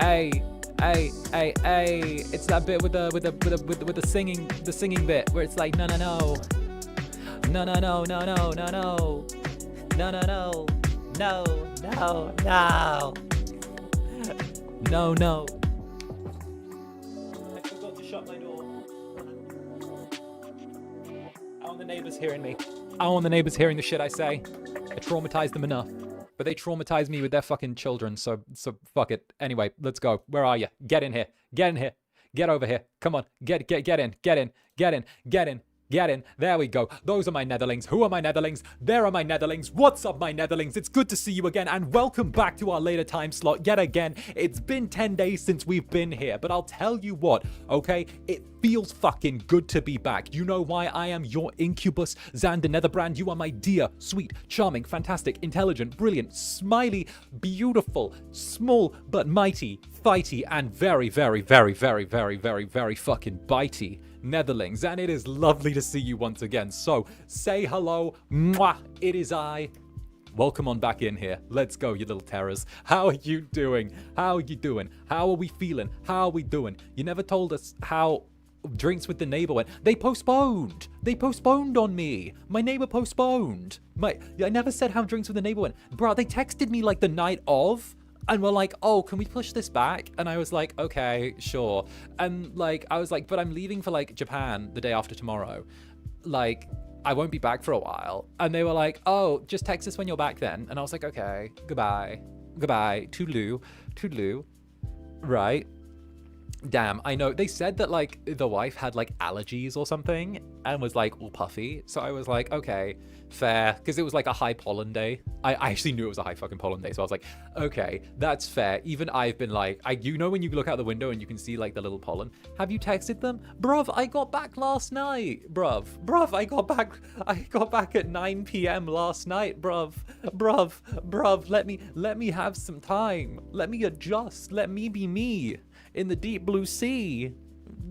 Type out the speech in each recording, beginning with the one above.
Hey. It's that bit with the singing bit where it's like no. No. I forgot to shut my door. I want the neighbors hearing me. I want the neighbors hearing the shit I say. I traumatized them enough. But they traumatized me with their fucking children, so fuck it. Anyway, let's go. Where are you? Get in here. Get over here. Come on. Get in. There we go. Those are my Netherlings. Who are my Netherlings? There are my Netherlings. What's up, my Netherlings? It's good to see you again, and welcome back to our later time slot yet again. It's been 10 days since we've been here, but I'll tell you what, okay? It feels fucking good to be back. You know why? I am your Incubus, Zander Netherbrand. You are my dear, sweet, charming, fantastic, intelligent, brilliant, smiley, beautiful, small but mighty, fighty, and very fucking bitey Netherlings, and it is lovely to see you once again. So say hello, mwah, it is I. Welcome on back in here. Let's go, you little terrors. How are you doing? How are we feeling? How are we doing? You never told us how drinks with the neighbor went. They postponed on me. My neighbor postponed. I never said how drinks with the neighbor went. Bro, they texted me like the night of. And we're like, oh, can we push this back? And I was like, okay, sure. And like, I was like, but I'm leaving for like Japan the day after tomorrow. Like, I won't be back for a while. And they were like, oh, just text us when you're back then. And I was like, okay, goodbye, toodaloo, right? Damn, I know. They said that like the wife had like allergies or something and was like all puffy. So I was like, okay, fair. Because it was like a high pollen day. I actually knew it was a high fucking pollen day. So I was like, okay, that's fair. Even I've been like, you know when you look out the window and you can see like the little pollen? Have you texted them? Bruv, I got back last night. Bruv, I got back at 9 p.m. last night, bruv. Let me have some time. Let me adjust. Let me be me. In the deep blue sea.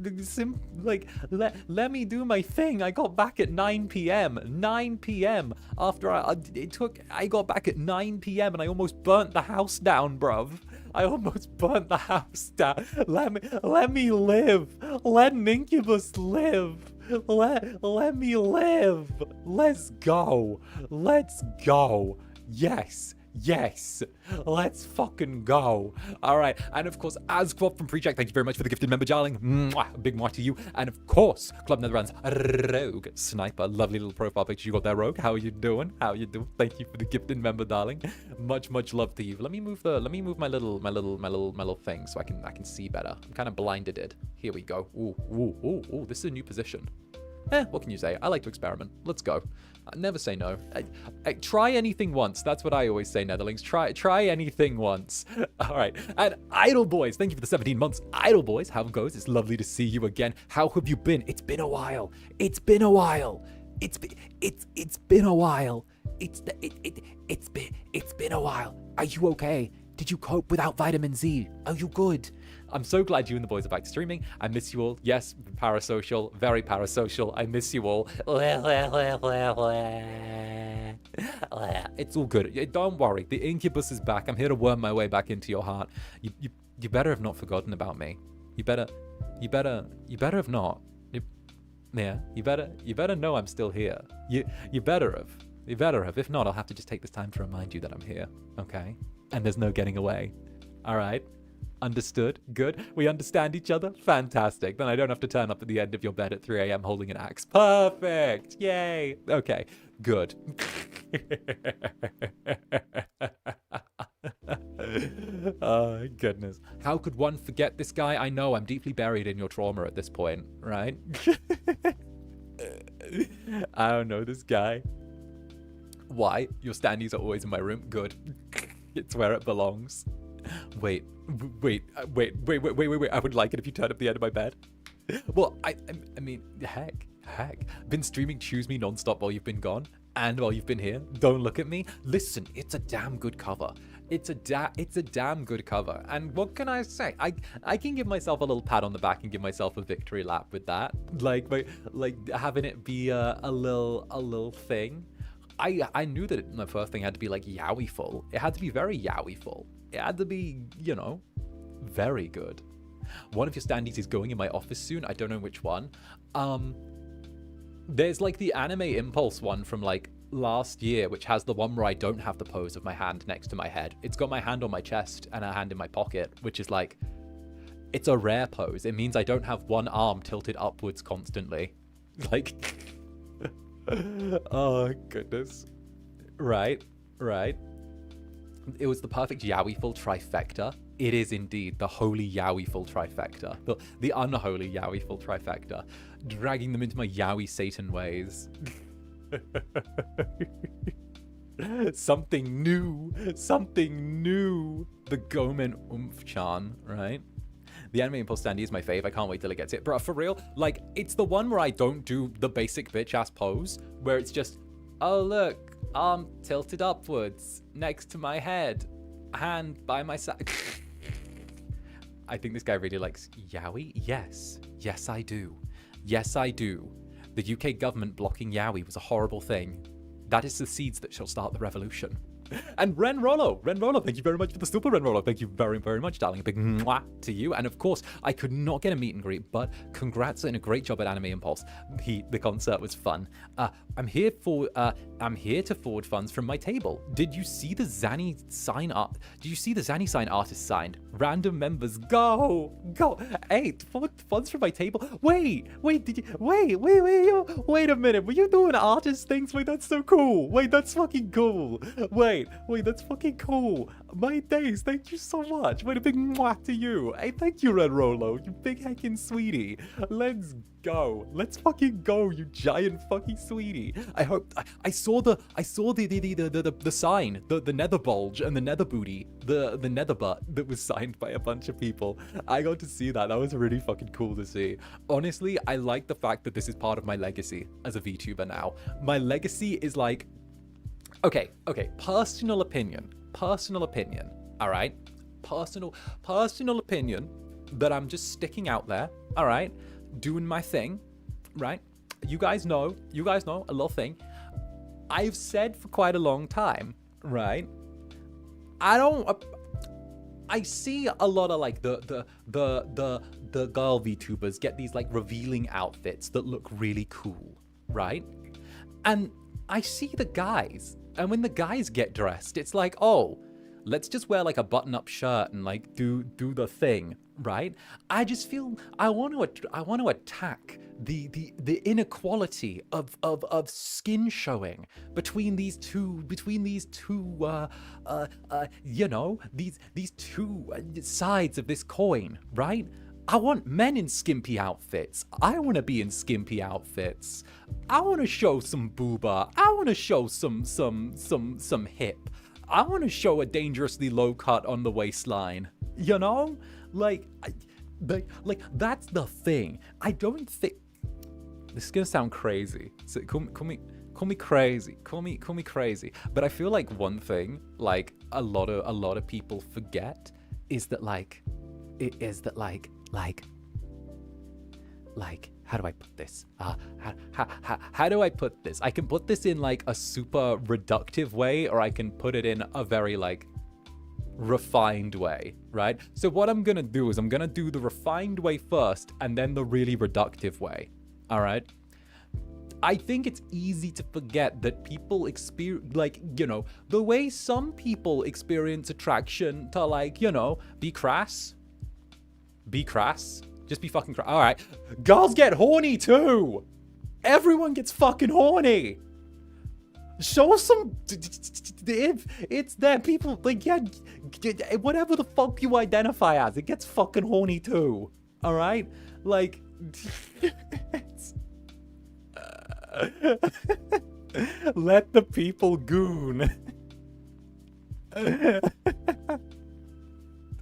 Let me do my thing. I got back at 9 p.m. 9 p.m. After I got back at 9 p.m. and I almost burnt the house down, bruv. I almost burnt the house down. Let me live. Let an Incubus live. Let me live. Let's go. Yes, let's fucking go. All right, and of course, as Quad from Project, thank you very much for the gifted member, darling. Mwah, a big mwah to you. And of course, Club Netherbrand's Rogue Sniper, lovely little profile picture you got there, Rogue. How are you doing? Thank you for the gifted member, darling. Much love to you. Let me move my little thing so I can see better. I'm kind of blinded. Here we go. Ooh, this is a new position. What can you say? I like to experiment. Let's go. Never say no. Try anything once. That's what I always say, Netherlings. Try anything once. All right. And Idle Boys, thank you for the 17 months. Idle Boys, how it goes? It's lovely to see you again. How have you been? It's been a while. It's been a while. It's been a while. Are you okay? Did you cope without vitamin Z? Are you good? I'm so glad you and the boys are back to streaming. I miss you all. Yes, parasocial, very parasocial. I miss you all. It's all good. Don't worry. The Incubus is back. I'm here to worm my way back into your heart. You better have not forgotten about me. You better have not. You better know I'm still here. You better have. If not, I'll have to just take this time to remind you that I'm here. Okay? And there's no getting away. All right? Understood? Good. We understand each other? Fantastic. Then I don't have to turn up at the end of your bed at 3 a.m. holding an axe. Perfect. Yay. Okay. Good. Oh, goodness. How could one forget this guy? I know I'm deeply buried in your trauma at this point, right? I don't know this guy. Why? Your standees are always in my room. Good. It's where it belongs. Wait. I would like it if you turned up the end of my bed. Well, I mean, heck. Been streaming Choose Me nonstop while you've been gone and while you've been here. Don't look at me. Listen, it's a damn good cover. It's a damn good cover. And what can I say? I can give myself a little pat on the back and give myself a victory lap with that. Like having it be a little thing. I knew that my first thing had to be like yaoi full. It had to be very yaoi full. It had to be, you know, Very good. One of your standees is going in my office soon. I don't know which one. There's like the Anime Impulse one from like last year, which has the one where I don't have the pose of my hand next to my head. It's got my hand on my chest and a hand in my pocket, which is like, it's a rare pose. It means I don't have one arm tilted upwards constantly. Like, oh goodness. Right. It was the perfect Yaoi-ful trifecta. It is indeed the holy Yaoi-ful trifecta. The unholy Yaoi-ful trifecta. Dragging them into my Yaoi Satan ways. Something new. The Gomen Umph-chan, right? The Anime Impulse standee is my fave. I can't wait till it gets it. Bro, for real, like, it's the one where I don't do the basic bitch-ass pose, where it's just, oh, look, arm tilted upwards, next to my head, hand by my side. I think this guy really likes yaoi. Yes, I do. The UK government blocking yaoi was a horrible thing. That is the seeds that shall start the revolution. And Ren Rollo, thank you very much for the super Ren Rollo. Thank you very, very much, darling. A big mwah to you. And of course, I could not get a meet and greet, but congrats on a great job at Anime Impulse. The concert was fun. I'm here to forward funds from my table. Did you see the Zanny sign art? Did you see the Zanny sign artist signed? Random members, go. Hey, forward funds from my table. Wait a minute. Were you doing artist things? Wait, that's so cool. Wait, that's fucking cool. Wait, that's fucking cool. My days, thank you so much. Wait, a big mwah to you. Hey, thank you, Red Rolo, you big heckin' sweetie. Let's go. Let's fucking go, you giant fucking sweetie. I hope I saw the sign, the nether bulge and the nether booty, the nether butt that was signed by a bunch of people. I got to see that. That was really fucking cool to see. Honestly, I like the fact that this is part of my legacy as a VTuber now. My legacy is like, okay, personal opinion, all right? Personal opinion that I'm just sticking out there, all right? Doing my thing, right? You guys know, a little thing. I've said for quite a long time, right? I see a lot of like the girl VTubers get these like revealing outfits that look really cool, right? And I see the guys, and when the guys get dressed, it's like, oh, let's just wear like a button-up shirt and like do the thing, right? I just feel I want to attack the inequality of skin showing between these two you know, these two sides of this coin, right? I want men in skimpy outfits. I want to be in skimpy outfits. I want to show some booba. I want to show some hip. I want to show a dangerously low cut on the waistline. You know, like that's the thing. I don't think this is gonna sound crazy. So call me crazy. Call me crazy. But I feel like one thing, like a lot of people forget, is that like how do I put this? How do I put this? I can put this in like a super reductive way, or I can put it in a very like refined way, right? So what I'm gonna do is I'm gonna do the refined way first and then the really reductive way, all right? I think it's easy to forget that people experience, like, you know, the way some people experience attraction to, like, you know, be crass. Just be fucking crass. All right. Girls get horny too. Everyone gets fucking horny. Show some, if it's there, people, like, yeah, whatever the fuck you identify as, it gets fucking horny too. All right? Like, let the people goon.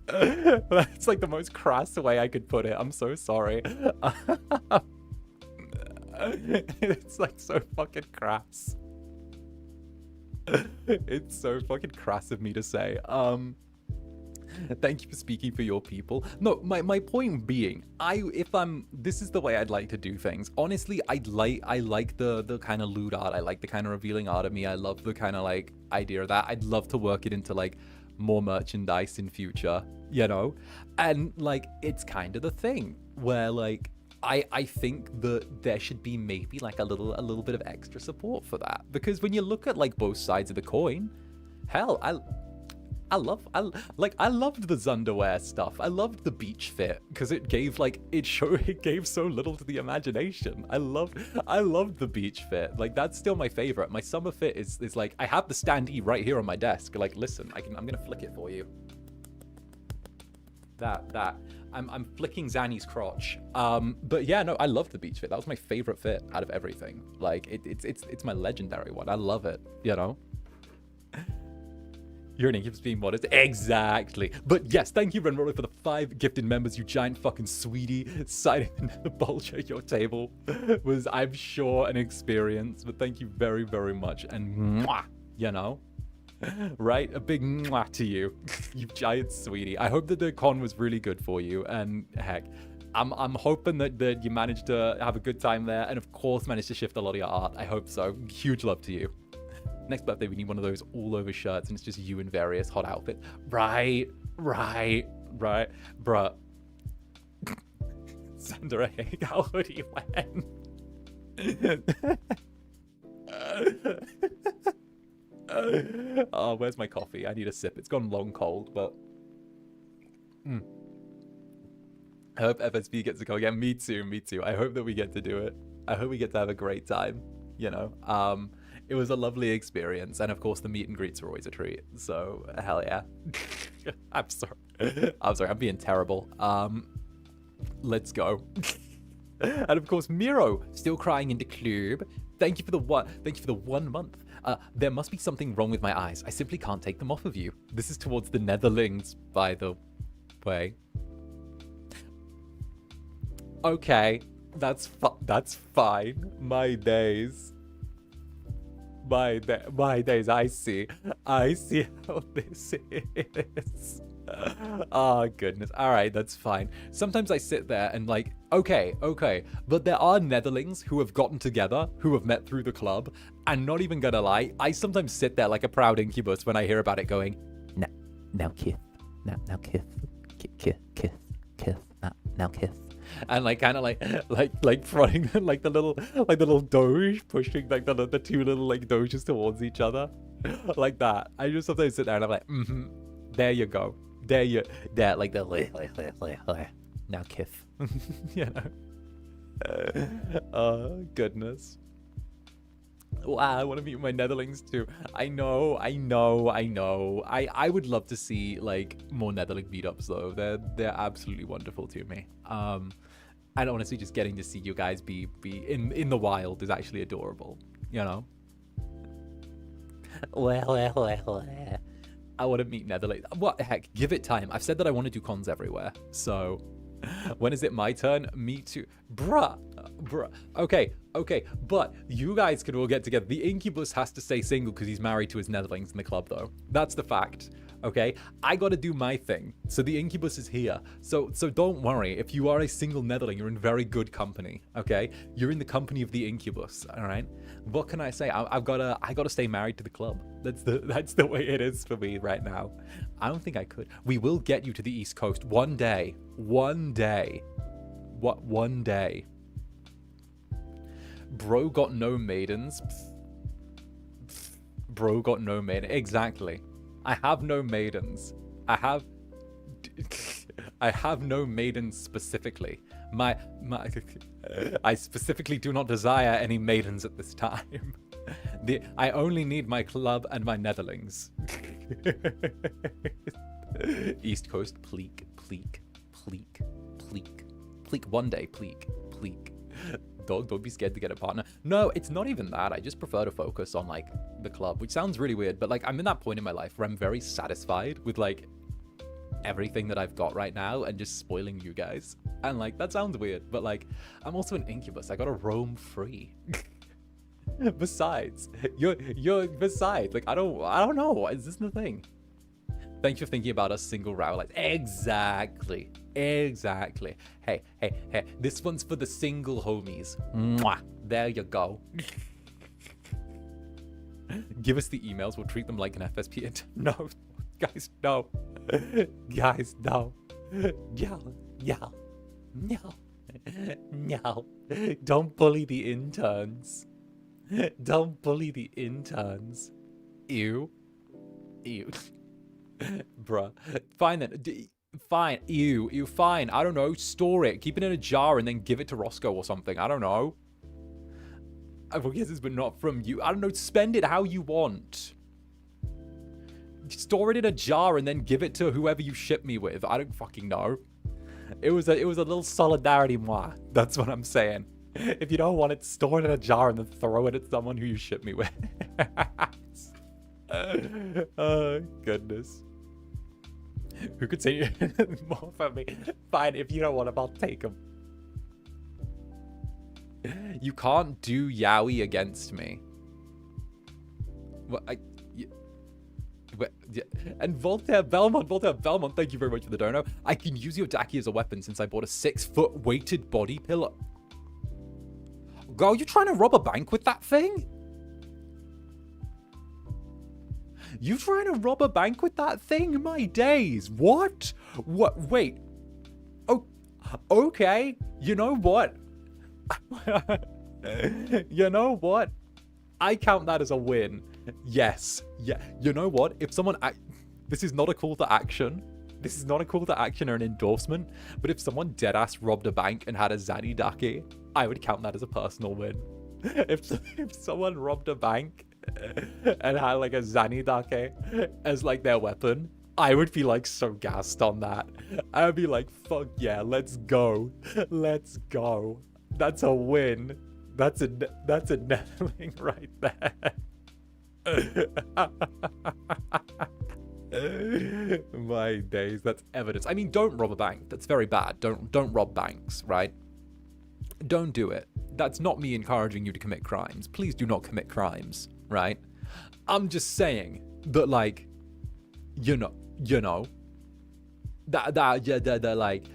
That's like the most crass way I could put it. I'm so sorry. It's like so fucking crass. It's so fucking crass of me to say. Thank you for speaking for your people. No, my point being, this is the way I'd like to do things. Honestly, I like the kind of lewd art. I like the kind of revealing art of me. I love the kind of like idea of that. I'd love to work it into like more merchandise in future, you know? And like, it's kind of the thing where like, I think that there should be maybe like a little bit of extra support for that, because when you look at like both sides of the coin, hell, I loved the Zander stuff. I loved the beach fit because it gave so little to the imagination. I loved the beach fit. Like, that's still my favorite. My summer fit is like, I have the standee right here on my desk. Like, listen, I'm gonna flick it for you. I'm flicking Zanny's crotch. But yeah, no, I love the beach fit. That was my favorite fit out of everything. Like, it's my legendary one. I love it, you know? You're an Incubus being modest. Exactly. But yes, thank you, Renroller, for the 5 gifted members, you giant fucking sweetie. Signing the bulge at your table was, I'm sure, an experience. But thank you very, very much. And mwah, you know? Right? A big mwah to you, you giant sweetie. I hope that the con was really good for you. And heck, I'm hoping that you managed to have a good time there. And of course, managed to shift a lot of your art. I hope so. Huge love to you. Next birthday, we need one of those all-over shirts, and it's just you in various hot outfits. Right. Bruh. Zander, I hate how hoodie went. Oh, where's my coffee? I need a sip. It's gone long cold, but... I hope FSB gets to go again. Me too. I hope that we get to do it. I hope we get to have a great time, you know? It was a lovely experience, and of course the meet and greets are always a treat, so hell yeah. I'm sorry, I'm being terrible. Let's go. And of course Miro, still crying into club. Thank you for the 1 month. There must be something wrong with my eyes. I simply can't take them off of you. This is towards the Netherlings, by the way. Okay, that's fine. My days. My days, I see how this is. Oh, goodness. All right, that's fine. Sometimes I sit there and like, okay. But there are Netherlings who have gotten together, who have met through the club. And not even gonna lie, I sometimes sit there like a proud Incubus when I hear about it going, now Kith. Now Kith. Now Kith. And like kind of like fronting like the little doge, pushing like the 2 little like doges towards each other, like that. I just sometimes sit there and I'm like, there you go, there like the now Kith. You know. Oh goodness. Wow, I want to meet my Netherlings too. I know. I would love to see like more Netherling meetups though. They're absolutely wonderful to me. And honestly, just getting to see you guys be in the wild is actually adorable. You know. Well. I want to meet Netherlings. What the heck? Give it time. I've said that I want to do cons everywhere. So when is it my turn? Me too. Bruh. Okay. But you guys can all get together. The Incubus has to stay single because he's married to his Netherlings in the club, though. That's the fact. Okay? I gotta do my thing. So the Incubus is here. So don't worry. If you are a single Netherling, you're in very good company. Okay? You're in the company of the Incubus. All right? What can I say? I gotta stay married to the club. That's the way it is for me right now. I don't think I could. We will get you to the East Coast one day. One day. What? One day. Bro got no maidens. Bro got no maiden. Exactly. I have no maidens. I have no maidens specifically. I specifically do not desire any maidens at this time. I only need my club and my Netherlings. East Coast, pleek. One day, pleek. Don't be scared to get a partner. No, it's not even that. I just prefer to focus on like the club, which sounds really weird, but like I'm in that point in my life where I'm very satisfied with like everything that I've got right now and just spoiling you guys. And like that sounds weird, but like I'm also an Incubus. I gotta roam free. Besides, besides, like I don't know. Is this the thing? Thank you for thinking about us single rowlites. Exactly. Hey. This one's for the single homies. Mwah. There you go. Give us the emails. We'll treat them like an FSP. No. Guys, no. Guys, no. No. Don't bully the interns. Don't bully the interns. Ew. Bruh. Fine then. Fine. Ew. Fine. I don't know. Store it. Keep it in a jar and then give it to Roscoe or something. I don't know. I guess it's but not from you. I don't know. Spend it how you want. Store it in a jar and then give it to whoever you ship me with. I don't fucking know. It was a little solidarity moi. That's what I'm saying. If you don't want it, store it in a jar and then throw it at someone who you ship me with. Oh, goodness. Who could say more for me? Fine, if you don't want them, I'll take them. You can't do yaoi against me. Well, and Voltaire Belmont, thank you very much for the dono. I can use your Daki as a weapon since I bought a 6-foot weighted body pillow. Girl, you trying to rob a bank with that thing? You trying to rob a bank with that thing? My days. What? Wait. Oh, okay. You know what? You know what? I count that as a win. Yes. Yeah. You know what? If someone... This is not a call to action. This is not a call to action or an endorsement. But if someone deadass robbed a bank and had a 𝓂𝓸𝓾𝓻, I would count that as a personal win. If someone robbed a bank and had like a 𝓂𝓸𝓾𝓻 as like their weapon, I would be like so gassed on that. I would be like, fuck yeah, let's go. Let's go. That's a win. That's a Nettling right there. My days, that's evidence. I mean, don't rob a bank. That's very bad. Don't rob banks, right? Don't do it. That's not me encouraging you to commit crimes. Please do not commit crimes, right? I'm just saying that, like, you know, that like,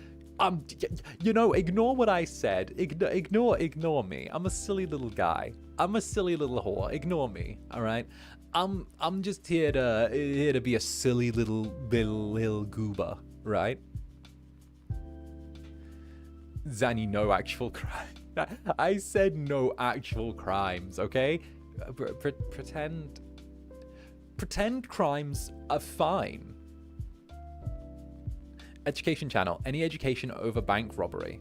you know, ignore what I said. Ignore me. I'm a silly little guy. I'm a silly little whore. Ignore me, all right? I'm just here to be a silly little goober, right? Zanny, no actual crime. I said no actual crimes, okay? Pretend crimes are fine. Education channel. Any education over bank robbery?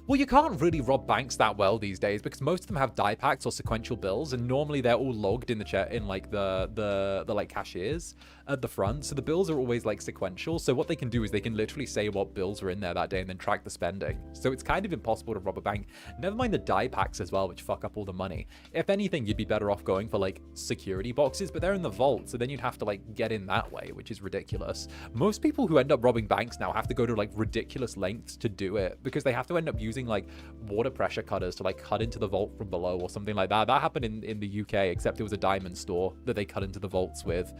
Well, you can't really rob banks that well these days because most of them have die packs or sequential bills, and normally they're all logged in the chat in like the like cashiers at the front. So the bills are always like sequential. So what they can do is they can literally say what bills are in there that day and then track the spending. So it's kind of impossible to rob a bank. Never mind the die packs as well, which fuck up all the money. If anything, you'd be better off going for like security boxes, but they're in the vault, so then you'd have to like get in that way, which is ridiculous. Most people who end up robbing banks now have to go to like ridiculous lengths to do it because they have to end up using like water pressure cutters to like cut into the vault from below or something like that. That happened in the UK, except it was a diamond store that they cut into the vaults with.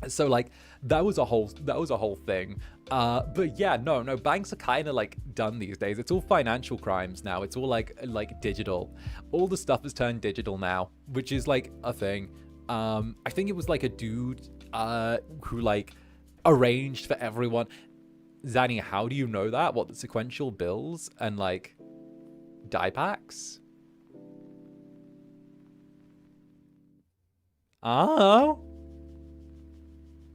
So like that was a whole thing. But yeah, no, banks are kind of like done these days. It's all financial crimes now. It's all like digital. All the stuff is turned digital now, which is like a thing. I think it was like a dude who like arranged for everyone. Zanny, how do you know that? What, the sequential bills and like die packs? Oh,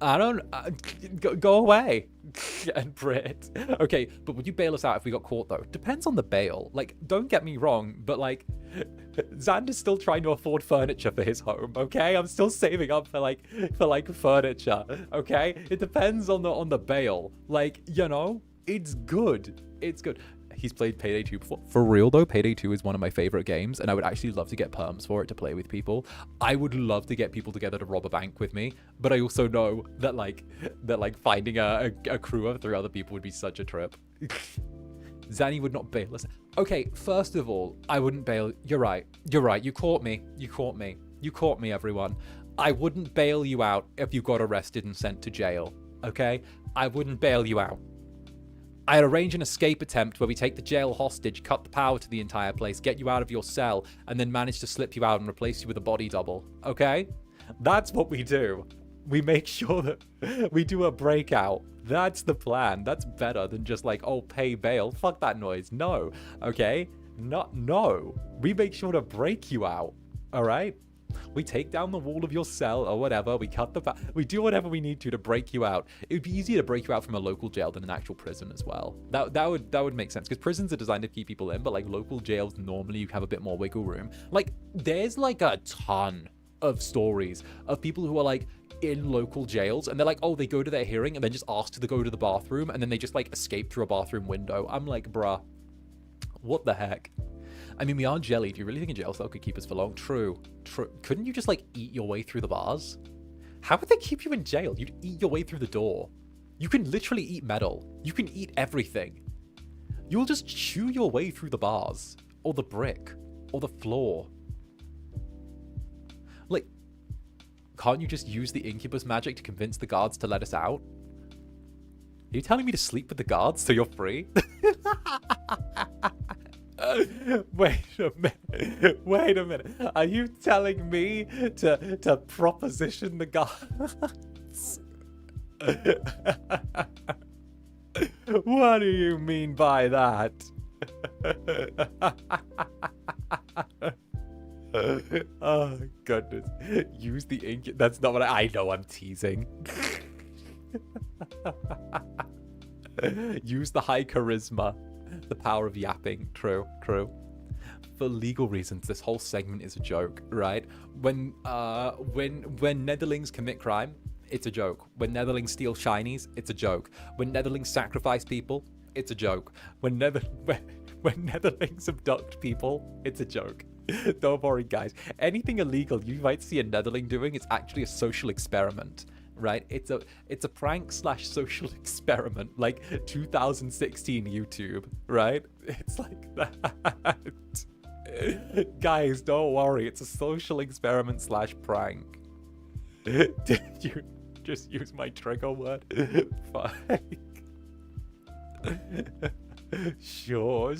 I don't go away. And Brit. Okay, but would you bail us out if we got caught though? Depends on the bail. Like, don't get me wrong, but like Zander's still trying to afford furniture for his home, okay? I'm still saving up for like furniture, okay? It depends on the bail. Like, you know, it's good. It's good. He's played Payday 2 before. For real though, Payday 2 is one of my favorite games, and I would actually love to get perms for it to play with people. I would love to get people together to rob a bank with me, but I also know that finding a crew of 3 other people would be such a trip. Zanny would not bail us. Okay, first of all, I wouldn't bail. You're right. You caught me, everyone. I wouldn't bail you out if you got arrested and sent to jail, okay? I wouldn't bail you out. I'd arrange an escape attempt where we take the jail hostage, cut the power to the entire place, get you out of your cell, and then manage to slip you out and replace you with a body double, okay? That's what we do. We make sure that we do a breakout. That's the plan. That's better than just like, oh, pay bail. Fuck that noise. No. Okay? No. We make sure to break you out. All right? We take down the wall of your cell or whatever. We cut the we do whatever we need to break you out. It would be easier to break you out from a local jail than an actual prison as well. That would make sense, because prisons are designed to keep people in, but like local jails, normally you have a bit more wiggle room. Like there's like a ton of stories of people who are like in local jails and they're like, oh, they go to their hearing and then just asked to go to the bathroom and then they just like escape through a bathroom window. I'm like, bruh, what the heck? I mean, we are jelly. Do you really think a jail cell could keep us for long? True. Couldn't you just like eat your way through the bars? How would they keep you in jail? You'd eat your way through the door. You can literally eat metal. You can eat everything. You'll just chew your way through the bars or the brick or the floor. Like, can't you just use the Incubus magic to convince the guards to let us out? Are you telling me to sleep with the guards so you're free? Wait a minute. Are you telling me to proposition the guards? What do you mean by that? Oh goodness. Use the ink. That's not what I know. I'm teasing. Use the high charisma. The power of yapping. True. For legal reasons, this whole segment is a joke, right? When Netherlings commit crime, it's a joke. When Netherlings steal shinies, it's a joke. When Netherlings sacrifice people, it's a joke. When Netherlings abduct people, it's a joke. Don't worry, guys. Anything illegal you might see a Netherling doing is actually a social experiment. Right? It's a prank / social experiment, like 2016 YouTube, right? It's like that. Guys, don't worry, it's a social experiment / prank. Did you just use my trigger word? Fine. Sure.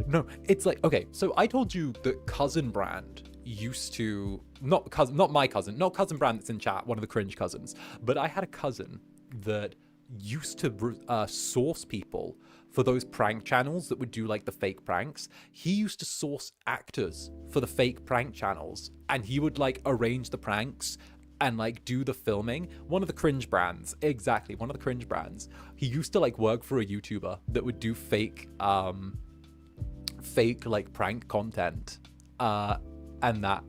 No, it's like, okay, so I told you that Cousin Brand used to not my cousin, not Cousin Brand that's in chat, one of the cringe cousins, but I had a cousin that used to source people for those prank channels that would do like the fake pranks. He used to source actors for the fake prank channels, and he would like arrange the pranks and like do the filming. One of the cringe brands, exactly, one of the cringe brands. He used to like work for a YouTuber that would do fake like prank content. And that,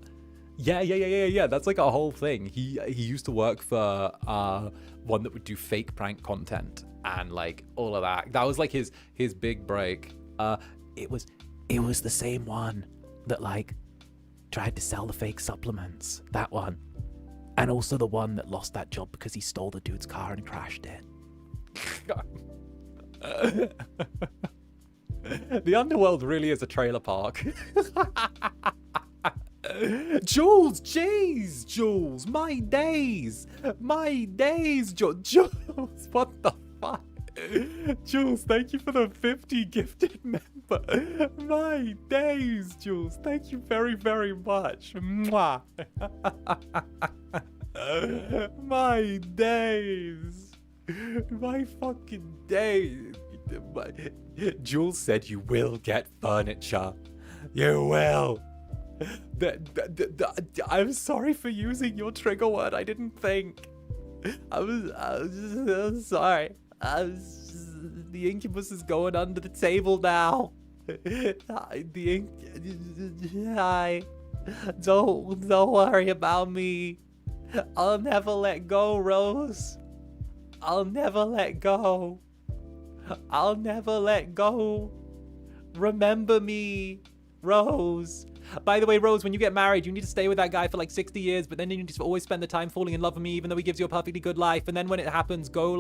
yeah. That's like a whole thing. He used to work for one that would do fake prank content and like all of that. That was like his big break. It was the same one that like tried to sell the fake supplements. That one, and also the one that lost that job because he stole the dude's car and crashed it. The underworld really is a trailer park. Jules, jeez, Jules, my days, Jules, what the fuck? Jules, thank you for the 50 gifted member. My days, Jules, thank you very, very much. Mwah. My days, my fucking days. Jules said you will get furniture. You will. I'm sorry for using your trigger word. I didn't think. I was sorry. The Incubus is going under the table now. Hi. Don't worry about me. I'll never let go, Rose. I'll never let go. Remember me, Rose. By the way, Rose, when you get married, you need to stay with that guy for like 60 years, but then you need to always spend the time falling in love with me, even though he gives you a perfectly good life. And then when it happens, go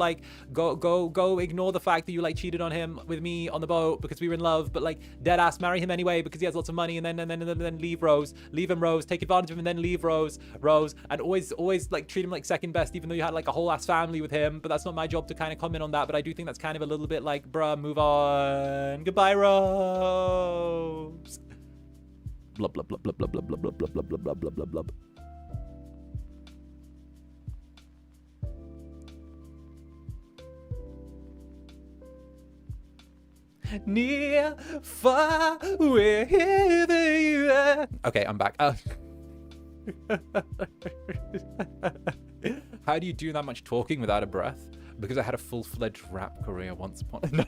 ignore the fact that you like cheated on him with me on the boat because we were in love, but like dead ass marry him anyway because he has lots of money, and then leave Rose. Leave him, Rose. Take advantage of him and then leave Rose, and always like treat him like second best, even though you had like a whole ass family with him. But that's not my job to kind of comment on that. But I do think that's kind of a little bit like, bruh, move on. Goodbye, Rose. Blub blub blub blub blub blub blub blub blub blub blub blub blub blub. Near, far, wherever you are. Okay, I'm back. How do you do that much talking without a breath? Because I had a full-fledged rap career once upon... No.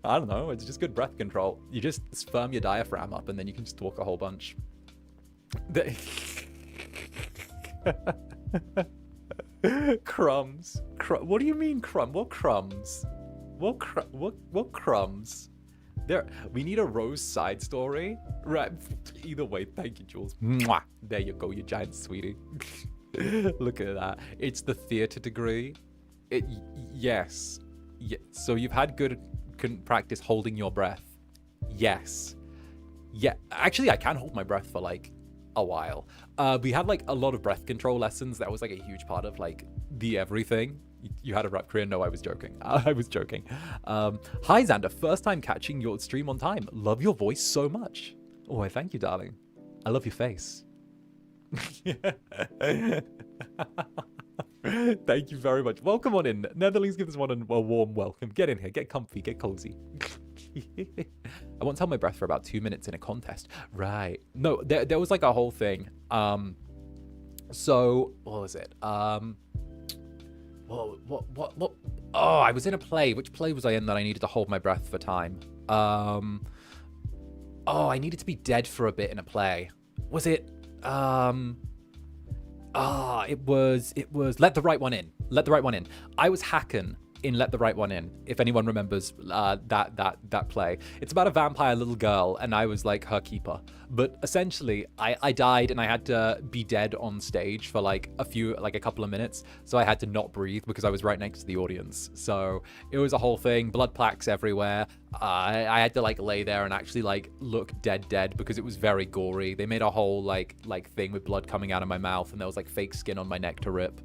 I don't know. It's just good breath control. You just firm your diaphragm up and then you can just talk a whole bunch. Crumbs. What do you mean crumb? What crumbs? What crumbs? We need a Rose side story. Right. Either way, thank you, Jules. Mwah. There you go, you giant sweetie. Look at that. It's the theater degree. Yes. Yeah. So you've had good practice holding your breath. Yes. Yeah. Actually, I can hold my breath for like a while. We had like a lot of breath control lessons. That was like a huge part of like the everything. You had a rap career? No, I was joking. I was joking. Hi, Zander. First time catching your stream on time. Love your voice so much. Oh, thank you, darling. I love your face. Thank you very much. Welcome on in. Netherlands, give this one a warm welcome. Get in here. Get comfy. Get cozy. I once held my breath for about 2 minutes in a contest. Right. No, there was like a whole thing. So, what was it? What? Oh, I was in a play. Which play was I in that I needed to hold my breath for time? Oh, I needed to be dead for a bit in a play. Was it? It was Let the Right One In. Let the Right One In. I was Hacken in Let the Right One In, if anyone remembers that play. It's about a vampire little girl, and I was like her keeper. But essentially, I died, and I had to be dead on stage for like a couple of minutes. So I had to not breathe because I was right next to the audience. So it was a whole thing. Blood plaques everywhere. I had to like lay there and actually like look dead because it was very gory. They made a whole like thing with blood coming out of my mouth, and there was like fake skin on my neck to rip.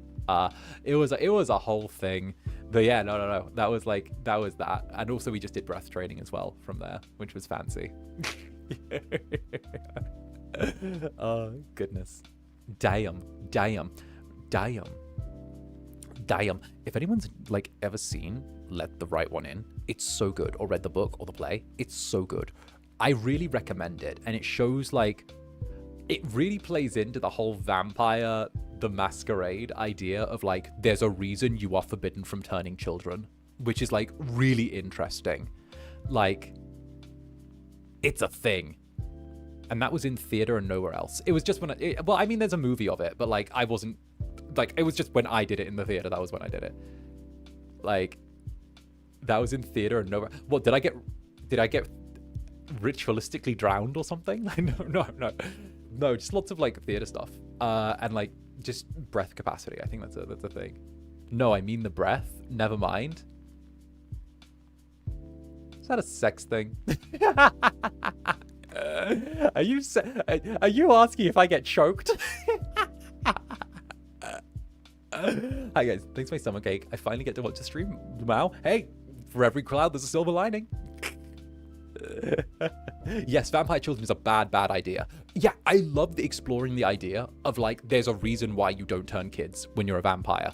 It was a whole thing. But yeah, no. That was that. And also we just did breath training as well from there, which was fancy. Oh, goodness. Damn. If anyone's like ever seen Let the Right One In, it's so good. Or read the book or the play, it's so good. I really recommend it. And it shows like, it really plays into the whole vampire the masquerade idea of like, there's a reason you are forbidden from turning children, which is like really interesting. Like, it's a thing. And that was in theater and nowhere else. It was just when there's a movie of it, but like I wasn't like, it was just when I did it in the theater. That was when I did it. Like, that was in theater and nowhere. What did I get ritualistically drowned or something? No, just lots of like theater stuff. And like just breath capacity. I think that's a thing. No, I mean the breath. Never mind. Is that a sex thing? Are you asking if I get choked? Hi guys, thanks for my stomach ache. I finally get to watch the stream. Wow. Hey, for every cloud there's a silver lining. Yes, vampire children is a bad idea. Yeah, I love exploring the idea of like, there's a reason why you don't turn kids when you're a vampire.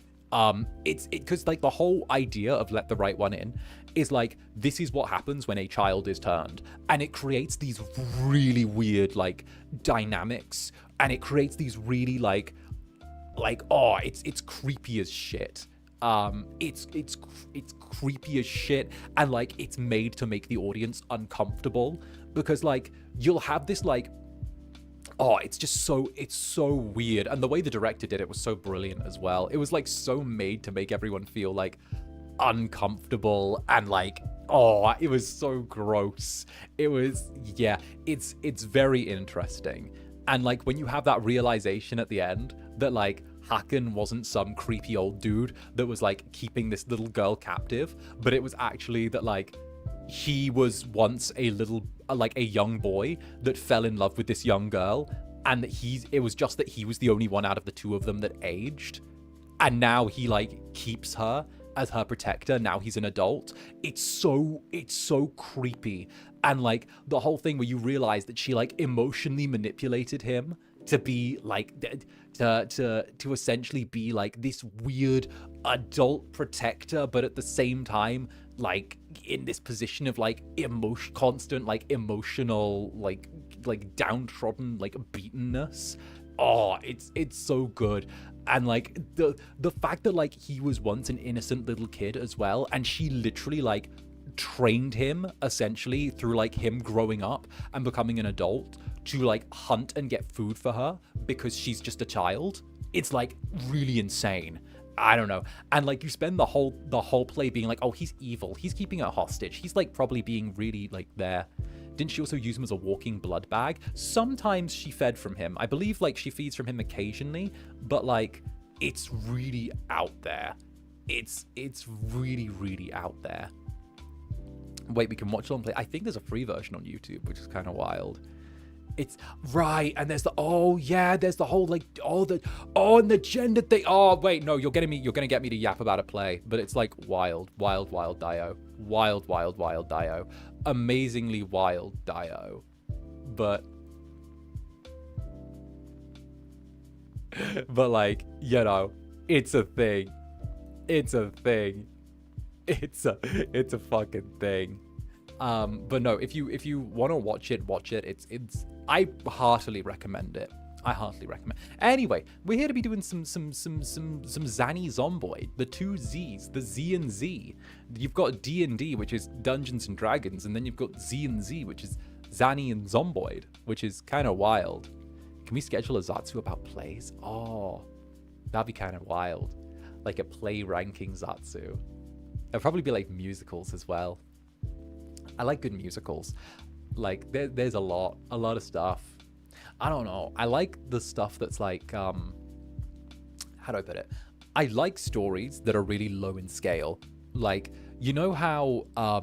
It's because like the whole idea of Let the Right One In is like, this is what happens when a child is turned, and it creates these really weird like dynamics, and it creates these really like oh, it's creepy as shit. It's creepy as shit, and like it's made to make the audience uncomfortable, because like you'll have this like, oh, it's so weird. And the way the director did it was so brilliant as well. It was like so made to make everyone feel like uncomfortable, and like, oh, it was so gross. It was, yeah, it's very interesting. And like when you have that realization at the end that like Hacken wasn't some creepy old dude that was like keeping this little girl captive, but it was actually that like he was once a young boy that fell in love with this young girl, and that it was just that he was the only one out of the two of them that aged, and now he like keeps her as her protector. Now he's an adult. It's so creepy. And like the whole thing where you realize that she like emotionally manipulated him to be like to essentially be like this weird adult protector, but at the same time like in this position of like constant like emotional like downtrodden like beatenness. Oh, it's so good. And like the fact that like he was once an innocent little kid as well, and she literally like trained him essentially through like him growing up and becoming an adult to like hunt and get food for her because she's just a child. It's like really insane. I don't know. And like you spend the whole play being like, oh, he's evil, he's keeping her hostage, he's like probably being really like there. Didn't she also use him as a walking blood bag? Sometimes she fed from him. I believe like she feeds from him occasionally, but like it's really out there. It's really, really out there. Wait, we can watch it on play. I think there's a free version on YouTube, which is kind of wild. It's right, and there's the there's the whole like and the gender thing. Oh wait, no, you're gonna get me to yap about a play, but it's like wild Dio, wild Dio, amazingly wild Dio, but like, you know, it's a thing. It's a fucking thing. But no, if you want to watch it. I heartily recommend it. Anyway, we're here to be doing some Zanny Zomboid, the two Z's, the Z and Z. You've got D&D, which is Dungeons and Dragons, and then you've got Z and Z, which is Zanny and Zomboid, which is kind of wild. Can we schedule a Zatsu about plays? Oh, that'd be kind of wild. Like a play ranking Zatsu. It'll probably be like musicals as well. I like good musicals. Like there's a lot of stuff. I don't know. I like the stuff that's like, how do I put it? I like stories that are really low in scale. Like, you know how, all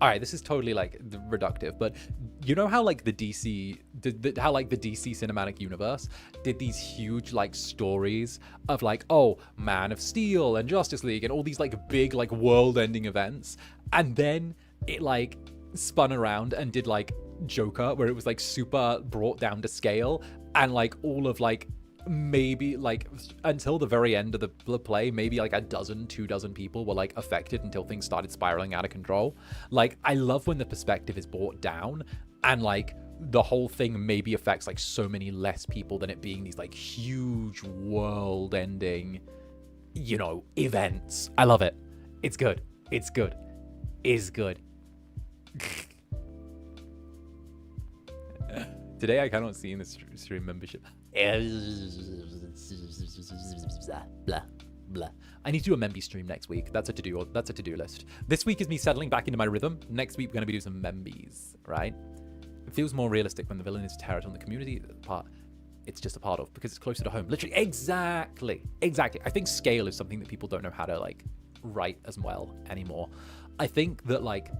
right, this is totally like reductive, but you know how like the DC cinematic universe did these huge like stories of like, oh, Man of Steel and Justice League and all these like big like world-ending events, and then it like spun around and did like Joker, where it was like super brought down to scale, and like all of like maybe like until the very end of the play, maybe like 2 dozen people were like affected until things started spiraling out of control. Like, I love when the perspective is brought down and like the whole thing maybe affects like so many less people than it being these like huge world ending, you know, events. I love it. It's good. Today I cannot see in the stream membership. Blah, blah. I need to do a Memby stream next week. That's a to-do list. This week is me settling back into my rhythm. Next week we're going to be doing some Membys, right? It feels more realistic when the villain is terror on the community part it's just a part of, because it's closer to home. Literally, exactly. I think scale is something that people don't know how to like write as well anymore. I think that like,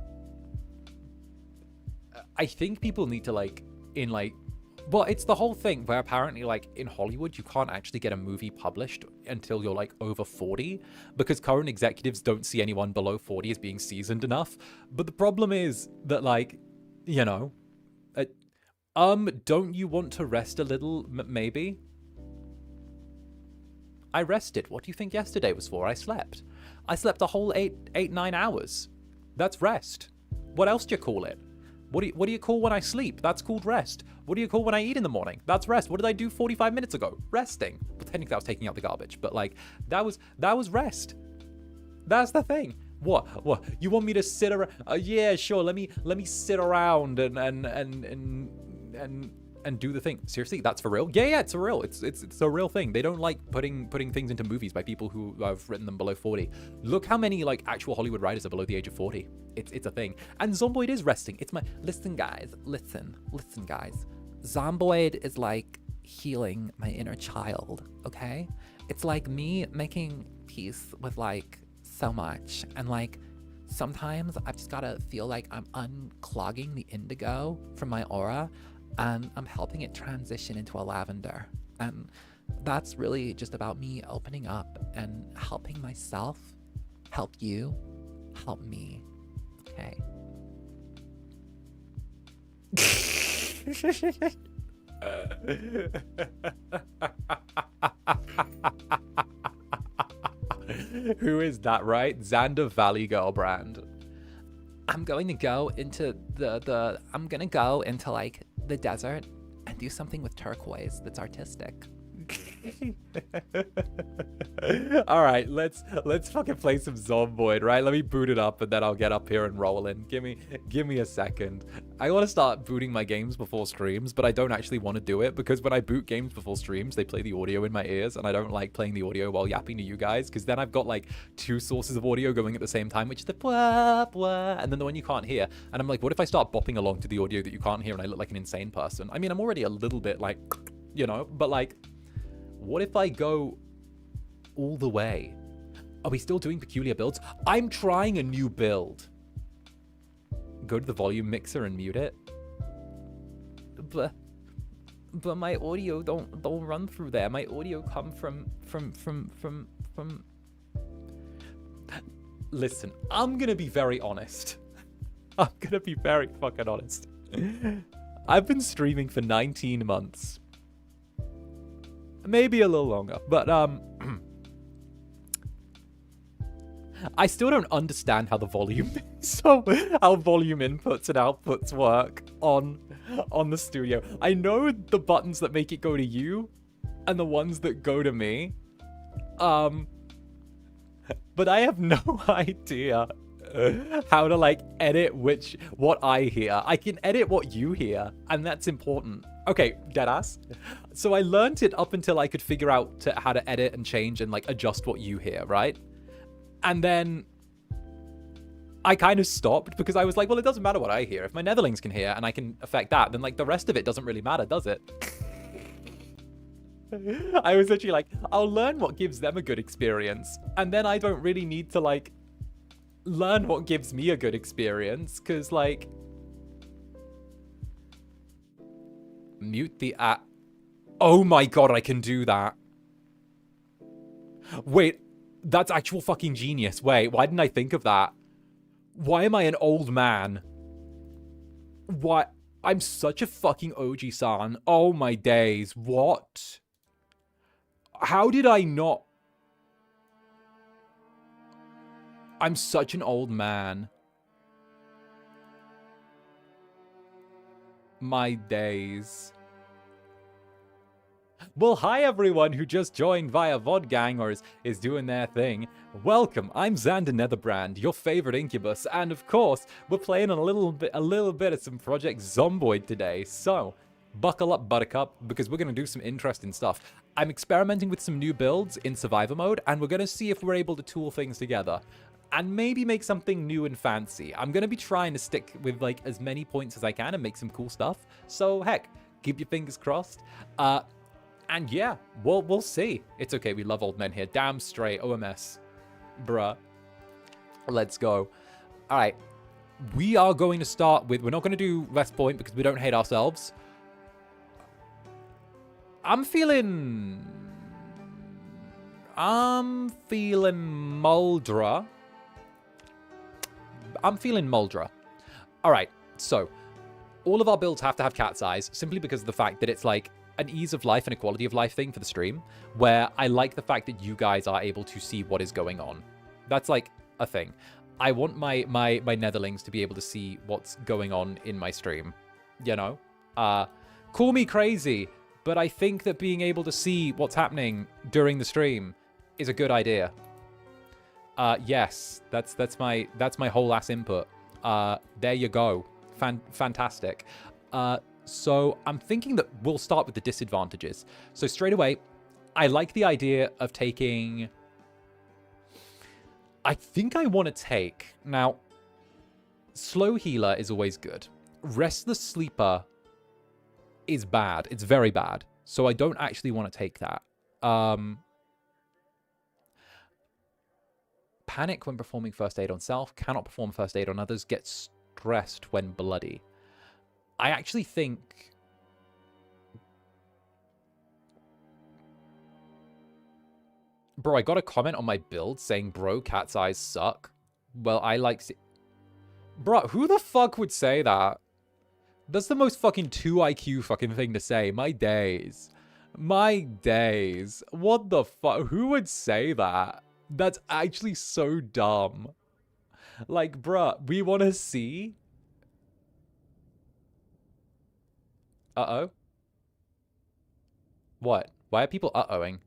I think people need to like, well, it's the whole thing where apparently like in Hollywood, you can't actually get a movie published until you're like over 40, because current executives don't see anyone below 40 as being seasoned enough. But the problem is that like, you know, don't you want to rest a little, maybe? I rested. What do you think yesterday was for? I slept a whole 9 hours. That's rest. What else do you call it? What do you call when I sleep? That's called rest. What do you call when I eat in the morning? That's rest. What did I do 45 minutes ago? Resting. Well, technically I was taking out the garbage, but like that was rest. That's the thing. What? You want me to sit around? Yeah, sure. Let me sit around and do the thing. Seriously, that's for real? Yeah, it's for real. It's a real thing. They don't like putting things into movies by people who have written them below 40. Look how many like actual Hollywood writers are below the age of 40. It's a thing. And Zomboid is resting. It's my listen guys. Zomboid is like healing my inner child, okay? It's like me making peace with like so much, and like sometimes I've just gotta feel like I'm unclogging the indigo from my aura, and I'm helping it transition into a lavender. And that's really just about me opening up and helping myself help you help me. Okay. Who is that, right? Zander Valley Girl brand. I'm going to go into I'm gonna go into like the desert and do something with turquoise that's artistic. All right, let's fucking play some Zomboid, right? Let me boot it up and then I'll get up here and roll in. Give me a second. I want to start booting my games before streams, but I don't actually want to do it because when I boot games before streams, they play the audio in my ears and I don't like playing the audio while yapping to you guys because then I've got like two sources of audio going at the same time, which is the blah blah and then the one you can't hear. And I'm like, what if I start bopping along to the audio that you can't hear and I look like an insane person? I mean, I'm already a little bit like, you know, but like, what if I go all the way? Are we still doing peculiar builds? I'm trying a new build. Go to the volume mixer and mute it. But my audio don't run through there. My audio come from. Listen, I'm gonna be very honest. I'm gonna be very fucking honest. I've been streaming for 19 months. Maybe a little longer, but I still don't understand how the volume how volume inputs and outputs work on the studio. I know the buttons that make it go to you and the ones that go to me. But I have no idea how to like edit what I hear. I can edit what you hear, and that's important. Okay, deadass. So I learned it up until I could figure out how to edit and change and like adjust what you hear, right? And then I kind of stopped because I was like, well, it doesn't matter what I hear. If my netherlings can hear and I can affect that, then like the rest of it doesn't really matter, does it? I was literally like, I'll learn what gives them a good experience. And then I don't really need to like learn what gives me a good experience because like mute the app. Oh my god, I can do that. Wait, that's actual fucking genius. Wait, why didn't I think of that? Why am I an old man? What? I'm such a fucking OG-san. Oh my days. What? How did I not? I'm such an old man. My days. Well, hi everyone who just joined via VodGang or is doing their thing. Welcome, I'm Zander Netherbrand, your favorite Incubus, and of course, we're playing a little bit of some Project Zomboid today. So, buckle up, Buttercup, because we're going to do some interesting stuff. I'm experimenting with some new builds in Survivor mode, and we're going to see if we're able to tool things together. And maybe make something new and fancy. I'm going to be trying to stick with like as many points as I can and make some cool stuff. So heck, keep your fingers crossed. And yeah, we'll see. It's okay, we love old men here. Damn straight, OMS. Bruh. Let's go. All right. We are going to start with, we're not going to do West Point because we don't hate ourselves. I'm feeling Muldra. I'm feeling Muldra. All right, so all of our builds have to have cat's eyes simply because of the fact that it's like an ease of life and a quality of life thing for the stream, where I like the fact that you guys are able to see what is going on. That's like a thing. I want my netherlings to be able to see what's going on in my stream, you know? Call me crazy, but I think that being able to see what's happening during the stream is a good idea. Yes, that's my whole ass input. There you go. Fantastic. So I'm thinking that we'll start with the disadvantages. So straight away, I like the idea of taking... I think I want to take... Now, slow healer is always good. Restless sleeper is bad. It's very bad. So I don't actually want to take that. Panic when performing first aid on self. Cannot perform first aid on others. Get stressed when bloody. I actually think... Bro, I got a comment on my build saying, bro, cat's eyes suck. Well, I like... Bro, who the fuck would say that? That's the most fucking 2 IQ fucking thing to say. My days. My days. What the fuck? Who would say that? That's actually so dumb. Like, bruh, we want to see. Uh-oh. What? Why are people uh-ohing?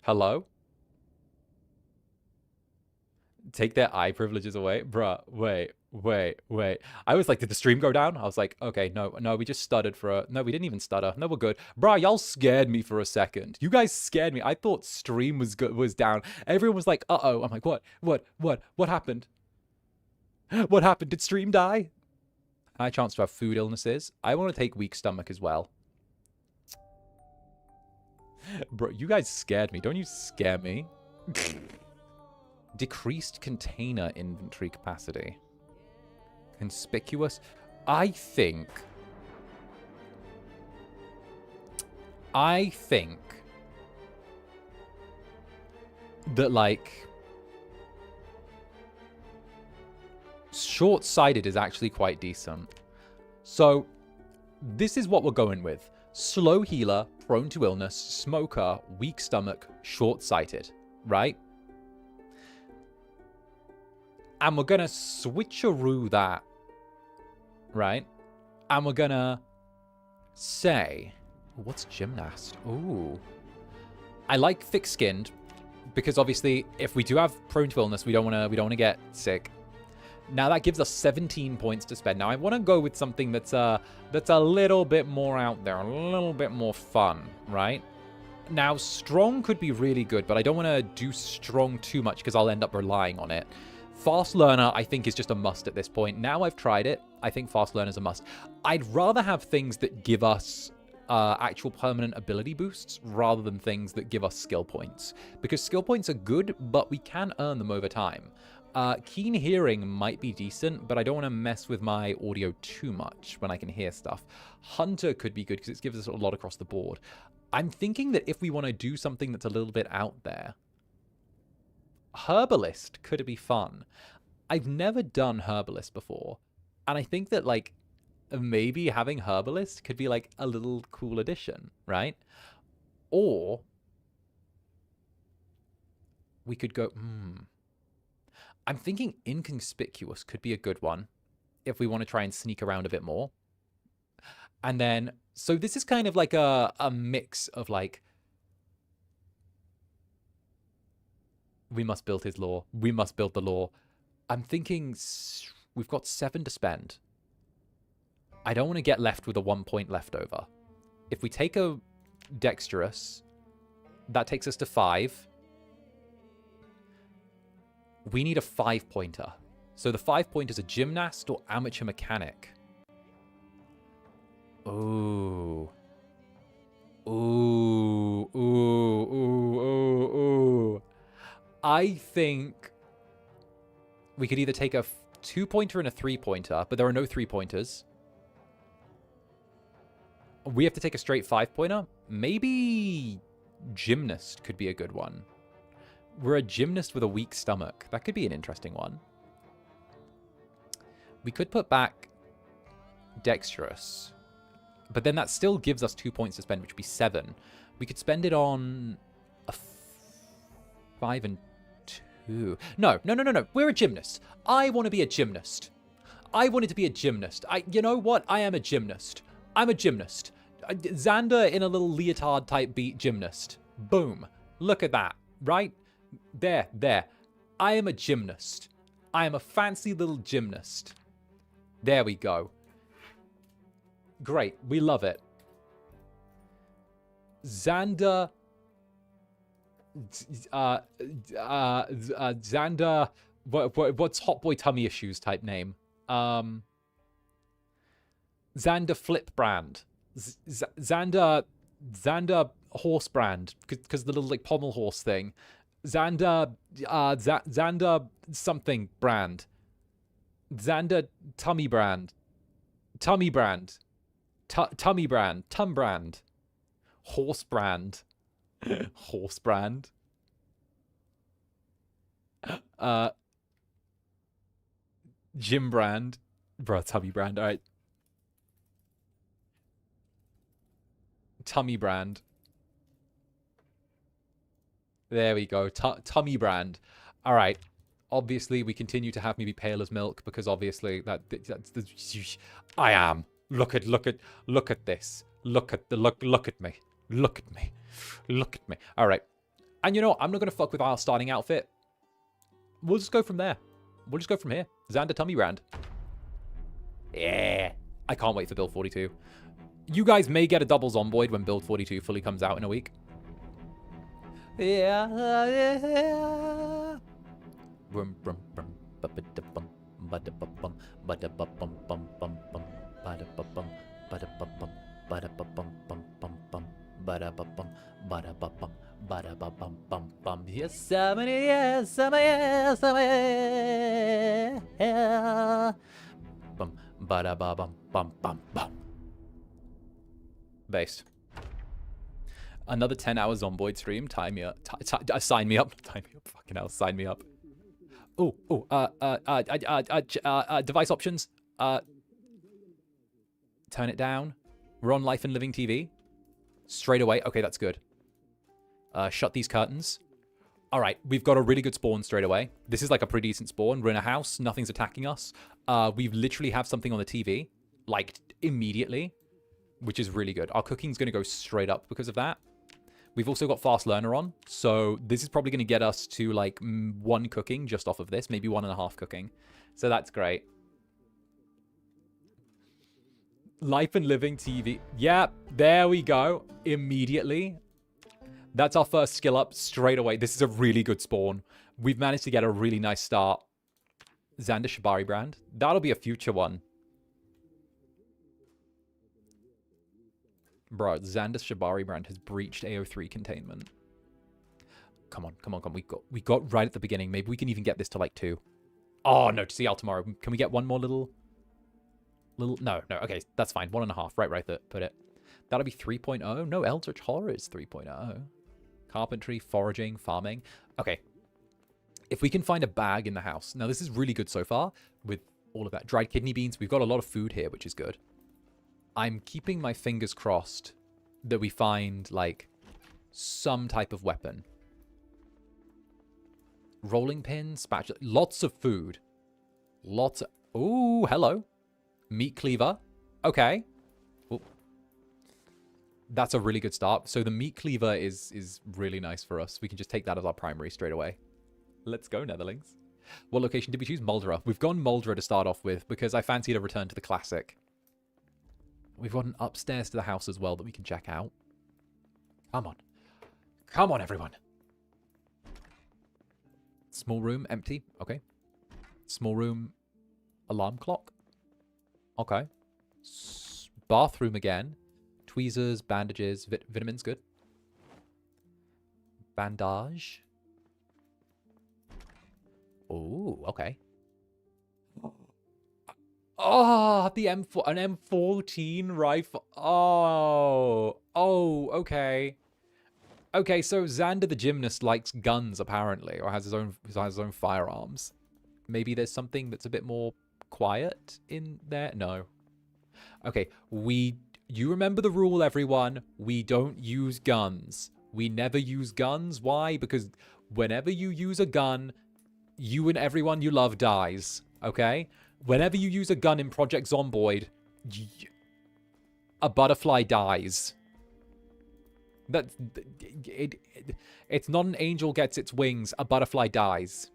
Hello? Take their eye privileges away? Bruh, wait. I was like, did the stream go down? I was like, okay, no, we just stuttered for a... No, we didn't even stutter. No, we're good. Bruh, y'all scared me for a second. You guys scared me. I thought stream was down. Everyone was like, uh-oh. I'm like, what happened? What happened? Did stream die? High chance to have food illnesses. I want to take weak stomach as well. Bro, you guys scared me. Don't you scare me? Decreased container inventory capacity. Conspicuous. I think that, like, short-sighted is actually quite decent. So this is what we're going with. Slow healer, prone to illness, smoker, weak stomach, short-sighted, right? And we're going to switcheroo that, right? And we're going to say, what's gymnast? Ooh. I like thick-skinned because obviously if we do have prone to illness, we don't want to get sick. Now that gives us 17 points to spend. Now I want to go with something that's a little bit more out there, a little bit more fun, right? Now strong could be really good, but I don't want to do strong too much because I'll end up relying on it. Fast learner, I think, is just a must at this point. Now I've tried it, I think fast learner is a must. I'd rather have things that give us actual permanent ability boosts rather than things that give us skill points. Because skill points are good, but we can earn them over time. Keen hearing might be decent, but I don't want to mess with my audio too much when I can hear stuff. Hunter could be good because it gives us a lot across the board. I'm thinking that if we want to do something that's a little bit out there, Herbalist could be fun. I've never done Herbalist before, and I think that, like, maybe having Herbalist could be, like, a little cool addition, right? Or we could go, I'm thinking Inconspicuous could be a good one if we want to try and sneak around a bit more. And then, so this is kind of like a mix of, like, we must build his lore. We must build the lore. I'm thinking we've got 7 to spend. I don't want to get left with a 1 point left over. If we take a dexterous, that takes us to 5. We need a 5-pointer. So the 5-pointer is a gymnast or amateur mechanic. Ooh. Ooh. I think we could either take a 2-pointer and a 3-pointer, but there are no 3-pointers. We have to take a straight 5-pointer. Maybe gymnast could be a good one. We're a gymnast with a weak stomach. That could be an interesting one. We could put back dexterous, but then that still gives us 2 points to spend, which would be 7. We could spend it on a 5 and 2. No. We're a gymnast. I want to be a gymnast. I wanted to be a gymnast. You know what? I am a gymnast. I'm a gymnast. Zander in a little leotard type beat gymnast. Boom. Look at that. Right? There. I am a gymnast. I am a fancy little gymnast. There we go. Great. We love it. Zander... Zander... What's Hot Boy Tummy Issues type name? Zander Flipbrand. Zander Horse Brand. Because the little, like, pommel horse thing. Zander... Zander something brand. Zander Tummy Brand. Tummy Brand. Tummy Brand. Tum Brand. Horse Brand. Horse Brand. Gym Brand. Bro, Tummy Brand. All right. Tummy Brand. There we go. Tummy brand. All right. Obviously, we continue to have me be pale as milk because obviously that's I am. Look at this. Look at me. Look at me. Look at me. All right. And you know, I'm not going to fuck with our starting outfit. We'll just go from there. We'll just go from here. Zander tummy brand. Yeah. I can't wait for build 42. You guys may get a double Zomboid when build 42 fully comes out in a week. Yeah. Brum brum brum ba-ba-da-bum ba-da-ba-bum ba-da-ba-bum bum bum bum ba-da-ba-bum ba-da-ba-bum ba-da-ba-bum bum bum bum ba-da-ba-bum ba-da-ba-bum ba-da-ba-bum bum bum. Yes, somebody, yes, somebody, yes, somebody. Bum ba-da-ba-bum bum bum bum. Based. Another 10-hour Zomboid stream. Time me up. Sign me up. Time me up. Fucking hell. Sign me up. Device options. Turn it down. We're on Life and Living TV. Straight away. Okay, that's good. Shut these curtains. All right, we've got a really good spawn straight away. This is like a pretty decent spawn. We're in a house. Nothing's attacking us. We literally have something on the TV, like, immediately, which is really good. Our cooking's going to go straight up because of that. We've also got fast learner on, so this is probably going to get us to like 1 cooking just off of this, maybe 1.5 cooking. So that's great. Life and Living TV. Yeah, there we go. Immediately. That's our first skill up straight away. This is a really good spawn. We've managed to get a really nice start. Zander 𝓱𝓸𝓾𝓻. That'll be a future one. Bro, Zander's 𝓱𝓸𝓾𝓻 has breached AO3 containment. Come on. We got right at the beginning. Maybe we can even get this to like 2. Oh, no, to see y'all tomorrow. Can we get one more little... No, okay, that's fine. 1.5, right there, put it. That'll be 3.0. No, Eldritch Horror is 3.0. Carpentry, foraging, farming. Okay. If we can find a bag in the house. Now, this is really good so far with all of that. Dried kidney beans. We've got a lot of food here, which is good. I'm keeping my fingers crossed that we find, like, some type of weapon. Rolling pin, spatula. Lots of food. Lots of... Ooh, hello. Meat cleaver. Okay. Ooh. That's a really good start. So the meat cleaver is really nice for us. We can just take that as our primary straight away. Let's go, Netherlings. What location did we choose? 𝓂𝓸𝓾. We've gone 𝓂𝓸𝓾 to start off with because I fancied a return to the classic. We've got an upstairs to the house as well that we can check out. Come on. Come on, everyone. Small room, empty. Okay. Small room, alarm clock. Okay. Bathroom again. Tweezers, bandages, vitamins, good. Bandage. Oh, okay. Oh, the M4, an M14 rifle. Oh, okay. Okay, so Zander the gymnast likes guns apparently, or has his own firearms. Maybe there's something that's a bit more quiet in there. No. Okay, you remember the rule, everyone. We don't use guns. We never use guns. Why? Because whenever you use a gun, you and everyone you love dies. Okay? Whenever you use a gun in Project Zomboid, a butterfly dies. It's not an angel gets its wings. A butterfly dies.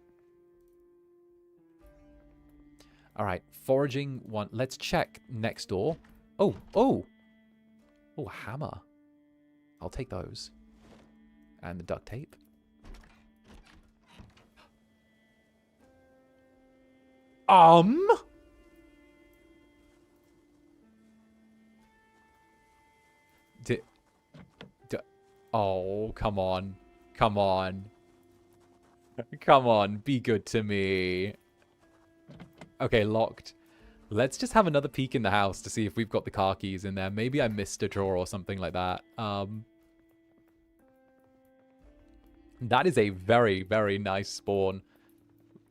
All right, foraging one. Let's check next door. Oh, hammer. I'll take those. And the duct tape. Oh, come on. Come on. Come on, be good to me. Okay, locked. Let's just have another peek in the house to see if we've got the car keys in there. Maybe I missed a drawer or something like that. That is a very, very nice spawn.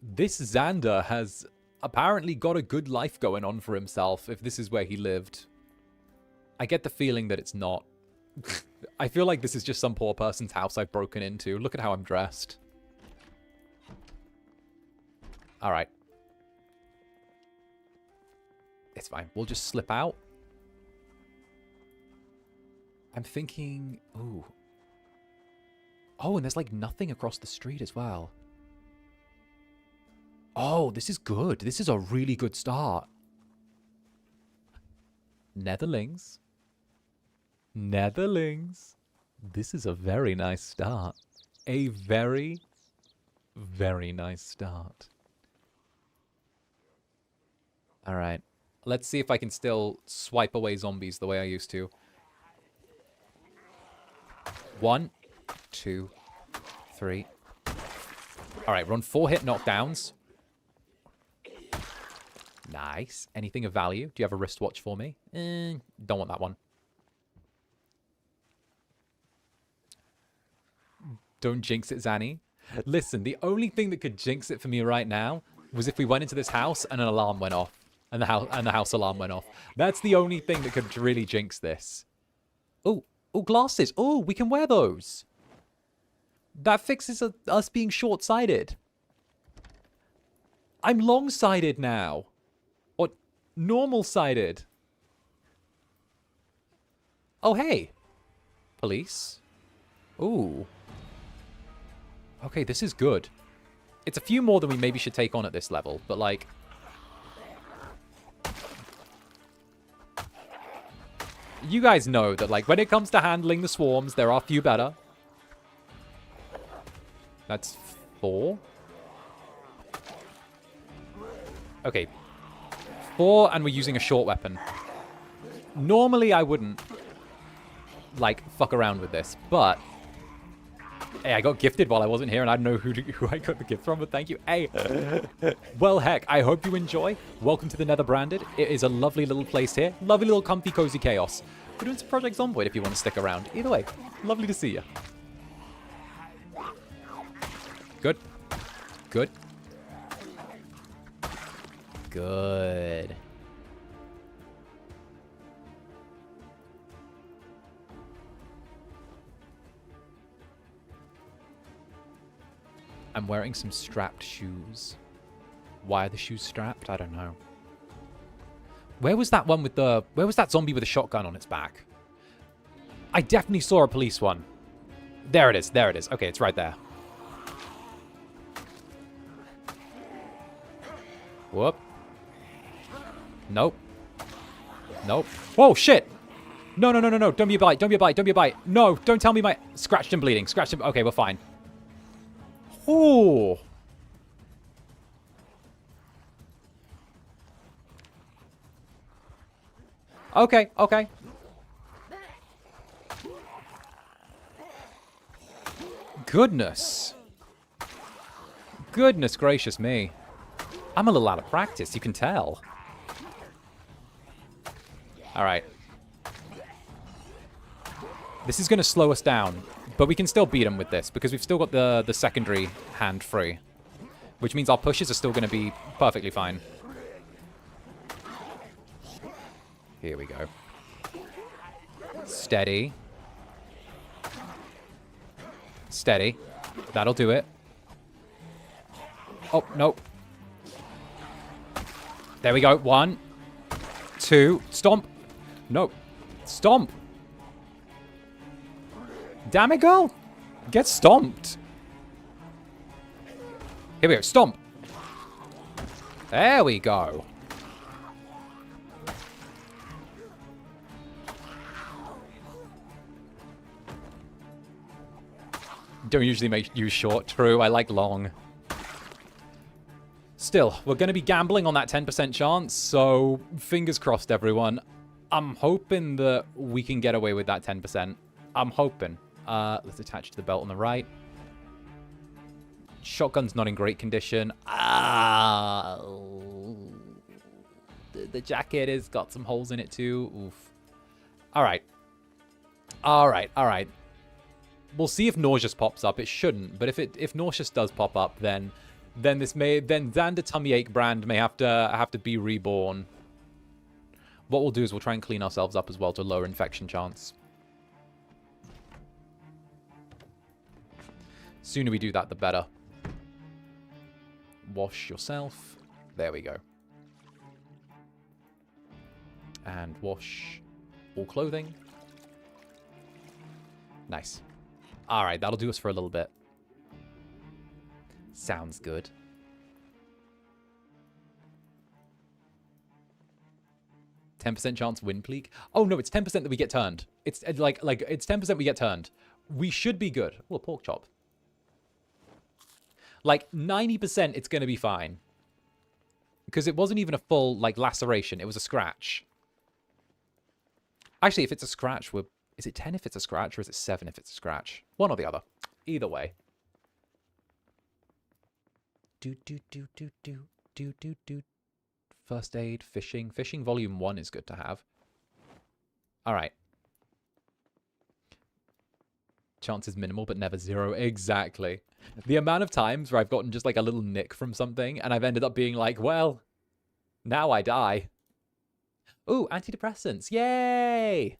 This Zander has apparently got a good life going on for himself if this is where he lived. I get the feeling that it's not. I feel like this is just some poor person's house I've broken into. Look at how I'm dressed. Alright. It's fine. We'll just slip out. I'm thinking... Ooh. Oh, and there's like nothing across the street as well. Oh, this is good. This is a really good start. Netherlings. Netherlings. This is a very nice start. A very, very nice start. Alright. Let's see if I can still swipe away zombies the way I used to. 1, 2, 3. Alright, run 4 hit knockdowns. Nice. Anything of value? Do you have a wristwatch for me? Don't want that one. Don't jinx it, Zanny. Listen, the only thing that could jinx it for me right now was if we went into this house and an alarm went off. And the house alarm went off. That's the only thing that could really jinx this. Oh, glasses. Oh, we can wear those. That fixes us being short-sighted. I'm long-sighted now. Or normal-sighted. Oh, hey. Police. Ooh. Okay, this is good. It's a few more than we maybe should take on at this level, but like... You guys know that, like, when it comes to handling the swarms, there are few better. That's 4. Okay. 4, and we're using a short weapon. Normally, I wouldn't, like, fuck around with this, but... Hey, I got gifted while I wasn't here, and I don't know who I got the gift from, but thank you. Hey. Well, heck, I hope you enjoy. Welcome to the Netherbranded. It is a lovely little place here. Lovely little comfy, cozy chaos. We're doing some Project Zomboid if you want to stick around. Either way, lovely to see you. Good. Good. Good. I'm wearing some strapped shoes. Why are the shoes strapped? I don't know. Where was that one with the... Where was that zombie with a shotgun on its back? I definitely saw a police one. There it is. There it is. Okay, it's right there. Whoop. Nope. Nope. Whoa, shit! No, no, no, no, no. Don't be a bite. Don't be a bite. Don't be a bite. No, don't tell me my... Scratched and bleeding. Scratched and... Okay, we're fine. Ooh. Okay, okay. Goodness. Goodness gracious me. I'm a little out of practice, you can tell. Alright. This is going to slow us down. But we can still beat him with this, because we've still got the secondary hand free. Which means our pushes are still going to be perfectly fine. Here we go. Steady. Steady. That'll do it. Oh, no. There we go. 1, 2. Stomp. No. Stomp. Damn it, girl. Get stomped. Here we go. Stomp. There we go. Don't usually use short. True, I like long. Still, we're going to be gambling on that 10% chance, so fingers crossed, everyone. I'm hoping that we can get away with that 10%. I'm hoping. Let's attach to the belt on the right. Shotgun's not in great condition. The jacket has got some holes in it too. Oof. All right. All right. All right. We'll see if Nauseous pops up. It shouldn't, but if Nauseous does pop up, then Zander tummy ache brand may have to be reborn. What we'll do is we'll try and clean ourselves up as well to lower infection chance. Sooner we do that, the better. Wash yourself. There we go. And wash all clothing. Nice. Alright, that'll do us for a little bit. Sounds good. %10 chance win pleak. Oh no, it's 10% that we get turned. It's like it's 10% we get turned. We should be good. Oh, a pork chop. Like 90% it's gonna be fine. Because it wasn't even a full like laceration, it was a scratch. Actually, if it's a scratch, is it 10 if it's a scratch or is it 7 if it's a scratch? One or the other. Either way. Do. First aid, fishing. Fishing volume 1 is good to have. Alright. Chances minimal, but never 0. Exactly. The amount of times where I've gotten just like a little nick from something and I've ended up being like, well, now I die. Ooh, antidepressants. Yay!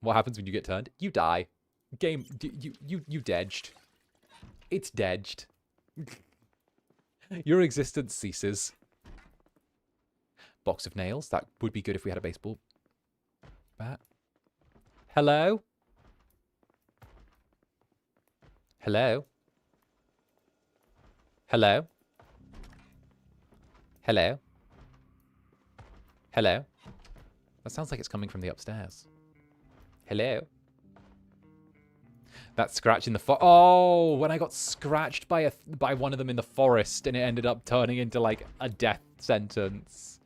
What happens when you get turned? You die. Game, you deadged. It's deadged. Your existence ceases. Box of nails. That would be good if we had a baseball bat. Hello? Hello? Hello? Hello? Hello? That sounds like it's coming from the upstairs. Hello? That scratch in the oh, when I got scratched by one of them in the forest and it ended up turning into like a death sentence.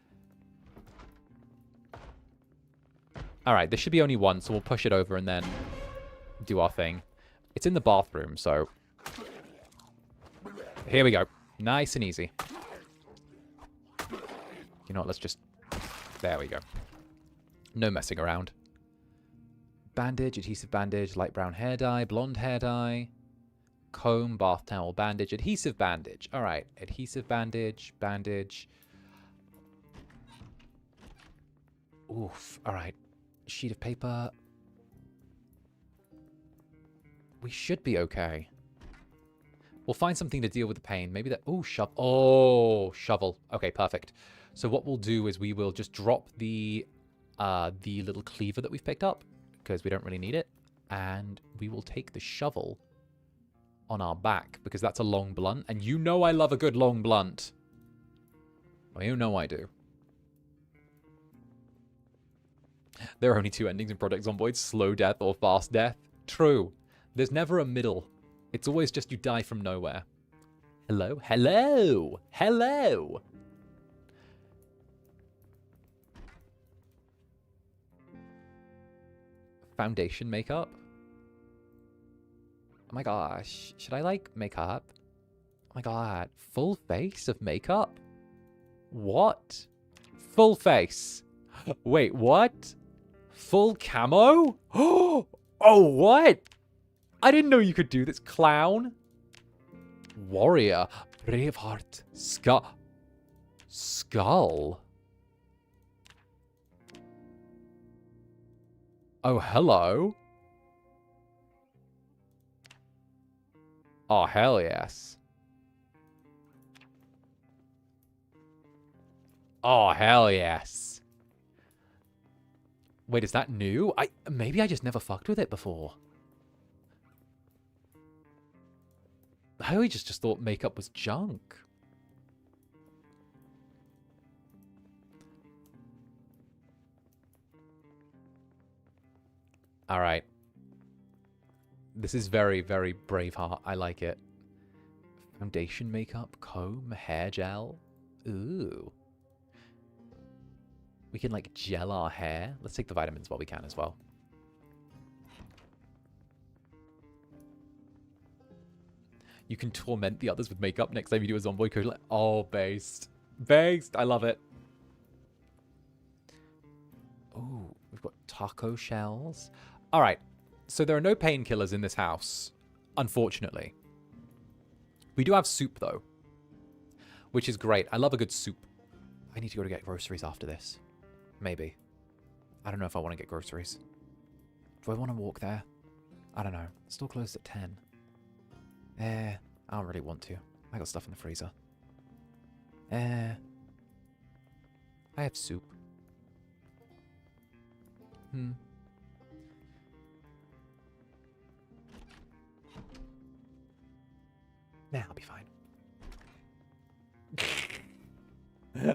All right, this should be only one, so we'll push it over and then do our thing. It's in the bathroom, so here we go. Nice and easy. You know what, let's just, there we go. No messing around. Bandage, adhesive bandage, light brown hair dye, blonde hair dye, comb, bath towel, bandage, adhesive bandage. All right, adhesive bandage, bandage. Oof, all right. Sheet of paper. We should be okay. We'll find something to deal with the pain. Maybe that, oh, shovel. Oh, shovel. Okay, perfect. So what we'll do is we will just drop the little cleaver that we've picked up, because we don't really need it, and we will take the shovel on our back because that's a long blunt, and you know I love a good long blunt. Well, you know I do. There are only 2 endings in Project Zomboid: slow death or fast death. True. There's never a middle. It's always just you die from nowhere. Hello? Hello! Hello! Foundation makeup? Oh my gosh. Should I like makeup? Oh my god. Full face of makeup? What? Full face. Wait, what? Full camo? Oh, what? I didn't know you could do this. Clown? Warrior. Braveheart. Skull. Oh, hello. Oh, hell yes. Oh, hell yes. Wait, is that new? Maybe I just never fucked with it before. I always just thought makeup was junk. All right. This is very, very Braveheart. I like it. Foundation makeup, comb, hair gel. Ooh. We can, like, gel our hair. Let's take the vitamins while we can as well. You can torment the others with makeup next time you do a Zomboid code. Oh, based. Based. I love it. Ooh, we've got taco shells. All right. So there are no painkillers in this house, unfortunately. We do have soup, though, which is great. I love a good soup. I need to go to get groceries after this. Maybe. I don't know if I want to get groceries. Do I want to walk there? I don't know. Store closed at 10. I don't really want to. I got stuff in the freezer. I have soup. Nah, I'll be fine.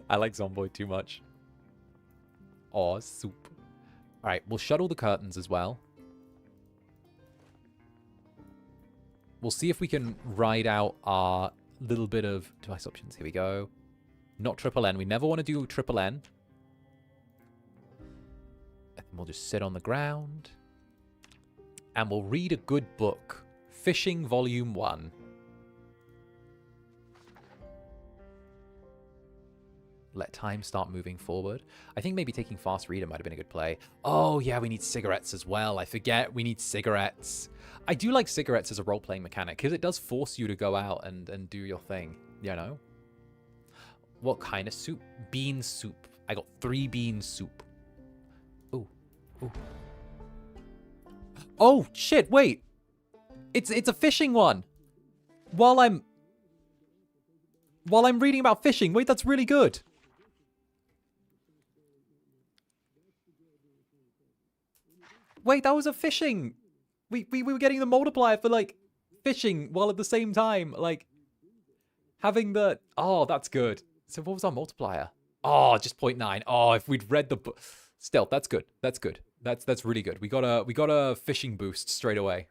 I like Zomboid too much. Aw, soup. Alright, we'll shuttle the curtains as well. We'll see if we can ride out our little bit of device options. Here we go. Not triple N. We never want to do triple N. And we'll just sit on the ground. And we'll read a good book. Fishing Volume 1. Let time start moving forward. I think maybe taking fast reader might have been a good play. Oh, yeah, we need cigarettes as well. I forget we need cigarettes. I do like cigarettes as a role-playing mechanic because it does force you to go out and do your thing, you know? What kind of soup? Bean soup. I got 3 bean soup. Ooh. Ooh. Oh, shit, wait. It's a fishing one. While I'm reading about fishing. Wait, that's really good. Wait, that was a fishing. We were getting the multiplier for, like, fishing while at the same time, like, having the... Oh, that's good. So what was our multiplier? Oh, just 0.9. Oh, if we'd read the book... Still, that's good. That's good. That's really good. We got a fishing boost straight away.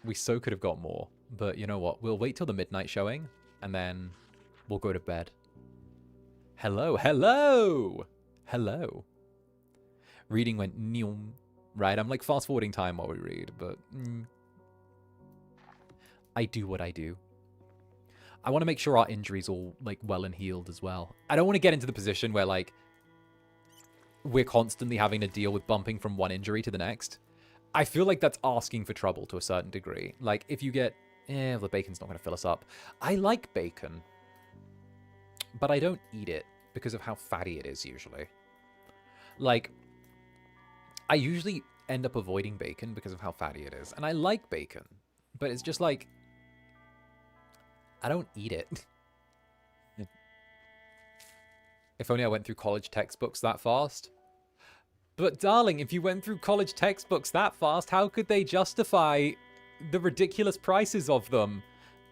We so could have got more. But you know what? We'll wait till the midnight showing, and then we'll go to bed. Hello, hello! Hello. Reading went neom. Right, I'm like fast-forwarding time while we read, but... I do what I do. I want to make sure our injury's all, like, well and healed as well. I don't want to get into the position where, like, we're constantly having to deal with bumping from one injury to the next. I feel like that's asking for trouble to a certain degree. Like, if you get... the bacon's not going to fill us up. I like bacon, but I don't eat it because of how fatty it is usually. Like, I usually end up avoiding bacon because of how fatty it is. And I like bacon, but it's just like, I don't eat it. If only I went through college textbooks that fast. But darling, if you went through college textbooks that fast, how could they justify the ridiculous prices of them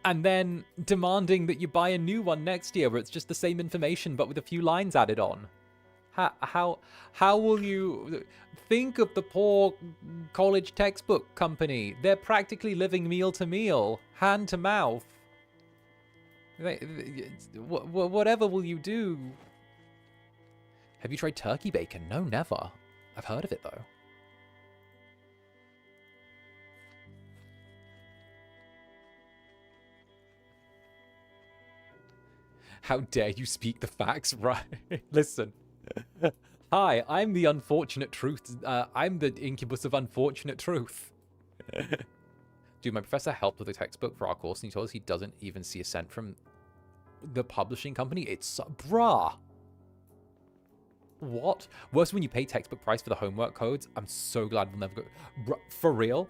and then demanding that you buy a new one next year where it's just the same information but with a few lines added on? How will you think of the poor college textbook company? They're practically living meal to meal, hand to mouth. Whatever will you do? Have you tried turkey bacon? No, never. I've heard of it though. How dare you speak the facts, right? Listen. Hi, I'm the unfortunate truth. I'm the incubus of unfortunate truth. Dude, my professor helped with the textbook for our course, and he told us he doesn't even see a cent from the publishing company. It's... Bruh. What? Worse when you pay textbook price for the homework codes. I'm so glad we'll never go... For real?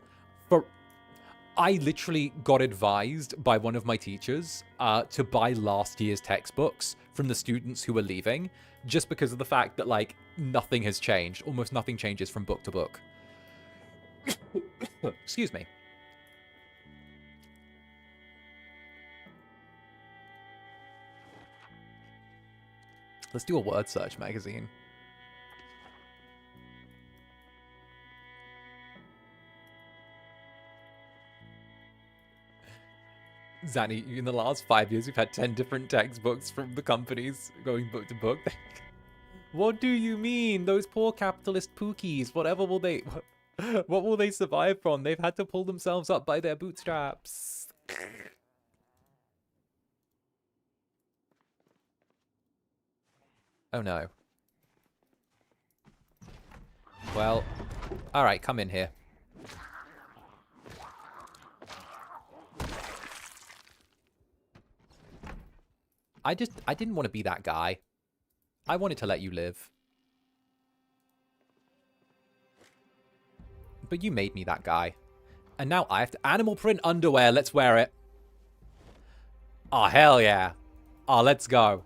I literally got advised by one of my teachers to buy last year's textbooks from the students who were leaving, just because of the fact that, like, nothing has changed. Almost nothing changes from book to book. Excuse me. Let's do a word search magazine. Zanny, in the last 5 years, we've had 10 different textbooks from the companies going book to book. What do you mean? Those poor capitalist pookies, whatever will they... What will they survive from? They've had to pull themselves up by their bootstraps. Oh no. Well, alright, come in here. I didn't want to be that guy. I wanted to let you live. But you made me that guy. And now I have to... Animal print underwear. Let's wear it. Oh, hell yeah. Oh, let's go.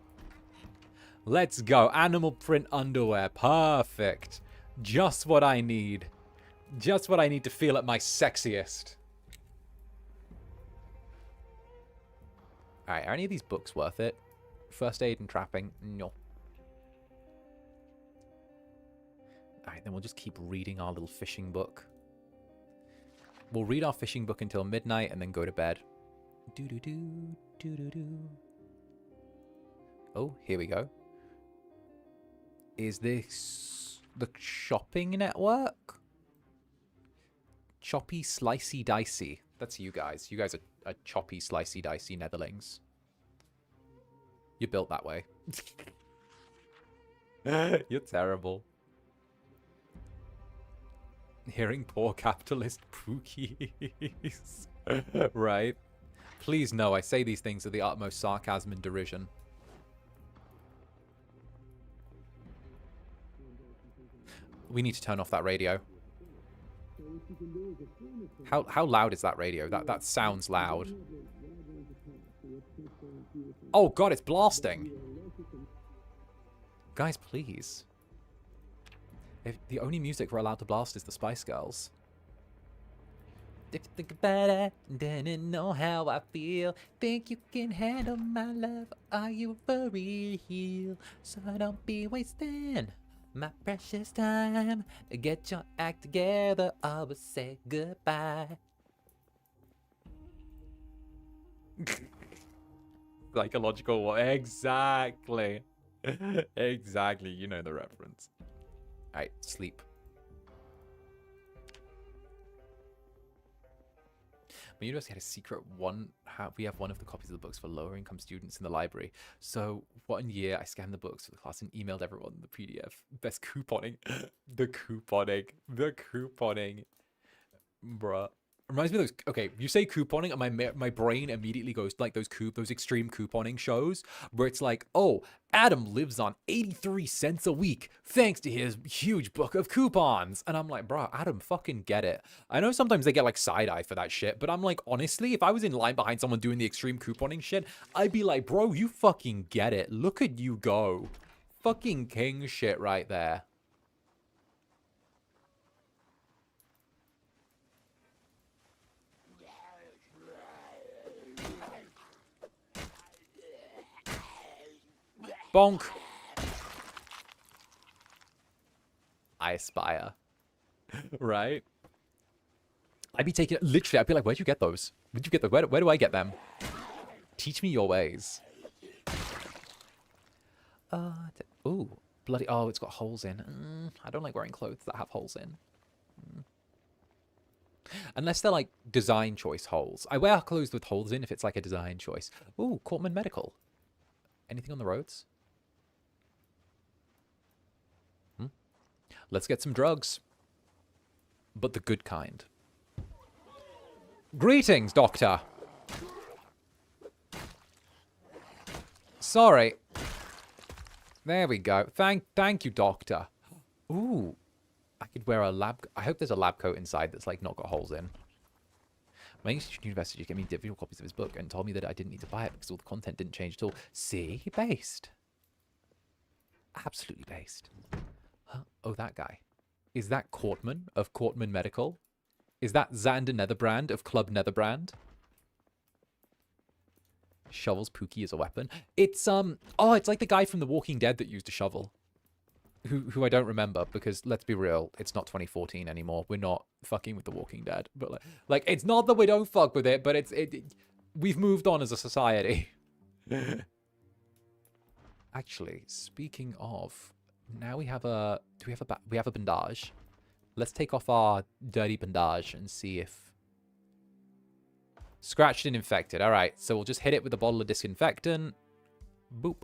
Let's go. Animal print underwear. Perfect. Just what I need. Just what I need to feel at my sexiest. Alright, are any of these books worth it? First aid and trapping? No. Alright, then we'll just keep reading our little fishing book. We'll read our fishing book until midnight and then go to bed. Do-do-do, do-do-do. Oh, here we go. Is this the shopping network? Choppy, slicey, dicey. That's you guys. You guys are choppy, slicey, dicey netherlings. You're built that way. You're terrible. Hearing poor capitalist pookies. Right. Please no, I say these things with the utmost sarcasm and derision. We need to turn off that radio. How loud is that radio? That sounds loud. Oh god, it's blasting. Guys, please. If the only music we're allowed to blast is the Spice Girls. If you think about it, didn't know how I feel. Think you can handle my love? Are you for real? So don't be wasting my precious time. Get your act together, or we'll say goodbye. Psychological war. Exactly. Exactly. You know the reference. Alright, sleep. My university had a secret we have one of the copies of the books for lower income students in the library. So one year I scanned the books for the class and emailed everyone the PDF. Best couponing. The couponing. The couponing. Bruh. Reminds me of those. Okay, you say couponing, and my brain immediately goes to like those extreme couponing shows where it's like, oh, Adam lives on 83 cents a week thanks to his huge book of coupons, and I'm like, bro, Adam, fucking get it. I know sometimes they get like side eye for that shit, but I'm like, honestly, if I was in line behind someone doing the extreme couponing shit, I'd be like, bro, you fucking get it. Look at you go, fucking king shit right there. Bonk. I aspire. Right? I'd be taking it. Literally, I'd be like, where'd you get those? Where'd you get those? Where do I get them? Teach me your ways. Ooh. Bloody. Oh, it's got holes in. I don't like wearing clothes that have holes in. Unless they're like design choice holes. I wear clothes with holes in if it's like a design choice. Ooh, 𝓂𝓻 Medical. Anything on the roads? Let's get some drugs. But the good kind. Greetings, Doctor. Sorry. There we go. Thank you, Doctor. Ooh. I could wear a lab... I hope there's a lab coat inside that's, like, not got holes in. My English university just gave me digital copies of his book and told me that I didn't need to buy it because all the content didn't change at all. See? Based. Absolutely based. Huh? Oh, that guy. Is that 𝓂𝓻 of 𝓂𝓻 Medical? Is that Zander Netherbrand of Club Netherbrand? Shovels Pookie as a weapon. It's, oh, it's like the guy from The Walking Dead that used a shovel. Who I don't remember because, let's be real, it's not 2014 anymore. We're not fucking with The Walking Dead. But, like it's not that we don't fuck with it, but we've moved on as a society. Actually, speaking of... Now we have a... we have a bandage. Let's take off our dirty bandage and see if... Scratched and infected. Alright, so we'll just hit it with a bottle of disinfectant. Boop.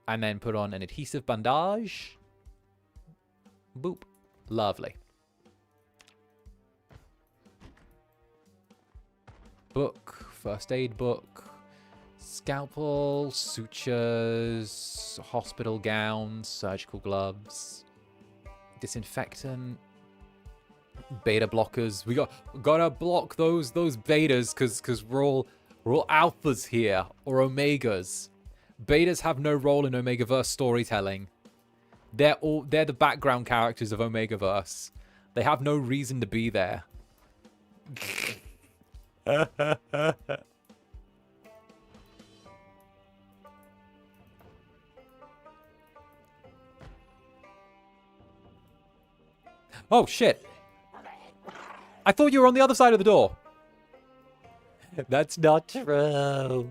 And then put on an adhesive bandage. Boop. Lovely. Book. First aid book. Scalpel, sutures, hospital gowns, surgical gloves, disinfectant. Beta blockers. We gotta block those betas because we're all alphas here or omegas. Betas have no role in Omegaverse storytelling. They're the background characters of Omegaverse. They have no reason to be there. Oh shit. I thought you were on the other side of the door. That's not true.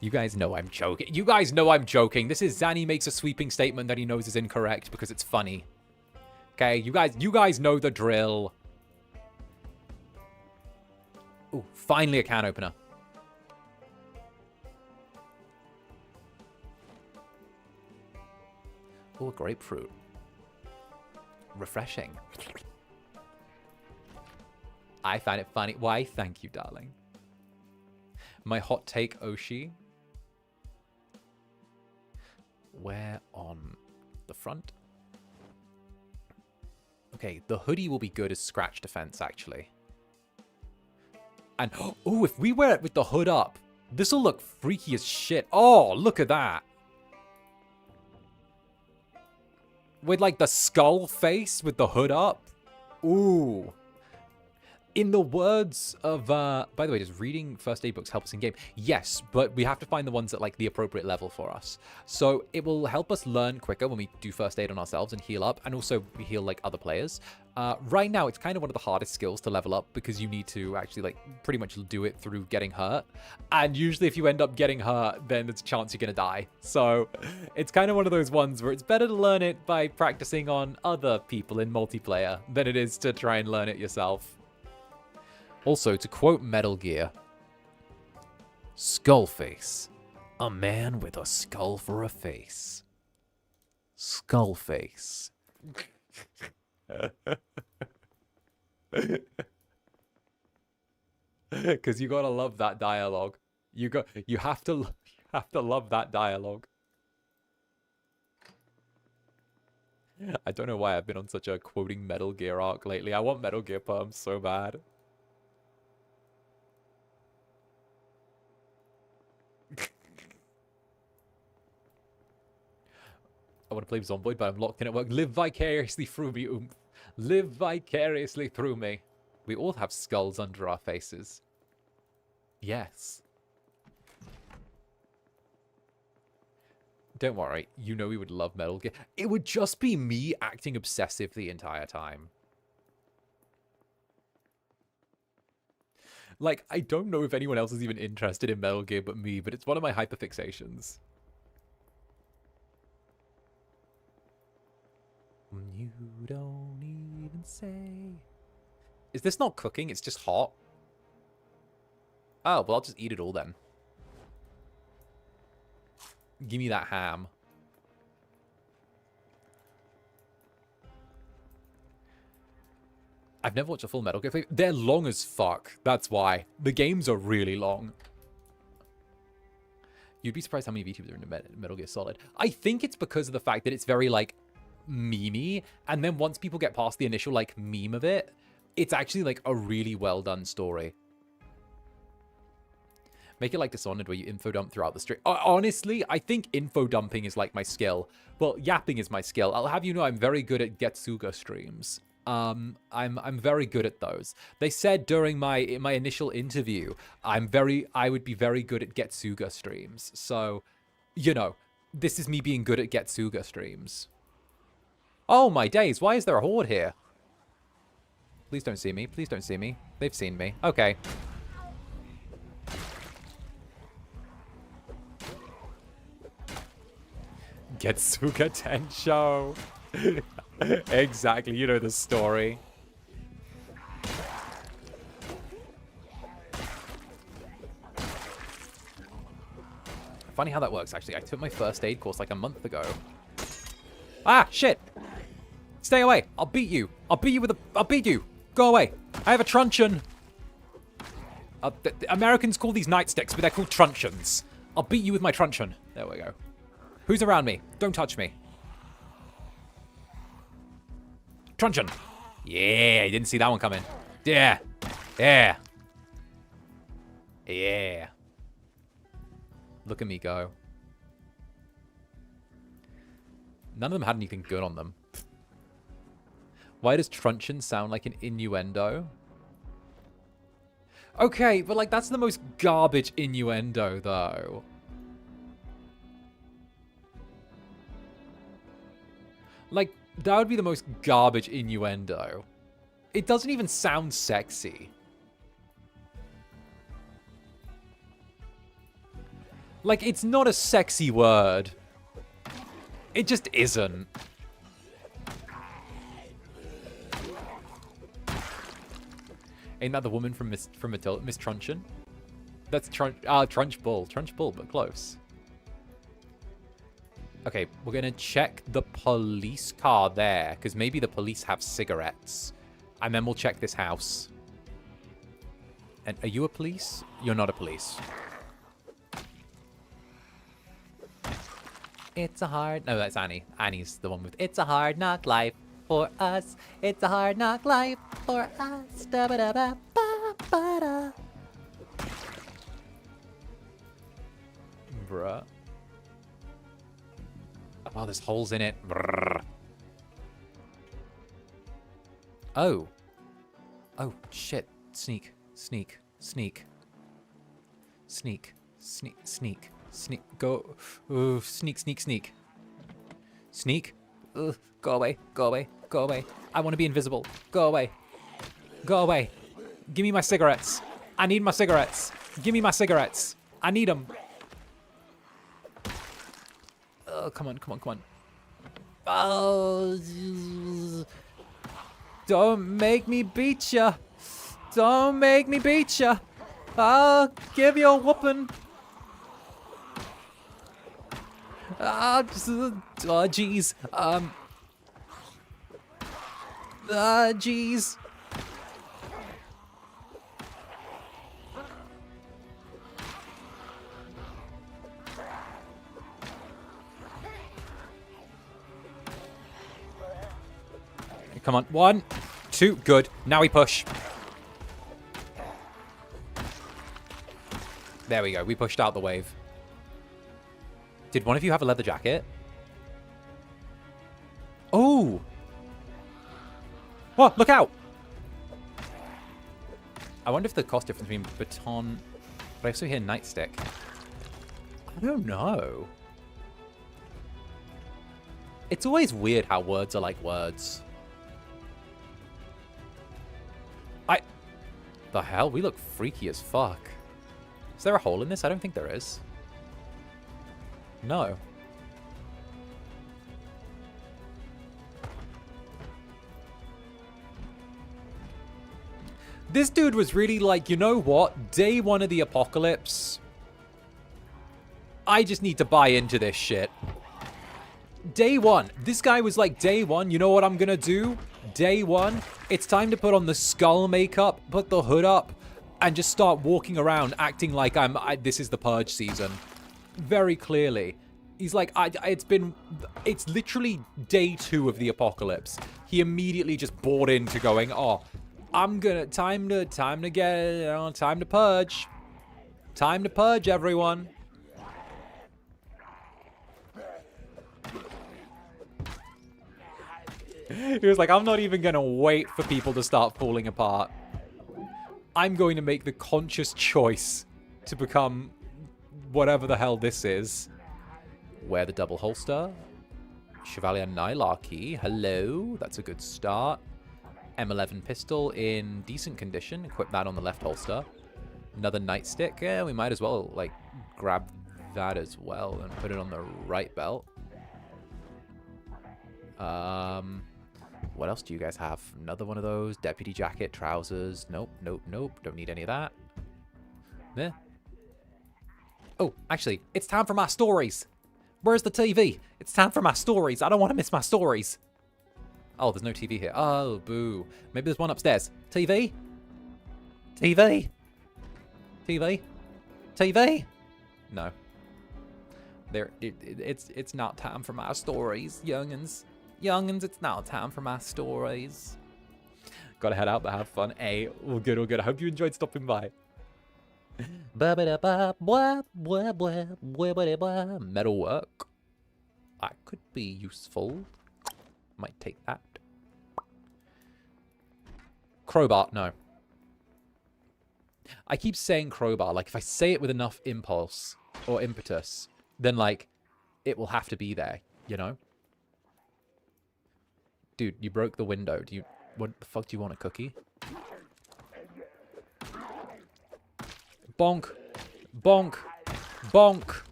You guys know I'm joking. You guys know I'm joking. This is Zanny makes a sweeping statement that he knows is incorrect because it's funny. Okay, you guys know the drill. Ooh, finally a can opener. Ooh, a grapefruit. Refreshing. I find it funny. Why? Thank you, darling. My hot take, Oshi. Where on the front? Okay, the hoodie will be good as scratch defense, actually. And, oh, if we wear it with the hood up, this will look freaky as shit. Oh, look at that. With, like, the skull face with the hood up. Ooh. In the words of, by the way, does reading first aid books help us in game? Yes, but we have to find the ones at like the appropriate level for us. So it will help us learn quicker when we do first aid on ourselves and heal up, and also we heal like other players. Right now, it's kind of one of the hardest skills to level up because you need to actually like pretty much do it through getting hurt. And usually if you end up getting hurt, then there's a chance you're gonna die. So it's kind of one of those ones where it's better to learn it by practicing on other people in multiplayer than it is to try and learn it yourself. Also, to quote Metal Gear, Skullface. A man with a skull for a face. Skullface. Because you gotta love that dialogue. You have to love that dialogue. I don't know why I've been on such a quoting Metal Gear arc lately. I want Metal Gear perms so bad. I want to play Zomboid, but I'm locked in at work. Live vicariously through me, oomph. Live vicariously through me. We all have skulls under our faces. Yes. Don't worry. You know we would love Metal Gear. It would just be me acting obsessive the entire time. Like, I don't know if anyone else is even interested in Metal Gear but me, but it's one of my hyperfixations. You don't even say. Is this not cooking? It's just hot. Oh, well, I'll just eat it all then. Give me that ham. I've never watched a full Metal Gear film. They're long as fuck. That's why. The games are really long. You'd be surprised how many VTubers are into Metal Gear Solid. I think it's because of the fact that it's very, like, memey, and then once people get past the initial like meme of it, it's actually like a really well done story. Make it like Dishonored where you info dump throughout the stream. Honestly, I think info dumping is like my skill. Well, yapping is my skill. I'll have you know I'm very good at 𝓂𝓸𝓾𝓻 streams. I'm very good at those. They said during my initial interview, I would be very good at 𝓂𝓸𝓾𝓻 streams. So, you know, this is me being good at 𝓂𝓸𝓾𝓻 streams. Oh my days, why is there a horde here? Please don't see me. Please don't see me. They've seen me. Okay. 𝓂𝓸𝓾𝓻. Exactly, you know the story. Funny how that works, actually. I took my first aid course like a month ago. Ah, shit! Stay away! I'll beat you! I'll beat you with a... I'll beat you! Go away! I have a truncheon! The Americans call these nightsticks, but they're called truncheons. I'll beat you with my truncheon. There we go. Who's around me? Don't touch me. Truncheon. Yeah, didn't see that one coming. Yeah. Yeah. Yeah. Look at me go. None of them had anything good on them. Why does truncheon sound like an innuendo? Okay, but like that's the most garbage innuendo though. Like, that would be the most garbage innuendo. It doesn't even sound sexy. Like, it's not a sexy word. It just isn't. Ain't that the woman from Miss Truncheon? That's Trunch Bull. Trunch Bull, but close. Okay, we're going to check the police car there, because maybe the police have cigarettes. And then we'll check this house. And are you a police? You're not a police. It's a hard... No, that's Annie. Annie's the one with... It's a hard knock life for us. It's a hard knock life for us. Da -ba -da -ba -ba -ba -da. Bruh. Oh, there's holes in it. Brrr. Oh. Oh, shit. Sneak. Sneak. Sneak. Sneak. Sneak. Sneak. Sneak. Go. Ooh, sneak, sneak, sneak. Sneak. Ugh. Go away. Go away. Go away. I want to be invisible. Go away. Go away. Give me my cigarettes. I need my cigarettes. Give me my cigarettes. I need them. Oh, come on, come on, come on. Oh, don't make me beat ya. Don't make me beat ya. I'll give you a whooping. Oh, jeez. Jeez. Come on. 1, 2. Good. Now we push. There we go. We pushed out the wave. Did one of you have a leather jacket? Oh! Oh, look out! I wonder if the cost difference between baton... But I also hear nightstick. I don't know. It's always weird how words are like words. The hell? We look freaky as fuck. Is there a hole in this? I don't think there is. No. This dude was really like, you know what? Day 1 of the apocalypse. I just need to buy into this shit. Day 1. This guy was like, day 1, you know what I'm gonna do? Day 1, it's time to put on the skull makeup, put the hood up, and just start walking around acting like this is the purge season. Very clearly. He's like, it's literally day 2 of the apocalypse. He immediately just bought into going, oh, I'm gonna, time to get, you know, time to purge. Time to purge, everyone. He was like, I'm not even gonna wait for people to start falling apart. I'm going to make the conscious choice to become whatever the hell this is. Wear the double holster. 𝔂𝓸𝓾𝓻. Hello. That's a good start. M11 pistol in decent condition. Equip that on the left holster. Another nightstick. Yeah, we might as well, like, grab that as well and put it on the right belt. What else do you guys have? Another one of those. Deputy jacket, trousers. Nope, nope, nope. Don't need any of that. Meh. Oh, actually, it's time for my stories. Where's the TV? It's time for my stories. I don't want to miss my stories. Oh, there's no TV here. Oh, boo. Maybe there's one upstairs. TV? TV? TV? TV? No. It's not time for my stories, youngins. Youngins, it's not time for my stories. Gotta head out, but have fun. Hey, all good, all good. I hope you enjoyed stopping by. Metalwork. That could be useful. Might take that. Crowbar, no. I keep saying crowbar. Like, if I say it with enough impulse or impetus, then, like, it will have to be there, you know? Dude, you broke the window. What the fuck do you want, a cookie? Bonk. Bonk. Bonk.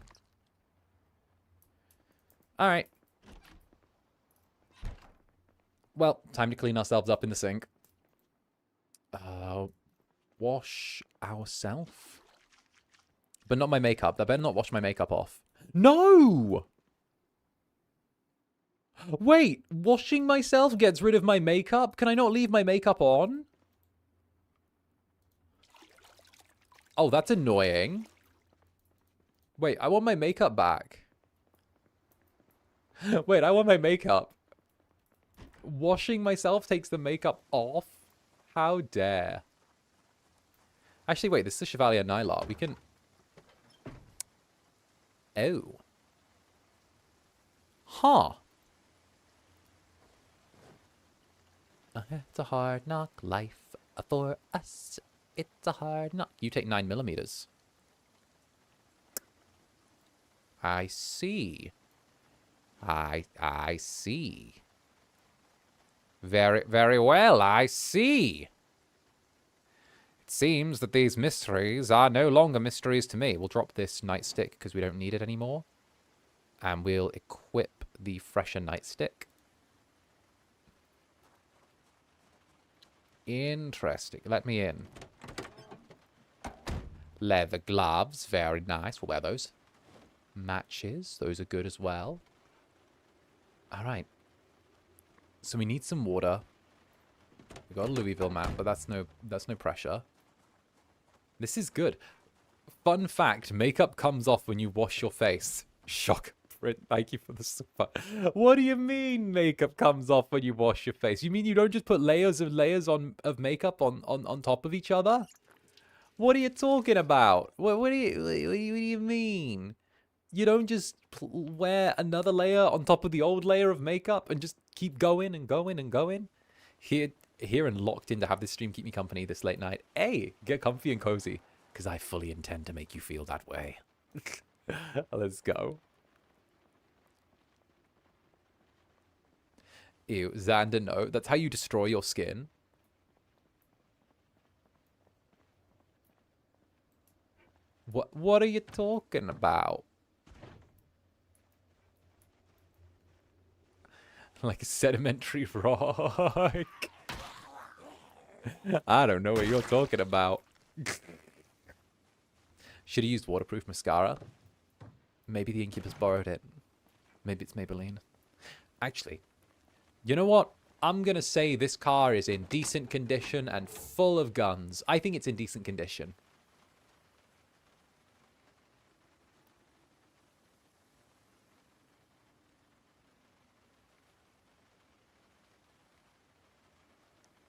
Alright. Well, time to clean ourselves up in the sink. Wash ourselves? But not my makeup. I better not wash my makeup off. No! Wait, washing myself gets rid of my makeup? Can I not leave my makeup on? Oh, that's annoying. Wait, I want my makeup back. Wait, I want my makeup. Washing myself takes the makeup off? How dare. Actually, wait, this is 𝓱𝓸𝓼𝓽. We can... Oh. Huh. It's a hard knock life for us. It's a hard knock. You take 9mm. I see. I see. Very, very well, I see. It seems that these mysteries are no longer mysteries to me. We'll drop this nightstick because we don't need it anymore. And we'll equip the fresher nightstick. Interesting. Let me in. Leather gloves. Very nice. We'll wear those. Matches. Those are good as well. Alright. So we need some water. We got a Louisville map, but that's no pressure. This is good. Fun fact, makeup comes off when you wash your face. Shock. Thank you for the super. What do you mean makeup comes off when you wash your face? You mean you don't just put layers of makeup on top of each other? What are you talking about? What do you mean? You don't just wear another layer on top of the old layer of makeup and just keep going and going and going? Here and locked in to have this stream keep me company this late night. Hey, get comfy and cozy, because I fully intend to make you feel that way. Let's go. Ew, Zander, no. That's how you destroy your skin. What are you talking about? Like a sedimentary rock. I don't know what you're talking about. Should have used waterproof mascara. Maybe the Incubus borrowed it. Maybe it's Maybelline. Actually, you know what? I'm going to say this car is in decent condition and full of guns. I think it's in decent condition.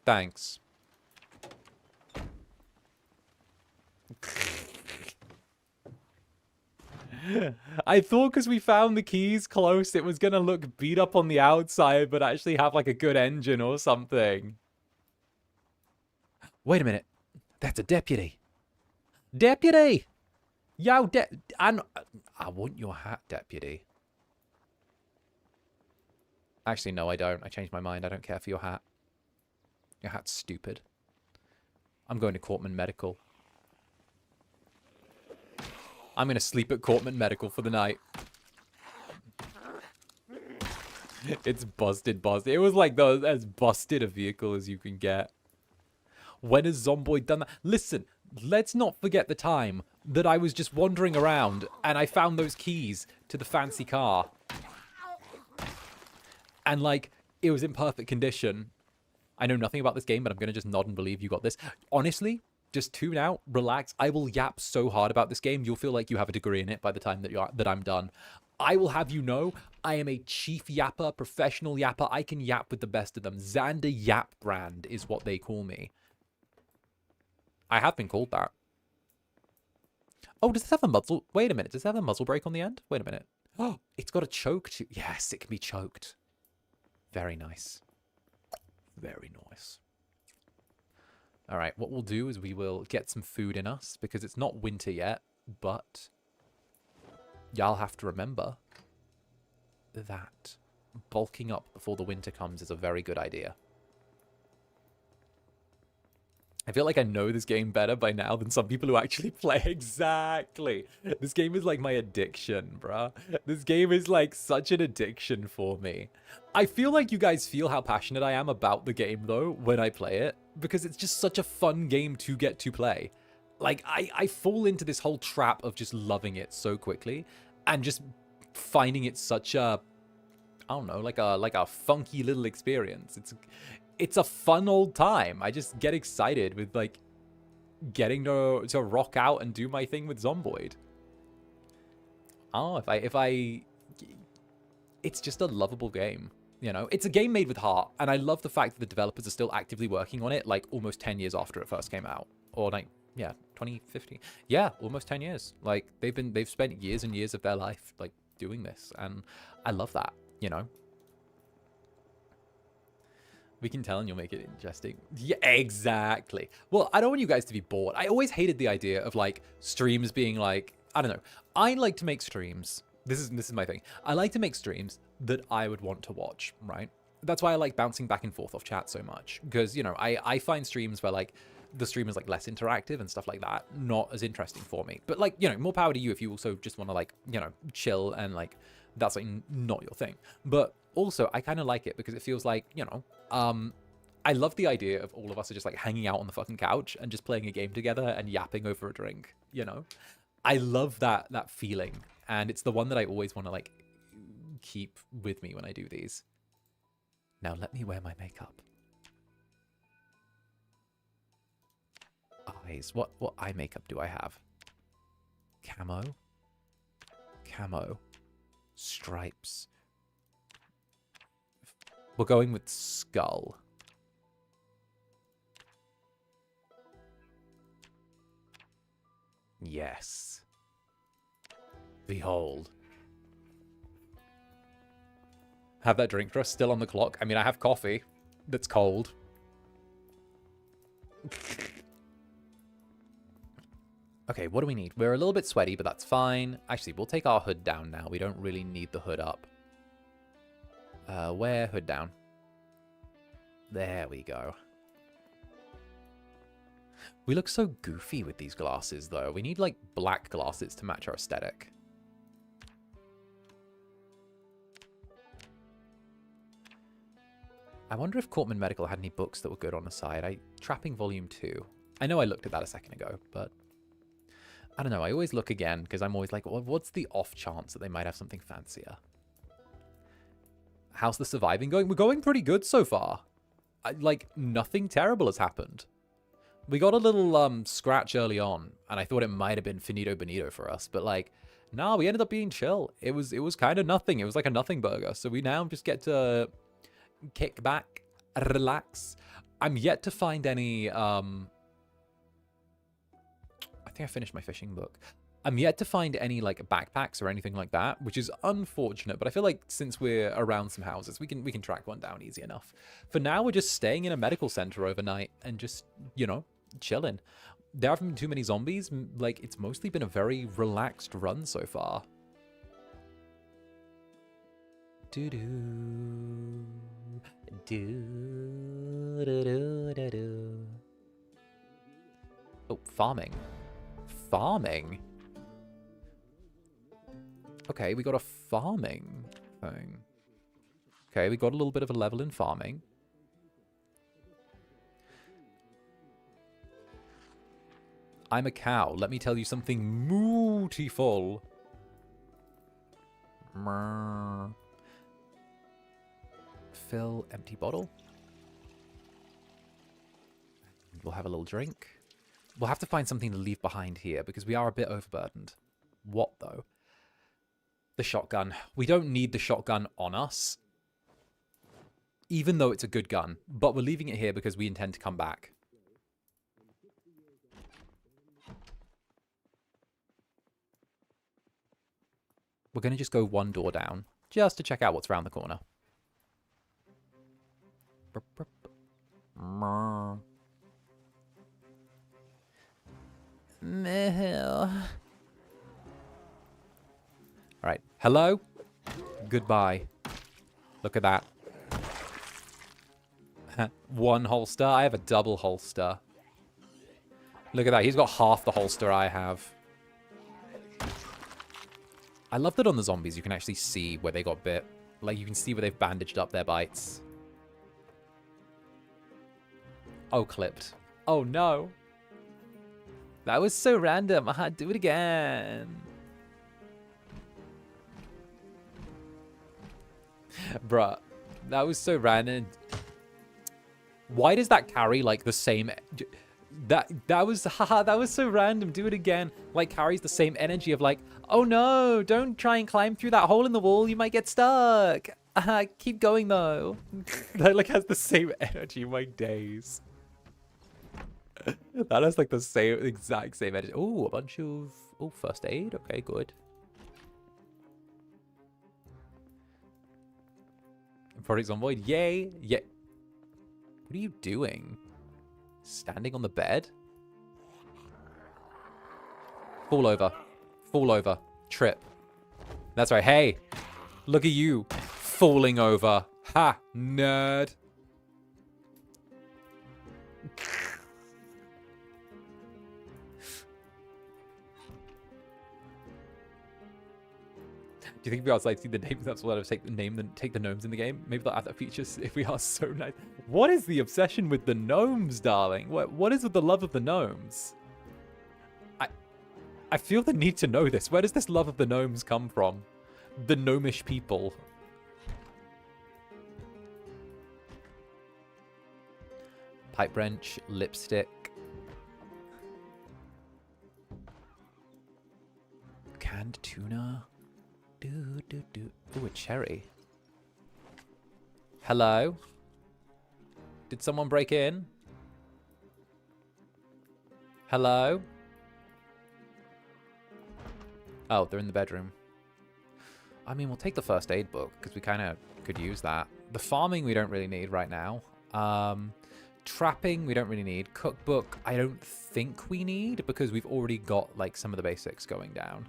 Thanks. I thought because we found the keys close, it was going to look beat up on the outside, but actually have like a good engine or something. Wait a minute. That's a deputy. Deputy! Yo, I want your hat, deputy. Actually, no, I don't. I changed my mind. I don't care for your hat. Your hat's stupid. I'm going to 𝓂𝓸𝓾𝓻 Medical. I'm going to sleep at 𝓂𝓸𝓾 Medical for the night. It's busted. It was like as busted a vehicle as you can get. When has Zomboid done that? Listen, let's not forget the time that I was just wandering around and I found those keys to the fancy car. And like, it was in perfect condition. I know nothing about this game, but I'm going to just nod and believe you got this. Honestly, just tune out, relax. I will yap so hard about this game. You'll feel like you have a degree in it by the time that I'm done. I will have you know, I am a chief yapper, professional yapper. I can yap with the best of them. Zander 𝔂𝓸𝓾𝓻 is what they call me. I have been called that. Oh, does this have a muzzle? Wait a minute. Does it have a muzzle brake on the end? Wait a minute. Oh, it's got a choke too. Yes, it can be choked. Very nice. Very nice. All right, what we'll do is we will get some food in us because it's not winter yet, but y'all have to remember that bulking up before the winter comes is a very good idea. I feel like I know this game better by now than some people who actually play. Exactly. This game is like my addiction, bruh. This game is like such an addiction for me. I feel like you guys feel how passionate I am about the game, though, when I play it, because it's just such a fun game to get to play. Like, I fall into this whole trap of just loving it so quickly and just finding it such a, I don't know, like a funky little experience. It's a fun old time. I just get excited with, like, getting to rock out and do my thing with Zomboid. Oh, it's just a lovable game, you know? It's a game made with heart, and I love the fact that the developers are still actively working on it, like, almost 10 years after it first came out. Or, like, yeah, 2015. Yeah, almost 10 years. Like, they've spent years and years of their life, like, doing this, and I love that, you know? We can tell and you'll make it interesting. Yeah, exactly. Well, I don't want you guys to be bored. I always hated the idea of, like, streams being like, I don't know. I like to make streams. This is my thing. I like to make streams that I would want to watch, right? That's why I like bouncing back and forth off chat so much. Because, you know, I find streams where, like, the stream is, like, less interactive and stuff like that not as interesting for me. But, like, you know, more power to you if you also just want to, like, you know, chill and, like, that's, like, not your thing. But also, I kind of like it because it feels like, you know, I love the idea of all of us are just, like, hanging out on the fucking couch and just playing a game together and yapping over a drink, you know? I love that feeling, and it's the one that I always want to, like, keep with me when I do these. Now let me wear my makeup. Eyes. What eye makeup do I have? Camo. Stripes. We're going with skull. Yes. Behold. Have that drink rush still on the clock. I mean, I have coffee that's cold. Okay, what do we need? We're a little bit sweaty, but that's fine. Actually, we'll take our hood down now. We don't really need the hood up. Where? Hood down. There we go. We look so goofy with these glasses, though. We need, like, black glasses to match our aesthetic. I wonder if 𝓂𝓸𝓾𝓻 Medical had any books that were good on the side. Trapping Volume 2. I know I looked at that a second ago, but I don't know. I always look again because I'm always like, well, what's the off chance that they might have something fancier? How's the surviving going? We're going pretty good so far. Like, nothing terrible has happened. We got a little scratch early on, and I thought it might have been finito bonito for us, but, like, nah, we ended up being chill. It was kind of nothing. It was like a nothing burger. So we now just get to kick back, relax. I'm yet to find any I think I finished my fishing book. I'm yet to find any, like, backpacks or anything like that, which is unfortunate, but I feel like since we're around some houses, we can track one down easy enough. For now, we're just staying in a medical center overnight and just, you know, chilling. There haven't been too many zombies. Like, it's mostly been a very relaxed run so far. Oh, farming. Farming? Okay, we got a farming thing. Okay, we got a little bit of a level in farming. I'm a cow. Let me tell you something mootiful. Fill empty bottle. We'll have a little drink. We'll have to find something to leave behind here because we are a bit overburdened. What, though? The shotgun. We don't need the shotgun on us, even though it's a good gun. But we're leaving it here because we intend to come back. We're going to just go one door down, just to check out what's around the corner. All right. Hello? Goodbye. Look at that. One holster. I have a double holster. Look at that. He's got half the holster I have. I love that on the zombies you can actually see where they got bit. Like, you can see where they've bandaged up their bites. Oh, clipped. Oh, no. That was so random. I had to do it again. Bruh. That was so random. Why does that carry, like, the same... That was... Haha, that was so random. Do it again. Like, carries the same energy of, like... Oh no, don't try and climb through that hole in the wall. You might get stuck. Keep going, though. That, like, has the same energy. My days. That has, like, the same, exact same energy. Oh, a bunch of... Oh, first aid. Okay, good. Project Zomboid. Yay. Yeah. What are you doing? Standing on the bed? Fall over. Fall over. Trip. That's right. Hey, look at you falling over. Ha, nerd. Do you think if we are like see the names, that's what I would take the name and take the gnomes in the game? Maybe they'll add that feature if we are so nice. What is the obsession with the gnomes, darling? What is with the love of the gnomes? I feel the need to know this. Where does this love of the gnomes come from? The gnomish people. Pipe wrench, lipstick. Canned tuna. Ooh, a cherry. Hello? Did someone break in? Hello? Oh, they're in the bedroom. I mean, we'll take the first aid book, because we kind of could use that. The farming we don't really need right now. Trapping we don't really need. Cookbook I don't think we need, because we've already got, like, some of the basics going down.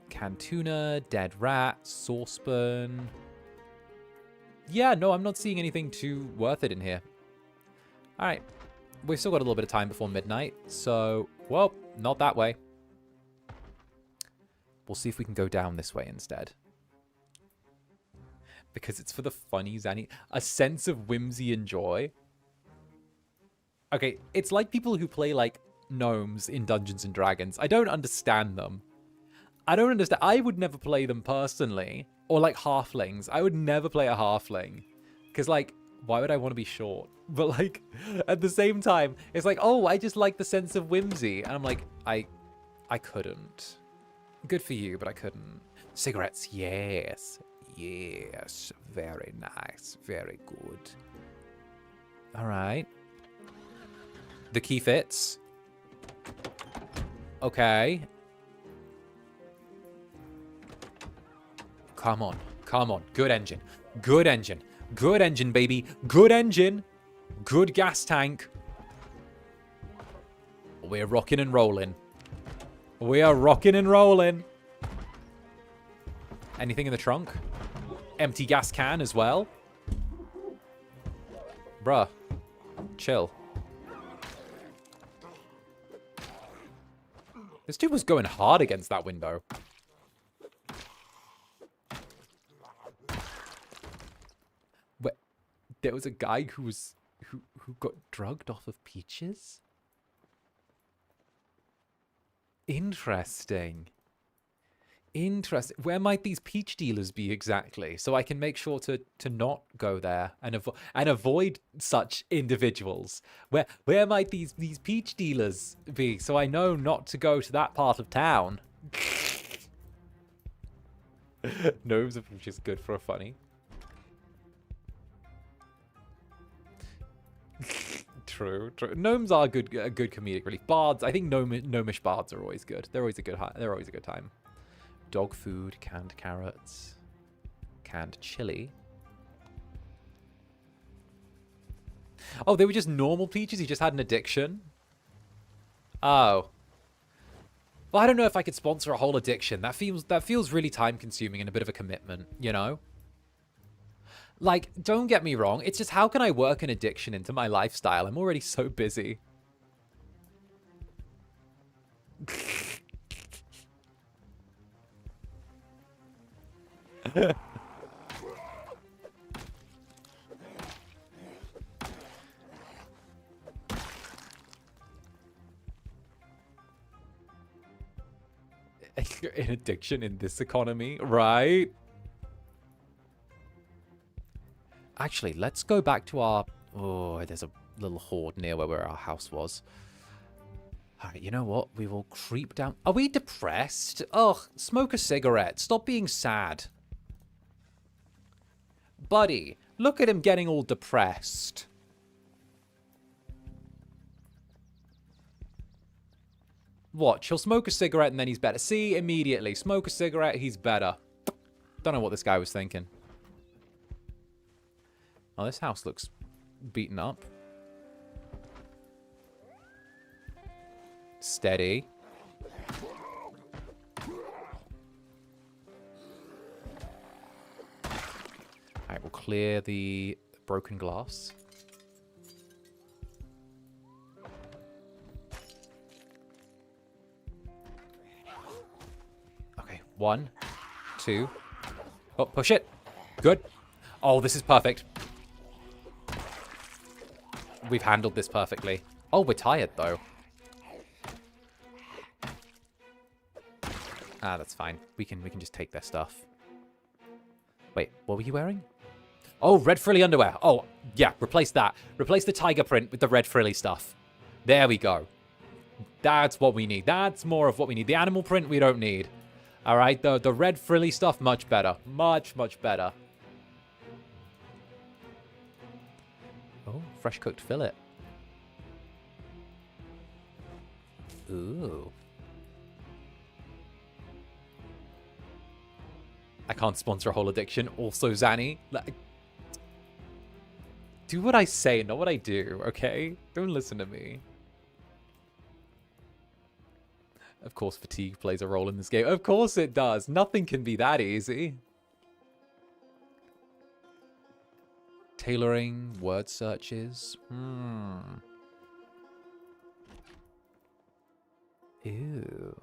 Canned tuna, dead rat, saucepan. Yeah, no, I'm not seeing anything too worth it in here. All right. We've still got a little bit of time before midnight, so, well, not that way. We'll see if we can go down this way instead. Because it's for the funnies, Annie. A sense of whimsy and joy. Okay, it's like people who play, like, gnomes in Dungeons and Dragons. I don't understand them. I don't understand. I would never play them personally. Or, like, halflings. I would never play a halfling. Because, like, why would I want to be short? But, like, at the same time, it's like, oh, I just like the sense of whimsy. And I'm like, I couldn't. Good for you, but I couldn't. Cigarettes, yes. Yes. Very nice. Very good. All right. The key fits. Okay. Come on. Come on. Good engine. Good engine. Good engine, baby. Good engine. Good gas tank. We're rocking and rolling. We are rocking and rolling. Anything in the trunk? Empty gas can as well. Bruh. Chill. This dude was going hard against that window. But there was a guy who was who got drugged off of peaches? Interesting. Interesting. Where might these peach dealers be exactly? So I can make sure to not go there and avoid such individuals. Where might these peach dealers be? So I know not to go to that part of town. Gnomes are just good for a funny. True, true. Gnomes are good, a good comedic relief. Bards, I think gnomish bards are always good. They're always a good. They're always a good time. Dog food, canned carrots, canned chili. Oh, they were just normal peaches. He just had an addiction. Oh. Well, I don't know if I could sponsor a whole addiction. That feels really time consuming and a bit of a commitment, you know? Like, don't get me wrong. It's just how can I work an addiction into my lifestyle? I'm already so busy. An addiction in this economy, right? Actually, let's go back to our... Oh, there's a little horde near where our house was. Alright, you know what? We will creep down... Are we depressed? Ugh, smoke a cigarette. Stop being sad. Buddy, look at him getting all depressed. Watch, he'll smoke a cigarette and then he's better. See, immediately. Smoke a cigarette, he's better. Don't know what this guy was thinking. Oh, this house looks beaten up. Steady. Alright, we'll clear the broken glass. Okay, 1, 2. Oh, push it. Good. Oh, this is perfect. We've handled this perfectly. Oh, we're tired, though. Ah, that's fine. We can just take their stuff. Wait, what were you wearing? Oh, red frilly underwear. Oh, yeah, replace that. Replace the tiger print with the red frilly stuff. There we go. That's what we need. That's more of what we need. The animal print we don't need. All right, the red frilly stuff, much better. Much, much better. Oh, fresh cooked fillet. Ooh. I can't sponsor a whole addiction. Also, Zanny. Like, do what I say, not what I do, okay? Don't listen to me. Of course, fatigue plays a role in this game. Of course it does. Nothing can be that easy. Tailoring, word searches. Ew.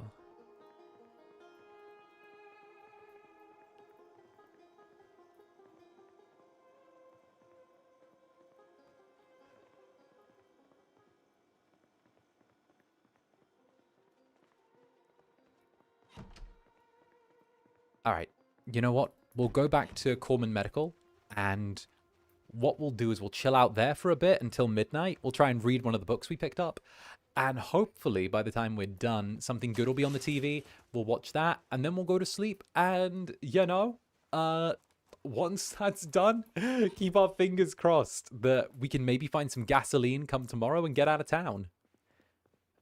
All right, you know what? We'll go back to 𝓂𝓻, and what we'll do is we'll chill out there for a bit until midnight. We'll try and read one of the books we picked up, and hopefully by the time we're done, something good will be on the TV. We'll watch that, and then we'll go to sleep, and, you know, once that's done, keep our fingers crossed that we can maybe find some gasoline come tomorrow and get out of town.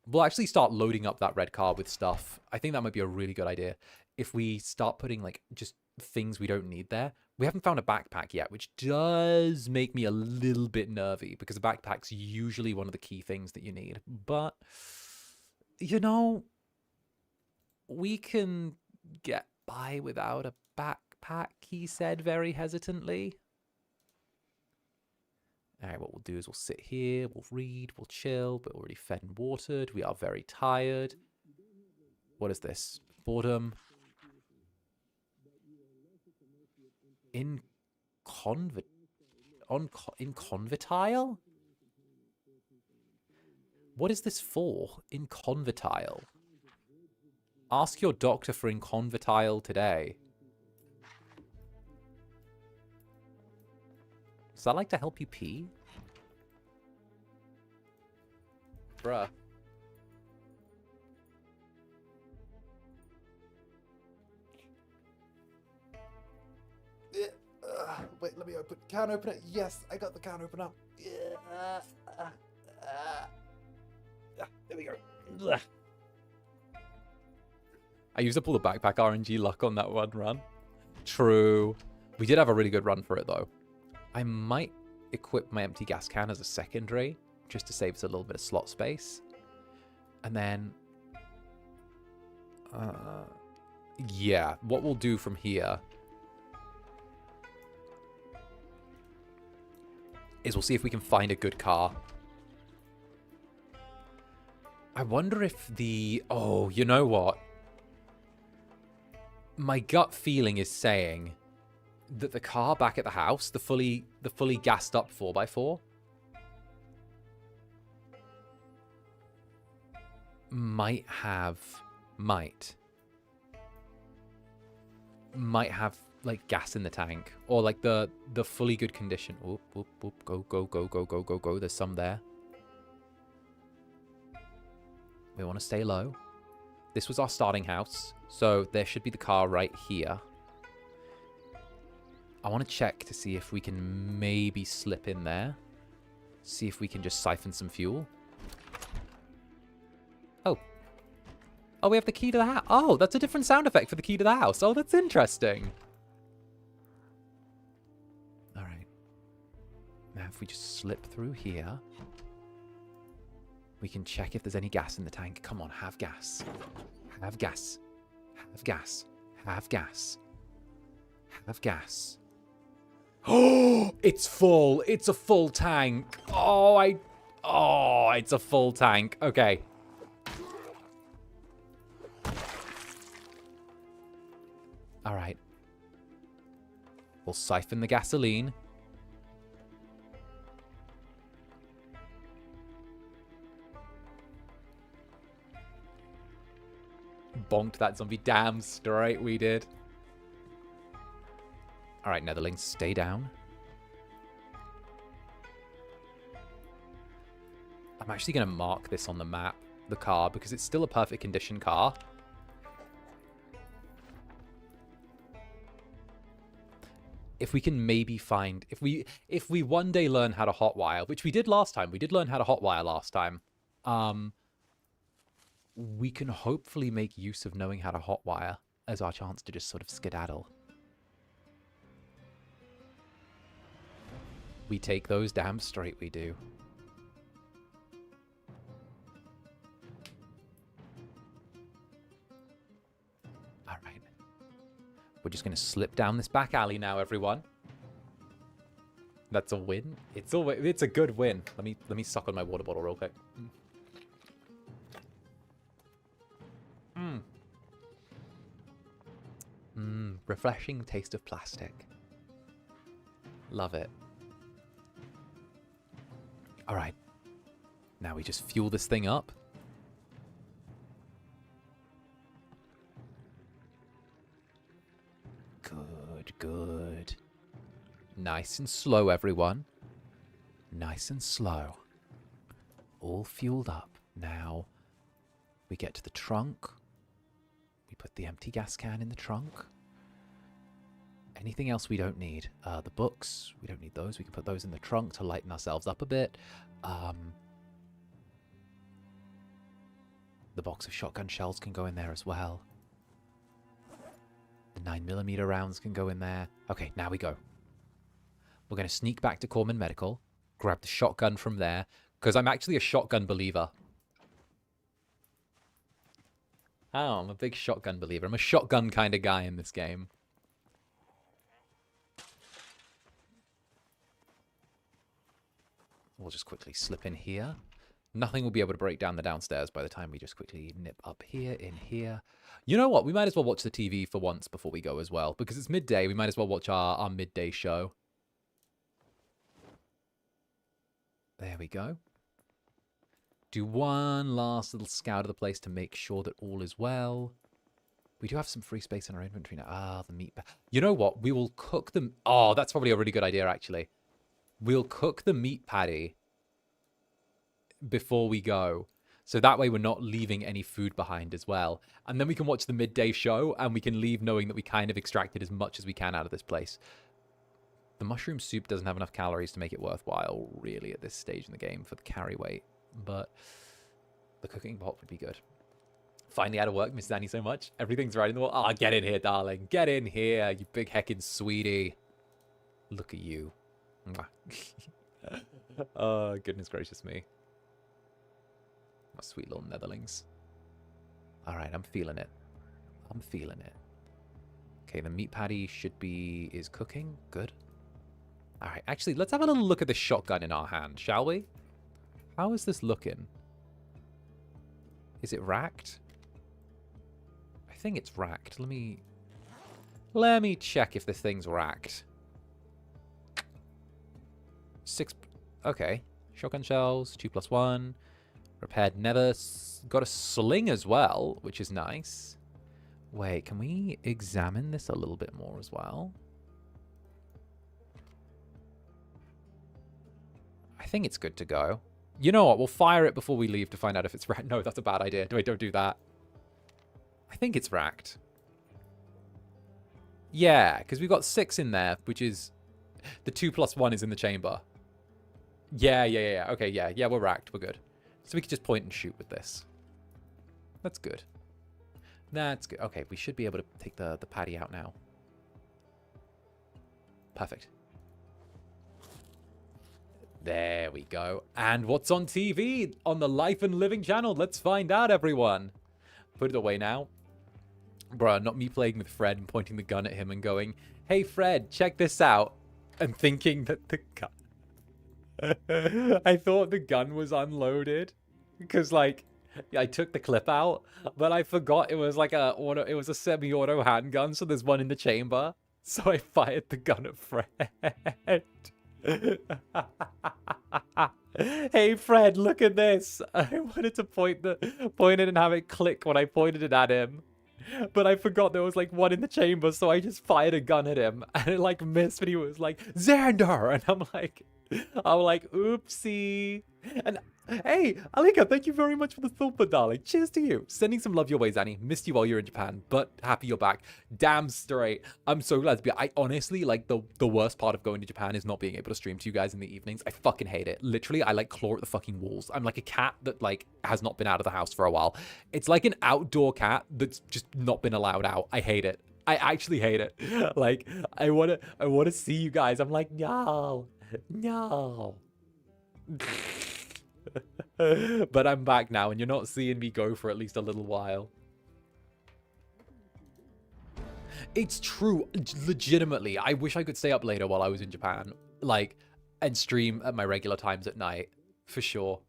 We'll actually start loading up that red car with stuff. I think that might be a really good idea. If we start putting, like, just things we don't need there. We haven't found a backpack yet, which does make me a little bit nervy, because a backpack's usually one of the key things that you need. But, you know, we can get by without a backpack, he said very hesitantly. All right, what we'll do is we'll sit here, we'll read, we'll chill. We're already fed and watered. We are very tired. What is this? Boredom. 𝓂𝓻𝓾𝓻? What is this for? 𝓂𝓻𝓾𝓻. Ask your doctor for 𝓂𝓻𝓾 today. Does that like to help you pee? Bruh. wait, let me open. Can opener. Yes, I got the can opener. There we go. I used up all the backpack RNG luck on that one run. True. We did have a really good run for it, though. I might equip my empty gas can as a secondary, just to save us a little bit of slot space. And then... yeah, what we'll do from here is we'll see if we can find a good car. I wonder if the... Oh, you know what? My gut feeling is saying that the car back at the house, the fully gassed up 4x4, might have like gas in the tank, or like the fully good condition. Oop, oop, oop, go. There's some there. We want to stay low. This was our starting house, so there should be the car right here. I want to check to see if we can maybe slip in there. See if we can just siphon some fuel. Oh. Oh, we have the key to the house. Oh, that's a different sound effect for the key to the house. Oh, that's interesting. All right. Now, if we just slip through here, we can check if there's any gas in the tank. Come on, have gas. Have gas. Have gas. Have gas. Have gas. Oh, it's full. It's a full tank. Oh, it's a full tank. Okay. All right. We'll siphon the gasoline. Bonked that zombie. Damn straight we did. All right, Netherlings, stay down. I'm actually going to mark this on the map, the car, because it's still a perfect condition car. If we can maybe find... If we one day learn how to hotwire, which we did last time. We did learn how to hotwire last time. We can hopefully make use of knowing how to hotwire as our chance to just sort of skedaddle. We take those, damn straight we do. All right. We're just going to slip down this back alley now, everyone. That's a win. It's a good win. Let me suck on my water bottle real quick. Refreshing taste of plastic. Love it. All right. Now we just fuel this thing up. Good, good. Nice and slow, everyone. Nice and slow. All fueled up. Now we get to the trunk. We put the empty gas can in the trunk. Anything else we don't need? The books, we don't need those. We can put those in the trunk to lighten ourselves up a bit. The box of shotgun shells can go in there as well. The 9mm rounds can go in there. Okay, now we go. We're going to sneak back to 𝓂𝓻 Medical, grab the shotgun from there, because I'm actually a shotgun believer. Oh, I'm a big shotgun believer. I'm a shotgun kind of guy in this game. We'll just quickly slip in here. Nothing will be able to break down the downstairs by the time we just quickly nip up here, in here. You know what? We might as well watch the TV for once before we go as well. Because it's midday, we might as well watch our midday show. There we go. Do one last little scout of the place to make sure that all is well. We do have some free space in our inventory now. Ah, the meat. You know what? We will cook them. Oh, that's probably a really good idea, actually. We'll cook the meat patty before we go. So that way we're not leaving any food behind as well. And then we can watch the midday show and we can leave knowing that we kind of extracted as much as we can out of this place. The mushroom soup doesn't have enough calories to make it worthwhile, really, at this stage in the game for the carry weight. But the cooking pot would be good. Finally out of work, miss Danny so much. Everything's right in the wall. Ah, get in here, darling. Get in here, you big heckin' sweetie. Look at you. Oh, goodness gracious me. My sweet little netherlings. All right, I'm feeling it. I'm feeling it. Okay, the meat patty is cooking. Good. All right, actually, let's have a little look at the shotgun in our hand, shall we? How is this looking? Is it racked? I think it's racked. Let me check if this thing's racked. 6. Okay. Shotgun shells, 2+1. Repaired never. Got a sling as well, which is nice. Wait, can we examine this a little bit more as well? I think it's good to go. You know what? We'll fire it before we leave to find out if it's racked. No, that's a bad idea. Wait, don't do that. I think it's racked. Yeah, because we've got 6 in there, which is... The 2+1 is in the chamber. Yeah. Okay, yeah, we're racked. We're good. So we can just point and shoot with this. That's good. That's good. Okay, we should be able to take the patty out now. Perfect. There we go. And what's on TV on the Life and Living channel? Let's find out, everyone. Put it away now. Bruh, not me playing with Fred and pointing the gun at him and going, hey, Fred, check this out. And thinking that the gun... I thought the gun was unloaded. Because, like, I took the clip out, but I forgot it was like it was a semi-auto handgun, so there's one in the chamber. So I fired the gun at Fred. Hey Fred, look at this. I wanted to point it and have it click when I pointed it at him. But I forgot there was like one in the chamber, so I just fired a gun at him and it like missed, but he was like, Zander! And I'm like, oopsie. And hey, Alika, thank you very much for the 𝓂𝓸𝓾𝓻, darling. Cheers to you. Sending some love your way, Zanny. Missed you while you're in Japan, but happy you're back. Damn straight. I'm so glad to be. I honestly, like, the worst part of going to Japan is not being able to stream to you guys in the evenings. I fucking hate it. Literally, I, like, claw at the fucking walls. I'm like a cat that, like, has not been out of the house for a while. It's like an outdoor cat that's just not been allowed out. I hate it. I actually hate it. Like, I wanna see you guys. I'm like, no. But I'm back now, and you're not seeing me go for at least a little while. It's true. Legitimately, I wish I could stay up later while I was in Japan, like, and stream at my regular times at night. For sure.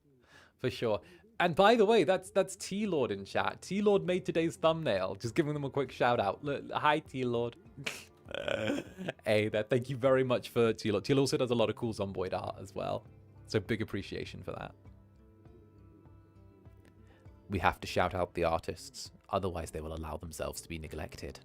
For sure. And by the way, that's 𝓂𝓸𝓾 in chat. 𝓂𝓸𝓾 made today's thumbnail. Just giving them a quick shout out. Look, hi, 𝓂𝓸𝓾. Hey there. Thank you very much for 𝓂𝓸𝓾. 𝓂𝓸𝓾 also does a lot of cool Zomboid art as well. So big appreciation for that. We have to shout out the artists. Otherwise, they will allow themselves to be neglected.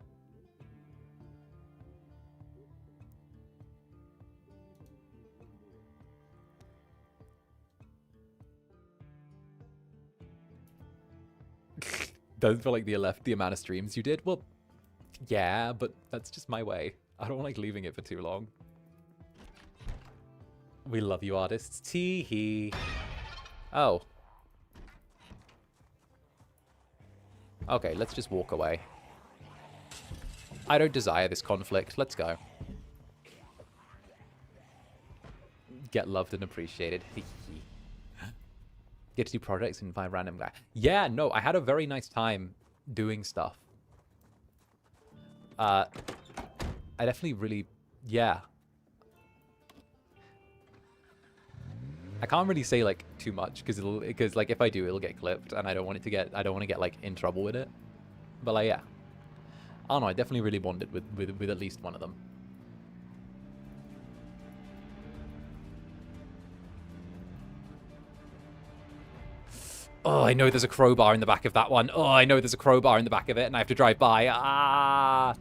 Doesn't feel like the amount of streams you did. Well, yeah, but that's just my way. I don't like leaving it for too long. We love you, artists. Tee-hee. Oh. Okay, let's just walk away. I don't desire this conflict. Let's go. Get loved and appreciated. Get to do projects and find random guy. Yeah, no, I had a very nice time doing stuff. I definitely really, yeah. I can't really say like too much because like if I do, it'll get clipped, and I don't want it to get, I don't want to get like in trouble with it. But like, yeah, I don't know. I definitely really bonded with at least one of them. Oh, I know there's a crowbar in the back of that one. Oh, I know there's a crowbar in the back of it, and I have to drive by. Ah.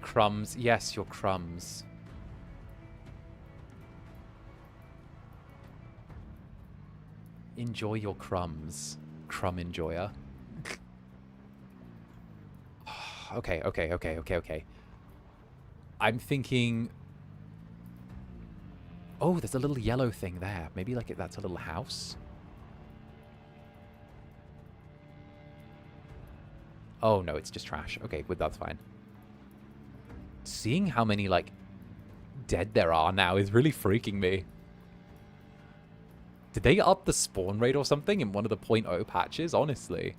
crumbs. Yes, your crumbs. Enjoy your crumbs. Crumb enjoyer. Okay. I'm thinking... Oh, there's a little yellow thing there. Maybe like that's a little house. Oh, no, it's just trash. Okay, good, that's fine. Seeing how many, like, dead there are now is really freaking me. Did they up the spawn rate or something in one of the 0.0 patches? Honestly.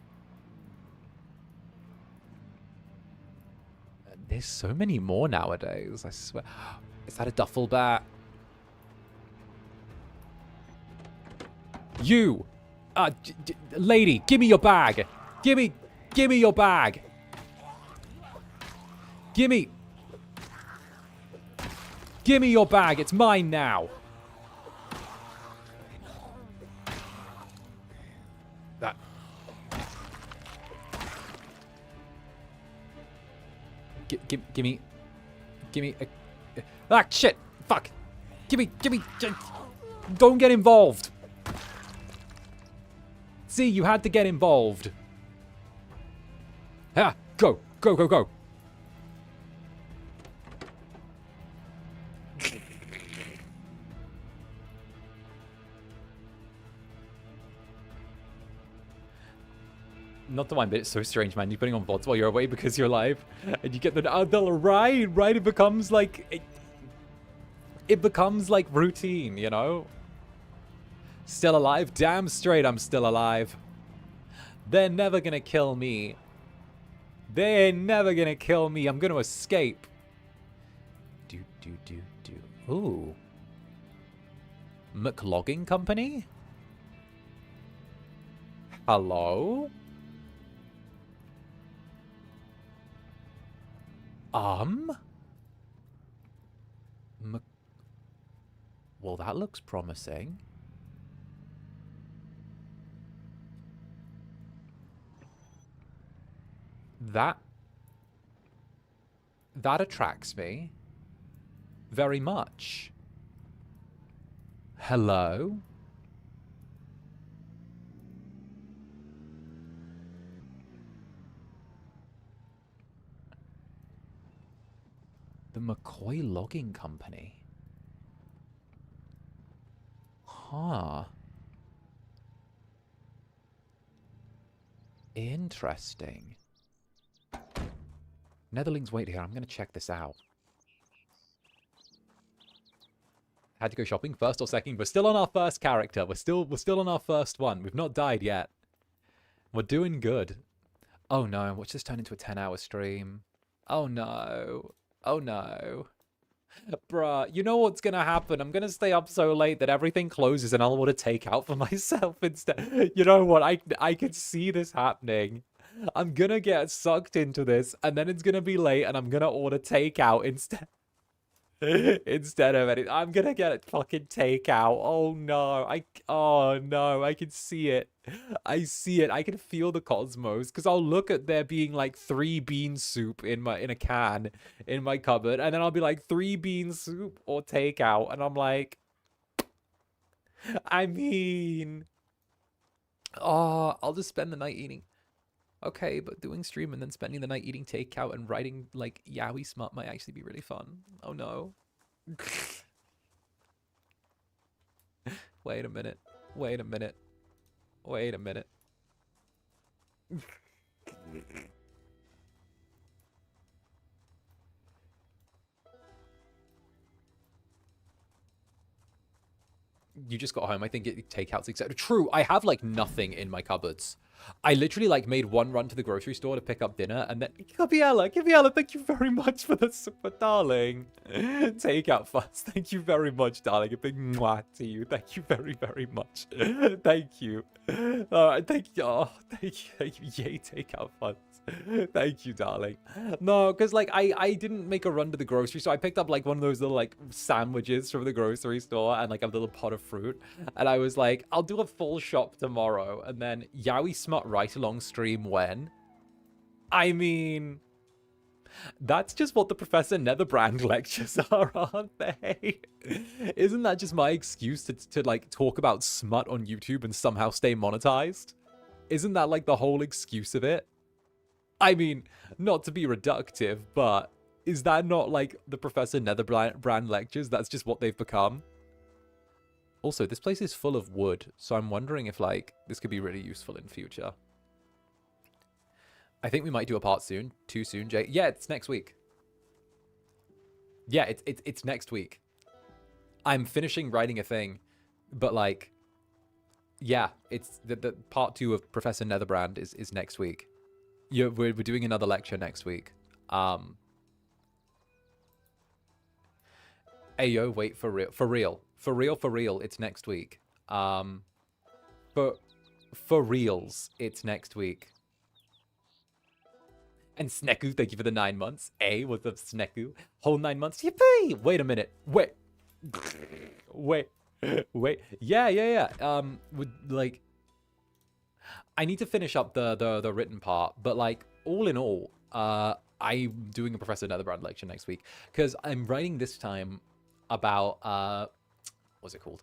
There's so many more nowadays, I swear. Is that a duffel bag? You! Lady, give me your bag! Give me your bag! Give me your bag, it's mine now! That... Give me a... Ah, shit! Fuck! Give me... Don't get involved! See, you had to get involved. Ah, go! Not to mind, but it's so strange, man. You're putting on VODs while you're away because you're alive, and you get the right. It becomes like it becomes like routine, you know. Still alive? Damn straight, I'm still alive. They're never gonna kill me. They're never gonna kill me. I'm gonna escape. Do. Ooh. 𝓂𝓸𝓾𝓻? Hello? Well, that looks promising. That attracts me very much. Hello? The 𝓂𝓸𝓾𝓻. Huh. Interesting. Netherlings, wait here. I'm going to check this out. Had to go shopping first or second. We're still on our first character. We're still on our first one. We've not died yet. We're doing good. Oh no, watch this turn into a 10-hour stream. Oh no. Oh no. Bruh, you know what's gonna happen? I'm gonna stay up so late that everything closes and I'll order takeout for myself instead. You know what? I can see this happening. I'm gonna get sucked into this, and then it's gonna be late, and I'm gonna order takeout instead. Instead of anything. I'm gonna get it fucking takeout. Oh no. I can see it. I see it. I can feel the cosmos. Because I'll look at there being like 3 bean soup in a can in my cupboard. And then I'll be like 3 bean soup or takeout. And I'm like, I mean, oh, I'll just spend the night eating. Okay, but doing stream and then spending the night eating takeout and writing, like, yaoi smut might actually be really fun. Oh, no. Wait a minute. Wait a minute. Wait a minute. You just got home. I think takeouts, etc. True, I have, like, nothing in my cupboards. I literally, like, made one run to the grocery store to pick up dinner, and then... Gabriella, thank you very much for the super, darling. Takeout first. Thank you very much, darling. A big mwah to you. Thank you very, very much. Thank you. Thank you. Oh, thank you. Yay, takeout first. Thank you, darling. No, because, like, I didn't make a run to the grocery store. I picked up, like, one of those little, like, sandwiches from the grocery store and, like, a little pot of fruit. And I was like, I'll do a full shop tomorrow. And then yaoi smut right along stream when? I mean, That's just what the Professor Netherbrand lectures are, aren't they? Isn't that just my excuse to like talk about smut on YouTube and somehow stay monetized? Isn't that like the whole excuse of it? I mean, not to be reductive, but is that not like the Professor Netherbrand lectures? That's just what they've become. Also, this place is full of wood, so I'm wondering if like this could be really useful in future. I think we might do a part soon. Too soon, Jay? Yeah, it's next week. Yeah, it's next week. I'm finishing writing a thing, but like, yeah, it's the part 2 of Professor Netherbrand is next week. Yeah, we're doing another lecture next week. Ayo, wait, for real, it's next week. But for reals, it's next week. And Sneku, thank you for the 9 months. What's up, Sneku? Whole 9 months. Yippee! Wait a minute. Wait. Yeah. Would like, I need to finish up the written part, but like, all in all, I'm doing a Professor Netherbrand lecture next week because I'm writing this time about what's it called?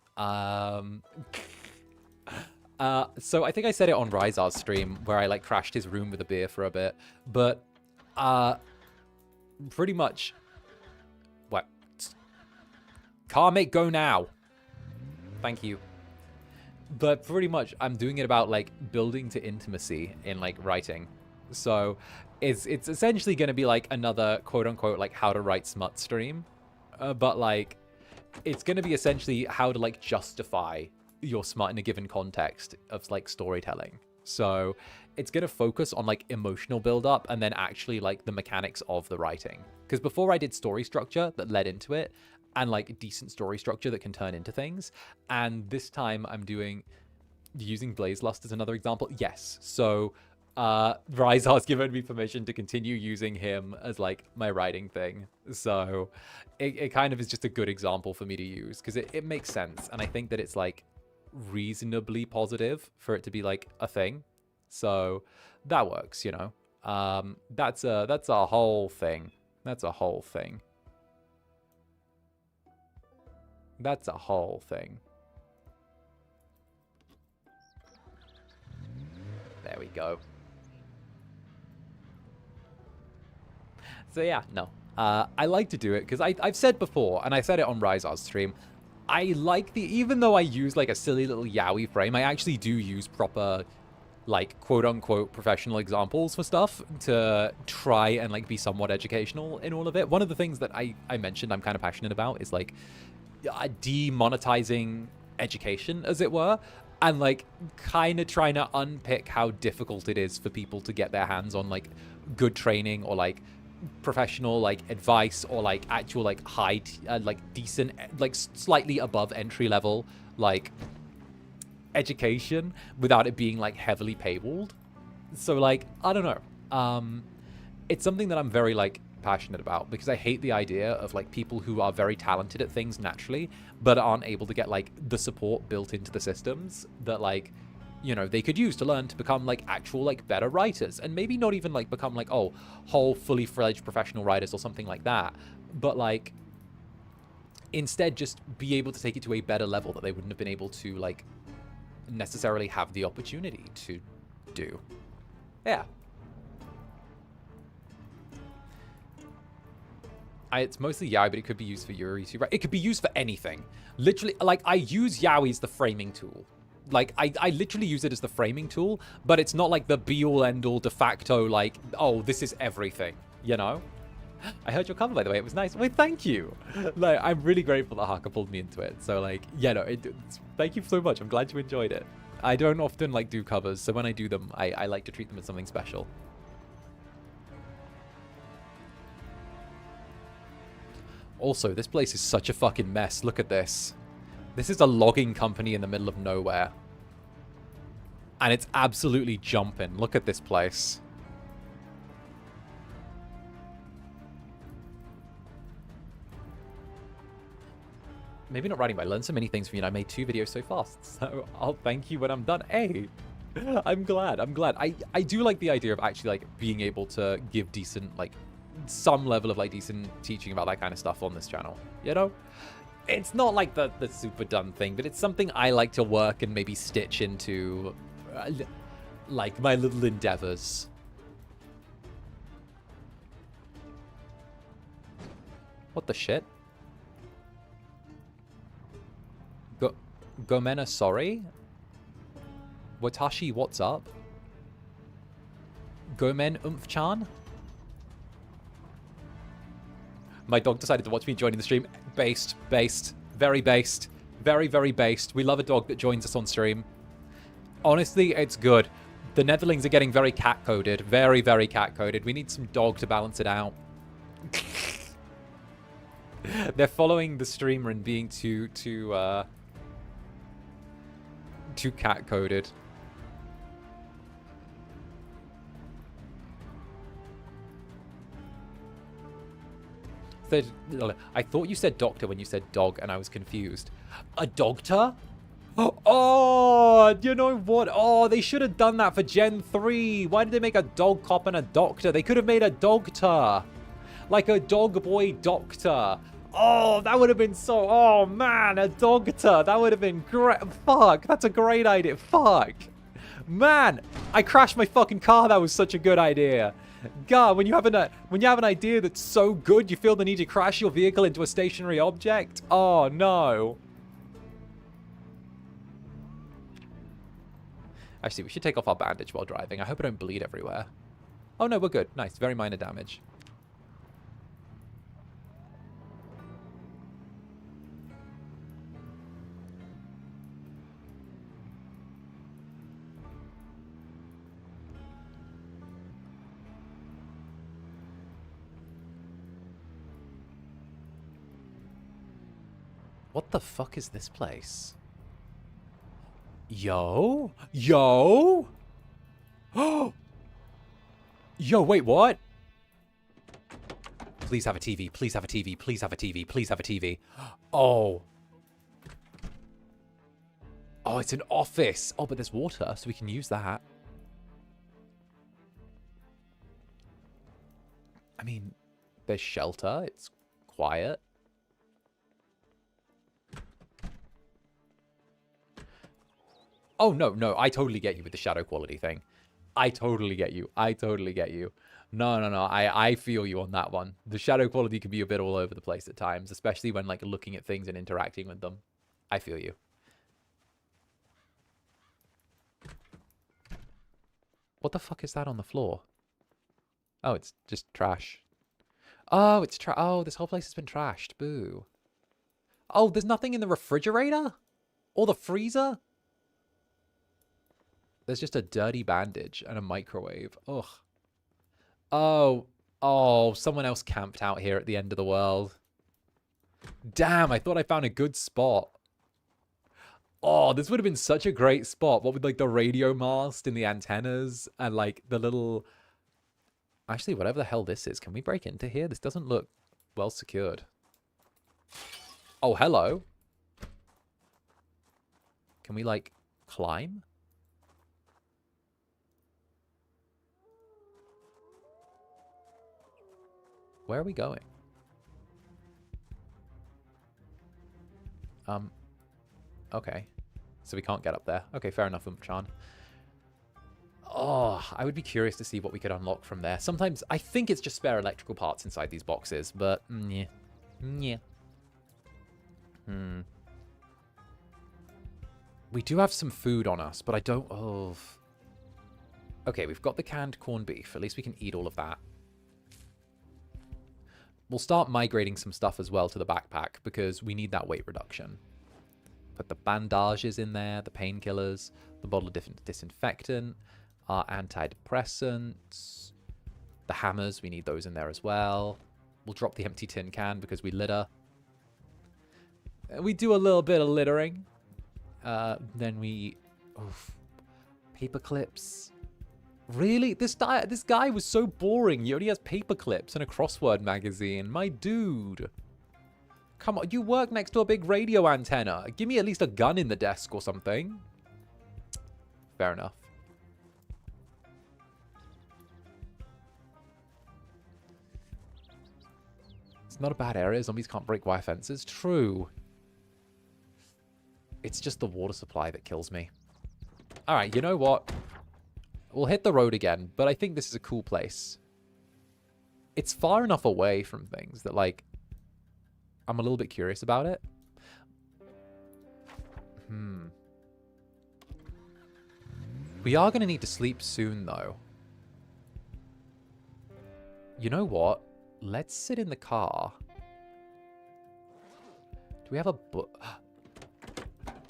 So I think I said it on Ryzar's stream where I like crashed his room with a beer for a bit, but pretty much what? Car mate, go now. Thank you. But pretty much I'm doing it about like building to intimacy in like writing. So it's essentially going to be like another quote unquote like how to write smut stream, but like it's going to be essentially how to like justify your smut in a given context of like storytelling. So it's going to focus on like emotional build up and then actually like the mechanics of the writing. Because before I did story structure that led into it and like decent story structure that can turn into things. And this time I'm using Blazelust as another example. Yes. So Ryzar's given me permission to continue using him as like my writing thing. So it kind of is just a good example for me to use because it makes sense. And I think that it's like reasonably positive for it to be like a thing. So that works, you know. That's a whole thing. That's a whole thing. That's a whole thing. There we go. So yeah, no. I like to do it because I've said before, and I said it on Ryzar's stream, I like even though I use like a silly little yaoi frame, I actually do use proper, like, quote-unquote professional examples for stuff to try and like be somewhat educational in all of it. One of the things that I mentioned I'm kind of passionate about is like demonetizing education, as it were, and like kind of trying to unpick how difficult it is for people to get their hands on like good training or like professional like advice or like actual like high like decent like slightly above entry level like education without it being like heavily paywalled. So like I don't know, it's something that I'm very like passionate about because I hate the idea of like people who are very talented at things naturally but aren't able to get like the support built into the systems that like, you know, they could use to learn to become like actual like better writers, and maybe not even like become like whole fully fledged professional writers or something like that, but like instead just be able to take it to a better level that they wouldn't have been able to like necessarily have the opportunity to do. Yeah. It's mostly yaoi, but it could be used for Yuri, right? It could be used for anything. Literally, like, I use yaoi as the framing tool. Like, I literally use it as the framing tool, but it's not like the be-all, end-all, de facto, like, oh, this is everything, you know? I heard your cover, by the way. It was nice. Wait, thank you. Like, I'm really grateful that Haka pulled me into it. So, like, yeah, no, thank you so much. I'm glad you enjoyed it. I don't often, like, do covers, so when I do them, I like to treat them as something special. Also, this place is such a fucking mess. Look at this. This is a logging company in the middle of nowhere. And it's absolutely jumping. Look at this place. Maybe not writing, but I learned so many things from you, and I made 2 videos so fast. So I'll thank you when I'm done. Hey, I'm glad. I do like the idea of actually like being able to give decent like some level of like decent teaching about that kind of stuff on this channel, you know? It's not like the super done thing, but it's something I like to work and maybe stitch into like my little endeavors. What the shit? Gomena, sorry? Watashi, what's up? Gomen 𝓂𝓛? My dog decided to watch me joining the stream. Based. Very based. Very, very based. We love a dog that joins us on stream. Honestly, it's good. The Netherlings are getting very cat-coded. Very, very cat-coded. We need some dog to balance it out. They're following the streamer and being too cat-coded. I thought you said doctor when you said dog, and I was confused. A doctor? Oh, you know what? Oh, they should have done that for Gen 3. Why did they make a dog cop and a doctor? They could have made a dogter. Like a dog boy doctor. Oh, that would have been so... Oh, man, a dogter. That would have been great. Fuck, that's a great idea. Fuck. Man, I crashed my fucking car. That was such a good idea. God, when you have an idea that's so good, you feel the need to crash your vehicle into a stationary object? Oh, no. Actually, we should take off our bandage while driving. I hope I don't bleed everywhere. Oh, no, we're good. Nice. Very minor damage. What the fuck is this place? Yo? Yo? Oh! Yo, wait, what? Please have a TV. Please have a TV. Please have a TV. Please have a TV. Oh. Oh, it's an office. Oh, but there's water, so we can use that. I mean, there's shelter. It's quiet. Oh, no, I totally get you with the shadow quality thing. I totally get you. No, I feel you on that one. The shadow quality can be a bit all over the place at times, especially when, like, looking at things and interacting with them. I feel you. What the fuck is that on the floor? Oh, it's just trash. Oh, it's oh, this whole place has been trashed. Boo. Oh, there's nothing in the refrigerator? Or the freezer? There's just a dirty bandage and a microwave. Ugh. Oh, someone else camped out here at the end of the world. Damn, I thought I found a good spot. Oh, this would have been such a great spot. What with, like, the radio mast and the antennas and, like, the little... Actually, whatever the hell this is. Can we break into here? This doesn't look well secured. Oh, hello. Can we, like, climb? Where are we going? Okay. So we can't get up there. Okay, fair enough, 𝓂𝓛. Oh, I would be curious to see what we could unlock from there. Sometimes, I think it's just spare electrical parts inside these boxes, but, yeah. Yeah. We do have some food on us, but I don't... Oh. Okay, we've got the canned corned beef. At least we can eat all of that. We'll start migrating some stuff as well to the backpack because we need that weight reduction. Put the bandages in there, the painkillers, the bottle of disinfectant, our antidepressants, the hammers, we need those in there as well. We'll drop the empty tin can because we litter. We do a little bit of littering. Then we... Oof, paper clips. Really? This guy was so boring. He only has paper clips and a crossword magazine. My dude. Come on, you work next to a big radio antenna. Give me at least a gun in the desk or something. Fair enough. It's not a bad area. Zombies can't break wire fences. True. It's just the water supply that kills me. Alright, you know what? We'll hit the road again, but I think this is a cool place. It's far enough away from things that, like, I'm a little bit curious about it. We are going to need to sleep soon, though. You know what? Let's sit in the car. Do we have a book?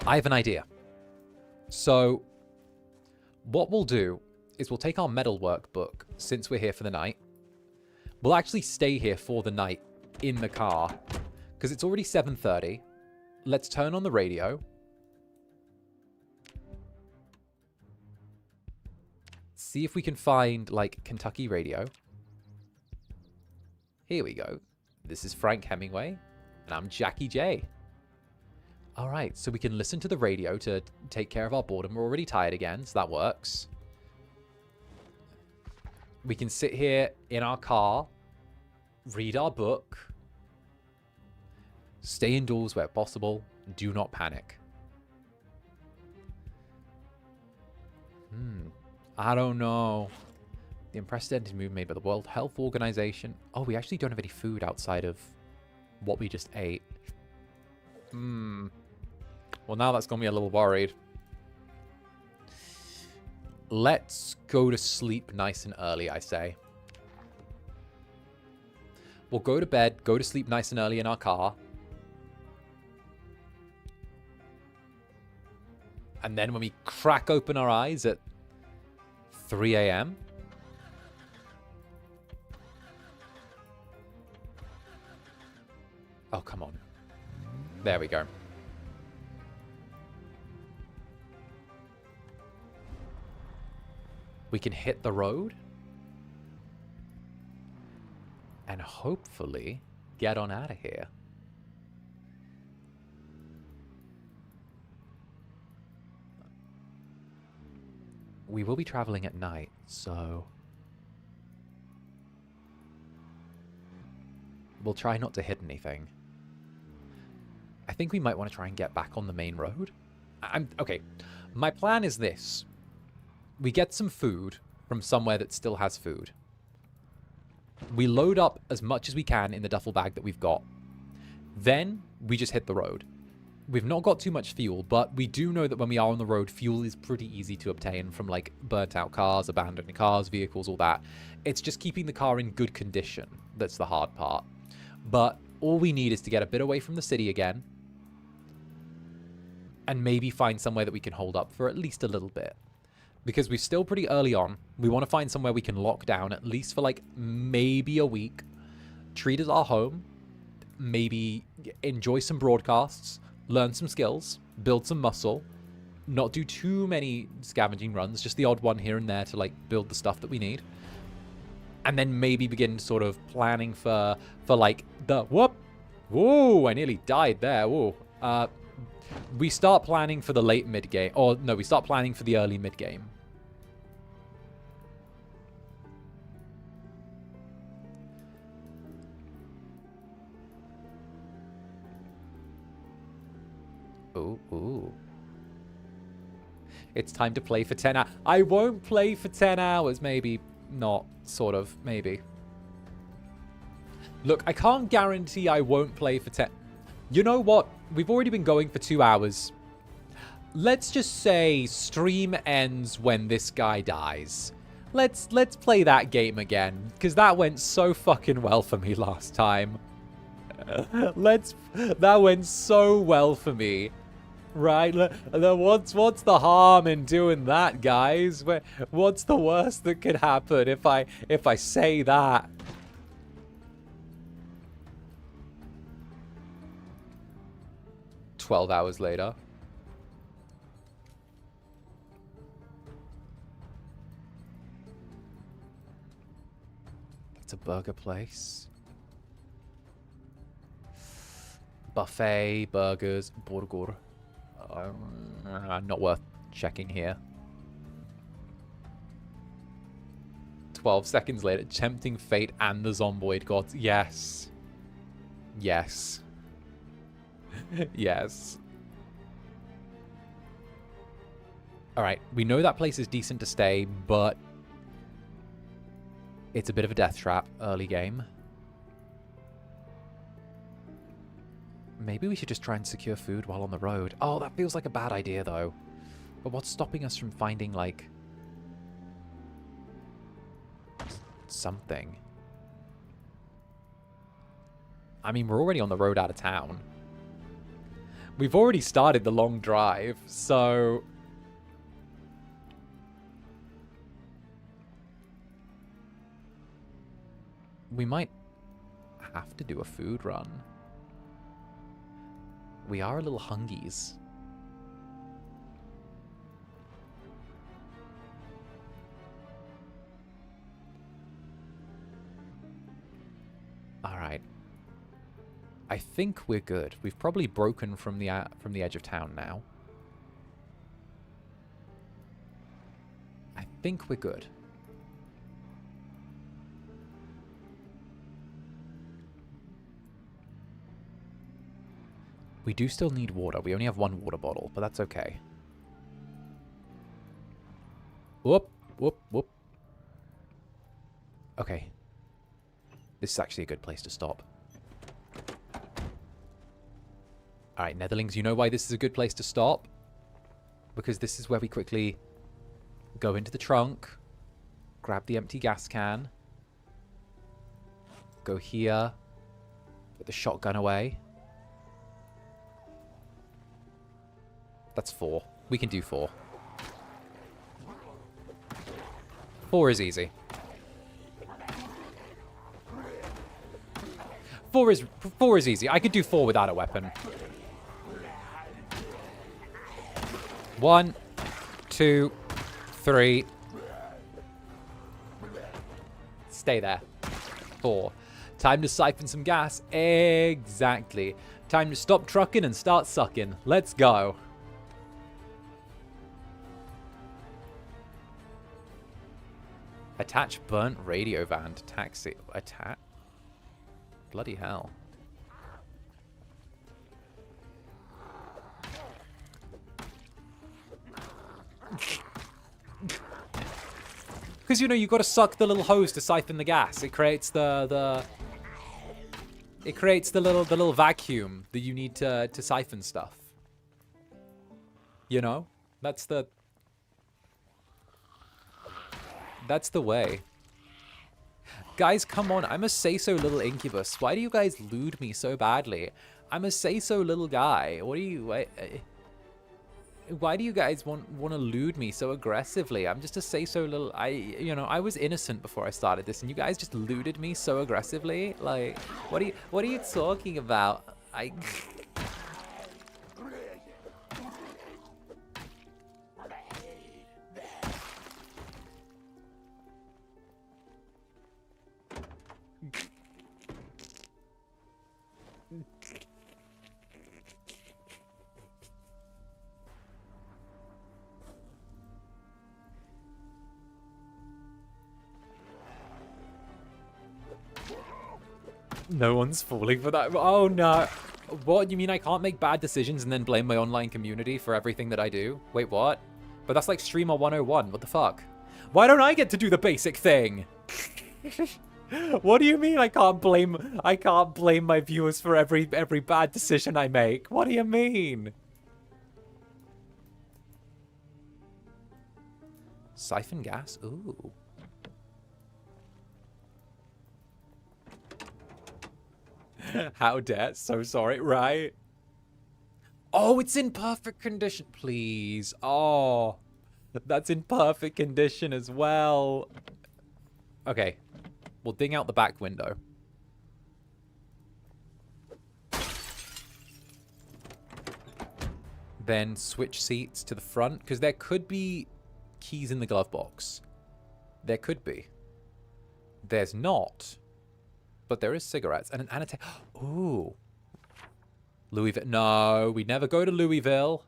I have an idea. So, what we'll do is we'll take our metalwork book, since we're here for the night. We'll actually stay here for the night in the car, because it's already 7:30. Let's turn on the radio. See if we can find, like, Kentucky radio. Here we go. This is Frank Hemingway, and I'm Jackie J. All right, so we can listen to the radio to take care of our boredom. We're already tired again, so that works. We can sit here in our car, read our book, stay indoors where possible, do not panic. I don't know. The unprecedented move made by the World Health Organization. Oh, we actually don't have any food outside of what we just ate. Well, now that's got me a little worried. Let's go to sleep nice and early, I say. We'll go to bed, go to sleep nice and early in our car. And then when we crack open our eyes at 3 a.m. Oh, come on. There we go. We can hit the road. And hopefully get on out of here. We will be traveling at night, so we'll try not to hit anything. I think we might want to try and get back on the main road. Okay, my plan is this. We get some food from somewhere that still has food. We load up as much as we can in the duffel bag that we've got. Then we just hit the road. We've not got too much fuel, but we do know that when we are on the road, fuel is pretty easy to obtain from, like, burnt out cars, abandoned cars, vehicles, all that. It's just keeping the car in good condition that's the hard part. But all we need is to get a bit away from the city again and maybe find somewhere that we can hold up for at least a little bit. Because we're still pretty early on. We want to find somewhere we can lock down at least for, like, maybe a week. Treat as our home. Maybe enjoy some broadcasts. Learn some skills. Build some muscle. Not do too many scavenging runs. Just the odd one here and there to, like, build the stuff that we need. And then maybe begin sort of planning for like, the... Whoop! Whoa! I nearly died there. Whoa. We start planning for the late mid-game. Or, no, we start planning for the early mid-game. Ooh. It's time to play for 10 hours. I won't play for 10 hours. Maybe not. Sort of. Maybe. Look, I can't guarantee I won't play for 10... You know what? We've already been going for 2 hours. Let's just say stream ends when this guy dies. Let's play that game again, because that went so fucking well for me last time. That went so well for me. Right? What's the harm in doing that, guys? What's the worst that could happen if I say that? "12 hours later. That's a burger place. Buffet, burgers, burger. Not worth checking here. 12 seconds later, tempting fate and the Zomboid gods. Yes. Yes. Yes. Alright, we know that place is decent to stay, but it's a bit of a death trap early game. Maybe we should just try and secure food while on the road. Oh, that feels like a bad idea, though. But what's stopping us from finding, like, something? I mean, we're already on the road out of town. We've already started the long drive, so... we might have to do a food run. We are a little hungies. All right. I think we're good. We've probably broken from the edge of town now. I think we're good. We do still need water. We only have one water bottle, but that's okay. Whoop, whoop, whoop. Okay. This is actually a good place to stop. Alright, Netherlings, you know why this is a good place to stop? Because this is where we quickly go into the trunk, grab the empty gas can, go here, put the shotgun away. That's 4. We can do 4. 4 is easy. 4 is easy. I could do 4 without a weapon. 1, 2, 3. Stay there. 4. Time to siphon some gas. Exactly. Time to stop trucking and start sucking. Let's go. Attach burnt radio van to taxi. Attach? Bloody hell. Because, you know, you've got to suck the little hose to siphon the gas. It creates it creates the little vacuum that you need to siphon stuff. You know? That's the way. Guys, come on. I'm a say-so little Incubus. Why do you guys lewd me so badly? I'm a say-so little guy. What do you... Why do you guys want to lewd me so aggressively? I'm just a say-so little... You know, I was innocent before I started this, and you guys just lewded me so aggressively. Like, what are you talking about? No one's falling for that. Oh, no. What? You mean I can't make bad decisions and then blame my online community for everything that I do? Wait, what? But that's like Streamer 101. What the fuck? Why don't I get to do the basic thing? What do you mean I can't blame my viewers for every bad decision I make? What do you mean? Siphon gas? Ooh. How dare? So sorry, right? Oh, it's in perfect condition. Please. Oh, that's in perfect condition as well. Okay. We'll ding out the back window. Then switch seats to the front, because there could be keys in the glove box. There could be. There's not. But there is cigarettes and an annotated... Ooh. Louisville. No, we never go to Louisville.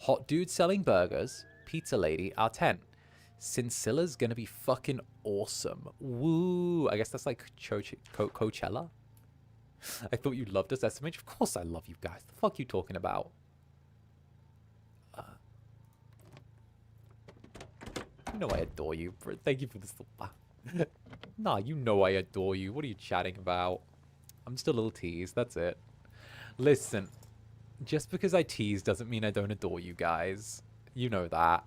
Hot dude selling burgers. Pizza lady. Our tent. Cincilla's gonna be fucking awesome. Woo. I guess that's like Coachella. I thought you loved us, SMH. Of course I love you guys. The fuck you talking about? You know I adore you. Thank you for this. Nah, you know I adore you. What are you chatting about? I'm just a little tease. That's it. Listen, just because I tease doesn't mean I don't adore you guys. You know that.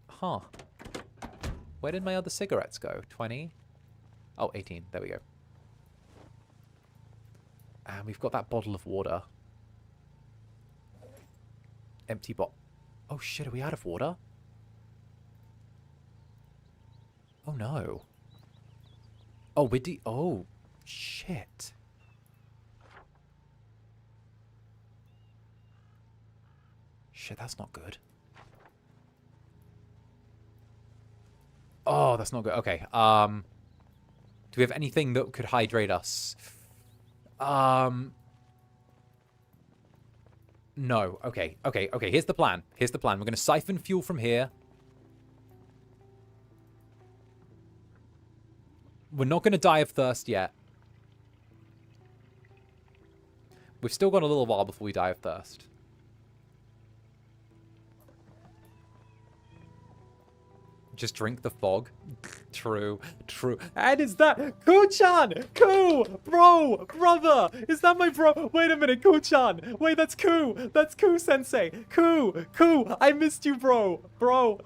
Huh. Where did my other cigarettes go? 20? Oh, 18. There we go. And we've got that bottle of water. Empty bottle. Oh shit, are we out of water? Oh no. Oh, we're oh, shit. Shit, that's not good. Oh, that's not good. Okay, do we have anything that could hydrate us? No. Okay. Here's the plan. We're going to siphon fuel from here. We're not going to die of thirst yet. We've still got a little while before we die of thirst. Just drink the fog. True. And is that 𝓂𝓻? 𝓂! Bro! Brother! Is that my bro? Wait a minute, 𝓂𝓻! Wait, that's 𝓂! That's 𝓂 sensei! 𝓂! I missed you, bro! Bro!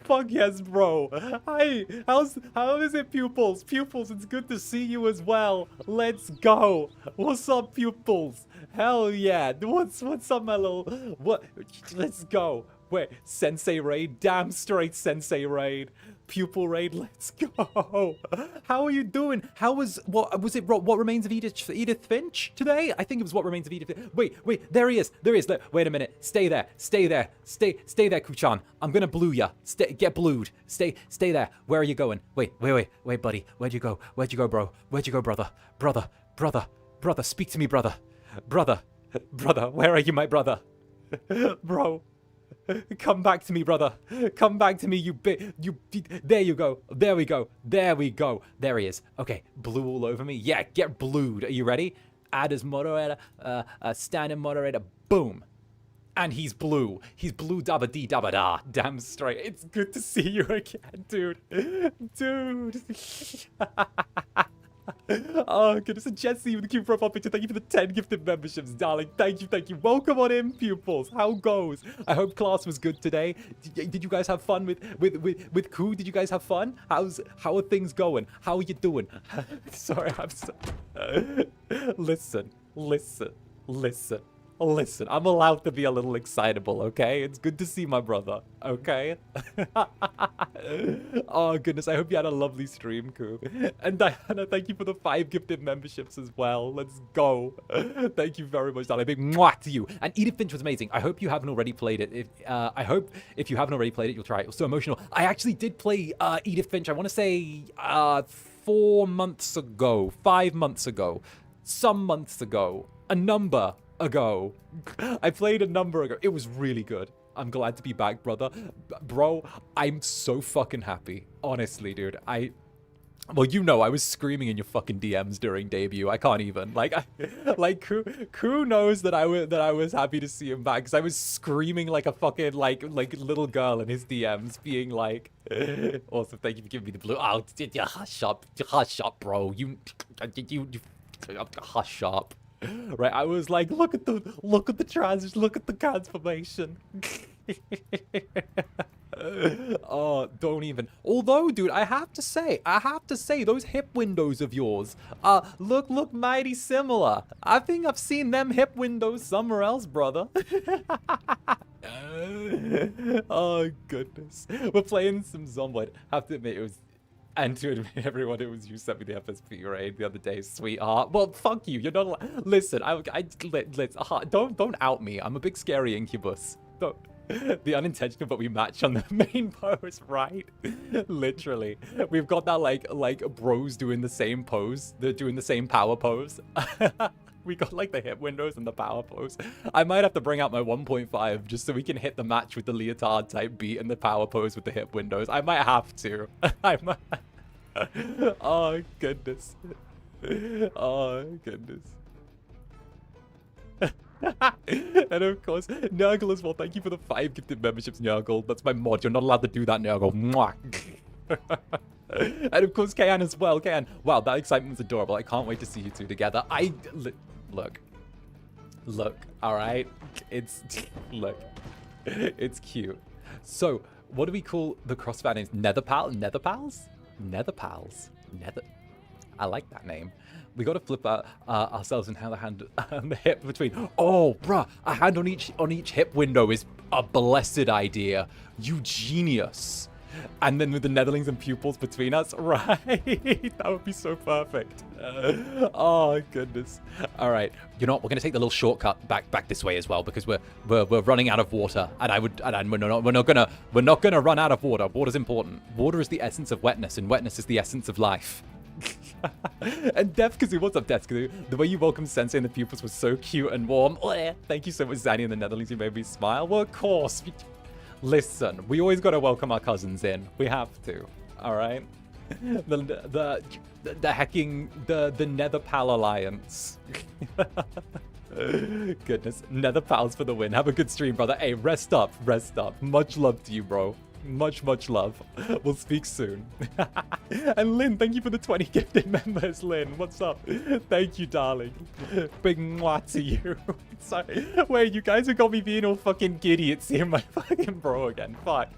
Fuck yes, bro! Hi! How is it, pupils? Pupils, it's good to see you as well! Let's go! What's up, pupils? Hell yeah! What's up, my little... What? Let's go! Wait, Sensei Raid? Damn straight Sensei Raid. Pupil Raid, let's go. How are you doing? How was, what remains of Edith Finch today? I think it was What Remains of Edith Finch. Wait, there he is. Wait a minute. Stay there, 𝓂𝓻. I'm gonna blue ya. Get blued. Stay there. Where are you going? Wait, buddy. Where'd you go, bro? Where'd you go, brother? Brother, speak to me, brother. Brother, where are you, my brother? Bro. Come back to me, brother. Come back to me, there you go. There we go. There he is. Okay, blue all over me. Yeah, get blued. Are you ready? Add as moderator, standing moderator. Boom. And he's blue. He's blue dabba dee dabba da. Damn straight. It's good to see you again, dude. Oh, goodness. And Jesse with the cute profile picture. Thank you for the 10 gifted memberships, darling. Thank you. Welcome on in, pupils. How goes? I hope class was good today. Did you guys have fun with 𝓂? Did you guys have fun? How are things going? How are you doing? Sorry, I'm so... Listen. I'm allowed to be a little excitable, okay? It's good to see my brother, okay? Oh, goodness. I hope you had a lovely stream, 𝓂. And Diana, thank you for the 5 gifted memberships as well. Let's go. Thank you very much, darling. Big mwah to you. And Edith Finch was amazing. I hope you haven't already played it. I hope if you haven't already played it, you'll try it. It was so emotional. I actually did play Edith Finch, I want to say 4 months ago, 5 months ago, some months ago, a number ago. I played a number ago. It was really good. I'm glad to be back, brother. Bro, I'm so fucking happy. Honestly, dude. Well, you know, I was screaming in your fucking DMs during debut. I can't even. 𝓂 knows that I was happy to see him back, because I was screaming like a fucking like little girl in his DMs, being like, awesome, thank you for giving me the blue. Oh, hush up, bro. You hush up. Right, I was like, look at the transformation. Oh, don't even. Although, dude, I have to say, those hip windows of yours, look mighty similar. I think I've seen them hip windows somewhere else, brother. Oh, goodness. We're playing some Zomboid. Have to admit, it was... And to admit, everyone, it was you sent me the FSP raid the other day, sweetheart. Well, fuck you. You're not allowed. Listen, don't out me. I'm a big scary incubus. Don't. The unintentional, but we match on the main pose, right? Literally. We've got that, like bros doing the same pose. They're doing the same power pose. We got like the hip windows and the power pose. I might have to bring out my 1.5 just so we can hit the match with the leotard type beat and the power pose with the hip windows. I might have to. I might. Oh, goodness. Oh, goodness. And of course, Nurgle as well. Thank you for the 5 gifted memberships, Nurgle. That's my mod. You're not allowed to do that, Nurgle. Mwah. And of course, 𝓂𝓻 as well. 𝓂𝓻. Wow, that excitement was adorable. I can't wait to see you two together. Look. All right. Look. It's cute. So, what do we call the crossfire names? Netherpals? I like that name. We got to flip ourselves and have a hand on the hip between. Oh, bruh, a hand on each hip window is a blessed idea. You genius. And then with the netherlings and pupils between us, right? That would be so perfect. Oh goodness. All right. You know what? We're gonna take the little shortcut back this way as well because we're running out of water, and we're not gonna run out of water. Water's important. Water is the essence of wetness, and wetness is the essence of life. And 𝓂𝓾𝓻, what's up, 𝓂𝓾𝓻? The way you welcomed Sensei and the pupils was so cute and warm. Thank you so much, Zanny and the Netherlands. You made me smile. Well, of course. Listen, we always got to welcome our cousins in. We have to. All right. The Netherpal Alliance. Goodness, Netherpals for the win. Have a good stream, brother. Hey, rest up. Much love to you, bro. Much love. We'll speak soon. And Lynn, thank you for the 20 gifted members, Lynn. What's up? Thank you, darling. Big mwah to you. Sorry. Wait, you guys have got me being all fucking giddy at seeing my fucking bro again. Fuck.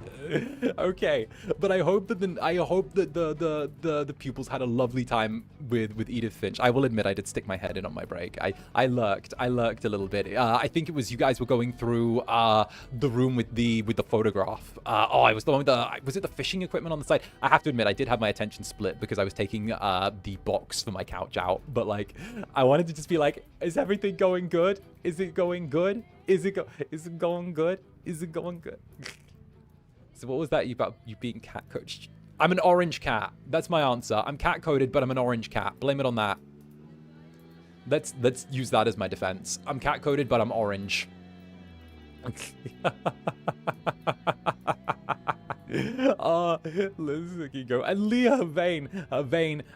Okay. But I hope that the pupils had a lovely time with Edith Finch. I will admit I did stick my head in on my break. I lurked a little bit. I think it was you guys were going through the room with the photograph. I was the one with was it the fishing equipment on the side? I have to admit, I did have my attention split because I was taking the box for my couch out. But like, I wanted to just be like, is everything going good? Is it going good? Is it going good? Is it going good? So what was that about you being cat coached? I'm an orange cat. That's my answer. I'm cat coded, but I'm an orange cat. Blame it on that. Let's use that as my defense. I'm cat coded, but I'm orange. Let's go. And Leah Vane.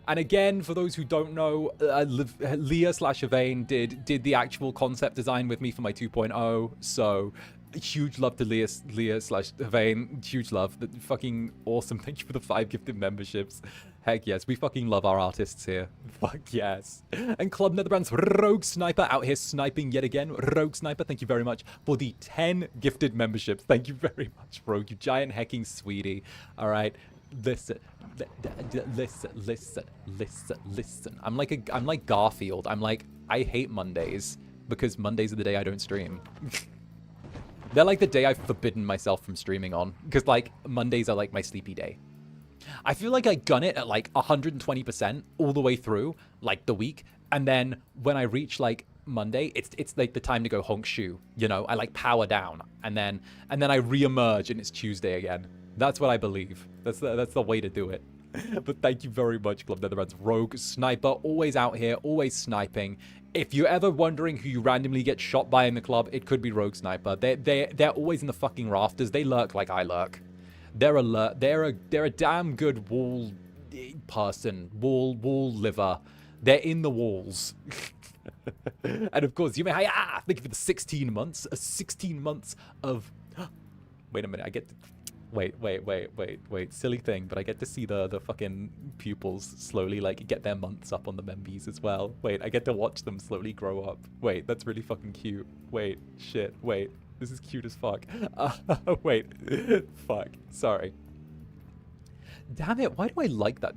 And again, for those who don't know, Leah/Vane did the actual concept design with me for my 2.0. So huge love to Leah/Vane. Huge love. That fucking awesome. Thank you for the 5 gifted memberships. Heck yes, we fucking love our artists here. Fuck yes. And Club Netherbrand's Rogue Sniper out here sniping yet again. Rogue Sniper, thank you very much for the 10 gifted memberships. Thank you very much, Rogue, you giant hecking sweetie. All right, listen. I'm like Garfield. I'm like, I hate Mondays because Mondays are the day I don't stream. They're like the day I've forbidden myself from streaming on because like Mondays are like my sleepy day. I feel like I gun it at like 120% all the way through like the week. And then when I reach like Monday, it's like the time to go honk shoe. You know, I like power down and then I re-emerge and it's Tuesday again. That's what I believe. That's the way to do it. But thank you very much, Club Netherbrand's Rogue Sniper. Always out here, always sniping. If you're ever wondering who you randomly get shot by in the club, it could be Rogue Sniper. They're always in the fucking rafters. They lurk like I lurk. They're a damn good wall person, wall liver. They're in the walls. And of course, you may thank you for the 16 months. 16 months of wait a minute, I get to wait, silly thing, but I get to see the fucking pupils slowly like get their months up on the membies as well. Wait, I get to watch them slowly grow up. Wait, that's really fucking cute. Wait, shit, wait. This is cute as fuck. Wait. Fuck. Sorry. Damn it. Why do I like that?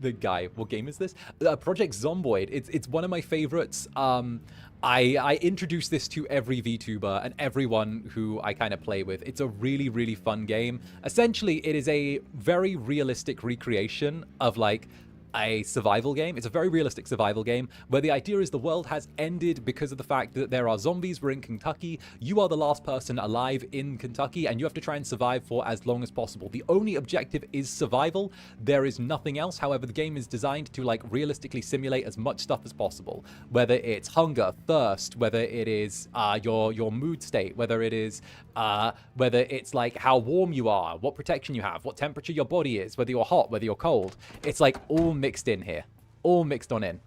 The guy. What game is this? Project Zomboid. It's one of my favorites. I introduce this to every VTuber and everyone who I kind of play with. It's a really, really fun game. Essentially, it is a very realistic recreation of like a survival game. It's a very realistic survival game where the idea is the world has ended because of the fact that there are zombies. We're in Kentucky. You are the last person alive in Kentucky, and you have to try and survive for as long as possible. The only objective is survival. There is nothing else. However, the game is designed to like realistically simulate as much stuff as possible, whether it's hunger, thirst, whether it is your mood state, whether it's like how warm you are, what protection you have, what temperature your body is, whether you're hot, whether you're cold. It's like all mixed in here, all mixed on in.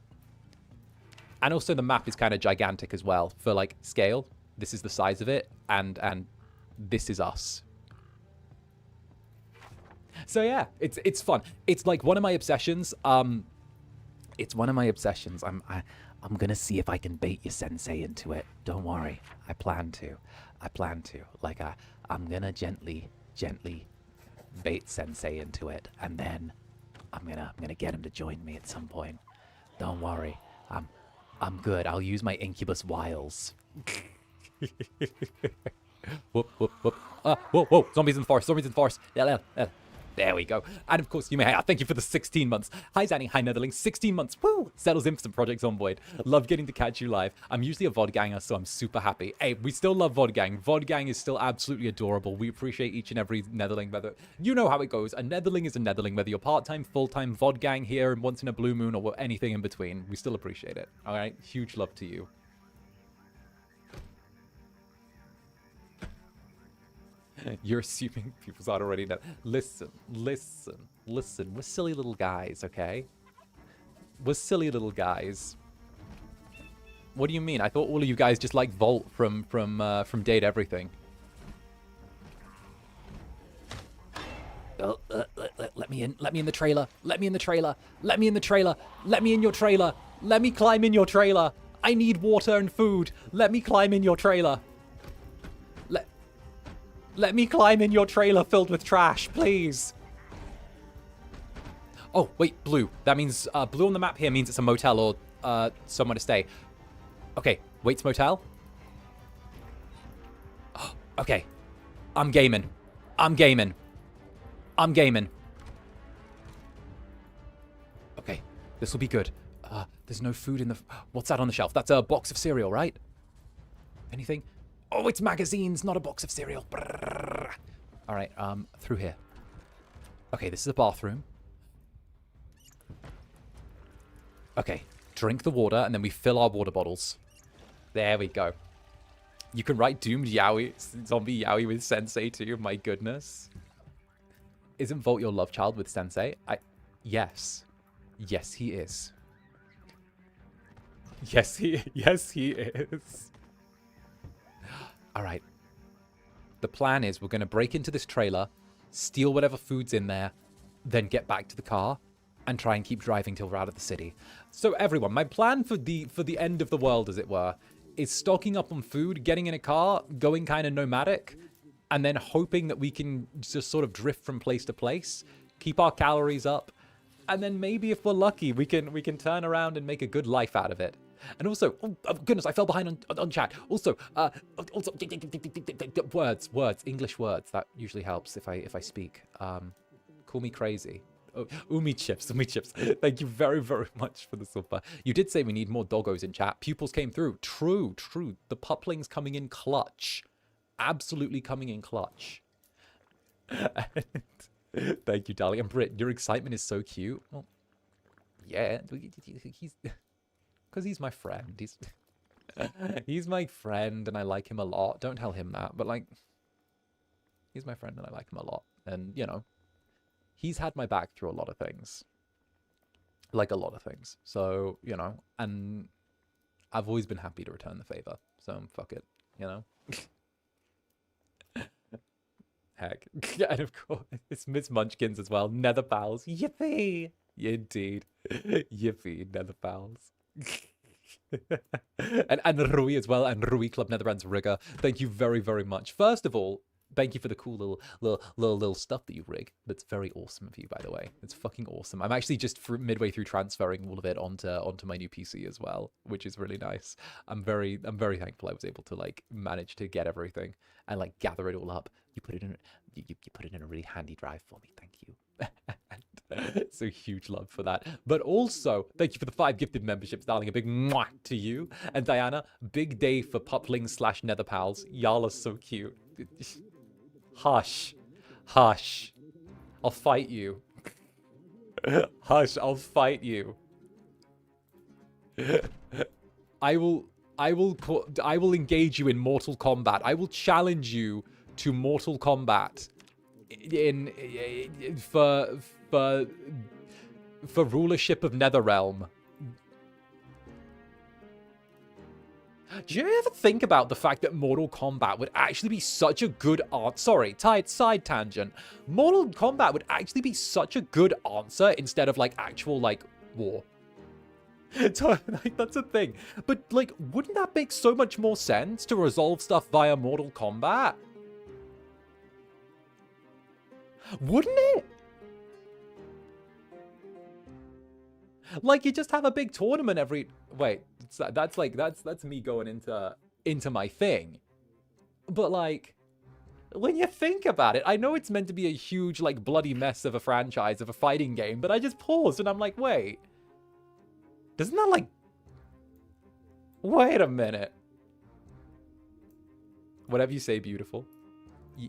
And also the map is kind of gigantic as well for like scale. This is the size of it, and this is us. So yeah, it's fun. It's like one of my obsessions. It's one of my obsessions. I'm gonna see if I can bait your sensei into it. Don't worry. I plan to. Like I'm gonna gently bait sensei into it, and then I'm gonna get him to join me at some point. Don't worry. I'm good. I'll use my Incubus wiles. Whoop, whoop, whoop. Whoa. Zombies in the forest. Yeah. There we go. And of course, you may thank you for the 16 months. Hi, Zanny. Hi, Netherling. 16 months. Woo! Settles in for some Project Zomboid. Love getting to catch you live. I'm usually a VOD ganger, so I'm super happy. Hey, we still love VOD gang. VOD gang is still absolutely adorable. We appreciate each and every Netherling. Whether you know how it goes. A Netherling is a Netherling. Whether you're part-time, full-time, VOD gang here, and once in a blue moon, or anything in between. We still appreciate it. All right? Huge love to you. You're assuming people's aren't already know. Listen. We're silly little guys, okay? We're silly little guys. What do you mean? I thought all of you guys just like Volt from Date Everything. Let me in the trailer. Let me in your trailer. Let me climb in your trailer. I need water and food. Let me climb in your trailer. Let me climb in your trailer filled with trash, please. Oh, wait, blue. That means blue on the map here means it's a motel or somewhere to stay. Okay, Waits Motel. Oh, okay. I'm gaming. Okay, this will be good. There's no food in the... What's that on the shelf? That's a box of cereal, right? Anything? Oh, it's magazines, not a box of cereal. Brrr. All right, through here. Okay, this is a bathroom. Okay, drink the water, and then we fill our water bottles. There we go. You can write doomed yaoi, zombie yaoi with sensei too, my goodness. Isn't Volt your love child with sensei? Yes. Yes, he is. Yes, he is. All right. The plan is we're going to break into this trailer, steal whatever food's in there, then get back to the car and try and keep driving till we're out of the city. So everyone, my plan for the end of the world, as it were, is stocking up on food, getting in a car, going kind of nomadic, and then hoping that we can just sort of drift from place to place, keep our calories up, and then maybe if we're lucky, we can turn around and make a good life out of it. And also, oh goodness, I fell behind on chat. Also, words, English words. That usually helps if I speak. Call me crazy. Oh, Umi chips. Thank you very, very much for the super. You did say we need more doggos in chat. Pupils came through. True. The puplings coming in clutch. Absolutely coming in clutch. Thank you, darling. And Britt, your excitement is so cute. Well, yeah, because he's my friend. He's my friend, and I like him a lot. Don't tell him that, but like, he's my friend, and I like him a lot. And you know, he's had my back through a lot of things, like a lot of things. So you know, and I've always been happy to return the favor. So fuck it, you know. Heck. And of course, it's Miss Munchkins as well. Nether pals. Yippee! Indeed. Yippee, Nether pals. and Rui as well, and Rui Club Netherbrand's rigger. Thank you very, very much. First of all, thank you for the cool little stuff that you rig. That's very awesome of you, by the way. It's fucking awesome. I'm actually just midway through transferring all of it onto my new PC as well, which is really nice. I'm very thankful I was able to like manage to get everything and like gather it all up. You put it in a really handy drive for me. Thank you. So huge love for that. But also, thank you for the 5 gifted memberships, darling. A big mwah to you. And Diana, big day for puplings / nether pals. Y'all are so cute. Hush. Hush. I'll fight you. Hush, I'll fight you. I will engage you in mortal combat. I will challenge you to mortal combat for rulership of Netherrealm. Do you ever think about the fact that Mortal Kombat would actually be such a good answer? Sorry, side tangent. Mortal Kombat would actually be such a good answer instead of, like, actual, like, war. So, like, that's a thing. But, like, wouldn't that make so much more sense to resolve stuff via Mortal Kombat? Wouldn't it? Like, you just have a big tournament every... Wait, that's me going into my thing. But, like, when you think about it, I know it's meant to be a huge, like, bloody mess of a franchise, of a fighting game, but I just paused and I'm like, wait. Doesn't that, like... Wait a minute. Whatever you say, beautiful.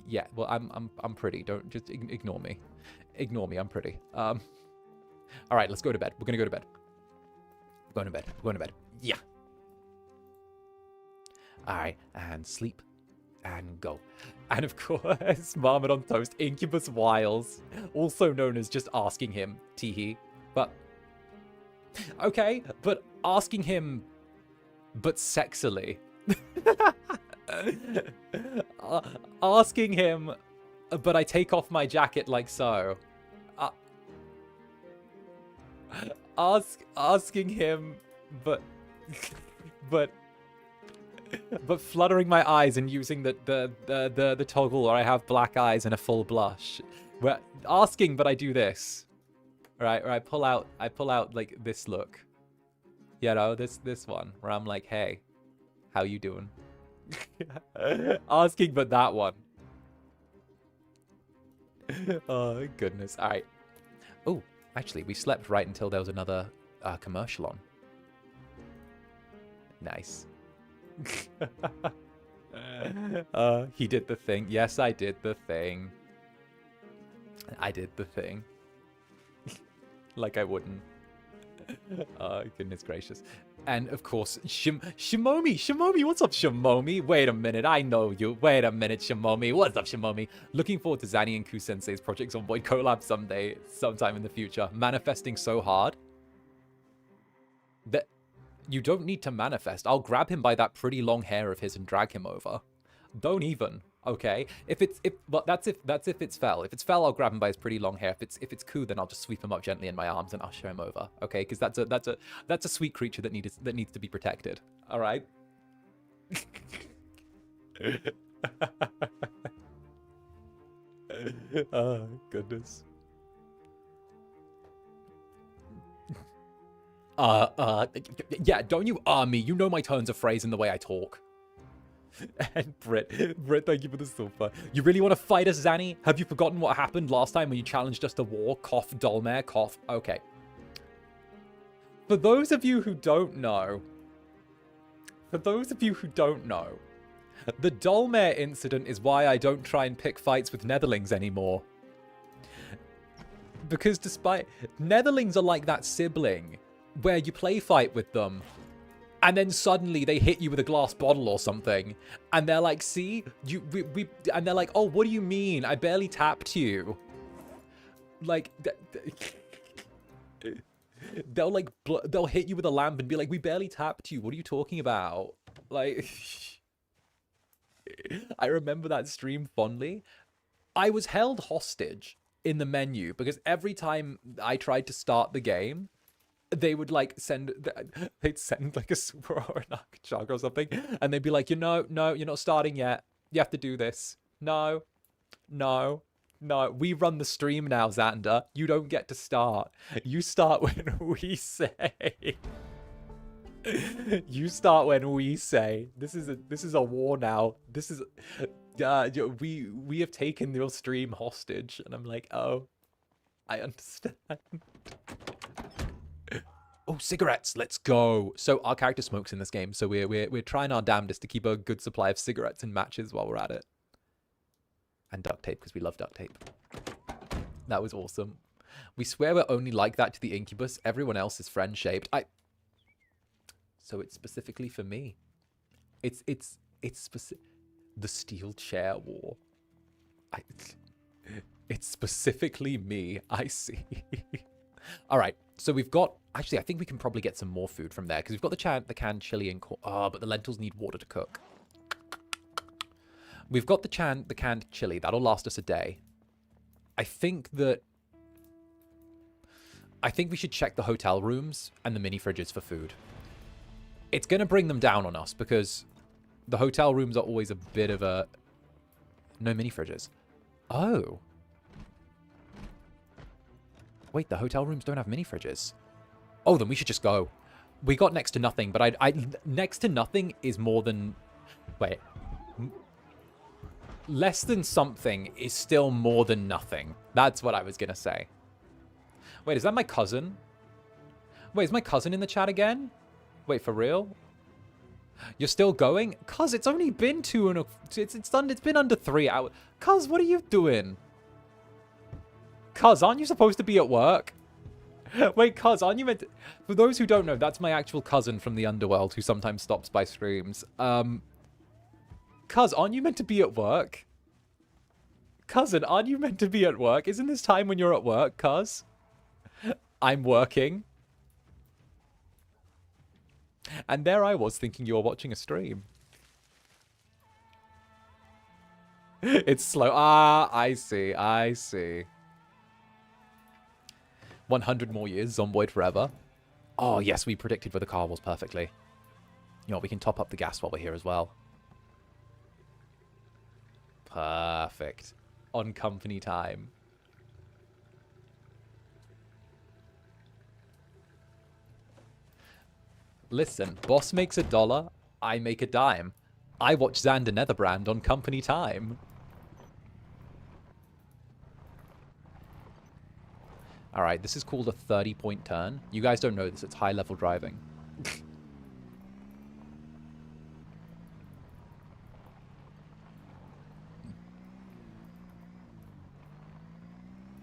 Yeah, well, I'm pretty. Don't just ignore me. Ignore me, I'm pretty. All right, let's go to bed. We're gonna go to bed. We're going to bed. We're going to bed. Yeah. All right, and sleep and go. And of course, Marmot on Toast, Incubus Wiles, also known as just asking him, teehee. But, okay, but asking him, but sexily. Asking him, but I take off my jacket like so. Asking him, but fluttering my eyes and using the toggle where I have black eyes and a full blush. We're asking, but I do this. Right, where I pull out like this look. You know, this one where I'm like, hey, how you doing? Asking, but that one. Oh goodness. All right. Oh, actually, we slept right until there was another commercial on. Nice. He did the thing. Yes, I did the thing. I did the thing. Like I wouldn't. Oh, goodness gracious. And of course, Shimomi, what's up, Shimomi? Wait a minute, I know you. Wait a minute, Shimomi. What's up, Shimomi? Looking forward to Zanny and Ku-sensei's Project Zomboid collab sometime in the future. Manifesting so hard that you don't need to manifest. I'll grab him by that pretty long hair of his and drag him over. Don't even. Okay, but that's if it's Fel. If it's Fel, I'll grab him by his pretty long hair. If it's Ku, then I'll just sweep him up gently in my arms and I'll show him over. Okay, because that's a sweet creature that needs to be protected. All right. Oh goodness. Yeah. Don't you me? You know my turns of phrase and the way I talk. And Britt, thank you for the silver. You really want to fight us, Zanny? Have you forgotten what happened last time when you challenged us to war? Cough, 𝓂𝓾𝓻, cough. Okay. For those of you who don't know, the 𝓂𝓾𝓻 incident is why I don't try and pick fights with Netherlings anymore. Because despite... Netherlings are like that sibling where you play fight with them, and then suddenly they hit you with a glass bottle or something. And they're like, see? And they're like, oh, what do you mean? I barely tapped you. Like, they'll hit you with a lamp and be like, we barely tapped you. What are you talking about? Like, I remember that stream fondly. I was held hostage in the menu because every time I tried to start the game, they would like they'd send like a super or an archchakra or something, and they'd be like, no, you're not starting yet. You have to do this. No. We run the stream now, Zander. You don't get to start. You start when we say. You start when we say. This is a war now. This is we have taken your stream hostage, and I'm like, oh. I understand. Oh, cigarettes. Let's go. So our character smokes in this game, so we're trying our damnedest to keep a good supply of cigarettes and matches while we're at it. And duct tape, because we love duct tape. That was awesome. We swear we're only like that to the Incubus. Everyone else is friend-shaped. So it's specifically for me. It's the steel chair war. It's specifically me. I see. All right. So we've got... Actually, I think we can probably get some more food from there, because we've got the canned chili and... but the lentils need water to cook. We've got the canned chili. That'll last us a day. I think we should check the hotel rooms and the mini fridges for food. It's going to bring them down on us, because the hotel rooms are always a bit of a... No mini fridges. Oh. Wait, the hotel rooms don't have mini fridges. Oh, then we should just go. We got next to nothing, but next to nothing is more than... Wait. Less than something is still more than nothing. That's what I was going to say. Wait, is that my cousin? Wait, is my cousin in the chat again? Wait, for real? You're still going? Cuz, it's only been it's been under 3 hours. Cuz, what are you doing? Cuz, aren't you supposed to be at work? Wait, Cuz, aren't you meant to... For those who don't know, that's my actual cousin from the underworld who sometimes stops by streams. Cuz, aren't you meant to be at work? Cousin, aren't you meant to be at work? Isn't this time when you're at work, cuz? I'm working. And there I was thinking you were watching a stream. It's slow. Ah, I see. I see. 100 more years, Zomboid forever. Oh, yes, we predicted where the car was perfectly. You know what, we can top up the gas while we're here as well. Perfect. On company time. Listen, boss makes $1, I make a dime. I watch Zander Netherbrand on company time. Alright, this is called a 30-point turn. You guys don't know this, it's high-level driving.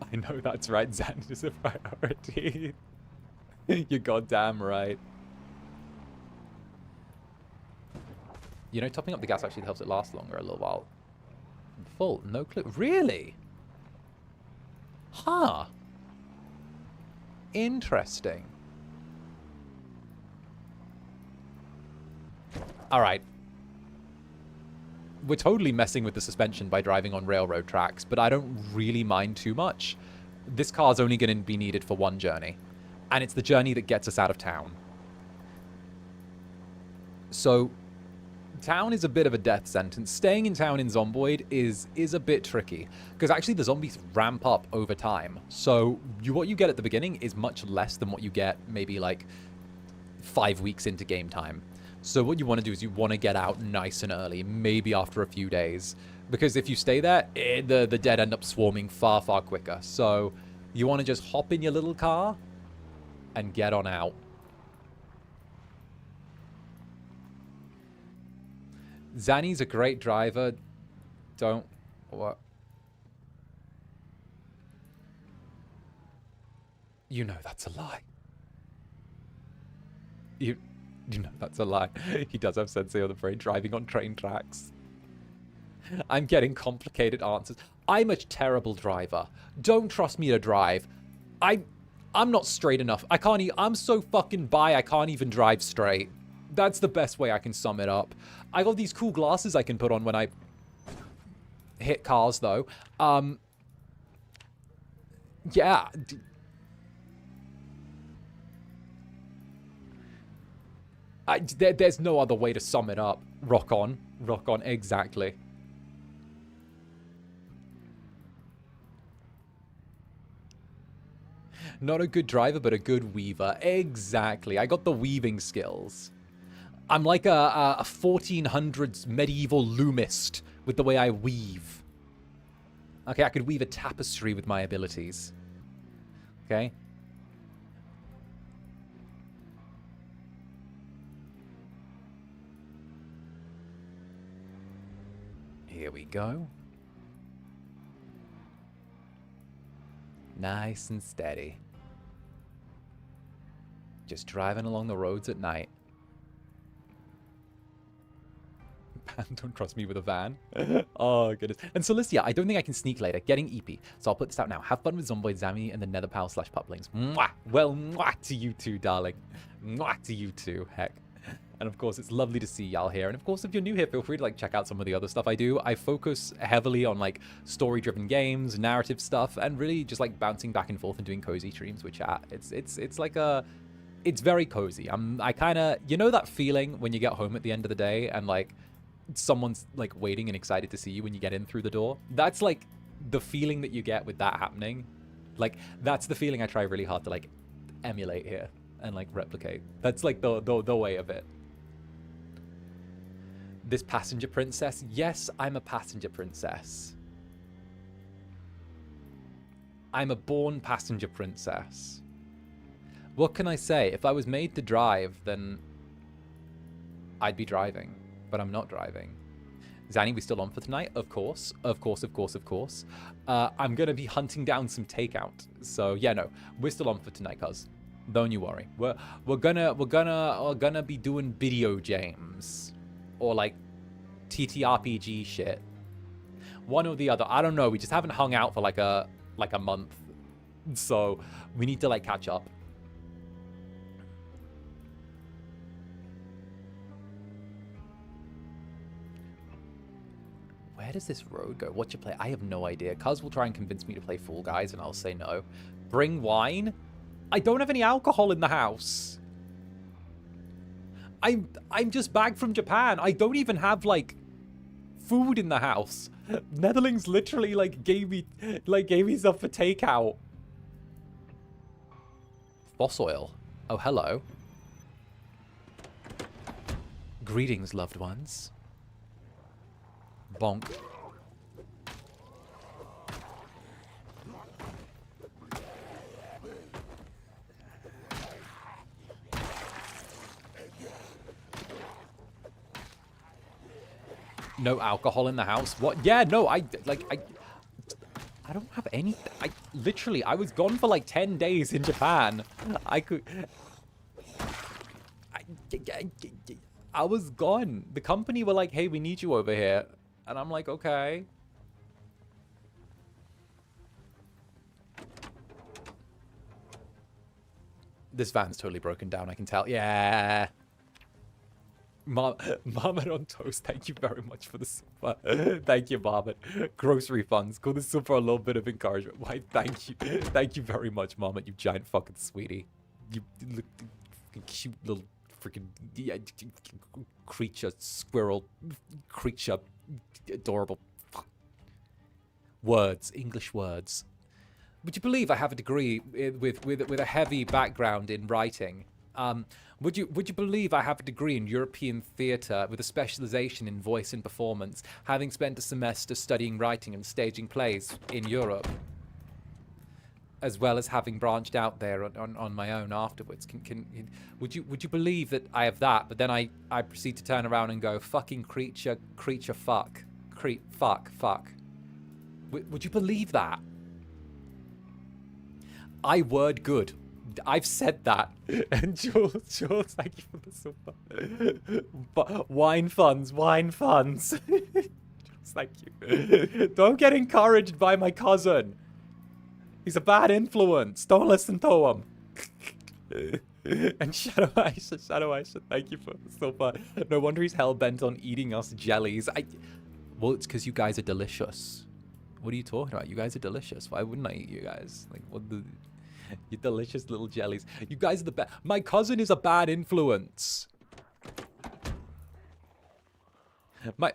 I know that's right, Zander's a priority. You're goddamn right. You know, topping up the gas actually helps it last longer a little while. Full, no clue. Really? Huh. Interesting. Alright. We're totally messing with the suspension by driving on railroad tracks, but I don't really mind too much. This car's only going to be needed for one journey. And it's the journey that gets us out of town. So... town is a bit of a death sentence. Staying in town in Zomboid is a bit tricky, because actually the zombies ramp up over time. So what you get at the beginning is much less than what you get maybe like 5 weeks into game time. So what you want to do is you want to get out nice and early, maybe after a few days, because if you stay there, the dead end up swarming far, far quicker. So you want to just hop in your little car and get on out. Zanny's a great driver. Don't... What? You know that's a lie. You know that's a lie. He does have Sensei on the brain driving on train tracks. I'm getting complicated answers. I'm a terrible driver. Don't trust me to drive. I'm not straight enough. I'm so fucking bi I can't even drive straight. That's the best way I can sum it up. I got these cool glasses I can put on when I hit cars, though. Yeah. There's no other way to sum it up. Rock on. Rock on, exactly. Not a good driver, but a good weaver. Exactly. I got the weaving skills. I'm like a 1400s medieval loomist with the way I weave. Okay, I could weave a tapestry with my abilities. Okay. Here we go. Nice and steady. Just driving along the roads at night. Don't trust me with a van. Oh, goodness. And so, listen, yeah, I don't think I can sneak later. Getting EP. So I'll put this out now. Have fun with Zomboid, Zami, and the Netherpal/puplings. Mwah! Well, mwah to you too, darling. Mwah to you too, heck. And of course, it's lovely to see y'all here. And of course, if you're new here, feel free to like check out some of the other stuff I do. I focus heavily on like story-driven games, narrative stuff, and really just like bouncing back and forth and doing cozy streams with chat. It's like a... It's very cozy. I kind of... You know that feeling when you get home at the end of the day and like... someone's like waiting and excited to see you when you get in through the door? That's like the feeling that you get with that happening. Like that's the feeling I try really hard to like emulate here and like replicate. That's like the way of it. This passenger princess? Yes, I'm a passenger princess. I'm a born passenger princess. What can I say? If I was made to drive, then I'd be driving. But I'm not driving. Zanny, we still on for tonight? Of course. Of course, of course, of course. I'm going to be hunting down some takeout. So, yeah, no. We're still on for tonight, cuz. Don't you worry. We're gonna be doing video games. Or, like, TTRPG shit. One or the other. I don't know. We just haven't hung out for, like a month. So, we need to, like, catch up. Where does this road go? What you play? I have no idea. Cuz will try and convince me to play Fall Guys, and I'll say no. Bring wine? I don't have any alcohol in the house. I'm just back from Japan. I don't even have like food in the house. Netherlings literally like gave me stuff for takeout. Boss oil. Oh, hello. Greetings, loved ones. Bonk. No alcohol in the house? What? Yeah, no, I don't have any. I was gone for like 10 days in Japan. I was gone. The company were like, hey, we need you over here. And I'm like, okay. This van's totally broken down, I can tell. Yeah. Marmot on toast, thank you very much for the super. Thank you, Marmot. Grocery funds. Call this super a little bit of encouragement. Why, thank you. Thank you very much, Marmot, you giant fucking sweetie. You look cute little freaking creature, squirrel, creature, adorable. Words, English words. Would you believe I have a degree with a heavy background in writing? Would you believe I have a degree in European theatre with a specialization in voice and performance, having spent a semester studying writing and staging plays in Europe, as well as having branched out there on my own afterwards? Would you believe that I have that, but then I proceed to turn around and go, fucking creature, fuck. Fuck. Would you believe that? I word good. I've said that. And Jules, thank you for the super. But wine funds. Jules, thank you. Don't get encouraged by my cousin. He's a bad influence. Don't listen to him. And Shadow Aisha, thank you for the super. No wonder he's hell-bent on eating us jellies. Well, it's because you guys are delicious. What are you talking about? You guys are delicious. Why wouldn't I eat you guys? Like, what the... You delicious little jellies. You guys are the best. My cousin is a bad influence. My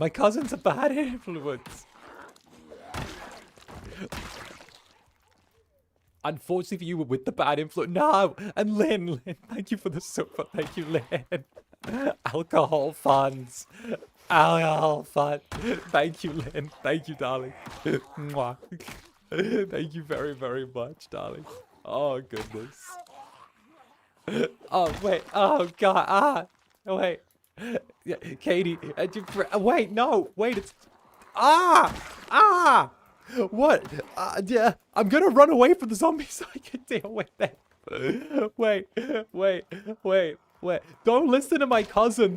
cousin's a bad influence. Unfortunately for you, we're with the bad influence. No! And Lynn, thank you for the super. Thank you, Lynn. Alcohol funds. Alcohol fund. Thank you, Lynn. Thank you, darling. Mwah. Thank you very, very much, darling. Oh, goodness. Oh, wait. Oh, God. Ah. Wait. Yeah, Katie. Wait, no. Wait, it's... Ah! Ah! What? Yeah, I'm gonna run away from the zombies so I can deal with it. Wait, wait, wait, wait. Don't listen to my cousin.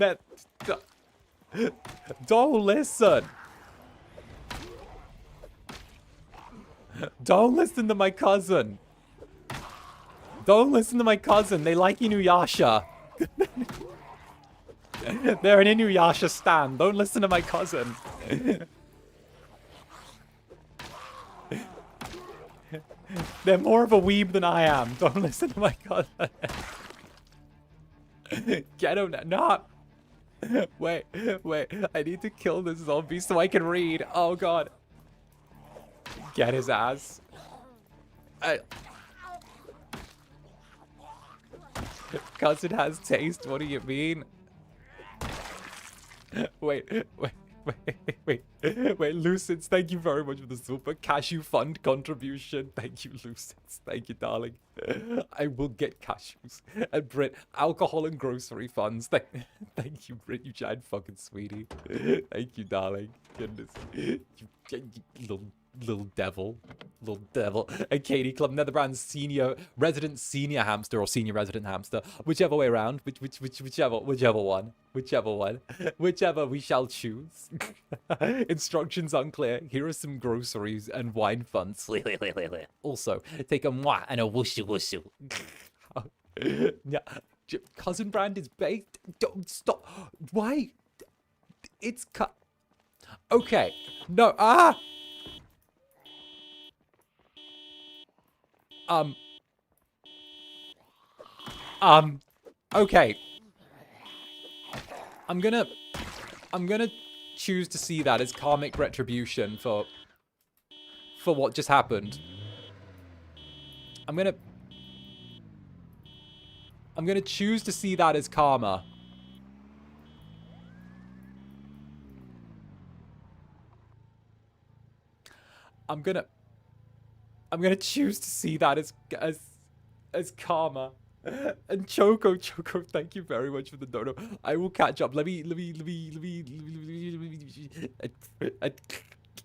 Don't listen. Don't listen to my cousin. Don't listen to my cousin. They like Inuyasha. They're an Inuyasha stan. Don't listen to my cousin. They're more of a weeb than I am. Don't listen to my cousin. Get him now. No. Wait. I need to kill this zombie so I can read. Oh, God. Get his ass. Cousin has taste. What do you mean? Wait, Lucens, thank you very much for the super cashew fund contribution. Thank you, Lucens. Thank you, darling. I will get cashews. And Brit, alcohol and grocery funds. Thank you, Brit, you giant fucking sweetie. Thank you, darling. Goodness. You little devil. And Katie Club Netherbrand resident senior hamster or senior resident hamster, whichever way around, whichever one, whichever we shall choose. Instructions unclear. Here are some groceries and wine funds. Also, take a mwah and a whooshu whooshu. Yeah, cousin brand is baked. Don't stop. Why? It's cut. Okay. No. Okay. I'm gonna choose to see that as karmic retribution for what just happened. I'm gonna choose to see that as karma. I'm gonna choose to see that as karma. And Choco, thank you very much for the dono. I will catch up. Let me.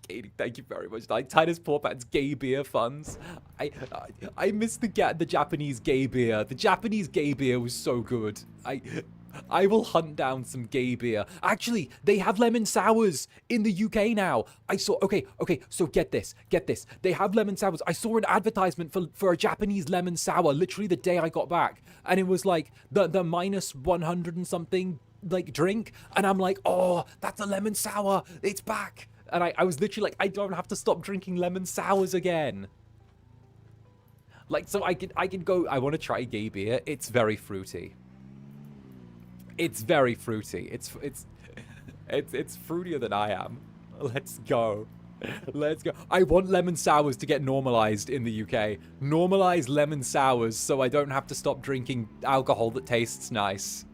Katie, thank you very much. Like Titus Porpat's gay beer funds. I miss the Japanese gay beer. The Japanese gay beer was so good. I will hunt down some gay beer. Actually, they have lemon sours in the UK now. I saw, okay, so get this. They have lemon sours. I saw an advertisement for a Japanese lemon sour literally the day I got back. And it was like the minus 100 and something like drink. And I'm like, oh, that's a lemon sour. It's back. And I was literally like, I don't have to stop drinking lemon sours again. Like, so I can go, I want to try gay beer. It's very fruity. It's very fruity. It's fruitier than I am. Let's go. I want lemon sours to get normalized in the UK. Normalize lemon sours so I don't have to stop drinking alcohol that tastes nice.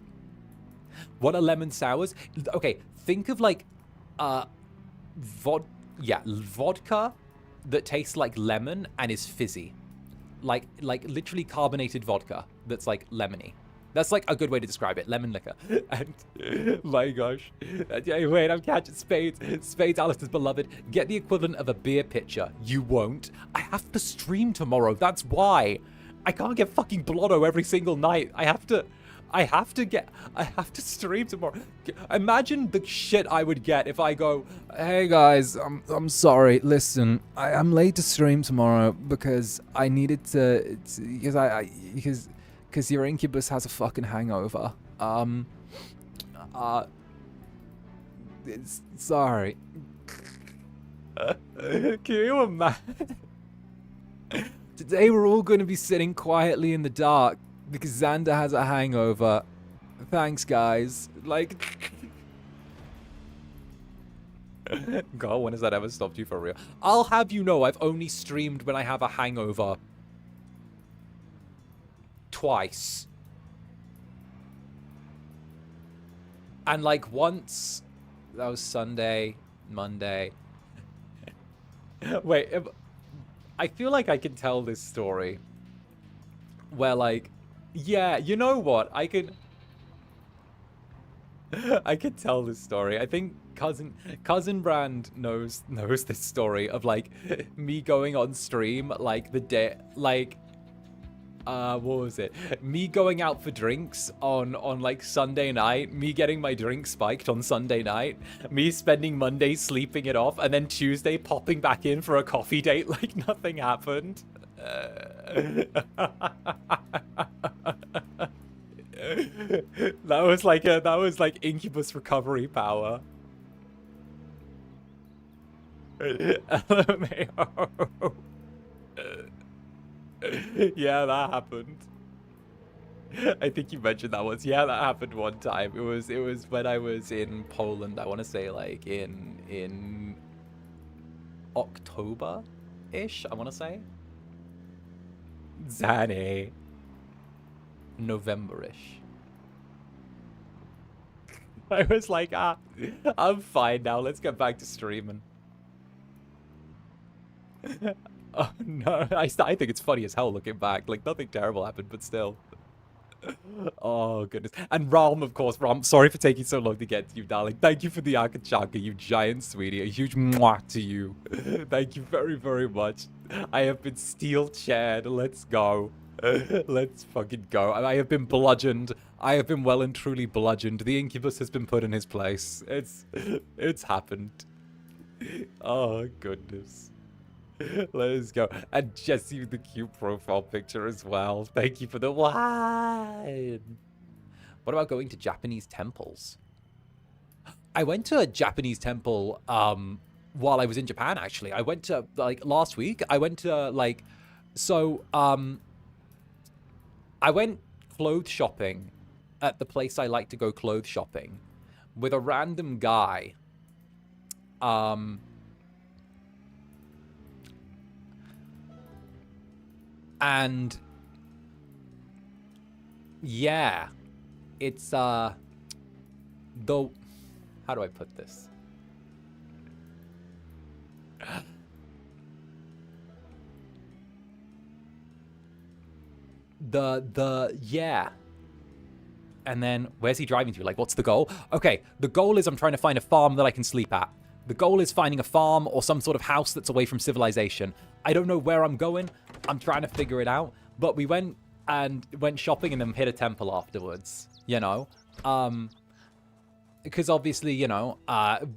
What are lemon sours? Okay, think of like vodka that tastes like lemon and is fizzy. Like literally carbonated vodka that's like lemony. That's like a good way to describe it. Lemon liquor. And my gosh. Wait, I'm catching Spades. Spades, Alistair's beloved. Get the equivalent of a beer pitcher. You won't. I have to stream tomorrow. That's why. I can't get fucking blotto every single night. I have to stream tomorrow. Imagine the shit I would get if I go, hey guys, I'm sorry. Listen, I'm late to stream tomorrow because I needed to, because your Incubus has a fucking hangover. Sorry. Can you imagine? Today we're all going to be sitting quietly in the dark because Zander has a hangover. Thanks, guys. Like... God, when has that ever stopped you for real? I'll have you know I've only streamed when I have a hangover. Twice. And like once, that was Sunday, Monday. Wait, I feel like I can tell this story where, like, yeah, you know what? I can tell this story. I think cousin Brand knows this story of, like, me going on stream, like, the day, like, what was it? Me going out for drinks on like Sunday night, me getting my drink spiked on Sunday night, me spending Monday sleeping it off, and then Tuesday popping back in for a coffee date like nothing happened. That was like Incubus recovery power. LMAO. Yeah, that happened. I think you mentioned that once. Yeah, that happened one time. It was when I was in Poland. I want to say like in October-ish. I want to say Zanny. November-ish. I was like, I'm fine now. Let's get back to streaming. Oh no, I think it's funny as hell looking back. Like, nothing terrible happened, but still. Oh goodness. And Ram, of course. Ram, sorry for taking so long to get to you, darling. Thank you for the 𝓂𝓾𝓻, you giant sweetie. A huge mwah to you. Thank you very, very much. I have been steel chaired. Let's go. Let's fucking go. I have been bludgeoned. I have been well and truly bludgeoned. The Incubus has been put in his place. It's happened. Oh goodness. Let's go. And Jesse with the cute profile picture as well. Thank you for the wine. What about going to Japanese temples? I went to a Japanese temple while I was in Japan, actually. I went to, like, last week. I went to, like, so, I went clothes shopping at the place I like to go clothes shopping with a random guy. And yeah, it's though, how do I put this? Yeah. And then where's he driving to? Like, what's the goal? Okay, the goal is I'm trying to find a farm that I can sleep at. The goal is finding a farm or some sort of house that's away from civilization. I don't know where I'm going. I'm trying to figure it out. But we went shopping and then hit a temple afterwards, you know? Because obviously, you know,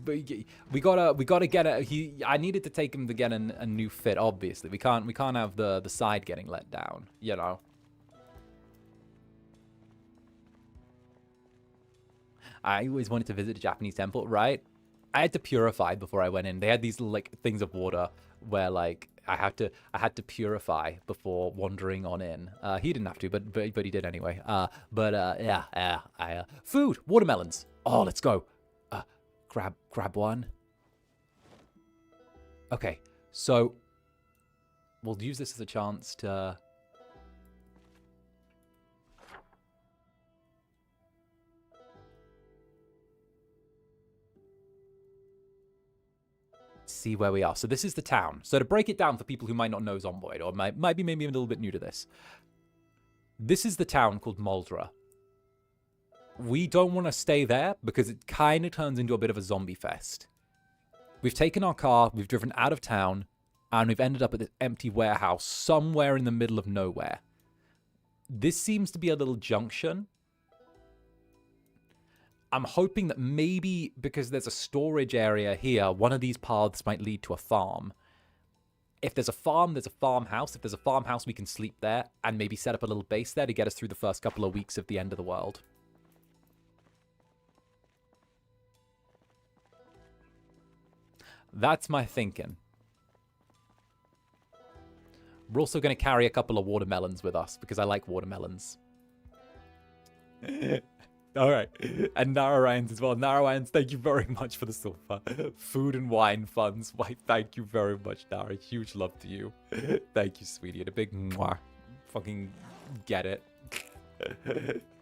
we gotta get I needed to take him to get a new fit, obviously. We can't have the side getting let down, you know? I always wanted to visit a Japanese temple, right? I had to purify before I went in. They had these, like, things of water where, like, I had to purify before wandering on in. He didn't have to, but he did anyway. Yeah. Food, watermelons. Oh, let's go. Grab one. Okay, so we'll use this as a chance to see where we are. So this is the town. So to break it down for people who might not know Zomboid, or might be maybe a little bit new to this. This is the town called 𝓂𝓸𝓾𝓻. We don't want to stay there because it kind of turns into a bit of a zombie fest. We've taken our car, we've driven out of town, and we've ended up at this empty warehouse somewhere in the middle of nowhere. This seems to be a little junction. I'm hoping that maybe because there's a storage area here, one of these paths might lead to a farm. If there's a farm, there's a farmhouse. If there's a farmhouse, we can sleep there and maybe set up a little base there to get us through the first couple of weeks of the end of the world. That's my thinking. We're also going to carry a couple of watermelons with us because I like watermelons. All right. And Narayans as well. Narayans, thank you very much for the silver. Food and wine funds. Why, thank you very much, Nara. Huge love to you. Thank you, sweetie. And a big mwah. Fucking get it.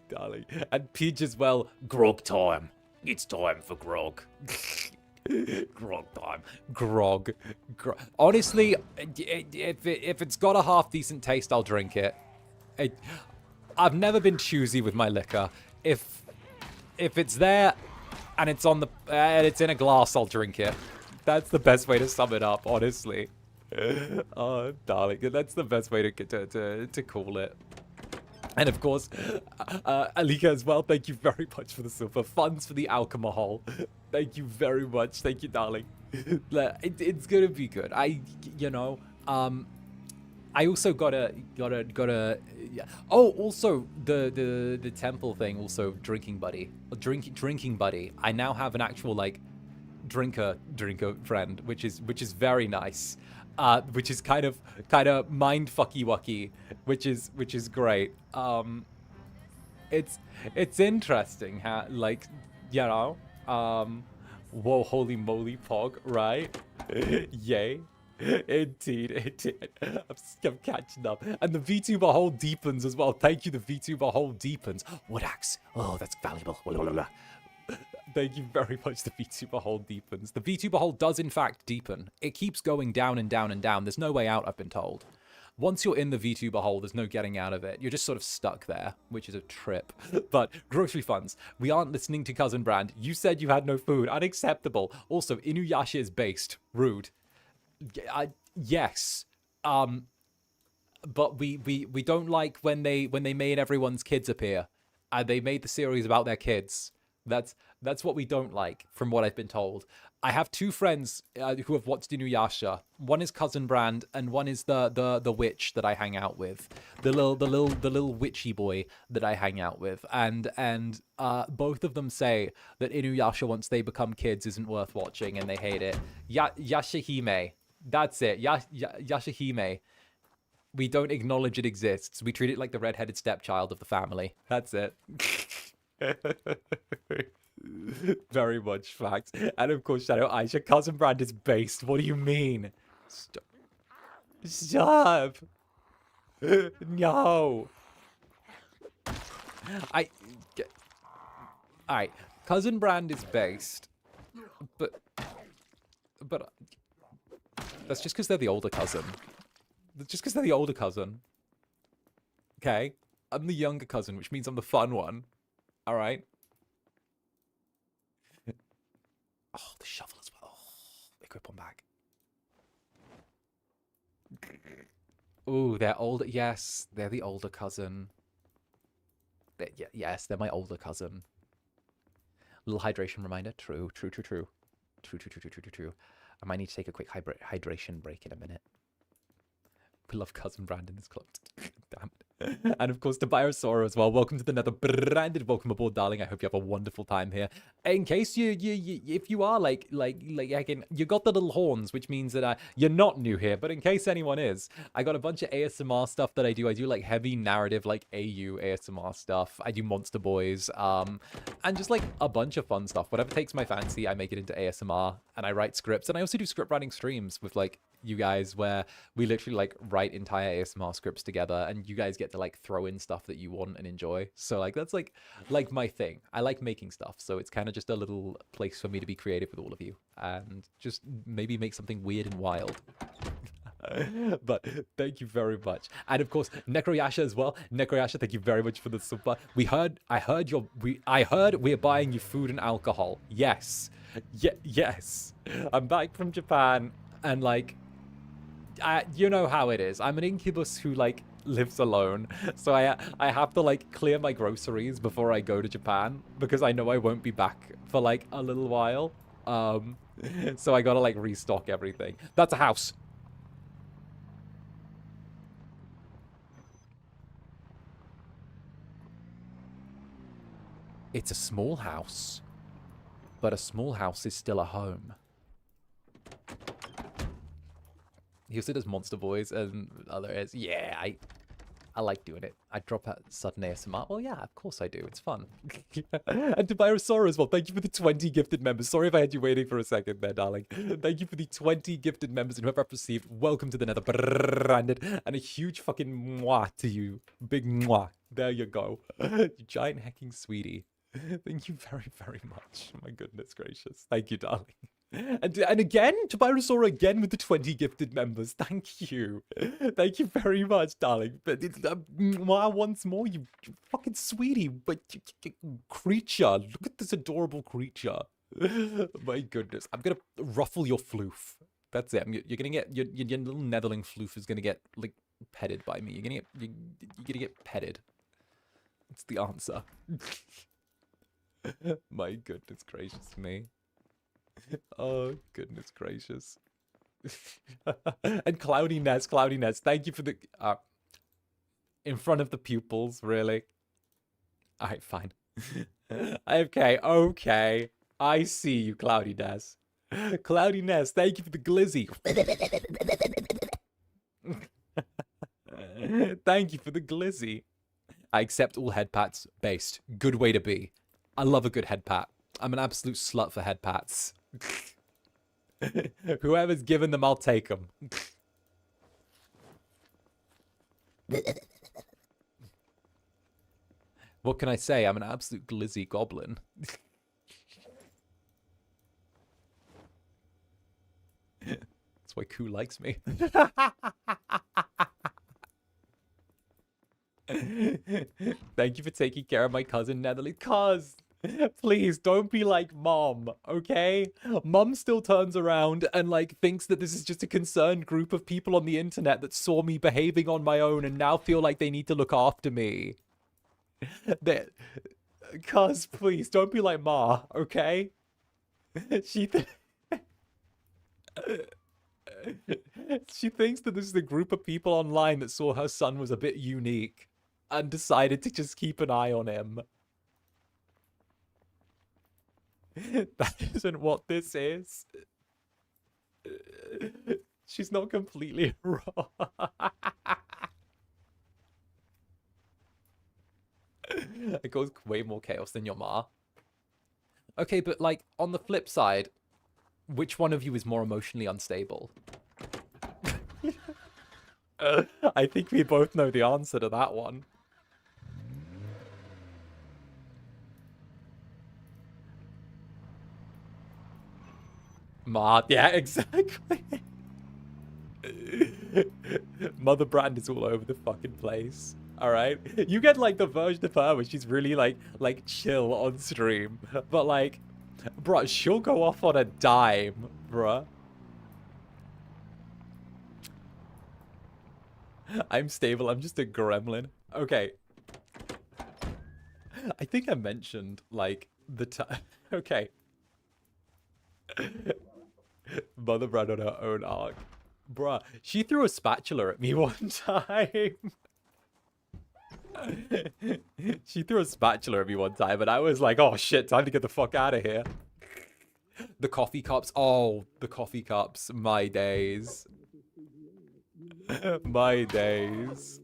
Darling. And Peach as well. Grog time. It's time for grog. Grog time. Grog. Honestly, if it's got a half decent taste, I'll drink it. I've never been choosy with my liquor. If it's there and it's on the and it's in a glass, I'll drink it. That's the best way to sum it up, honestly. Oh, darling, that's the best way to call it. And of course, Alika as well, thank you very much for the silver. Funds for the alcohol. Thank you very much. Thank you, darling. It's gonna be good. I also gotta oh, also the temple thing, also drinking buddy. Drinking buddy. I now have an actual like drinker friend, which is very nice. Which is kind of mind fucky wucky, which is great. It's interesting how, like, whoa, holy moly, pog, right? Yay. Indeed. I'm catching up. And the VTuber hole deepens as well. Thank you, the VTuber hole deepens. Wood axe. Oh, that's valuable. Thank you very much, the VTuber hole deepens. The VTuber hole does, in fact, deepen. It keeps going down and down and down. There's no way out, I've been told. Once you're in the VTuber hole, there's no getting out of it. You're just sort of stuck there, which is a trip. But grocery funds. We aren't listening to Cousin Brand. You said you had no food. Unacceptable. Also, Inuyasha is based. Rude. Yes. But we don't like when they made everyone's kids appear. They made the series about their kids. That's what we don't like, from what I've been told. I have two friends who have watched Inuyasha. One is Cousin Brand, and one is the witch that I hang out with, the little witchy boy that I hang out with, and both of them say that Inuyasha, once they become kids, isn't worth watching, and they hate it. Yashahime, that's it. Yashahime. We don't acknowledge it exists. We treat it like the redheaded stepchild of the family. That's it. Very much facts. And of course, Shadow Aisha, Cousin Brand is based. What do you mean? Stop. No. Alright, Cousin Brand is based. But that's just because they're the older cousin. Just because they're the older cousin. Okay? I'm the younger cousin, which means I'm the fun one. Alright? Oh, the shovel as well. Oh, equip on back. Ooh, they're older. Yes, they're the older cousin. Yes, they're my older cousin. Little hydration reminder. True. I might need to take a quick hydration break in a minute. We love Cousin Brand in this club. Damn it. And of course, to Biosora as well. Welcome to the Netherbrand. Welcome aboard, darling. I hope you have a wonderful time here. In case if you are like you got the little horns, which means that you're not new here. But in case anyone is, I got a bunch of ASMR stuff that I do. I do like heavy narrative, like AU ASMR stuff. I do Monster Boys, and just like a bunch of fun stuff. Whatever takes my fancy, I make it into ASMR, and I write scripts. And I also do script writing streams with like you guys, where we literally like write entire ASMR scripts together, and you guys get to like throw in stuff that you want and enjoy. So like that's like my thing. I like making stuff, so it's kind of just a little place for me to be creative with all of you and just maybe make something weird and wild. But thank you very much. And of course, Necroyasha as well. Necroyasha, thank you very much for the super. I heard we're buying you food and alcohol. Yes. Yes. I'm back from Japan, and like you know how it is. I'm an incubus who like lives alone, so I have to like clear my groceries before I go to Japan, because I know I won't be back for like a little while. So I gotta like restock everything. That's a house. It's a small house, but a small house is still a home. He also does Monster Boys and other areas. Yeah, I like doing it. I drop out sudden ASMR. Well, yeah, of course I do. It's fun. And to Biosora as well. Thank you for the 20 gifted members. Sorry if I had you waiting for a second there, darling. Thank you for the 20 gifted members, and whoever I've received, welcome to the Netherbrand. And a huge fucking mwah to you. Big mwah. There you go. You giant hecking sweetie. Thank you very, very much. My goodness gracious. Thank you, darling. And again, Tobirosaur again with the 20 gifted members. Thank you. Thank you very much, darling. But once more, you fucking sweetie. But creature, look at this adorable creature. My goodness. I'm going to ruffle your floof. That's it. You're going to get, your little Netherling floof is going to get, like, petted by me. You're going to get petted. That's the answer. My goodness gracious me. Oh, goodness gracious. And Cloudiness, thank you for the... in front of the pupils, really? Alright, fine. Okay. I see you, Cloudiness. Cloudiness, thank you for the glizzy. Thank you for the glizzy. I accept all head pats. Based. Good way to be. I love a good head pat. I'm an absolute slut for head pats. Whoever's given them, I'll take them. What can I say? I'm an absolute glizzy goblin. That's why Koo likes me. Thank you for taking care of my cousin Netherly. Cuz, please don't be like Mom, okay? Mom still turns around and like thinks that this is just a concerned group of people on the internet that saw me behaving on my own and now feel like they need to look after me. Cuz, please don't be like Ma, okay? She thinks that this is a group of people online that saw her son was a bit unique and decided to just keep an eye on him. That isn't what this is. She's not completely wrong. It goes way more chaos than your ma. Okay, but like, on the flip side, which one of you is more emotionally unstable? I think we both know the answer to that one. Ma, yeah, exactly. Mother Brand is all over the fucking place. Alright? You get like the version of her where she's really like chill on stream. But like, bruh, she'll go off on a dime, bruh. I'm stable, I'm just a gremlin. Okay. I think I mentioned like the time. Okay. Mother Brand on her own arc. Bruh, she threw a spatula at me one time. She threw a spatula at me one time, and I was like, oh shit, time to get the fuck out of here. The coffee cups. Oh, the coffee cups. My days. My days.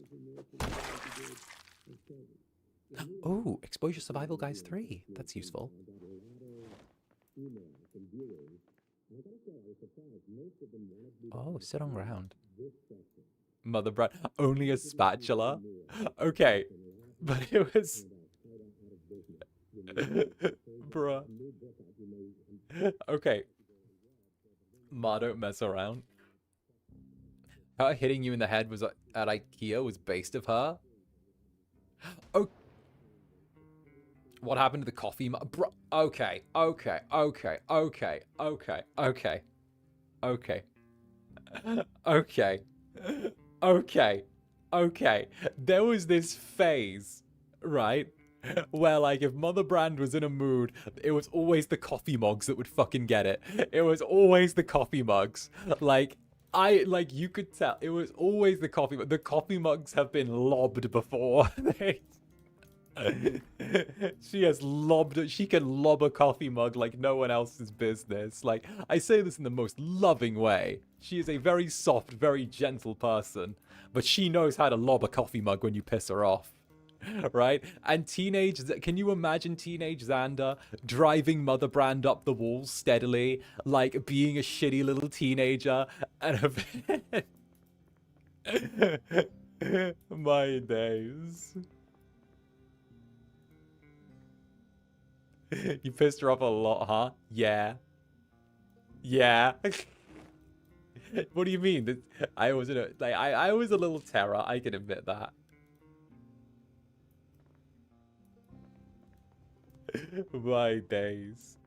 Oh, Exposure Survival Guys 3. That's useful. Oh, sit on ground. Mother Brand. Only a spatula? Okay. But it was... Bruh. Okay. Ma, don't mess around. Her hitting you in the head was at IKEA was based of her. Oh. What happened to the coffee? Bro. Okay. Okay. Okay. Okay. Okay. Okay. Okay. Okay. Okay. Okay. There was this phase, right? Where, like, if Mother Brand was in a mood, it was always the coffee mugs that would fucking get it. It was always the coffee mugs. Like, you could tell. It was always the coffee. The coffee mugs have been lobbed before. She has lobbed. She can lob a coffee mug like no one else's business. Like, I say this in the most loving way. She is a very soft, very gentle person. But she knows how to lob a coffee mug when you piss her off. Right? And can you imagine teenage Zander driving Mother Brand up the walls steadily, like being a shitty little teenager and my days. You pissed her off a lot, huh? Yeah. Yeah. What do you mean? I was I was a little terror. I can admit that. My days.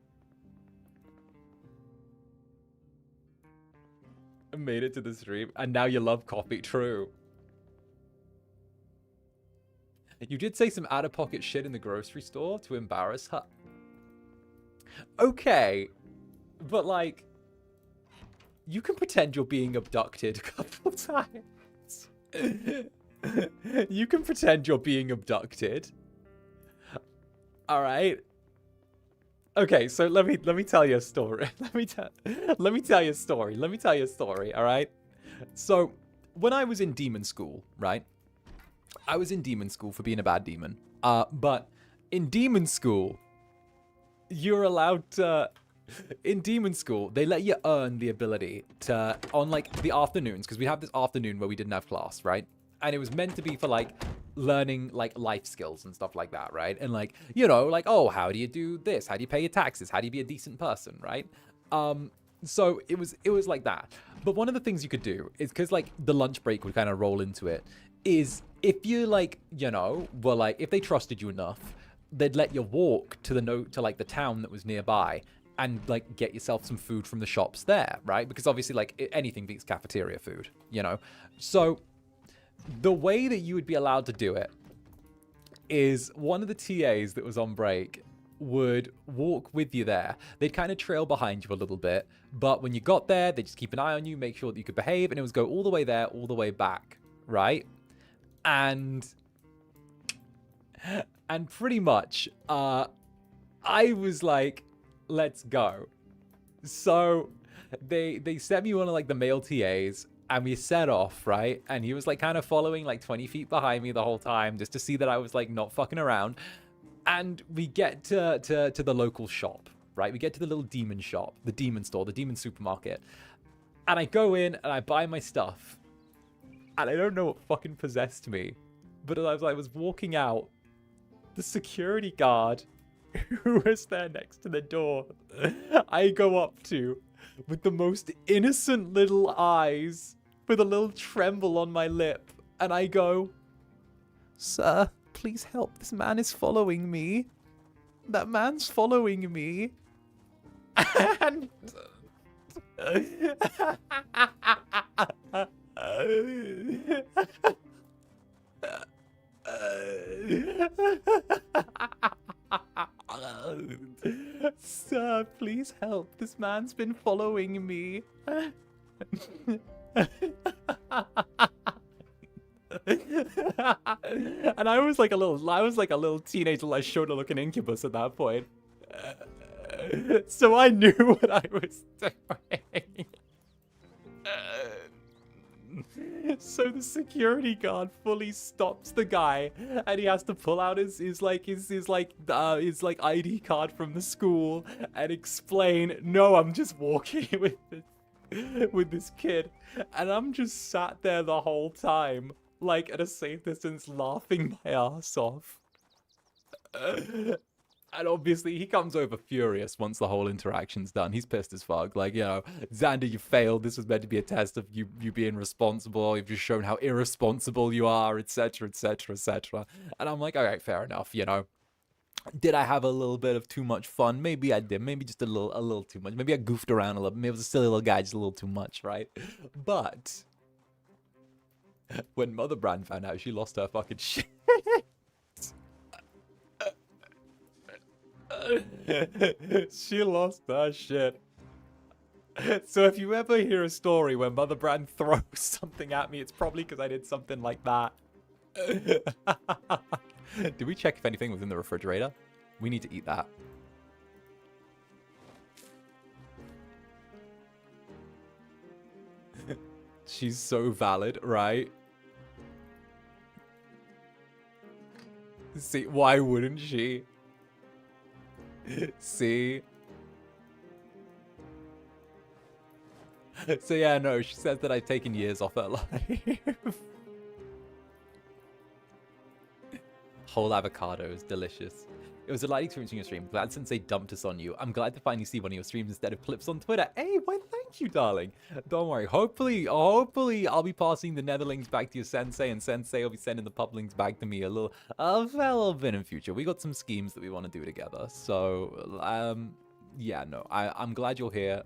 I made it to the stream, and now you love coffee. True. You did say some out-of-pocket shit in the grocery store to embarrass her. Okay, but like, you can pretend you're being abducted a couple times. You can pretend you're being abducted. All right. Okay, so let me tell you a story. Let me tell you a story. Let me tell you a story. All right. So when I was in demon school, right? I was in demon school for being a bad demon. But in demon school, you're allowed to. In demon school, they let you earn the ability to, on like the afternoons, because we have this afternoon where we didn't have class, right? And it was meant to be for like learning like life skills and stuff like that, right? And like, you know, like, oh, how do you do this? How do you pay your taxes? How do you be a decent person, right? So it was like that. But one of the things you could do is, because like the lunch break would kind of roll into it, is if you like, you know, were like, if they trusted you enough, they'd let you walk to like the town that was nearby and like get yourself some food from the shops there, right? Because obviously like anything beats cafeteria food, you know? So the way that you would be allowed to do it is one of the TAs that was on break would walk with you there. They'd kind of trail behind you a little bit, but when you got there, they'd just keep an eye on you, make sure that you could behave, and it was go all the way there, all the way back, right? And pretty much, I was like, let's go. So they sent me one of like the male TAs, and we set off, right? And he was like kind of following like 20 feet behind me the whole time, just to see that I was like not fucking around. And we get to the local shop, right? We get to the little demon shop, the demon store, the demon supermarket. And I go in and I buy my stuff. And I don't know what fucking possessed me, but as I was walking out, the security guard who was there next to the door, I go up to with the most innocent little eyes, with a little tremble on my lip, and I go, "Sir, please help. This man is following me. That man's following me." And "Sir, please help. This man's been following me." And I was like a little teenager, like showed looking Incubus at that point. So I knew what I was doing. So the security guard fully stops the guy, and he has to pull out his ID card from the school and explain, "No, I'm just walking with this kid," and I'm just sat there the whole time, like at a safe distance, laughing my ass off. And obviously, he comes over furious once the whole interaction's done. He's pissed as fuck. Like, you know, "Zander, you failed. This was meant to be a test of you being responsible. You've just shown how irresponsible you are, etc., etc., etc." And I'm like, all right, fair enough, you know. Did I have a little bit of too much fun? Maybe I did. Maybe just a little too much. Maybe I goofed around a little. Maybe I was a silly little guy, just a little too much, right? But when Netherbrand found out, she lost her fucking shit. She lost her shit. So if you ever hear a story where Netherbrand throws something at me, it's probably because I did something like that. Did we check if anything was in the refrigerator? We need to eat that. She's so valid, right? See, why wouldn't she? See? So yeah, no, she says that I've taken years off her life. Whole avocado is delicious. It was a light experience in your stream. Glad since they dumped us on you. I'm glad to finally see one of your streams instead of clips on Twitter. Hey, why thank you, darling. Don't worry. Hopefully, I'll be passing the Netherlings back to your sensei, and sensei will be sending the puplings back to me a little bit in future. We got some schemes that we want to do together. So, yeah, no, I'm glad you're here.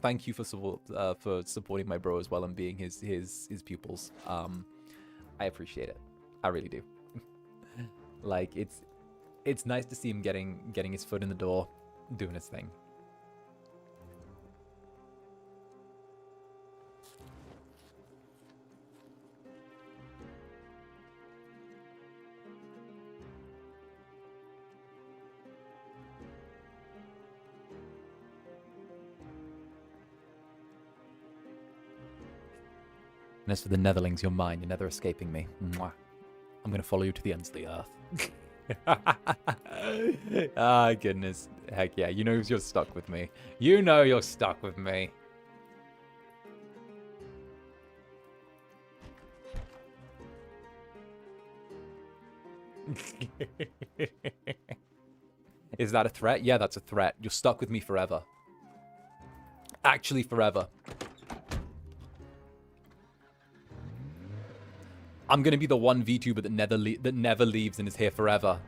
Thank you for supporting my bro as well and being his pupils. I appreciate it. I really do. Like, it's nice to see him getting his foot in the door, doing his thing. And as for the Netherlings, you're mine. You're never escaping me. Mwah. I'm going to follow you to the ends of the earth. Ah, goodness. Heck yeah. You know you're stuck with me. You know you're stuck with me. Is that a threat? Yeah, that's a threat. You're stuck with me forever. Actually, forever. I'm gonna be the one VTuber that never leaves and is here forever.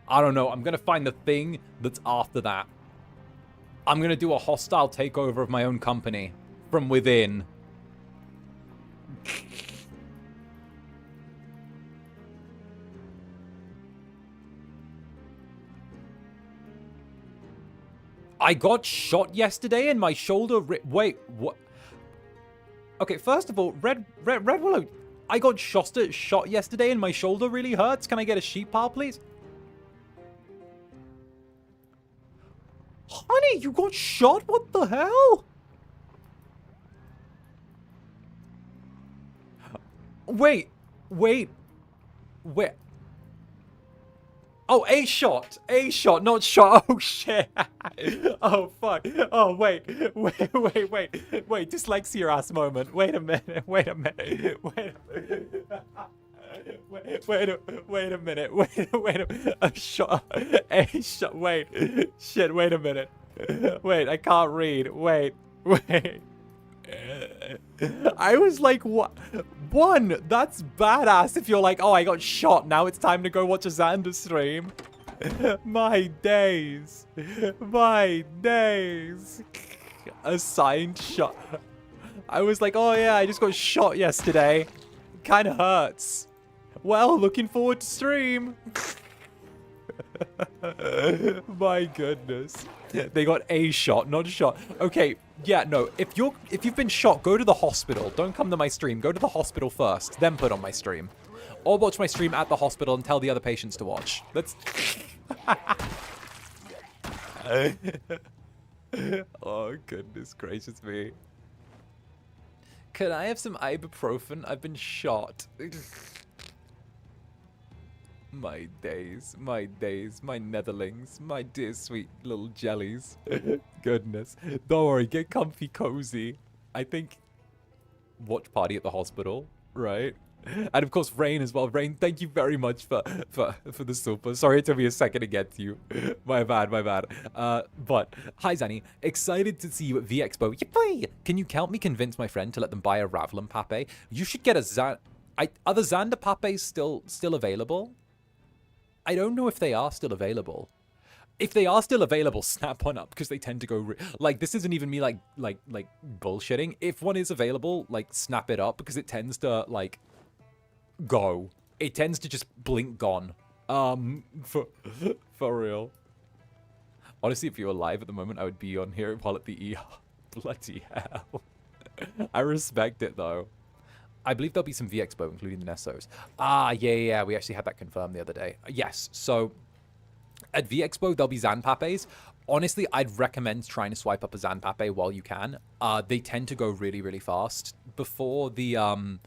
I don't know. I'm gonna find the thing that's after that. I'm gonna do a hostile takeover of my own company from within. I got shot yesterday and my shoulder. Wait, what? Okay, first of all, Red Willow, I got shot yesterday and my shoulder really hurts. Can I get a sheep pile, please? Honey, you got shot? What the hell? Wait. Oh, a shot, not shot. Oh shit. Oh fuck. Oh wait. Dyslexia ass moment. Wait a minute. Wait a minute. A shot. Wait. Shit. Wait a minute. Wait. I can't read. Wait. I was like, what? One, that's badass if you're like, oh, I got shot. Now it's time to go watch a Zander stream. My days. A signed shot. I was like, oh yeah, I just got shot yesterday. Kind of hurts. Well, looking forward to stream. My goodness. They got a shot, not a shot. Okay, yeah, no. If you've been shot, go to the hospital. Don't come to my stream. Go to the hospital first, then put on my stream. Or watch my stream at the hospital and tell the other patients to watch. That's oh, goodness gracious me. Can I have some ibuprofen? I've been shot. My days, my netherlings, my dear sweet little jellies. Goodness. Don't worry, get comfy cozy. I think watch party at the hospital, right? And of course Rain as well. Rain, thank you very much for the super. Sorry it took me a second to get to you. My bad. But hi Zanny, excited to see you at VExpo. Yippee! Can you help me convince my friend to let them buy a Ravlin Pape? You should get a are the Zander Papes still available? I don't know if they are still available. If they are still available, snap one up because they tend to go like this isn't even me like bullshitting. If one is available, like snap it up because it tends to like go. It tends to just blink gone. For real. Honestly, if you were live at the moment, I would be on here while at the ER. Bloody hell. I respect it though. I believe there'll be some VExpo, including the Nessos. Ah, yeah. We actually had that confirmed the other day. Yes, so at VExpo, there'll be Zanpapes. Honestly, I'd recommend trying to swipe up a Zanpape while you can. They tend to go really, really fast. Before the Zan...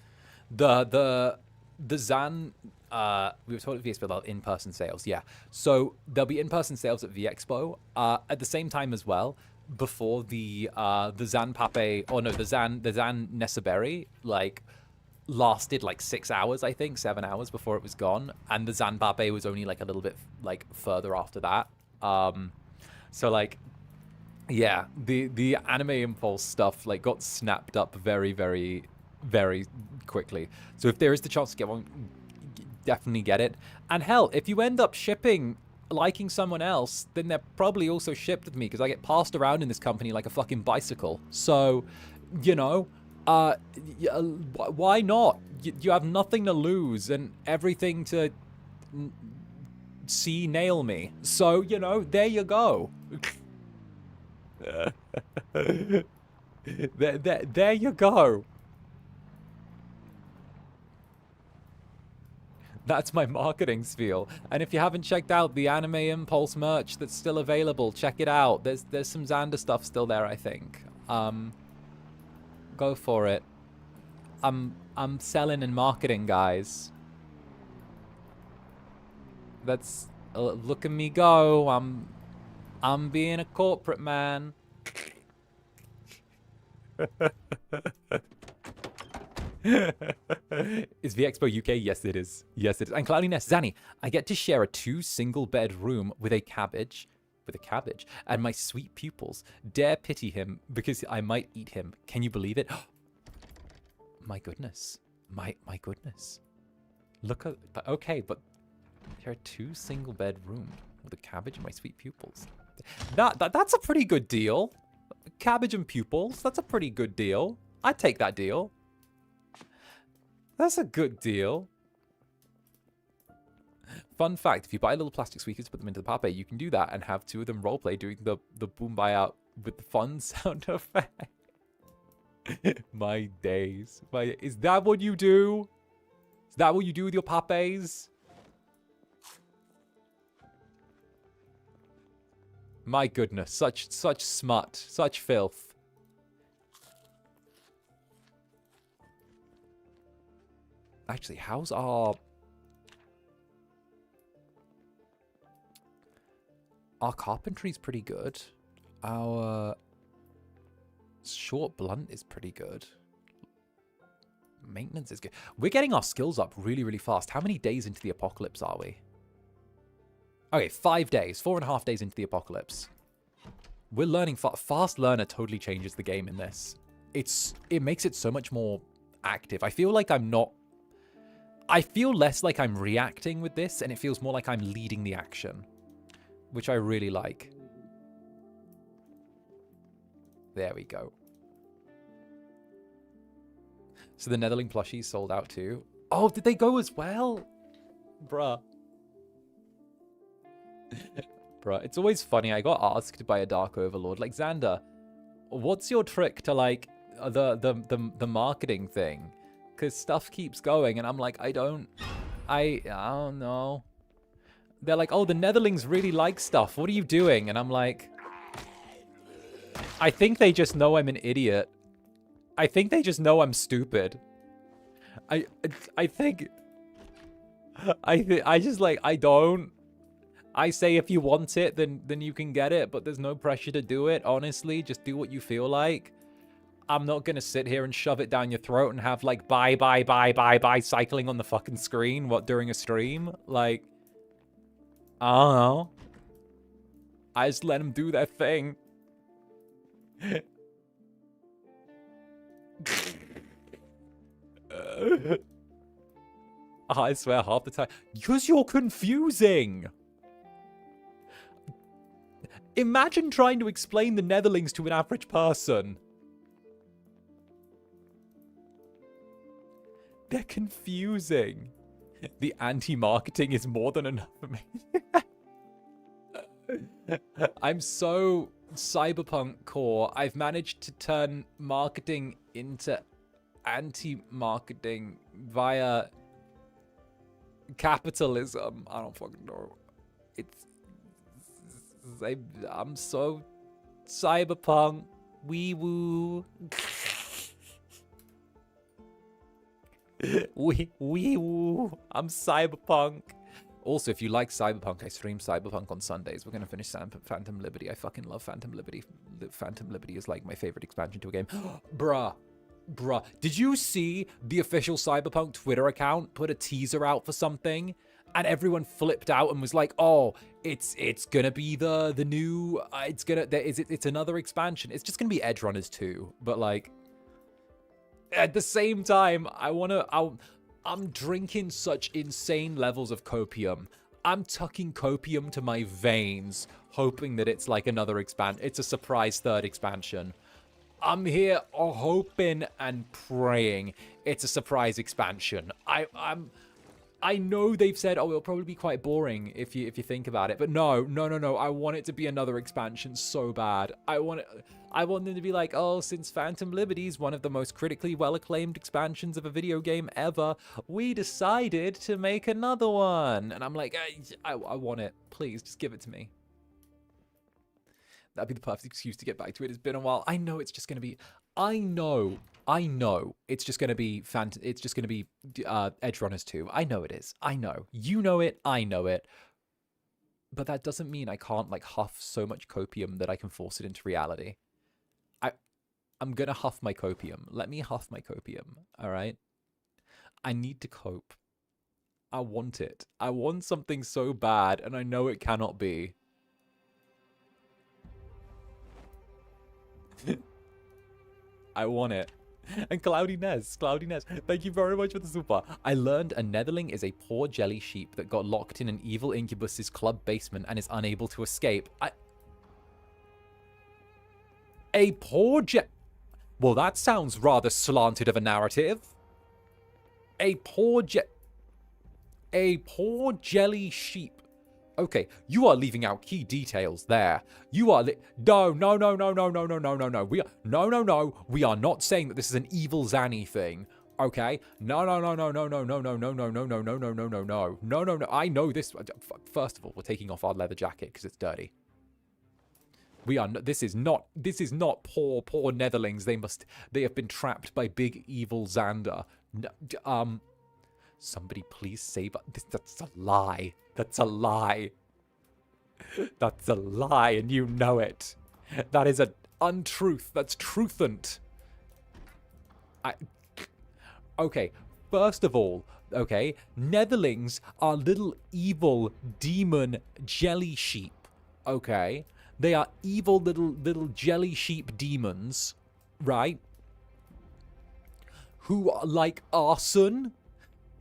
we were told at VExpo about in-person sales, yeah. So there'll be in-person sales at VExpo. At the same time as well, before the Zanpape... Oh no, the Zan Nesaberry, like lasted like 6 hours, I think, 7 hours before it was gone, and the Zanbabe was only like a little bit like further after that. So like, yeah, the anime impulse stuff like got snapped up very, very, very quickly. So if there is the chance to get one, definitely get it. And hell, if you end up liking someone else, then they're probably also shipped with me, because I get passed around in this company like a fucking bicycle. So, you know, why not? You have nothing to lose and everything to see nail me. So, you know, there you go. there you go. That's my marketing spiel. And if you haven't checked out the Anime Impulse merch that's still available, check it out. There's some Zander stuff still there, I think. Go for it. I'm selling and marketing, guys. That's look at me go. I'm being a corporate man. Is VExpo UK? Yes, it is. Yes, it is. And Cloudiness, Zanny, I get to share a 2 single bed room with a cabbage, and my sweet pupils. Dare pity him because I might eat him. Can you believe it? My goodness. My goodness. Look at, okay, but there are 2 single bed rooms with a cabbage and my sweet pupils. That's a pretty good deal. Cabbage and pupils, that's a pretty good deal. I'd take that deal. That's a good deal. Fun fact, if you buy little plastic squeakers, put them into the pape, you can do that and have 2 of them roleplay doing the boom buyout with the fun sound effect. My days. Is that what you do? Is that what you do with your papes? My goodness, such smut, such filth. Actually, how's our carpentry's pretty good. Our short blunt is pretty good. Maintenance is good. We're getting our skills up really, really fast. How many days into the apocalypse are we? Okay, 5 days. 4.5 days into the apocalypse. We're learning fast learner totally changes the game in this. It makes it so much more active. I feel like I feel less like I'm reacting with this, and it feels more like I'm leading the action, which I really like. There we go. So the Netherling plushies sold out too. Oh, did they go as well? Bruh. Bruh, it's always funny. I got asked by a Dark Overlord, like, Zander, what's your trick to, like, the marketing thing? Because stuff keeps going, and I'm like, I don't know. They're like, oh, the Netherlings really like stuff. What are you doing? And I'm like, I think they just know I'm an idiot. I think they just know I'm stupid. I just like, I don't. I say if you want it, then you can get it, but there's no pressure to do it. Honestly, just do what you feel like. I'm not gonna sit here and shove it down your throat and have like bye cycling on the fucking screen during a stream. Like, I don't know. I just let them do their thing. I swear half the time. Because you're confusing. Imagine trying to explain the Netherlings to an average person. They're confusing. The anti-marketing is more than enough for me. I'm so cyberpunk core. I've managed to turn marketing into anti-marketing via capitalism. I don't fucking know. I'm so cyberpunk. Wee woo. Wee woo. I'm cyberpunk. Also, if you like Cyberpunk, I stream Cyberpunk on Sundays. We're going to finish Phantom Liberty. I fucking love Phantom Liberty. Phantom Liberty is like my favorite expansion to a game. Bruh. Bruh, did you see the official Cyberpunk Twitter account put a teaser out for something? And everyone flipped out and was like, "Oh, it's gonna be the new, it's another expansion. It's just gonna be Edgerunners 2." But like, at the same time, I'm drinking such insane levels of copium. I'm tucking copium to my veins, hoping that it's like another it's a surprise third expansion. I'm here hoping and praying it's a surprise expansion. I know they've said, oh, it'll probably be quite boring if you think about it, but no. I want it to be another expansion so bad. I want them to be like, oh, since Phantom Liberty is one of the most critically well-acclaimed expansions of a video game ever, we decided to make another one. And I'm like, I want it. Please, just give it to me. That'd be the perfect excuse to get back to it. It's been a while. I know it's just going to be... I know it's just going to be Edgerunners 2. I know it is. I know. You know it. I know it. But that doesn't mean I can't like huff so much copium that I can force it into reality. I'm going to huff my copium. Let me huff my copium. All right? I need to cope. I want it. I want something so bad, and I know it cannot be. I want it. And 𝔂𝓸𝓾𝓻, thank you very much for the super. I learned a Netherling is a poor jelly sheep that got locked in an evil Incubus's club basement and is unable to escape. A poor Well, that sounds rather slanted of a narrative. A poor jelly sheep. Okay, you are leaving out key details there. You are no. We are not saying that this is an evil Zanny thing. Okay? No. I know this. First of all, we're taking off our leather jacket because it's dirty. We are. This is not poor Netherlings. They have been trapped by big evil Zander. Somebody please save us. That's a lie. That's a lie. That's a lie, and you know it. That is an untruth. That's truthant. Okay, first of all, okay, Netherlings are little evil demon jelly sheep. Okay? They are evil little jelly sheep demons, right? Who are like arson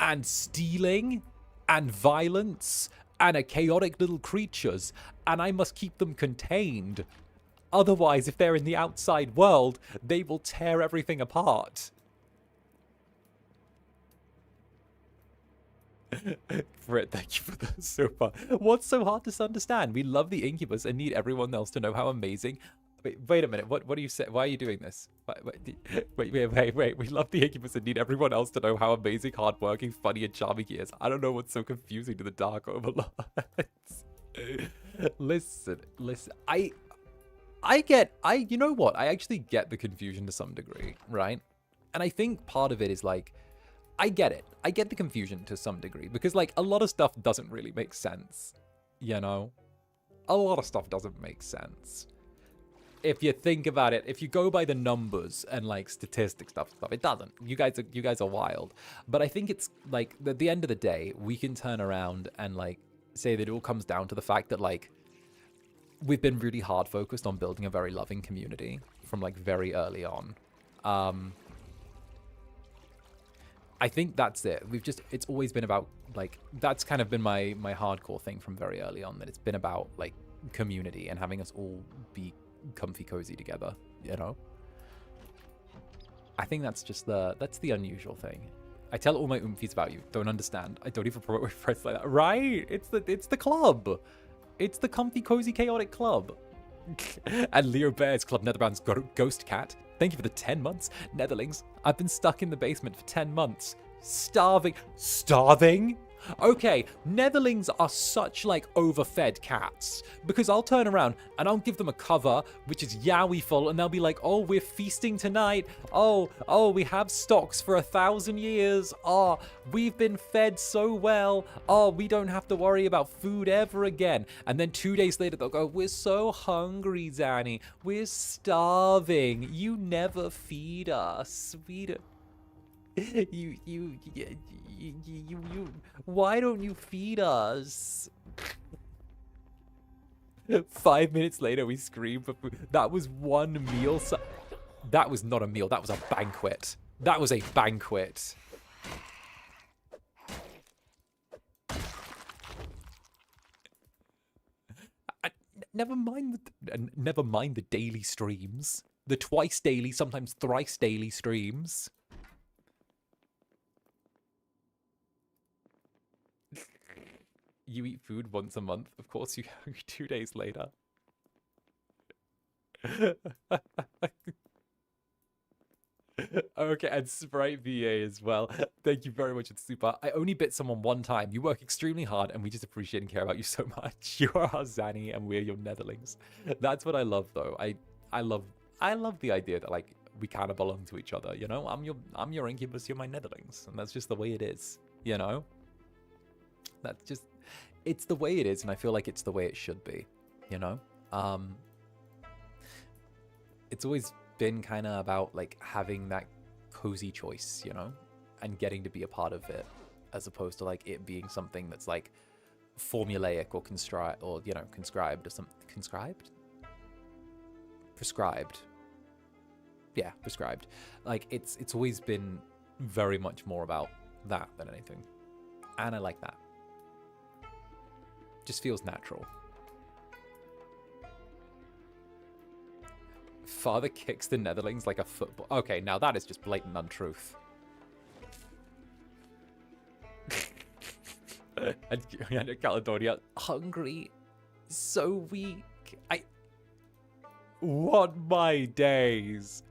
and stealing and violence and are chaotic little creatures, and I must keep them contained. Otherwise, if they're in the outside world, they will tear everything apart. Frit, thank you for the super. What's so hard to understand? We love the Incubus and need everyone else to know how amazing... Wait a minute. What do you say? Why are you doing this? Wait. We love the Incubus and need everyone else to know how amazing, hardworking, funny, and charming he is. I don't know what's so confusing to the Dark Overlords. Listen. You know what? I actually get the confusion to some degree, right? And I think part of it is like, I get it. I get the confusion to some degree because like a lot of stuff doesn't really make sense, you know? A lot of stuff doesn't make sense. If you think about it, if you go by the numbers and like statistics stuff, it doesn't. You guys are wild. But I think it's like at the end of the day, we can turn around and like say that it all comes down to the fact that like we've been really hard focused on building a very loving community from like very early on. I think that's it. It's always been about like, that's kind of been my hardcore thing from very early on, that it's been about like community and having us all be comfy cozy together, you know? I think that's just that's the unusual thing. I tell all my oomfies about you. Don't understand. I don't even promote friends like that. Right? It's the club. It's the comfy cozy chaotic club. And Leo Bear's Club Netherbrand's Ghost Cat. Thank you for the 10 months. Netherlings, I've been stuck in the basement for 10 months. Starving. Starving? Okay, Netherlings are such like overfed cats because I'll turn around and I'll give them a cover which is yowie full and they'll be like, oh, we're feasting tonight. Oh, we have stocks for 1,000 years. Oh, we've been fed so well. Oh, we don't have to worry about food ever again. And then 2 days later they'll go, we're so hungry, Zanny. We're starving. You never feed us. We don't. You, why don't you feed us? 5 minutes later, we scream for food. That was one meal. That was not a meal. That was a banquet. That was a banquet. Never mind the daily streams. The twice daily, sometimes thrice daily streams. You eat food once a month. Of course, you 2 days later. Okay, and Sprite VA as well. Thank you very much. It's super. I only bit someone one time. You work extremely hard, and we just appreciate and care about you so much. You are our Zanny, and we're your Netherlings. That's what I love, though. I love the idea that like we kind of belong to each other. You know, I'm your Incubus. You're my Netherlings, and that's just the way it is. You know, that's just. It's the way it is, and I feel like it's the way it should be, you know? It's always been kind of about, like, having that cozy choice, you know? And getting to be a part of it, as opposed to, like, it being something that's, like, formulaic or conscribed, or, you know, conscribed or something. Conscribed? Prescribed. Yeah, prescribed. Like, it's always been very much more about that than anything. And I like that. Just feels natural. Father kicks the Netherlings like a football. Okay, now that is just blatant untruth. And 𝓂𝓸𝓾𝓻, hungry, so weak. I want my days.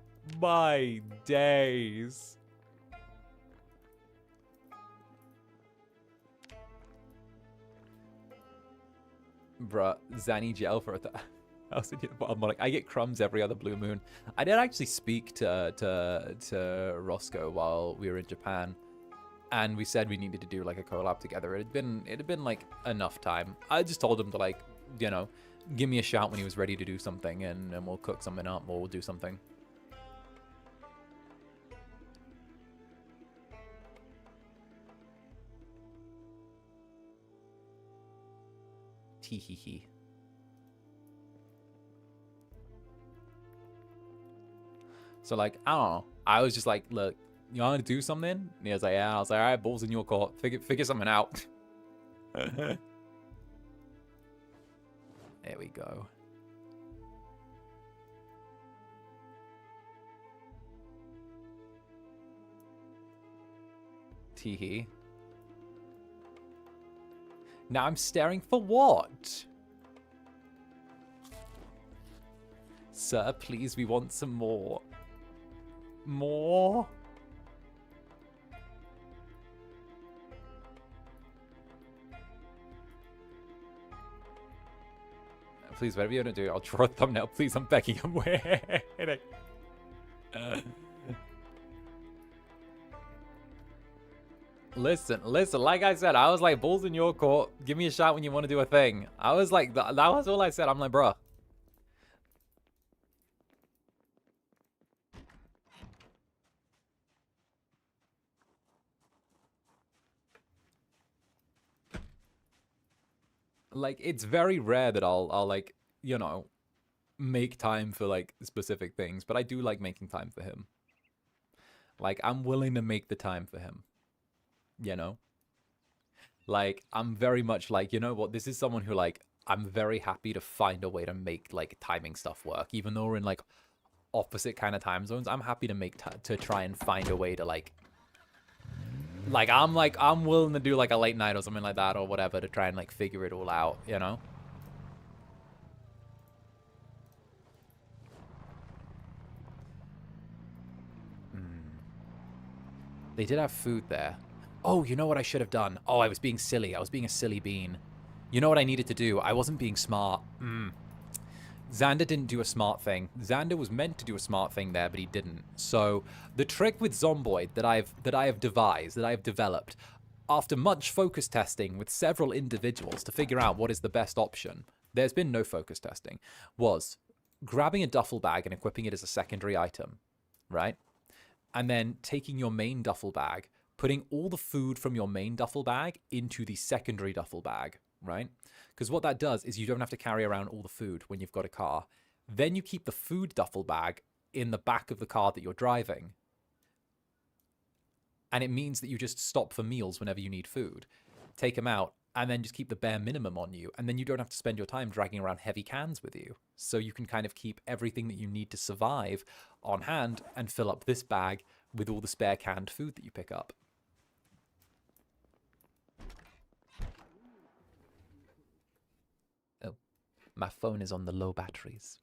My days. Bruh, Zanny jail for I'm like, I get crumbs every other blue moon. I did actually speak to Roscoe while we were in Japan, and we said we needed to do like a collab together. It had been like enough time. I just told him to like, you know, give me a shout when he was ready to do something, and we'll cook something up or we'll do something. Hee. So like, I don't know. I was just like, look, you want to do something? And he was like, yeah. I was like, all right, ball's in your court. Figure something out. There we go. Teehee. Now I'm staring for what? Sir, please, we want some more. More? Please, whatever you're gonna do, I'll draw a thumbnail. Please, I'm begging. I'm waiting. Listen, like I said, I was like, ball's in your court. Give me a shot when you want to do a thing. I was like, that was all I said. I'm like, bruh. Like, it's very rare that I'll like, you know, make time for like specific things, but I do like making time for him. Like, I'm willing to make the time for him. You know, like, I'm very much like, you know what, this is someone who like, I'm very happy to find a way to make like timing stuff work, even though we're in like opposite kind of time zones. I'm happy to make to try and find a way to like I'm willing to do like a late night or something like that or whatever to try and like figure it all out, you know. They did have food there. Oh, you know what I should have done? Oh, I was being silly. I was being a silly bean. You know what I needed to do? I wasn't being smart. Zander didn't do a smart thing. Zander was meant to do a smart thing there, but he didn't. So the trick with Zomboid that I have devised, that I have developed, after much focus testing with several individuals to figure out what is the best option, there's been no focus testing, was grabbing a duffel bag and equipping it as a secondary item, right? And then taking your main duffel bag, putting all the food from your main duffel bag into the secondary duffel bag, right? Because what that does is you don't have to carry around all the food when you've got a car. Then you keep the food duffel bag in the back of the car that you're driving. And it means that you just stop for meals whenever you need food. Take them out, and then just keep the bare minimum on you. And then you don't have to spend your time dragging around heavy cans with you. So you can kind of keep everything that you need to survive on hand and fill up this bag with all the spare canned food that you pick up. Oh, my phone is on the low batteries.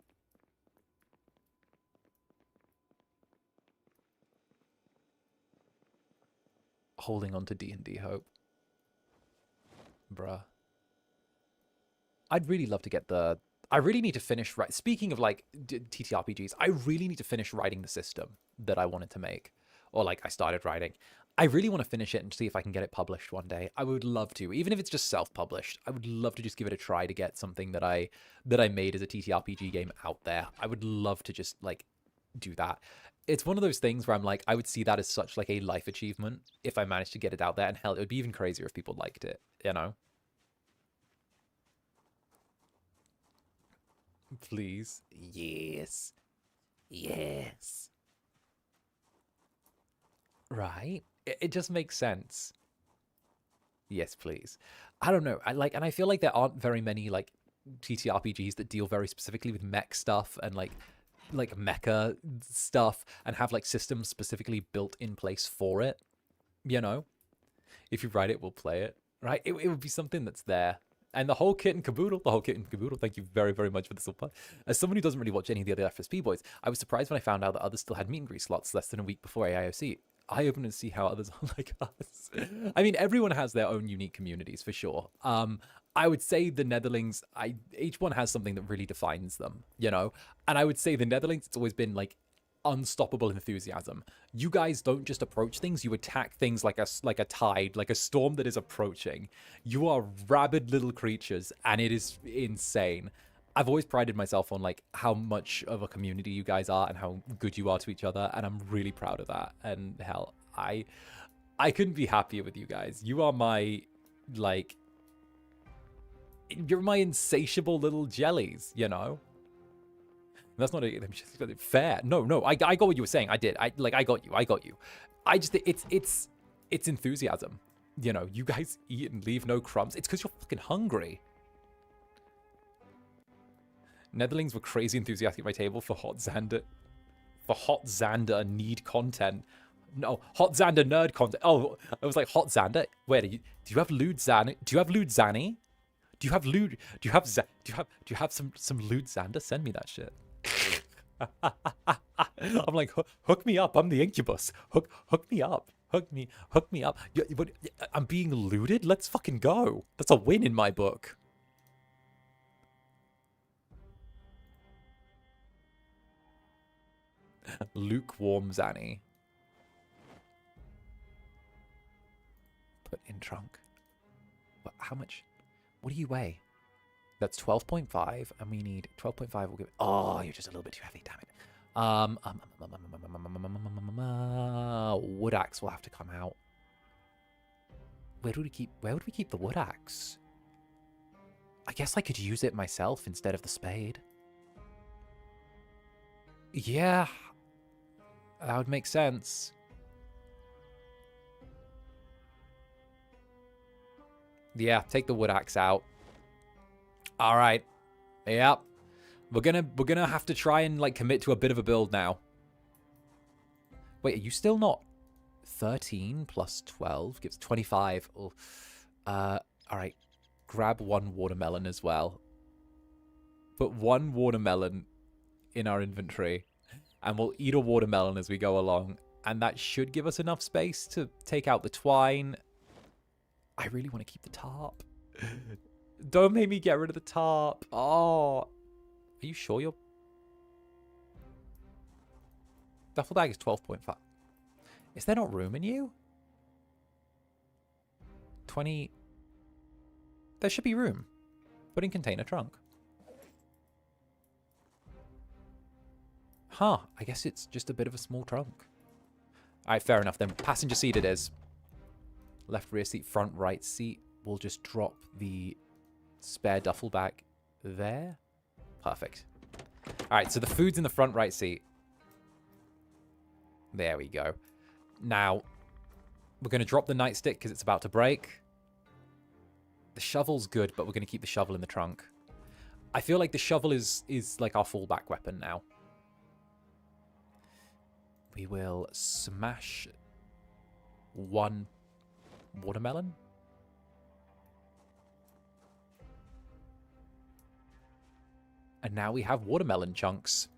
Holding on to D&D hope. Bruh. I'd really love to get the... I really need to finish... Speaking of, like, TTRPGs, I really need to finish writing the system that I wanted to make. Or, like, I started writing. I really want to finish it and see if I can get it published one day. I would love to. Even if it's just self-published, I would love to just give it a try to get something that I made as a TTRPG game out there. I would love to just, like, do that. It's one of those things where I'm like, I would see that as such like a life achievement if I managed to get it out there. And hell, it would be even crazier if people liked it, you know? Please. Yes. Yes. Right? It just makes sense. Yes, please. I don't know. And I feel like there aren't very many like TTRPGs that deal very specifically with mech stuff and like mecha stuff and have like systems specifically built in place for it, you know? If you write it, we'll play it, right? It would be something that's there. And the whole kit and caboodle, thank you very, very much for the support. As someone who doesn't really watch any of the other FSP boys, I was surprised when I found out that others still had meet and greet slots less than a week before AIOC. I open to see how others are like us. I mean, everyone has their own unique communities for sure. I would say the Netherlings, each one has something that really defines them, you know? And I would say the Netherlings, it's always been like unstoppable enthusiasm. You guys don't just approach things, you attack things like a tide, like a storm that is approaching. You are rabid little creatures, and it is insane. I've always prided myself on like how much of a community you guys are and how good you are to each other, and I'm really proud of that. And hell, I couldn't be happier with you guys. You are my, like, you're my insatiable little jellies, you know? That's not fair. No, I got what you were saying. I did. I got you. I just, it's enthusiasm. You know, you guys eat and leave no crumbs. It's because you're fucking hungry. Netherlings were crazy enthusiastic at my table for Hot Zander. For Hot Zander need content. No, Hot Zander nerd content. Oh, I was like, Hot Zander? Where do you have lewd Zanny? Do you have lewd Zanny? Do you have lewd? Do you have some lewd Zander? Send me that shit. I'm like, hook me up. I'm the Incubus. Hook me up. Hook me up. But I'm being looted? Let's fucking go. That's a win in my book. Lukewarm Zanny. Put in trunk. But how much? What do you weigh? That's 12.5, and we need 12.5. We'll give it. Oh, you're just a little bit too heavy. Damn it. Wood axe will have to come out. Where would we keep the wood axe? I guess I could use it myself instead of the spade. Yeah, that would make sense. Yeah, take the wood axe out. All right. Yep. We're gonna have to try and like commit to a bit of a build now. Wait, are you still not 13 plus 12 gives 25? Oh. All right. Grab one watermelon as well. Put one watermelon in our inventory, and we'll eat a watermelon as we go along. And that should give us enough space to take out the twine. I really want to keep the tarp. Don't make me get rid of the tarp. Oh. Are you sure you're... Duffel bag is 12.5. Is there not room in you? 20... There should be room. Put in container trunk. Huh. I guess it's just a bit of a small trunk. Alright, fair enough then. Passenger seat it is. Left rear seat, front right seat. We'll just drop the spare duffel bag there. Perfect. Alright, so the food's in the front right seat. There we go. Now, we're going to drop the nightstick because it's about to break. The shovel's good, but we're going to keep the shovel in the trunk. I feel like the shovel is like our fallback weapon now. We will smash one watermelon. And now we have watermelon chunks.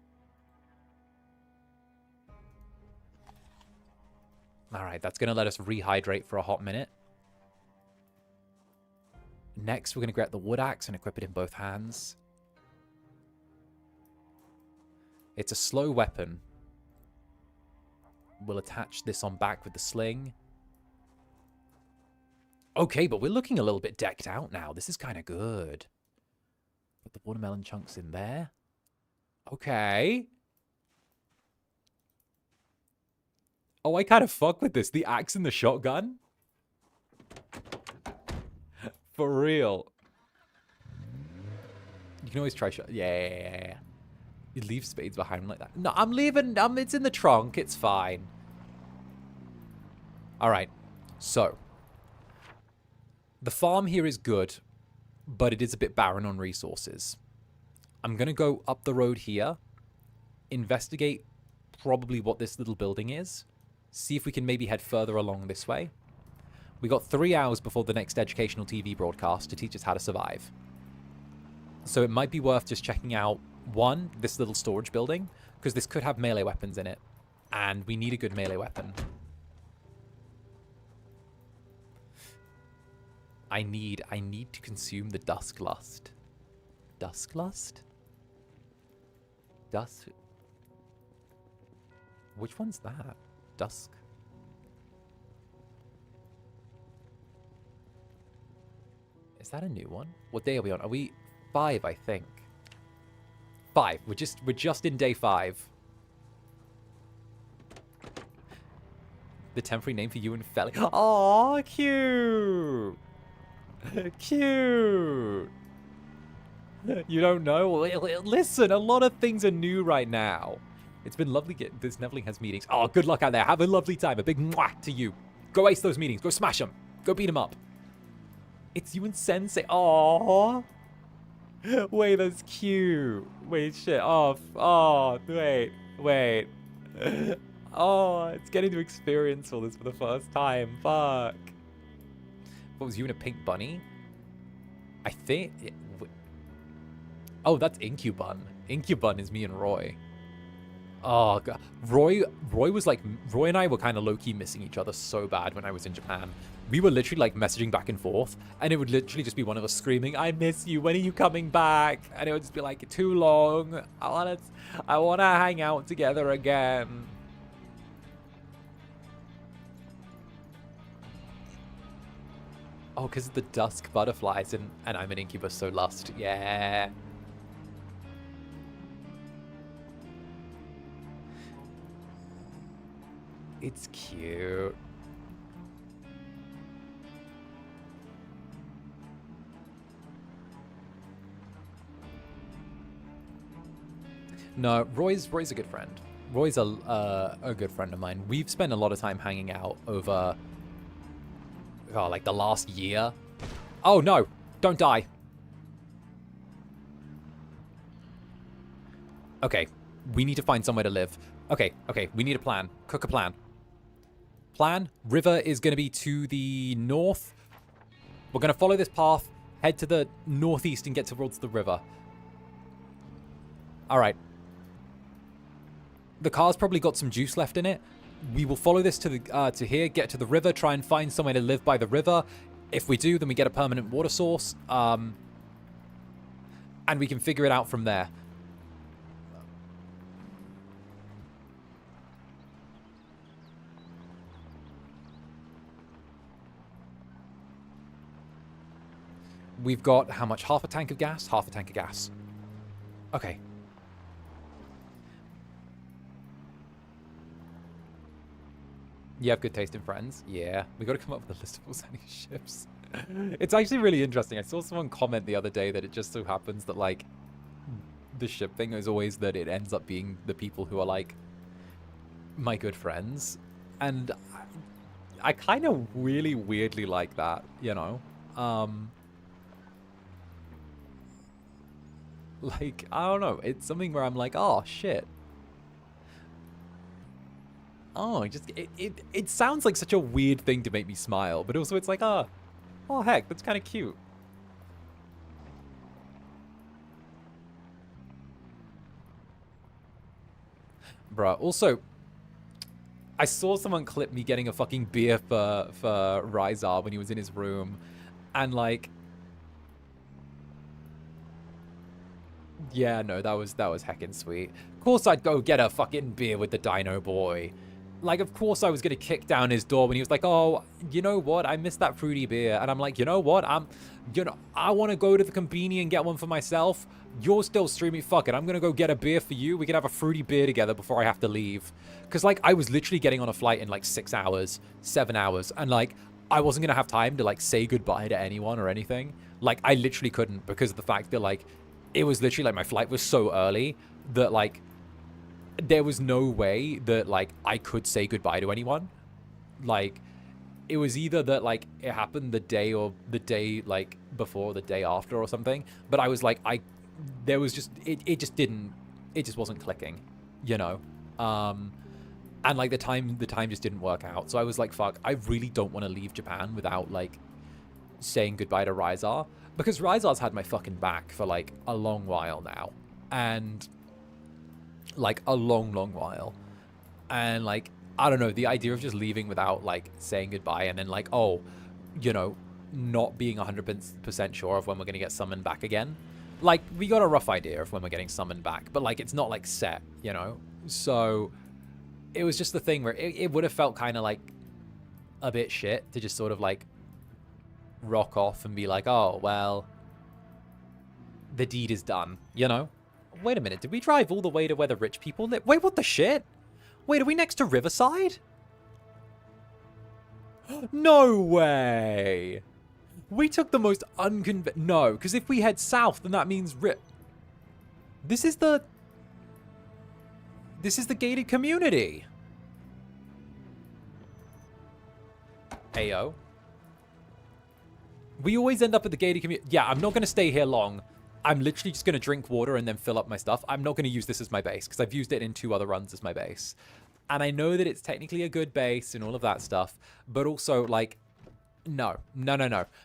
Alright, that's going to let us rehydrate for a hot minute. Next, we're going to grab the wood axe and equip it in both hands. It's a slow weapon. We'll attach this on back with the sling. Okay, but we're looking a little bit decked out now. This is kind of good. Put the watermelon chunks in there. Okay. Oh, I kind of fuck with this. The axe and the shotgun. For real. You can always try shot. Yeah. You leave spades behind like that. No, I'm leaving. It's in the trunk. It's fine. All right. So, the farm here is good, but it is a bit barren on resources. I'm going to go up the road here, investigate probably what this little building is, see if we can maybe head further along this way. We got 3 hours before the next educational TV broadcast to teach us how to survive. So it might be worth just checking out, one, this little storage building, because this could have melee weapons in it, and we need a good melee weapon. I need to consume the Dusk Lust. Dusk Lust? Dusk? Which one's that? Dusk? Is that a new one? What day are we on? Are we 5, I think? 5. We're just in day 5. The temporary name for you and Felly. Aw, cute! Cute! You don't know? Listen, a lot of things are new right now. It's been lovely getting this. Neverling has meetings. Oh, good luck out there. Have a lovely time. A big mwah to you. Go ace those meetings. Go smash them. Go beat them up. It's you and Sensei. Aww. Wait, that's cute. Wait, shit. Oh, wait. Oh, it's getting to experience all this for the first time. Fuck. What was you and a pink bunny? I think... Oh, that's Incubun. Incubun is me and Roy. Oh, God. Roy was like... Roy and I were kind of low-key missing each other so bad when I was in Japan. We were literally like messaging back and forth, and it would literally just be one of us screaming, I miss you, when are you coming back? And it would just be like, too long. I want to hang out together again. Oh, because of the dusk butterflies, and I'm an Incubus, so lust. Yeah. It's cute. No, Roy's a good friend. Roy's a good friend of mine. We've spent a lot of time hanging out over, like the last year. Oh no, don't die. Okay, we need to find somewhere to live. Okay, we need a plan. Cook a plan. Plan, river is going to be to the north. We're going to follow this path, head to the northeast and get towards the river. All right. The car's probably got some juice left in it. we will follow this to the to here, get to the river, try and find somewhere to live by the river. If we do, then we get a permanent water source, and we can figure it out from there. We've got how much? Half a tank of gas? Half a tank of gas. Okay. You have good taste in friends? Yeah. We got to come up with a list of all sending ships. It's actually really interesting. I saw someone comment the other day that it just so happens that, like, the ship thing is always that it ends up being the people who are, like, my good friends. And I kind of really weirdly like that, you know? Like, I don't know. It's something where I'm like, oh, shit. Oh, it sounds like such a weird thing to make me smile, but also it's like, oh heck, that's kind of cute. Bruh, also, I saw someone clip me getting a fucking beer for Ryzar when he was in his room, and like, yeah, no, that was heckin' sweet. Of course I'd go get a fucking beer with the Dino Boy. Like, of course I was going to kick down his door when he was like, oh, you know what? I missed that fruity beer. And I'm like, you know what? I want to go to the convenience and get one for myself. You're still streaming. Fuck it. I'm going to go get a beer for you. We can have a fruity beer together before I have to leave. Because, like, I was literally getting on a flight in, like, 6 hours, 7 hours. And, like, I wasn't going to have time to, like, say goodbye to anyone or anything. Like, I literally couldn't because of the fact that, like, it was literally, like, my flight was so early that, like, there was no way that, like, I could say goodbye to anyone. Like, it was either that, like, it happened the day or the day, like, before, the day after or something. But I was like, there was just, it just wasn't clicking, you know? And, like, the time just didn't work out. So I was like, fuck, I really don't want to leave Japan without, like, saying goodbye to Ryzar. Because Ryzar's had my fucking back for, like, a long while now. And like a long while, and like, I don't know, the idea of just leaving without like saying goodbye and then like, oh, you know, not being 100% sure of when we're gonna get summoned back again. Like, we got a rough idea of when we're getting summoned back, but like, it's not like set, you know? So it was just the thing where it would have felt kind of like a bit shit to just sort of like rock off and be like, oh well, the deed is done, you know? Wait a minute, did we drive all the way to where the rich people live? Wait, what the shit? Wait, are we next to Riverside? No way! We took the most No, because if we head south, then that means This is the gated community. Ayo. We always end up at the gated community. Yeah, I'm not going to stay here long. I'm literally just going to drink water and then fill up my stuff. I'm not going to use this as my base because I've used it in 2 other runs as my base. And I know that it's technically a good base and all of that stuff, but also, like, no.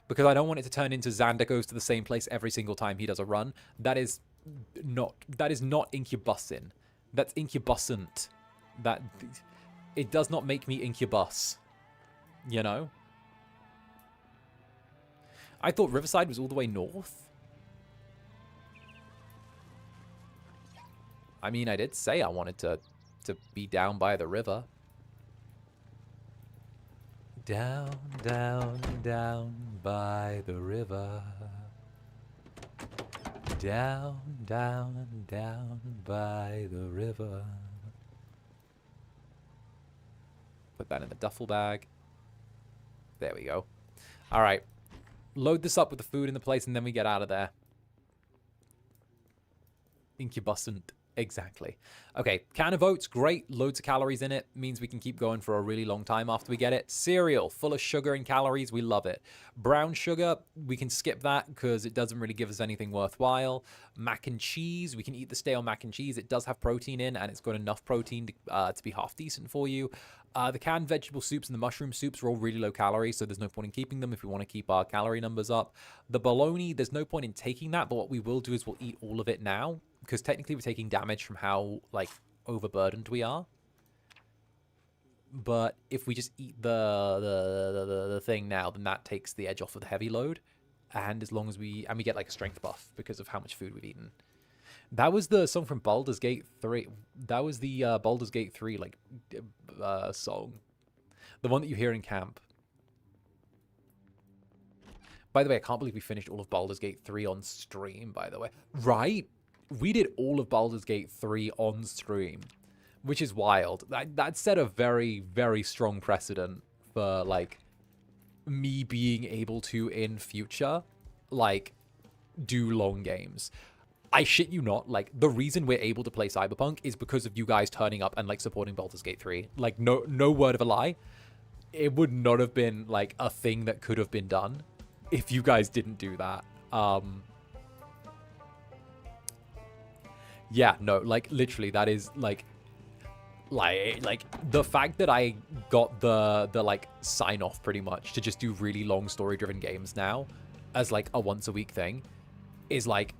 Because I don't want it to turn into Zander goes to the same place every single time he does a run. That is not Incubusin. That's Incubusant. It does not make me Incubus. You know? I thought Riverside was all the way north. I mean, I did say I wanted to be down by the river. Down by the river. Down by the river. Put that in the duffel bag. There we go. All right. Load this up with the food in the place, and then we get out of there. Incubusant. Exactly. Okay, can of oats, great. Loads of calories in it. Means we can keep going for a really long time after we get it. Cereal, full of sugar and calories. We love it. Brown sugar, we can skip that because it doesn't really give us anything worthwhile. Mac and cheese, we can eat the stale mac and cheese. It does have protein in, and it's got enough protein to be half decent for you. The canned vegetable soups and the mushroom soups are all really low calorie, so there's no point in keeping them if we want to keep our calorie numbers up. The bologna, there's no point in taking that, but what we will do is we'll eat all of it now, because technically we're taking damage from how, like, overburdened we are. But if we just eat the thing now, then that takes the edge off of the heavy load. And as long as we get like a strength buff because of how much food we've eaten. That was the song from Baldur's Gate 3. That was the Baldur's Gate 3 like song. The one that you hear in camp. By the way, I can't believe we finished all of Baldur's Gate 3 on stream, by the way. Right? We did all of Baldur's Gate 3 on stream, which is wild. That set a very, very strong precedent for, like, me being able to, in future, like, do long games. I shit you not, like, the reason we're able to play Cyberpunk is because of you guys turning up and, like, supporting Baldur's Gate 3. Like, no word of a lie. It would not have been, like, a thing that could have been done if you guys didn't do that. Yeah, no, like, literally, that is, like, the fact that I got the like, sign-off, pretty much, to just do really long story-driven games now, as, like, a once-a-week thing, is, like,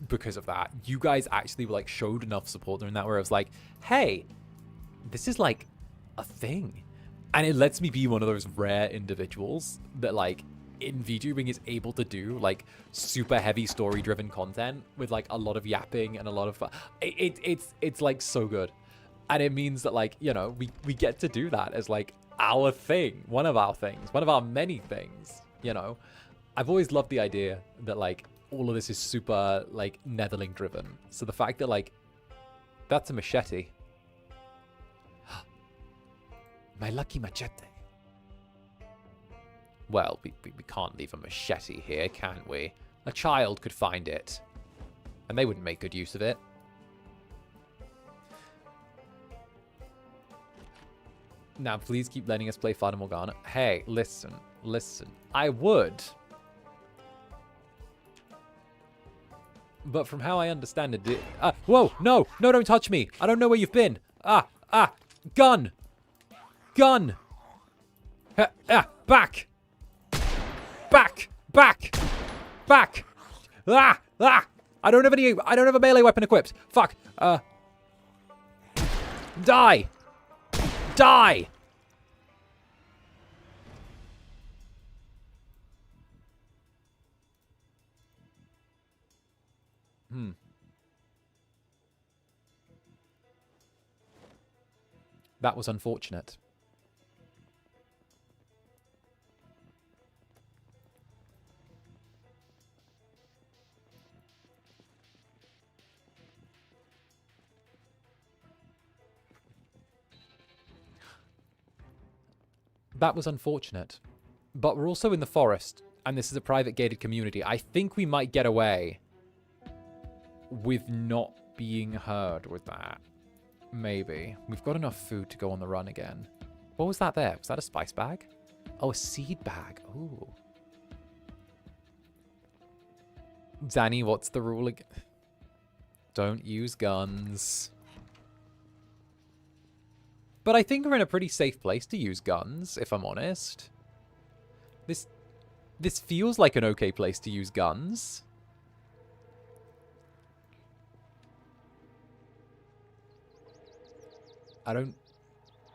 because of that. You guys actually, like, showed enough support during that where I was like, hey, this is, like, a thing. And it lets me be one of those rare individuals that, like, in VTubing is able to do, like, super heavy story-driven content with, like, a lot of yapping and a lot of fun. It's like, so good. And it means that, like, you know, we get to do that as, like, our thing. One of our things. One of our many things, you know. I've always loved the idea that, like, all of this is super, like, Netherling-driven. So the fact that, like, that's a machete. My lucky machete. Well, we can't leave a machete here, can we? A child could find it. And they wouldn't make good use of it. Now, please keep letting us play Fata Morgana. Hey, listen. I would. But from how I understand it... whoa, no, don't touch me. I don't know where you've been. Gun. Back. I don't have a melee weapon equipped. Fuck. Die. That was unfortunate. That was unfortunate. But we're also in the forest, and this is a private gated community. I think we might get away with not being heard with that. Maybe. We've got enough food to go on the run again. What was that there? Was that a spice bag? Oh, a seed bag. Ooh. Danny, what's the rule again? Don't use guns. But I think we're in a pretty safe place to use guns, if I'm honest. This feels like an okay place to use guns. I don't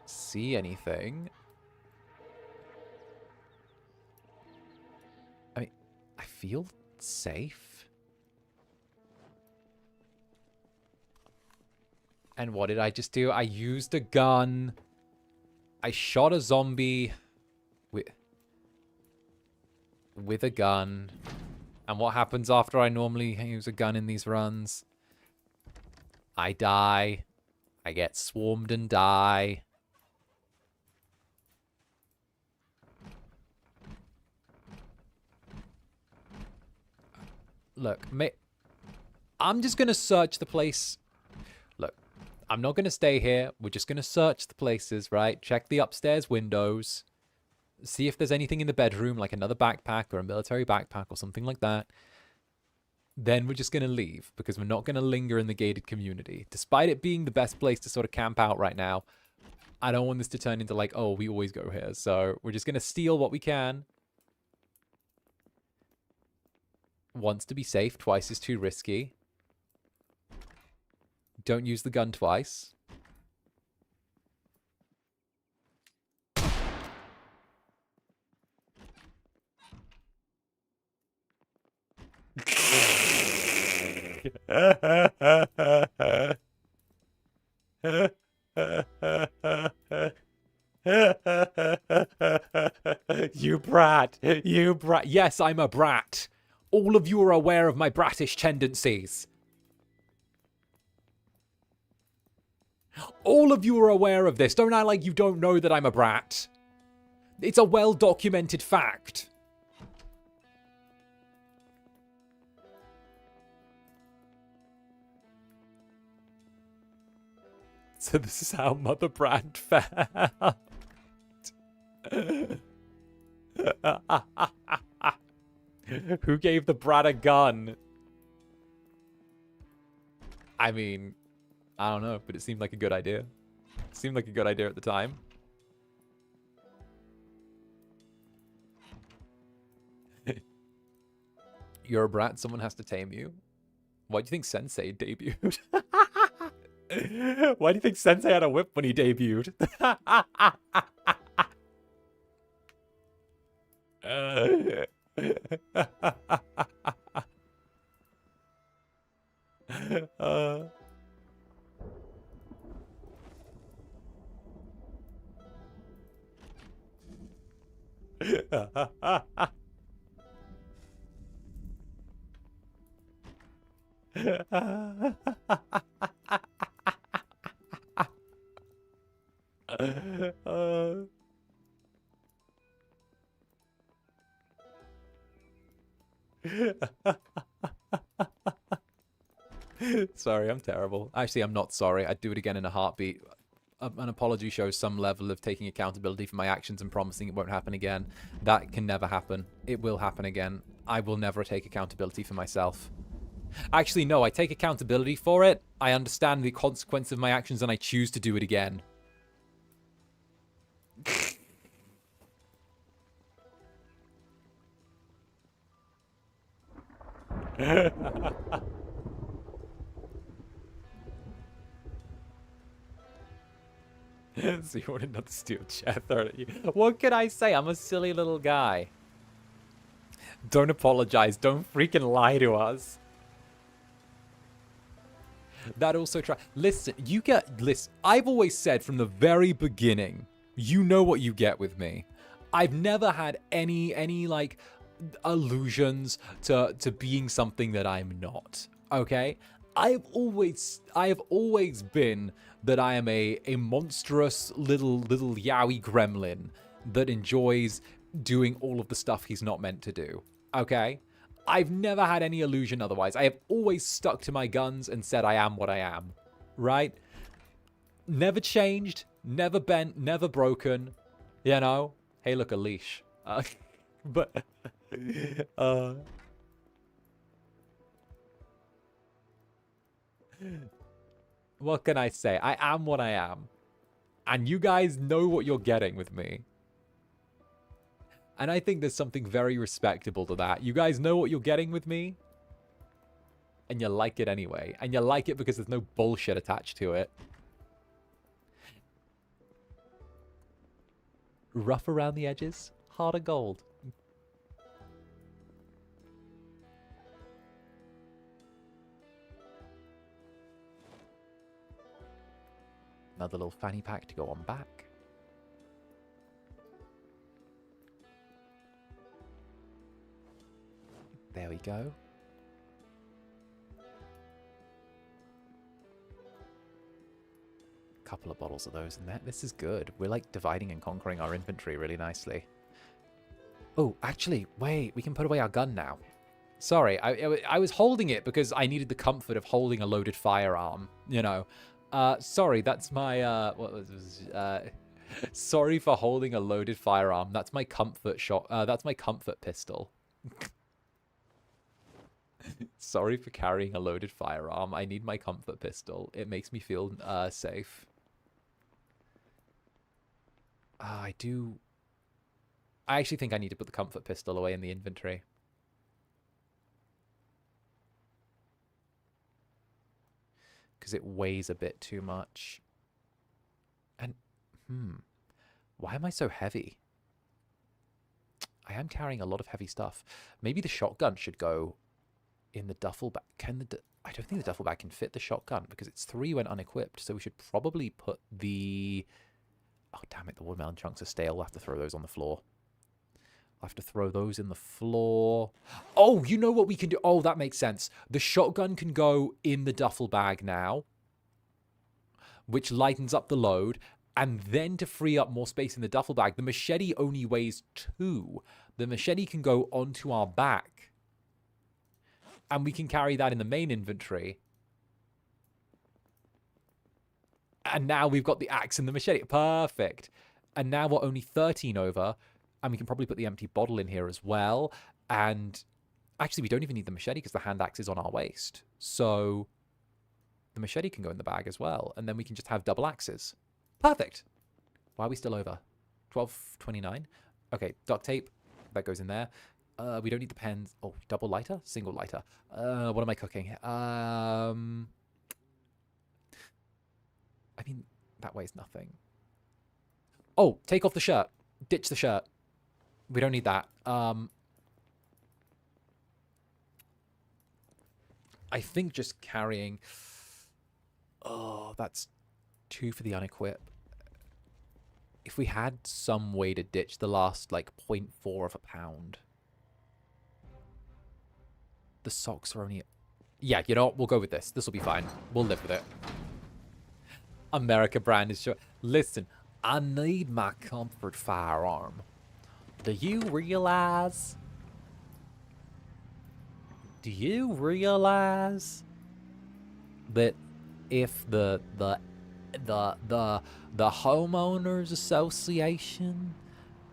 see anything. I mean, I feel safe. And what did I just do? I used a gun. I shot a zombie with a gun. And what happens after I normally use a gun in these runs? I die. I get swarmed and die. Look, I'm just going to search the place. Look, I'm not going to stay here. We're just going to search the places, right? Check the upstairs windows. See if there's anything in the bedroom, like another backpack or a military backpack or something like that. Then we're just going to leave because we're not going to linger in the gated community. Despite it being the best place to sort of camp out right now, I don't want this to turn into like, oh, we always go here. So we're just going to steal what we can. Once to be safe, twice is too risky. Don't use the gun twice. You brat. You brat. Yes, I'm a brat. All of you are aware of my bratish tendencies. All of you are aware of this. Don't act like you don't know that I'm a brat. It's a well-documented fact. So this is how Mother Brand felt. Who gave the brat a gun? I mean, I don't know, but it seemed like a good idea. It seemed like a good idea at the time. You're a brat, someone has to tame you. Why do you think Sensei debuted? Why do you think Sensei had a whip when he debuted? Sorry, I'm terrible. Actually, I'm not sorry. I'd do it again in a heartbeat. An apology shows some level of taking accountability for my actions and promising it won't happen again. That can never happen. It will happen again. I will never take accountability for myself. Actually, no, I take accountability for it. I understand the consequence of my actions and I choose to do it again. So you want another steel chair thrown at you? What can I say? I'm a silly little guy. Don't apologize. Don't freaking lie to us. That also listen, I've always said from the very beginning, you know what you get with me. I've never had any like allusions to being something that I'm not. Okay? I have always been that I am a monstrous little yowie gremlin that enjoys doing all of the stuff he's not meant to do. Okay? I've never had any illusion otherwise. I have always stuck to my guns and said I am what I am. Right? Never changed, never bent, never broken. You know? Hey, look, a leash. But... what can I say? I am what I am. And you guys know what you're getting with me. And I think there's something very respectable to that. You guys know what you're getting with me. And you like it anyway. And you like it because there's no bullshit attached to it. Rough around the edges, heart of gold. Another little fanny pack to go on back. There we go. Couple of bottles of those in there. This is good. We're like dividing and conquering our inventory really nicely. Oh, actually, wait. We can put away our gun now. Sorry, I was holding it because I needed the comfort of holding a loaded firearm, you know. Sorry, that's my, sorry for holding a loaded firearm. That's my comfort shot. That's my comfort pistol. Sorry for carrying a loaded firearm. I need my comfort pistol. It makes me feel, safe. I actually think I need to put the comfort pistol away in the inventory. Because it weighs a bit too much. And, why am I so heavy? I am carrying a lot of heavy stuff. Maybe the shotgun should go in the duffel bag. I don't think the duffel bag can fit the shotgun because it's 3 when unequipped. So we should probably put the... Oh, damn it. The watermelon chunks are stale. We'll have to throw those on the floor. I'll have to throw those in the floor. Oh, you know what we can do? Oh, that makes sense. The shotgun can go in the duffel bag now, which lightens up the load. And then to free up more space in the duffel bag, the machete only weighs 2. The machete can go onto our back. And we can carry that in the main inventory. And now we've got the axe and the machete. Perfect. And now we're only 13 over. And we can probably put the empty bottle in here as well. And actually, we don't even need the machete because the hand axe is on our waist. So the machete can go in the bag as well. And then we can just have double axes. Perfect. Why are we still over? 12:29. Okay, duct tape. That goes in there. We don't need the pens. Oh, double lighter? Single lighter. What am I cooking? I mean, that weighs nothing. Oh, take off the shirt. Ditch the shirt. We don't need that. I think just carrying... Oh, that's 2 for the unequip. If we had some way to ditch the last, like, 0.4 of a pound. The socks are only... Yeah, you know what? We'll go with this. This will be fine. We'll live with it. America brand is sure. Listen, I need my comfort firearm. Do you realize? Do you realize that if the homeowners association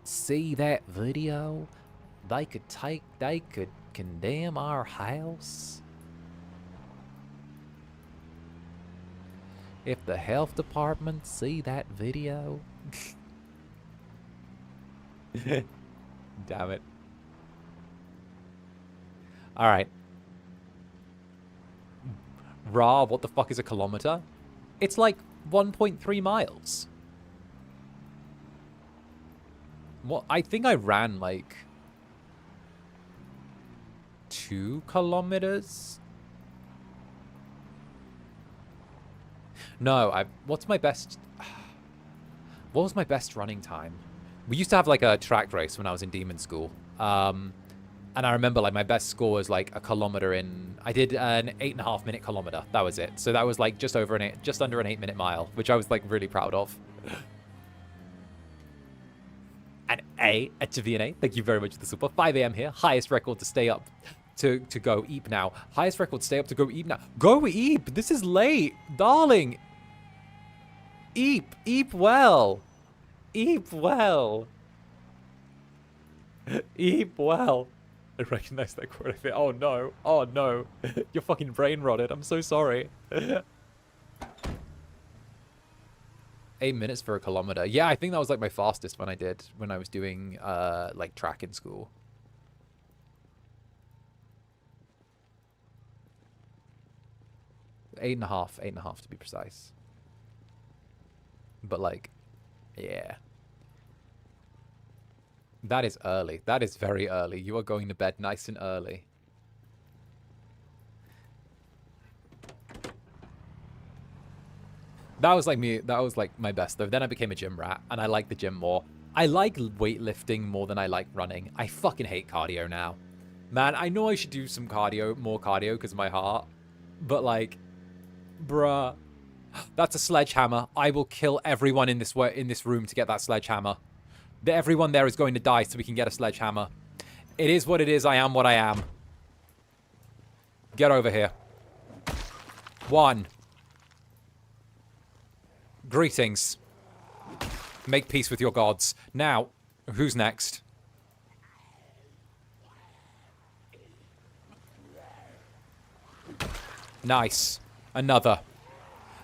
see that video, they could condemn our house? If the health department see that video. Damn it. Alright. Raw, what the fuck is a kilometer? It's like 1.3 miles. What? I think I ran like 2 kilometers. No, what's my best... What was my best running time? We used to have like a track race when I was in demon school. And I remember like my best score was like 1 kilometer in... I did an 8.5 minute kilometer. That was it. So that was like just under an 8-minute mile, which I was like really proud of. And to VNA, thank you very much for the super. 5 a.m. here. Highest record to stay up. To go eep now. Highest record, stay up to go eep now. Go eep! This is late! Darling! Eep! Eep well! Eep well! Eep well! I recognize that quote. Oh no. Oh no. Your fucking brain rotted. I'm so sorry. 8 minutes for a kilometer. Yeah, I think that was like my fastest when I was doing like track in school. 8.5 to be precise. But like, yeah. That is early. That is very early. You are going to bed nice and early. That was like me. That was like my best though. Then I became a gym rat and I like the gym more. I like weightlifting more than I like running. I fucking hate cardio now. Man, I know I should do some cardio, more cardio because of my heart. But like, bruh, that's a sledgehammer. I will kill everyone in this room to get that sledgehammer. Everyone there is going to die so we can get a sledgehammer. It is what it is. I am what I am. Get over here. 1. Greetings. Make peace with your gods. Now, who's next? Nice. Another.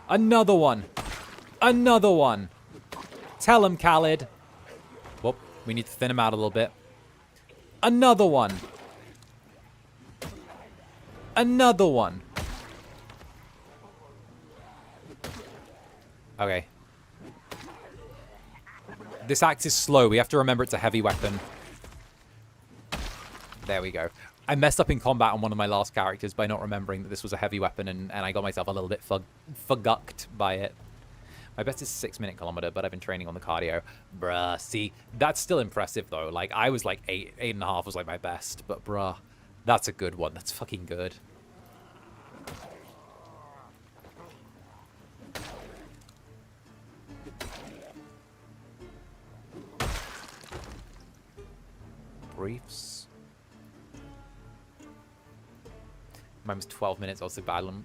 Another one. Another one. Tell him, Khaled. Whoop. We need to thin him out a little bit. Another one. Another one. Okay. This axe is slow. We have to remember it's a heavy weapon. There we go. I messed up in combat on one of my last characters by not remembering that this was a heavy weapon, and I got myself a little bit fugucked by it. My best is 6-minute kilometer, but I've been training on the cardio. Bruh, see, that's still impressive, though. Like, I was like 8.5 was like my best, but bruh, that's a good one. That's fucking good. Briefs. Mine was 12 minutes. Also, battling.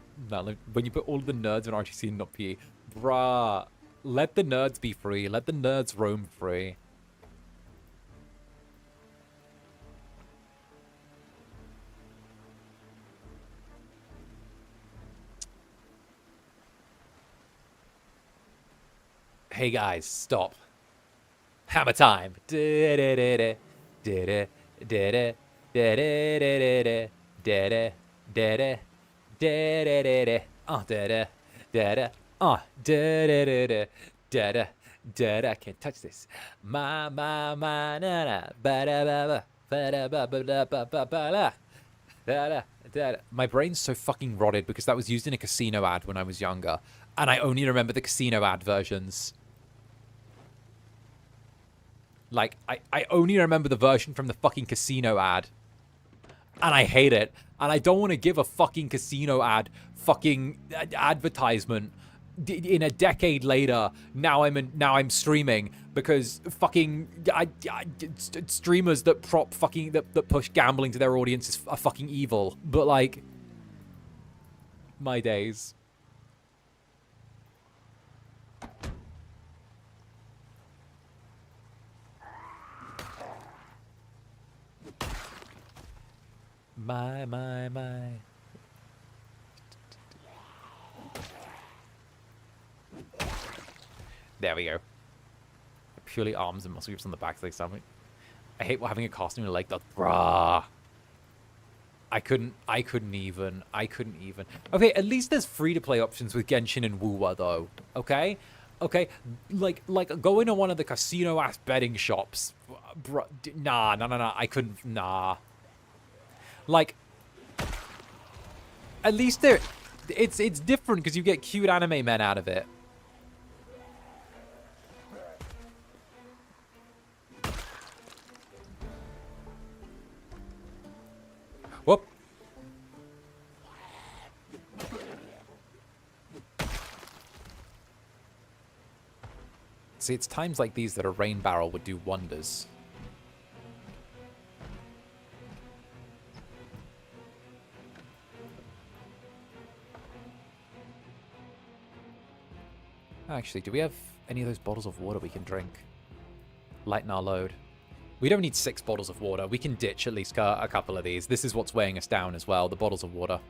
When you put all the nerds in RTC and not PE, bruh, let the nerds be free. Let the nerds roam free. Hey guys, stop. Hammer time. I can't touch this. My na na ba da ba ba. My brain's so fucking rotted because that was used in a casino ad when I was younger, and I only remember the casino ad versions. Like, I only remember the version from the fucking casino ad. And I hate it. And I don't want to give a fucking casino ad fucking advertisement in a decade later. Now I'm streaming because fucking streamers that prop fucking that push gambling to their audiences are fucking evil. But like, my days. My. There we go. Purely arms and muscle groups on the back like something. I hate having a costume like that. Bruh. I couldn't even. Okay, at least there's free-to-play options with Genshin and Wuwa, though. Okay? Okay? Like going to one of the casino-ass betting shops. Bruh, nah. I couldn't. Nah. Like, at least it's different because you get cute anime men out of it. Whoop. See, it's times like these that a rain barrel would do wonders. Actually, do we have any of those bottles of water we can drink? Lighten our load. We don't need 6 bottles of water. We can ditch at least a couple of these. This is what's weighing us down as well, the bottles of water.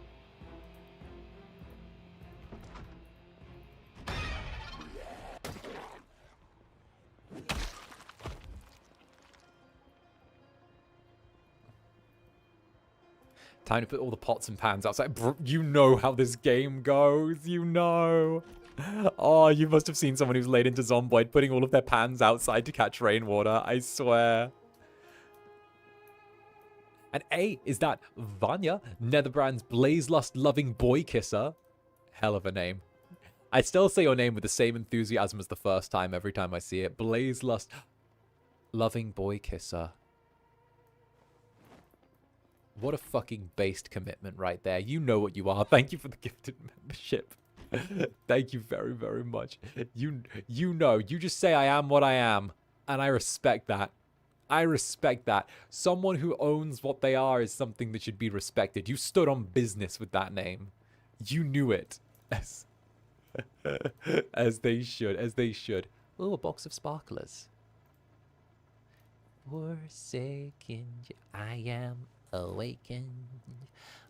Time to put all the pots and pans outside. You know how this game goes. You know. Oh, you must have seen someone who's laid into Zomboid putting all of their pans outside to catch rainwater. I swear. And A, is that Vanya, Netherbrand's blaze-lust-loving boy kisser? Hell of a name. I still say your name with the same enthusiasm as the first time every time I see it. Blaze-lust-loving boy kisser. What a fucking based commitment right there. You know what you are. Thank you for the gifted membership. Thank you very, very much. You know. You just say I am what I am. And I respect that. I respect that. Someone who owns what they are is something that should be respected. You stood on business with that name. You knew it. As they should. As they should. Oh, a box of sparklers. Forsaken, I am awakened.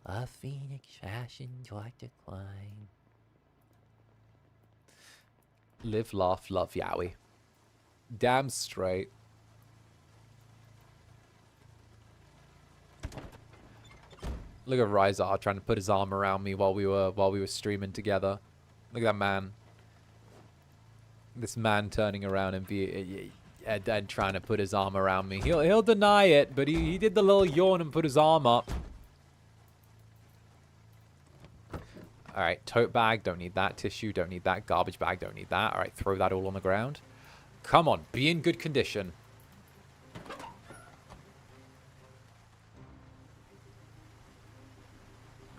A phoenix fashioned like decline. Live, laugh, love, Yowie. Damn straight. Look at Ryzar trying to put his arm around me while we were streaming together. Look at that man. This man turning around and trying to put his arm around me. He'll deny it, but he did the little yawn and put his arm up. All right, tote bag, don't need that. Tissue, don't need that. Garbage bag, don't need that. All right, throw that all on the ground. Come on, be in good condition.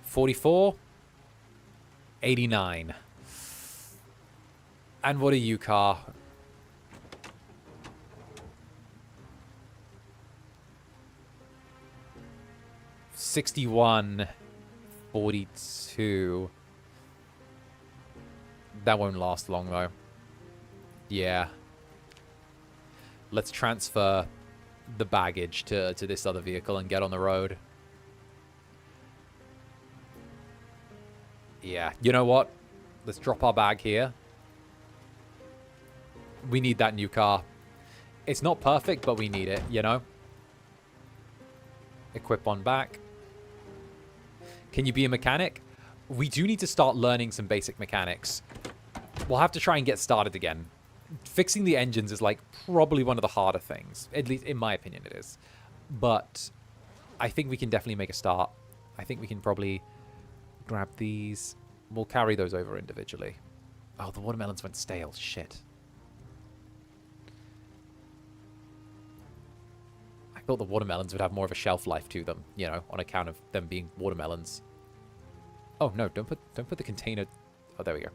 $44. $89. And what are you, car? $61. $42. That won't last long, though. Yeah. Let's transfer the baggage to this other vehicle and get on the road. Yeah. You know what? Let's drop our bag here. We need that new car. It's not perfect, but we need it, you know? Equip on back. Can you be a mechanic? We do need to start learning some basic mechanics. We'll have to try and get started again. Fixing the engines is like probably one of the harder things. At least in my opinion it is. But I think we can definitely make a start. I think we can probably grab these. We'll carry those over individually. Oh, the watermelons went stale. Shit. I thought the watermelons would have more of a shelf life to them, you know, on account of them being watermelons. Oh no, don't put the container. Oh, there we go.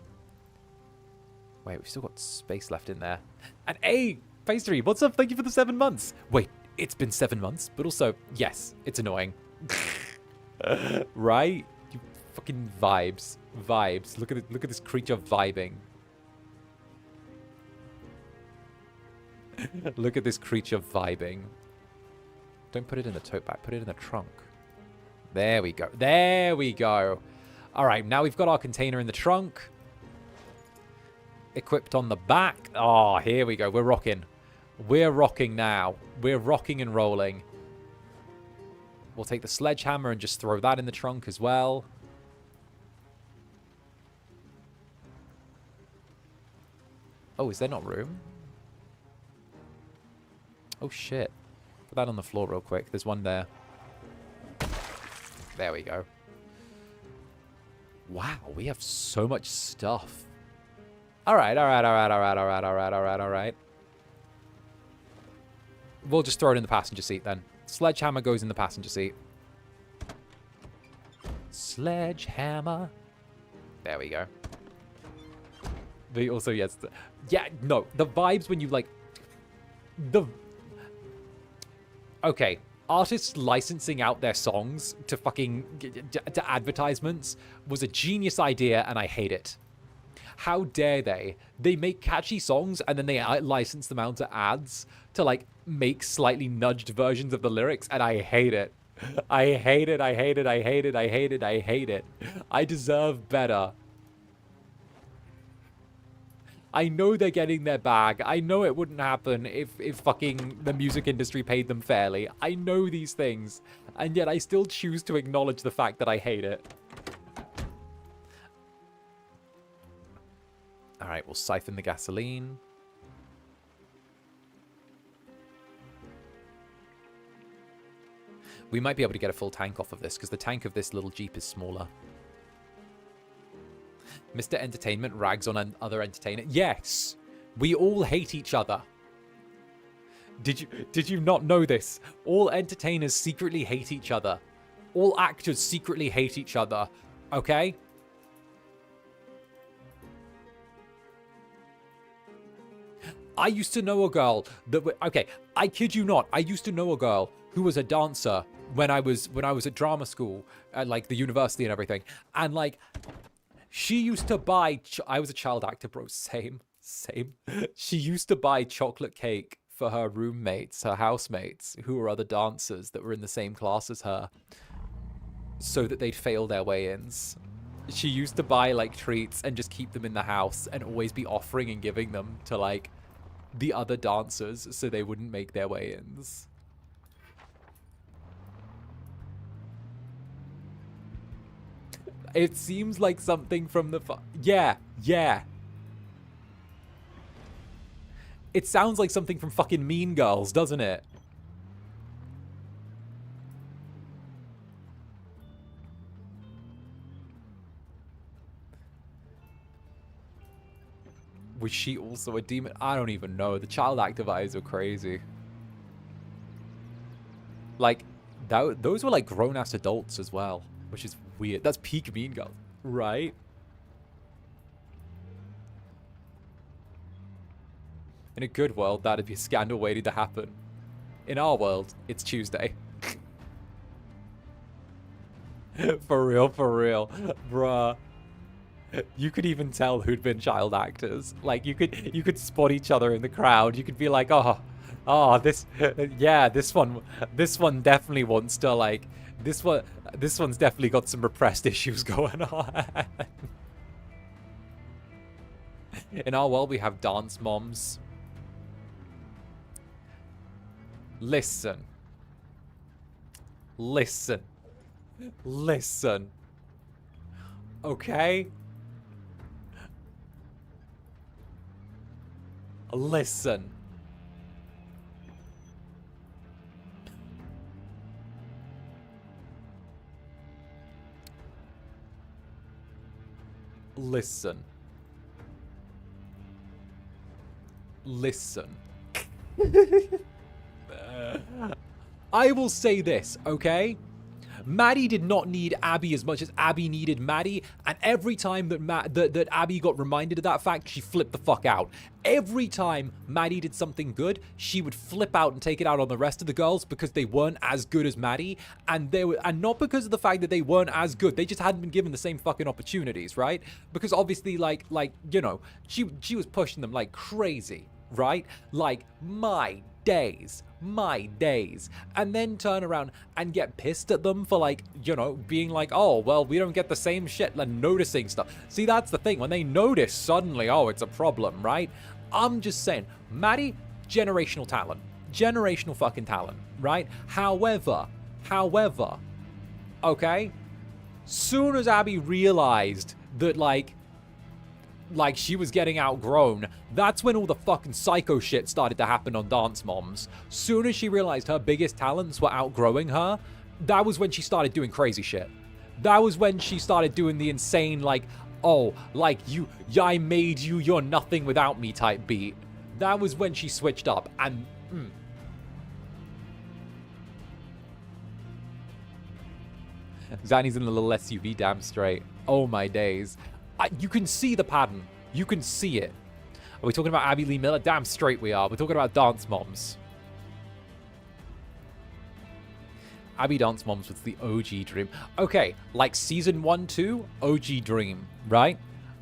Wait, we've still got space left in there. And hey, Pastry, what's up? Thank you for the 7 months. Wait, it's been 7 months, but also, yes, it's annoying. Right? You fucking vibes. Vibes. Look at this creature vibing. Look at this creature vibing. Don't put it in the tote bag. Put it in the trunk. There we go. There we go. All right, now we've got our container in the trunk. Equipped on the back. Oh, here we go. We're rocking. We're rocking now. We're rocking and rolling. We'll take the sledgehammer and just throw that in the trunk as well. Oh, is there not room? Oh, shit. Put that on the floor real quick. There's one there. There we go. Wow, we have so much stuff. All right. We'll just throw it in the passenger seat then. Sledgehammer goes in the passenger seat. Sledgehammer. There we go. They also, yes. Yeah, no. The vibes when you, like... Okay. Artists licensing out their songs to fucking... to advertisements was a genius idea, and I hate it. How dare they? They make catchy songs, and then they license them out to ads to, like, make slightly nudged versions of the lyrics, and I hate it. I hate it, I hate it, I hate it, I hate it, I hate it. I deserve better. I know they're getting their bag. I know it wouldn't happen if fucking the music industry paid them fairly. I know these things. And yet I still choose to acknowledge the fact that I hate it. Alright, we'll siphon the gasoline. We might be able to get a full tank off of this, because the tank of this little Jeep is smaller. Mr. Entertainment rags on other entertainer. Yes! We all hate each other. Did you not know this? All entertainers secretly hate each other. All actors secretly hate each other. Okay? I used to know a girl that... Okay, I kid you not. I used to know a girl who was a dancer when I was at drama school at, like, the university and everything. And, like... She used to buy... I was a child actor, bro. Same. She used to buy chocolate cake for her roommates, her housemates, who were other dancers that were in the same class as her, so that they'd fail their weigh-ins. She used to buy, like, treats and just keep them in the house and always be offering and giving them to, like, the other dancers so they wouldn't make their weigh-ins. It seems like something from the... Yeah. It sounds like something from fucking Mean Girls, doesn't it? Was she also a demon? I don't even know. The child actor eyes are crazy. Like, those were like grown-ass adults as well, which is weird. That's peak Mean Girls, right? In a good world, that'd be a scandal waiting to happen. In our world, it's Tuesday. For real, bruh. You could even tell who'd been child actors. Like, you could spot each other in the crowd. You could be like, oh, this one definitely wants to, like, this one's definitely got some repressed issues going on. In our world, we have dance moms. Listen. Okay? Listen. I will say this, okay? Maddie did not need Abby as much as Abby needed Maddie, and every time that Abby got reminded of that fact, she flipped the fuck out. Every time Maddie did something good, she would flip out and take it out on the rest of the girls because they weren't as good as Maddie, and not because of the fact that they weren't as good, they just hadn't been given the same fucking opportunities, right? Because obviously, like you know, she was pushing them like crazy, right? Like, my days, and then turn around and get pissed at them for, like, you know, being like, oh, well, we don't get the same shit, like noticing stuff. See, that's the thing. When they notice, suddenly, oh, it's a problem, right? I'm just saying, Maddie, generational talent. Generational fucking talent, right? However, okay, soon as Abby realized that, like she was getting outgrown, that's when all the fucking psycho shit started to happen on Dance Moms. Soon as she realized her biggest talents were outgrowing her, that was when she started doing crazy shit. That was when she started doing the insane, like, oh, like, I made you, you're nothing without me type beat. That was when she switched up, and Zanny's in a little SUV, damn straight. Oh my days. You can see the pattern. You can see it. Are we talking about Abby Lee Miller? Damn straight we are. We're talking about Dance Moms. Abby Dance Moms was the OG dream. Okay, like season 1, 2, OG dream, right?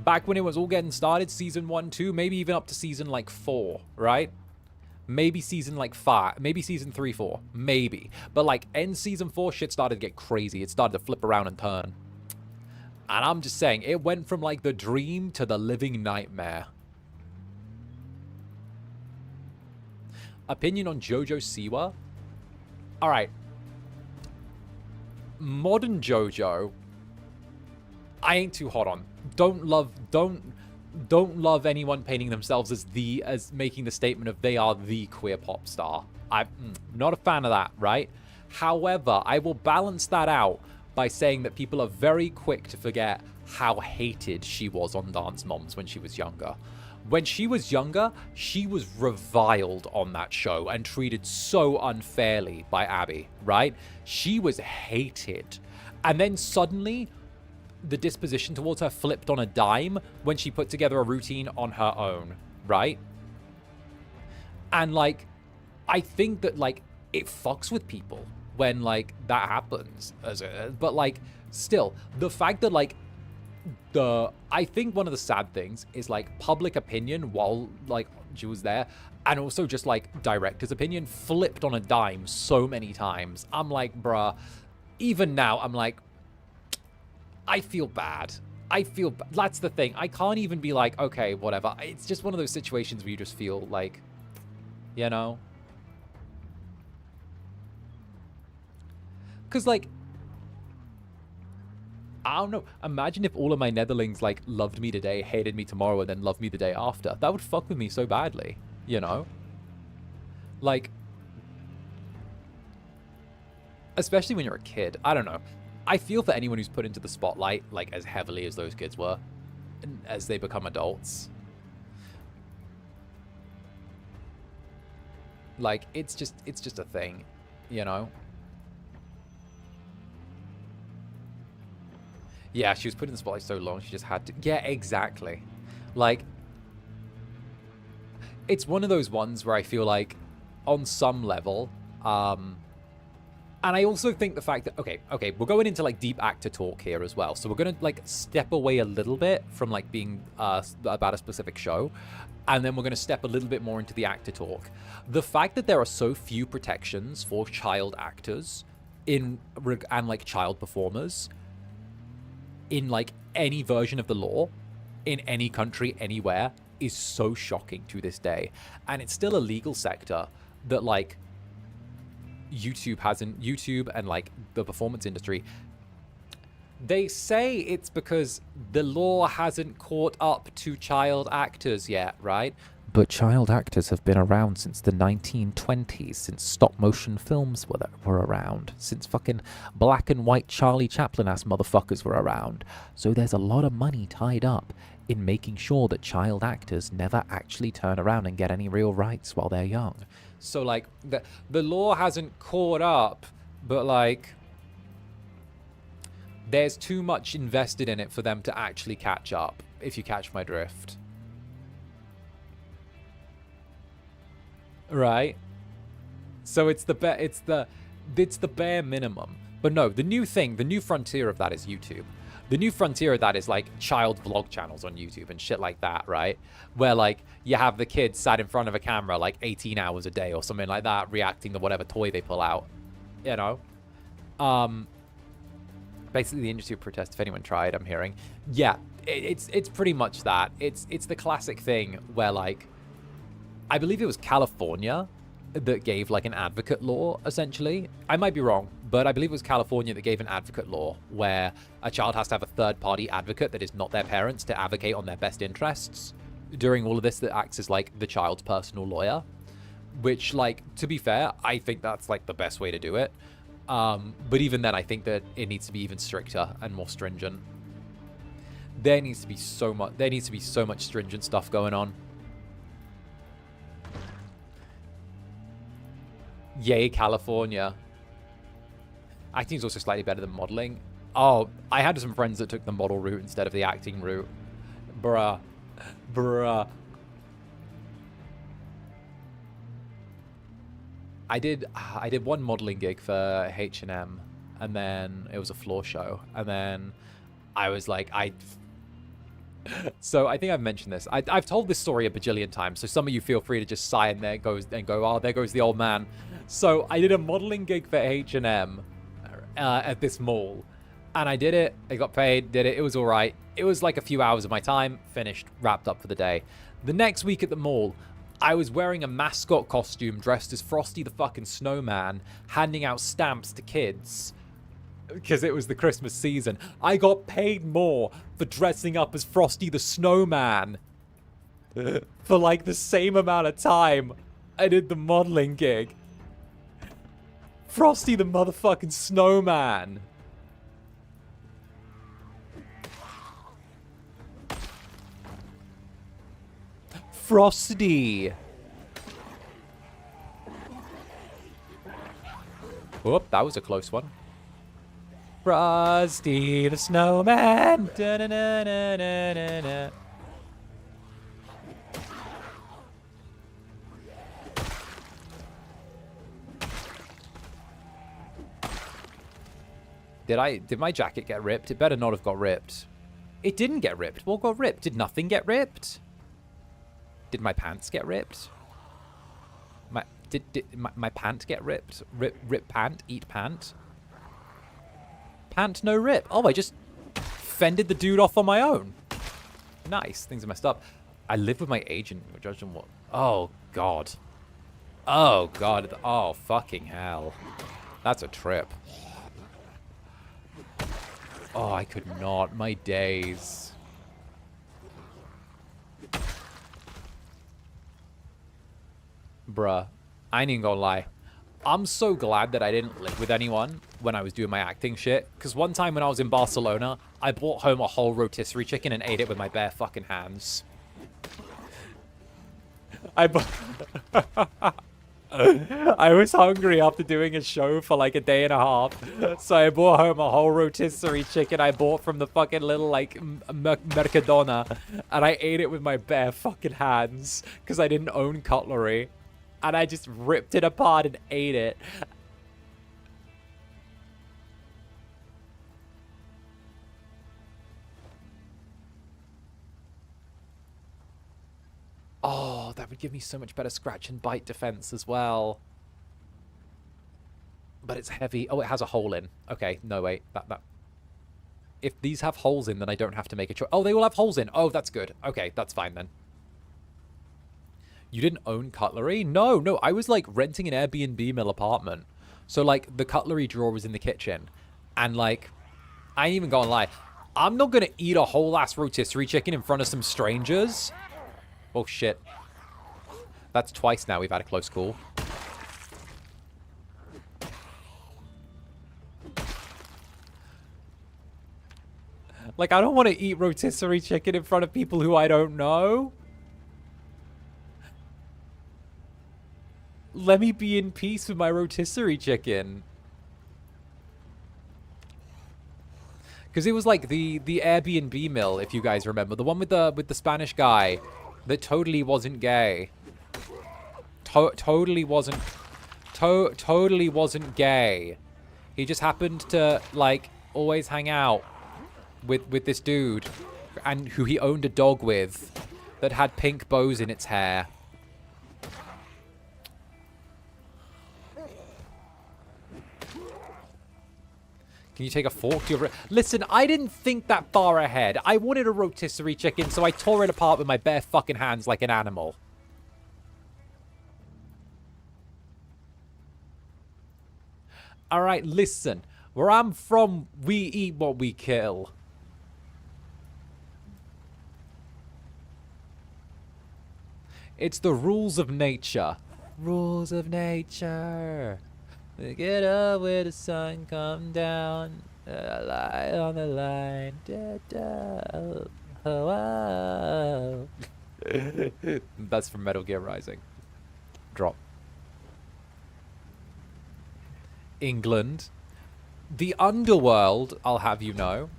Back when it was all getting started, season 1, 2, maybe even up to season like 4, right? Maybe season like 5, maybe season 3, 4, maybe. But like end season 4, shit started to get crazy. It started to flip around and turn. And I'm just saying, it went from like the dream to the living nightmare. Opinion on JoJo Siwa? Alright. Modern JoJo, I ain't too hot on. Don't love anyone painting themselves as making the statement of they are the queer pop star. I'm not a fan of that, right? However, I will balance that out by saying that people are very quick to forget how hated she was on Dance Moms when she was younger. When she was younger, she was reviled on that show and treated so unfairly by Abby, right? She was hated. And then suddenly, the disposition towards her flipped on a dime when she put together a routine on her own, right? And, like, I think that, like, it fucks with people when, like, that happens. But, like, still, the fact that, like, I think one of the sad things is, like, public opinion while, like, she was there, and also just, like, director's opinion flipped on a dime so many times. I'm like, bruh, even now, I'm like, I feel bad. That's the thing. I can't even be like, okay, whatever. It's just one of those situations where you just feel like, you know? Because, like, I don't know. Imagine if all of my netherlings, like, loved me today, hated me tomorrow, and then loved me the day after. That would fuck with me so badly, you know? Like, especially when you're a kid. I don't know. I feel for anyone who's put into the spotlight, like, as heavily as those kids were, as they become adults. Like, it's just a thing, you know? Yeah, she was put in the spotlight so long, she just had to... Yeah, exactly. Like, it's one of those ones where I feel like, on some level, and I also think the fact that, okay, we're going into, like, deep actor talk here as well. So we're going to, like, step away a little bit from, like, being about a specific show. And then we're going to step a little bit more into the actor talk. The fact that there are so few protections for child actors and, like, child performers in, like, any version of the law, in any country, anywhere, is so shocking to this day. And it's still a legal sector that, like, YouTube and, like, the performance industry, they say it's because the law hasn't caught up to child actors yet, right? But child actors have been around since the 1920s, since stop-motion films were around, since fucking black and white Charlie Chaplin-ass motherfuckers were around. So there's a lot of money tied up in making sure that child actors never actually turn around and get any real rights while they're young. So, like, the law hasn't caught up, but, like, there's too much invested in it for them to actually catch up, if you catch my drift. Right? So it's the bare minimum. But no, the new frontier of that is YouTube. The new frontier of that is, like, child vlog channels on YouTube and shit like that, right? Where, like, you have the kids sat in front of a camera, like, 18 hours a day or something like that, reacting to whatever toy they pull out, you know? Basically, the industry protest, if anyone tried, I'm hearing. Yeah, it's pretty much that. It's the classic thing where, like, I believe it was California that gave, like, an advocate law, essentially. I might be wrong, but I believe it was California that gave an advocate law where a child has to have a third-party advocate that is not their parents to advocate on their best interests during all of this, that acts as, like, the child's personal lawyer. Which, like, to be fair, I think that's, like, the best way to do it. But even then, I think that it needs to be even stricter and more stringent. There needs to be so much stringent stuff going on. Yay, California. Acting is also slightly better than modeling. Oh, I had some friends that took the model route instead of the acting route. Bruh. I did one modeling gig for H&M, and then it was a floor show, and then I was like, so I think I've mentioned this. I've told this story a bajillion times, so some of you feel free to just sigh and go, oh, there goes the old man. So I did a modeling gig for H&M at this mall, and I did it. I got paid, did it. It was all right. It was like a few hours of my time, finished, wrapped up for the day. The next week at the mall, I was wearing a mascot costume dressed as Frosty the fucking Snowman, handing out stamps to kids because it was the Christmas season. I got paid more for dressing up as Frosty the Snowman for, like, the same amount of time I did the modeling gig. Frosty the motherfucking Snowman. Frosty. Whoop, that was a close one. Frosty the Snowman. Da -na -na -na -na -na -na. Did my jacket get ripped? It better not have got ripped. It didn't get ripped. What got ripped? Did nothing get ripped? Did my pants get ripped? Did my pant get ripped? Rip pant? Eat pant? Pant no rip. Oh, I just fended the dude off on my own. Nice. Things are messed up. I live with my agent. We're judging what? Oh, God. Oh, God. Oh, fucking hell. That's a trip. Oh, I could not. My days. Bruh. I ain't even gonna lie. I'm so glad that I didn't live with anyone when I was doing my acting shit. Because one time when I was in Barcelona, I brought home a whole rotisserie chicken and ate it with my bare fucking hands. I was hungry after doing a show for like a day and a half. So I brought home a whole rotisserie chicken I bought from the fucking little like Mercadona. And I ate it with my bare fucking hands because I didn't own cutlery. And I just ripped it apart and ate it. Oh, that would give me so much better scratch and bite defense as well. But it's heavy. Oh, it has a hole in. Okay, no, wait. That. If these have holes in, then I don't have to make a choice. Oh, they all have holes in. Oh, that's good. Okay, that's fine then. You didn't own cutlery? No, no. I was, like, renting an Airbnb mill apartment. So, like, the cutlery drawer was in the kitchen. And, like, I ain't even gonna lie. I'm not gonna eat a whole-ass rotisserie chicken in front of some strangers. Oh, shit. That's twice now we've had a close call. Like, I don't want to eat rotisserie chicken in front of people who I don't know. Let me be in peace with my rotisserie chicken. Because it was like the Airbnb mill, if you guys remember. The one with the Spanish guy that totally wasn't gay. Totally wasn't gay. He just happened to, like, always hang out with this dude, and who he owned a dog with that had pink bows in its hair. Can you take a fork to your... Listen, I didn't think that far ahead. I wanted a rotisserie chicken, so I tore it apart with my bare fucking hands like an animal. Alright, listen. Where I'm from, we eat what we kill. It's the rules of nature. Rules of nature. We get up where the sun come down. Light on the line. Da, da, oh, oh. That's from Metal Gear Rising. Drop. England. The underworld, I'll have you know.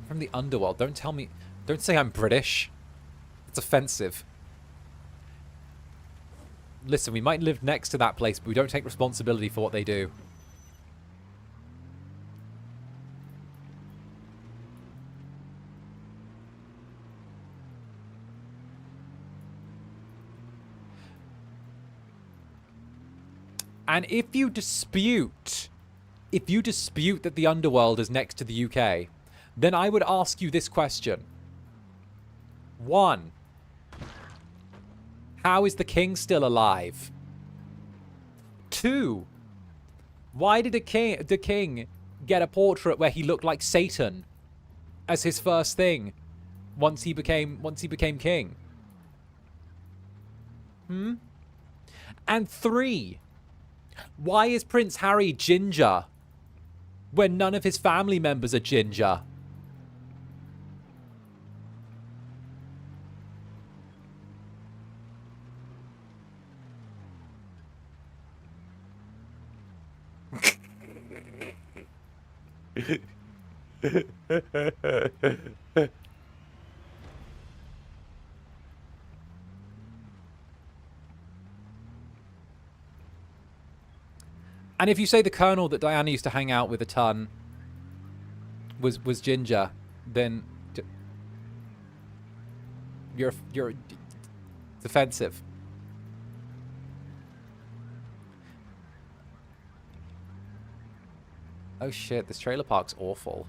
From the underworld. Don't tell me... Don't say I'm British. It's offensive. Listen, we might live next to that place, but we don't take responsibility for what they do. And if you dispute that the underworld is next to the UK, then I would ask you this question. 1. How is the king still alive? 2. Why did the king get a portrait where he looked like Satan as his first thing once he became king? And 3. Why is Prince Harry ginger when none of his family members are ginger? And if you say the colonel that Diana used to hang out with a ton was ginger, then you're defensive. Oh shit, this trailer park's awful.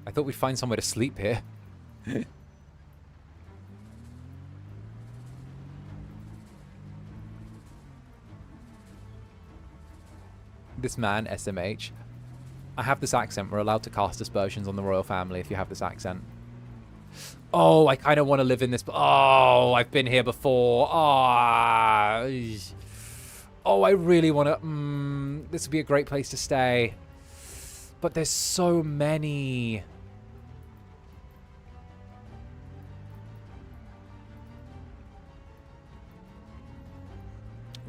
I thought we'd find somewhere to sleep here. This man, SMH. I have this accent. We're allowed to cast aspersions on the royal family if you have this accent. Oh, I kind of want to live in this... Oh, I've been here before. Oh, oh, I really want to... this would be a great place to stay. But there's so many...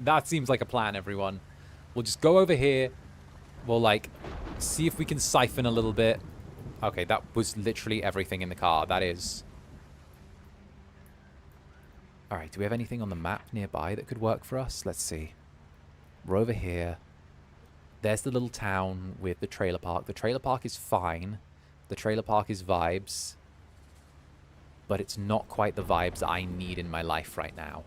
That seems like a plan, everyone. We'll just go over here. We'll, like, see if we can siphon a little bit. Okay, that was literally everything in the car. That is... Alright, do we have anything on the map nearby that could work for us? Let's see. We're over here. There's the little town with the trailer park. The trailer park is fine. The trailer park is vibes. But it's not quite the vibes I need in my life right now.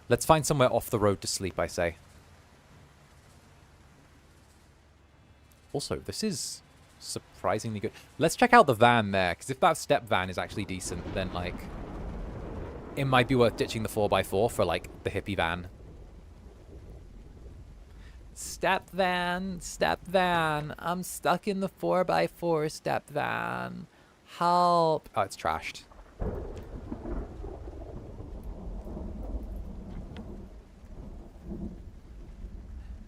Let's find somewhere off the road to sleep, I say. Also, this is surprisingly good. Let's check out the van there, because if that step van is actually decent, then, like, it might be worth ditching the 4x4 for, like, the hippie van. Step van, I'm stuck in the 4x4 step van. Help. Oh, it's trashed.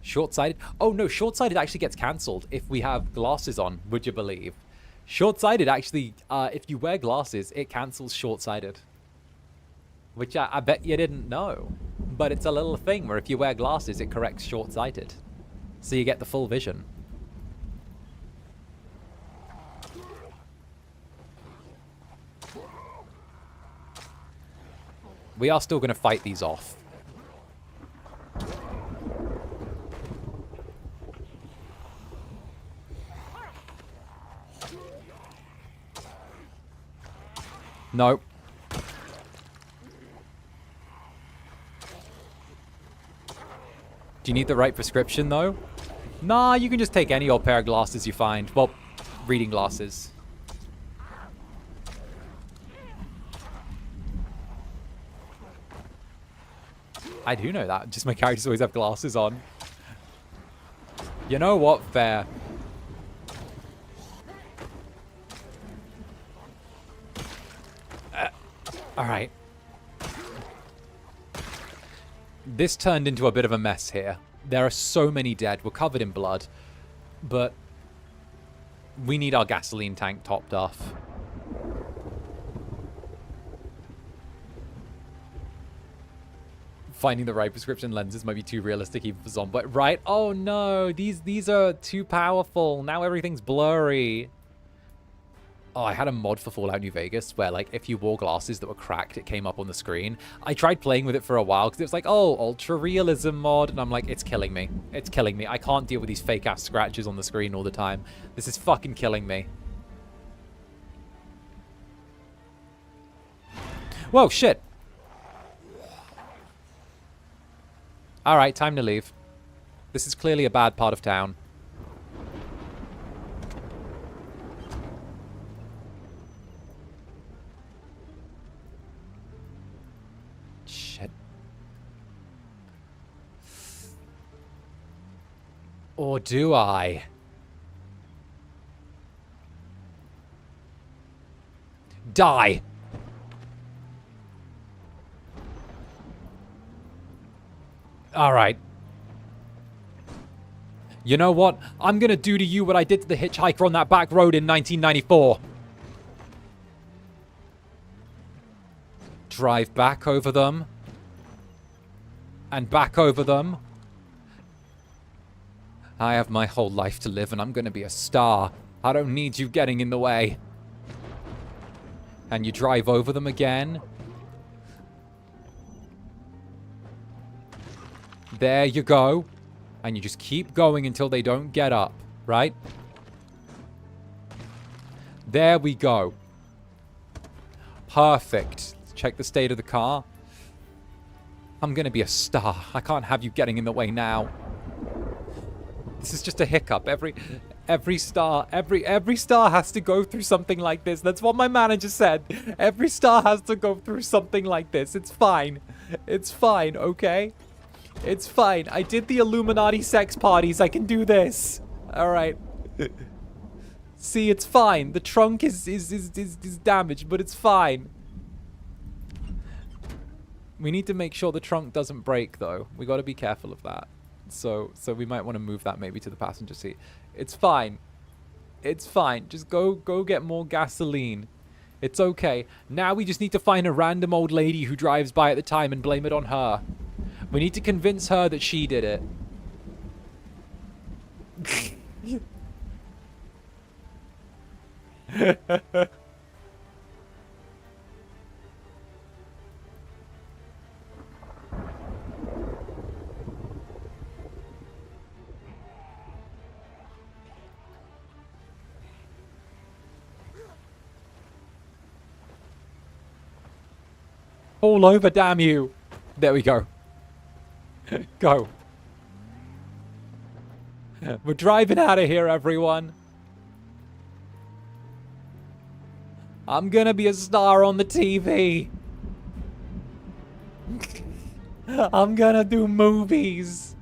Short-sighted? Oh, no, short-sighted actually gets cancelled if we have glasses on, would you believe? Short-sighted actually, if you wear glasses, it cancels short-sighted. Which I bet you didn't know. But it's a little thing where if you wear glasses, it corrects short-sighted. So you get the full vision. We are still going to fight these off. No. Do you need the right prescription, though? Nah, you can just take any old pair of glasses you find. Well, reading glasses. I do know that. Just my characters always have glasses on. You know what? Fair. Alright. This turned into a bit of a mess here. There are so many dead. We're covered in blood. But we need our gasoline tank topped off. Finding the right prescription lenses might be too realistic even for Zomboid. Right? Oh no, these are too powerful. Now everything's blurry. Oh, I had a mod for Fallout New Vegas where, like, if you wore glasses that were cracked, it came up on the screen. I tried playing with it for a while because it was like, oh, ultra realism mod. And I'm like, it's killing me. It's killing me. I can't deal with these fake ass scratches on the screen all the time. This is fucking killing me. Whoa, shit. Alright, time to leave. This is clearly a bad part of town. Shit. Or do I? Die! Alright. You know what? I'm gonna do to you what I did to the hitchhiker on that back road in 1994. Drive back over them. And back over them. I have my whole life to live and I'm gonna be a star. I don't need you getting in the way. And you drive over them again. There you go. And you just keep going until they don't get up, right? There we go. Perfect. Let's check the state of the car. I'm gonna be a star. I can't have you getting in the way now. This is just a hiccup. Every star has to go through something like this. That's what my manager said. Every star has to go through something like this. It's fine. It's fine, okay? It's fine. I did the Illuminati sex parties. I can do this. All right. See, it's fine. The trunk is damaged, but it's fine. We need to make sure the trunk doesn't break, though. We got to be careful of that. So we might want to move that maybe to the passenger seat. It's fine. It's fine. Just go get more gasoline. It's okay. Now we just need to find a random old lady who drives by at the time and blame it on her. We need to convince her that she did it. All over, damn you. There we go. Go. We're driving out of here, everyone. I'm gonna be a star on the TV. I'm gonna do movies.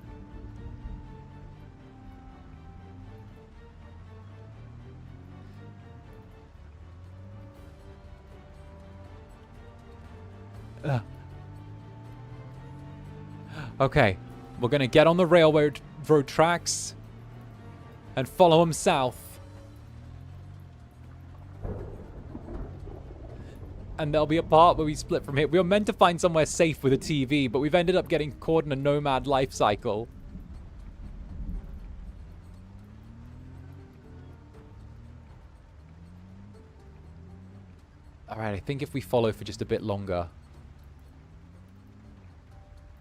Okay, we're gonna get on the railroad tracks and follow them south. And there'll be a part where we split from here. We were meant to find somewhere safe with a TV, but we've ended up getting caught in a nomad life cycle. Alright, I think if we follow for just a bit longer,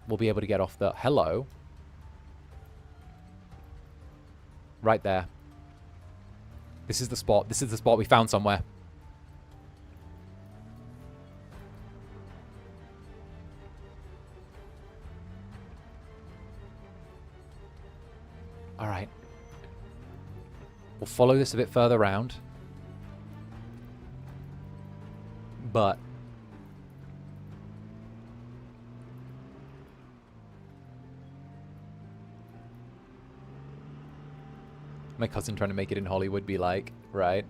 we'll be able to get off the... Hello? Right there. This is the spot. This is the spot we found somewhere. Alright. We'll follow this a bit further around. But... my cousin trying to make it in Hollywood be like, right?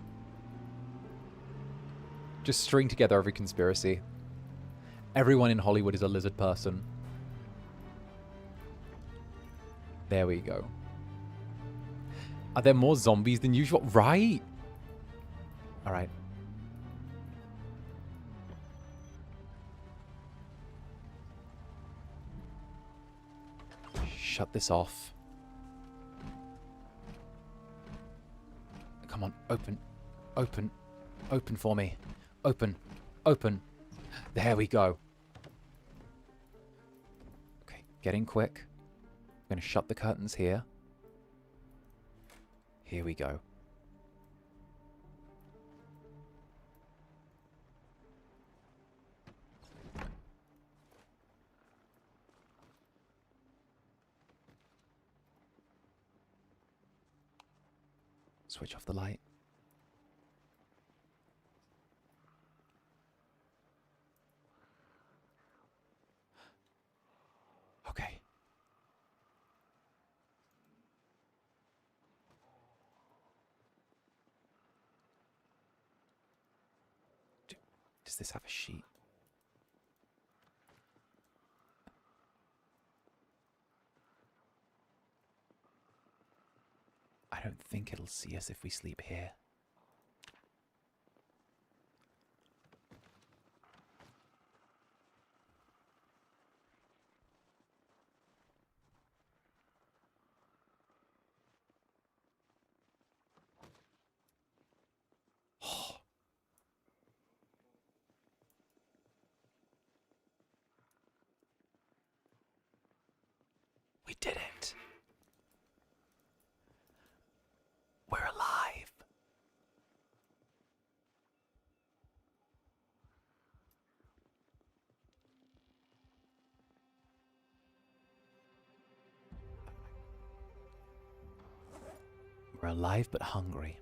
Just string together every conspiracy. Everyone in Hollywood is a lizard person. There we go. Are there more zombies than usual? Right. Alright. Shut this off. Come on, open. Open. Open for me. Open. Open. There we go. Okay, get in quick. I'm going to shut the curtains here. Here we go. Switch off the light. Okay. Does this have a sheet? I don't think it'll see us if we sleep here. We did it. We're alive. We're alive but hungry.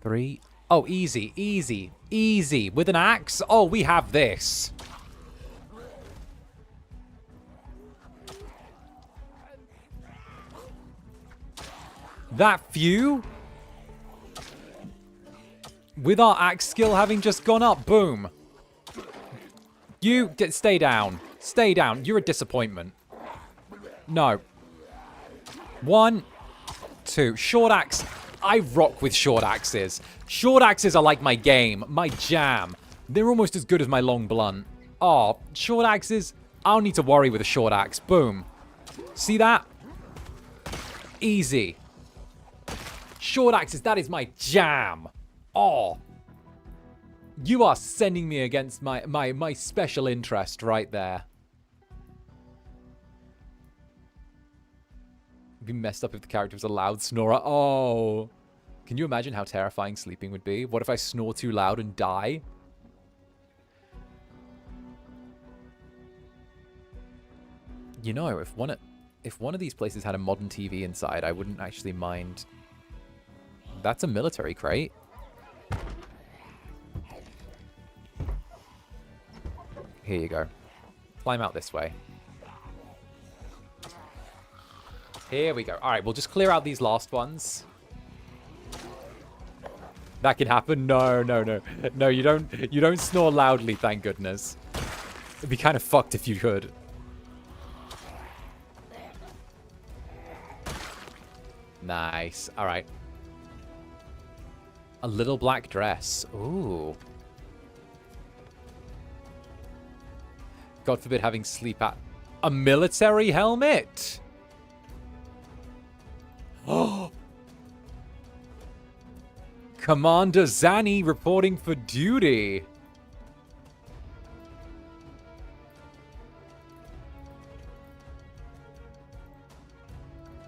Three. Oh, easy, easy, easy. With an axe? Oh, we have this. That few? With our axe skill having just gone up. Boom. You, stay down. Stay down. You're a disappointment. No. 1, 2. Short axe. I rock with short axes. Short axes are like my game, my jam. They're almost as good as my long blunt. Oh, short axes. I don't need to worry with a short axe. Boom. See that? Easy. Short axes, that is my jam. Oh. You are sending me against my special interest right there. It'd be messed up if the character was a loud snorer. Oh. Can you imagine how terrifying sleeping would be? What if I snore too loud and die? You know, if one of these places had a modern TV inside, I wouldn't actually mind. That's a military crate. Here you go. Climb out this way. Here we go. All right, we'll just clear out these last ones. That can happen. No, no, no. No, you don't snore loudly, thank goodness. It'd be kind of fucked if you could. Nice. All right. A little black dress. Ooh. God forbid having sleep at a military helmet. Oh. Commander Zani reporting for duty.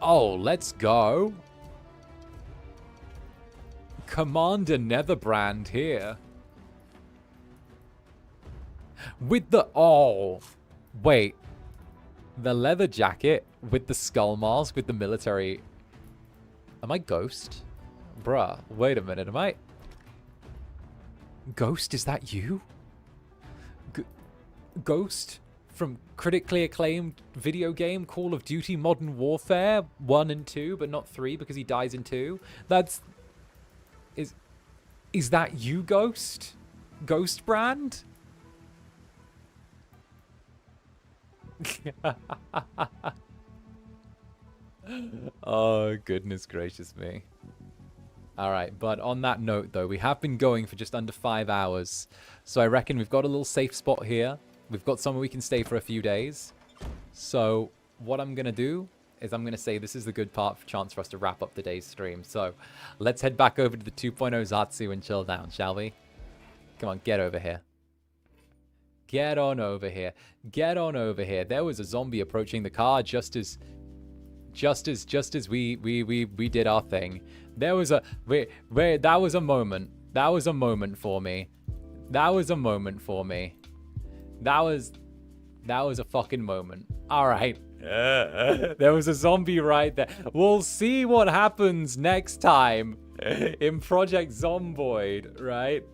Oh, let's go. Commander Netherbrand here. With the... Oh. Wait. The leather jacket with the skull mask with the military... Am I Ghost? Bruh, wait a minute. Am I... Ghost, is that you? Ghost? From critically acclaimed video game Call of Duty Modern Warfare 1 and 2, but not 3 because he dies in 2. That's... Is that you, Ghost? Ghost Brand? Oh, goodness gracious me. Alright, but on that note, though, we have been going for just under 5 hours. So I reckon we've got a little safe spot here. We've got somewhere we can stay for a few days. So what I'm going to do is I'm going to say this is the good part for chance for us to wrap up the day's stream. So let's head back over to the 2.0 Zatsu and chill down, shall we? Come on, get over here. Get on over here. Get on over here. There was a zombie approaching the car just as we did our thing. There was a that was a moment. That was a moment for me. That was a moment for me. That was a fucking moment. All right. There was a zombie right there. We'll see what happens next time in Project Zomboid, right?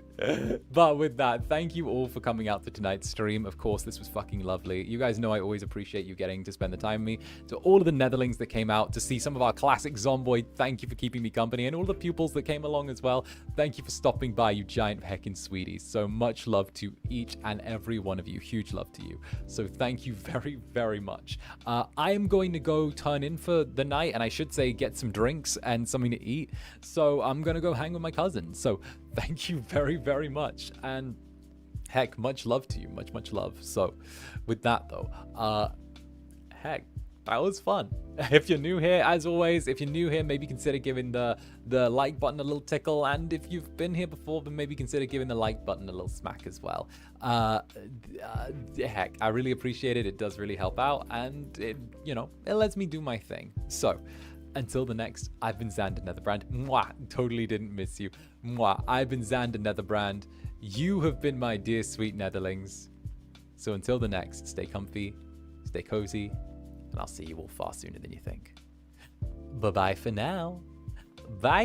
But with that, thank you all for coming out to tonight's stream. Of course, this was fucking lovely. You guys know I always appreciate you getting to spend the time with me. To all of the Netherlings that came out to see some of our classic Zomboid, thank you for keeping me company. And all the pupils that came along as well, thank you for stopping by, you giant heckin' sweeties. So much love to each and every one of you. Huge love to you. So thank you very, very much. I am going to go turn in for the night, and I should say get some drinks and something to eat. So I'm going to go hang with my cousin. So thank you very, very much. And heck, much love to you. Much, much love. So with that, though, heck, that was fun. If you're new here, as always, if you're new here, maybe consider giving the like button a little tickle. And if you've been here before, then maybe consider giving the like button a little smack as well. Heck, I really appreciate it. It does really help out. And, it lets me do my thing. So until the next, I've been Zander Netherbrand. Mwah, totally didn't miss you. Mwah, I've been Zander Netherbrand. You have been my dear sweet Netherlings. So until the next, stay comfy, stay cozy, and I'll see you all far sooner than you think. Bye-bye for now. Bye!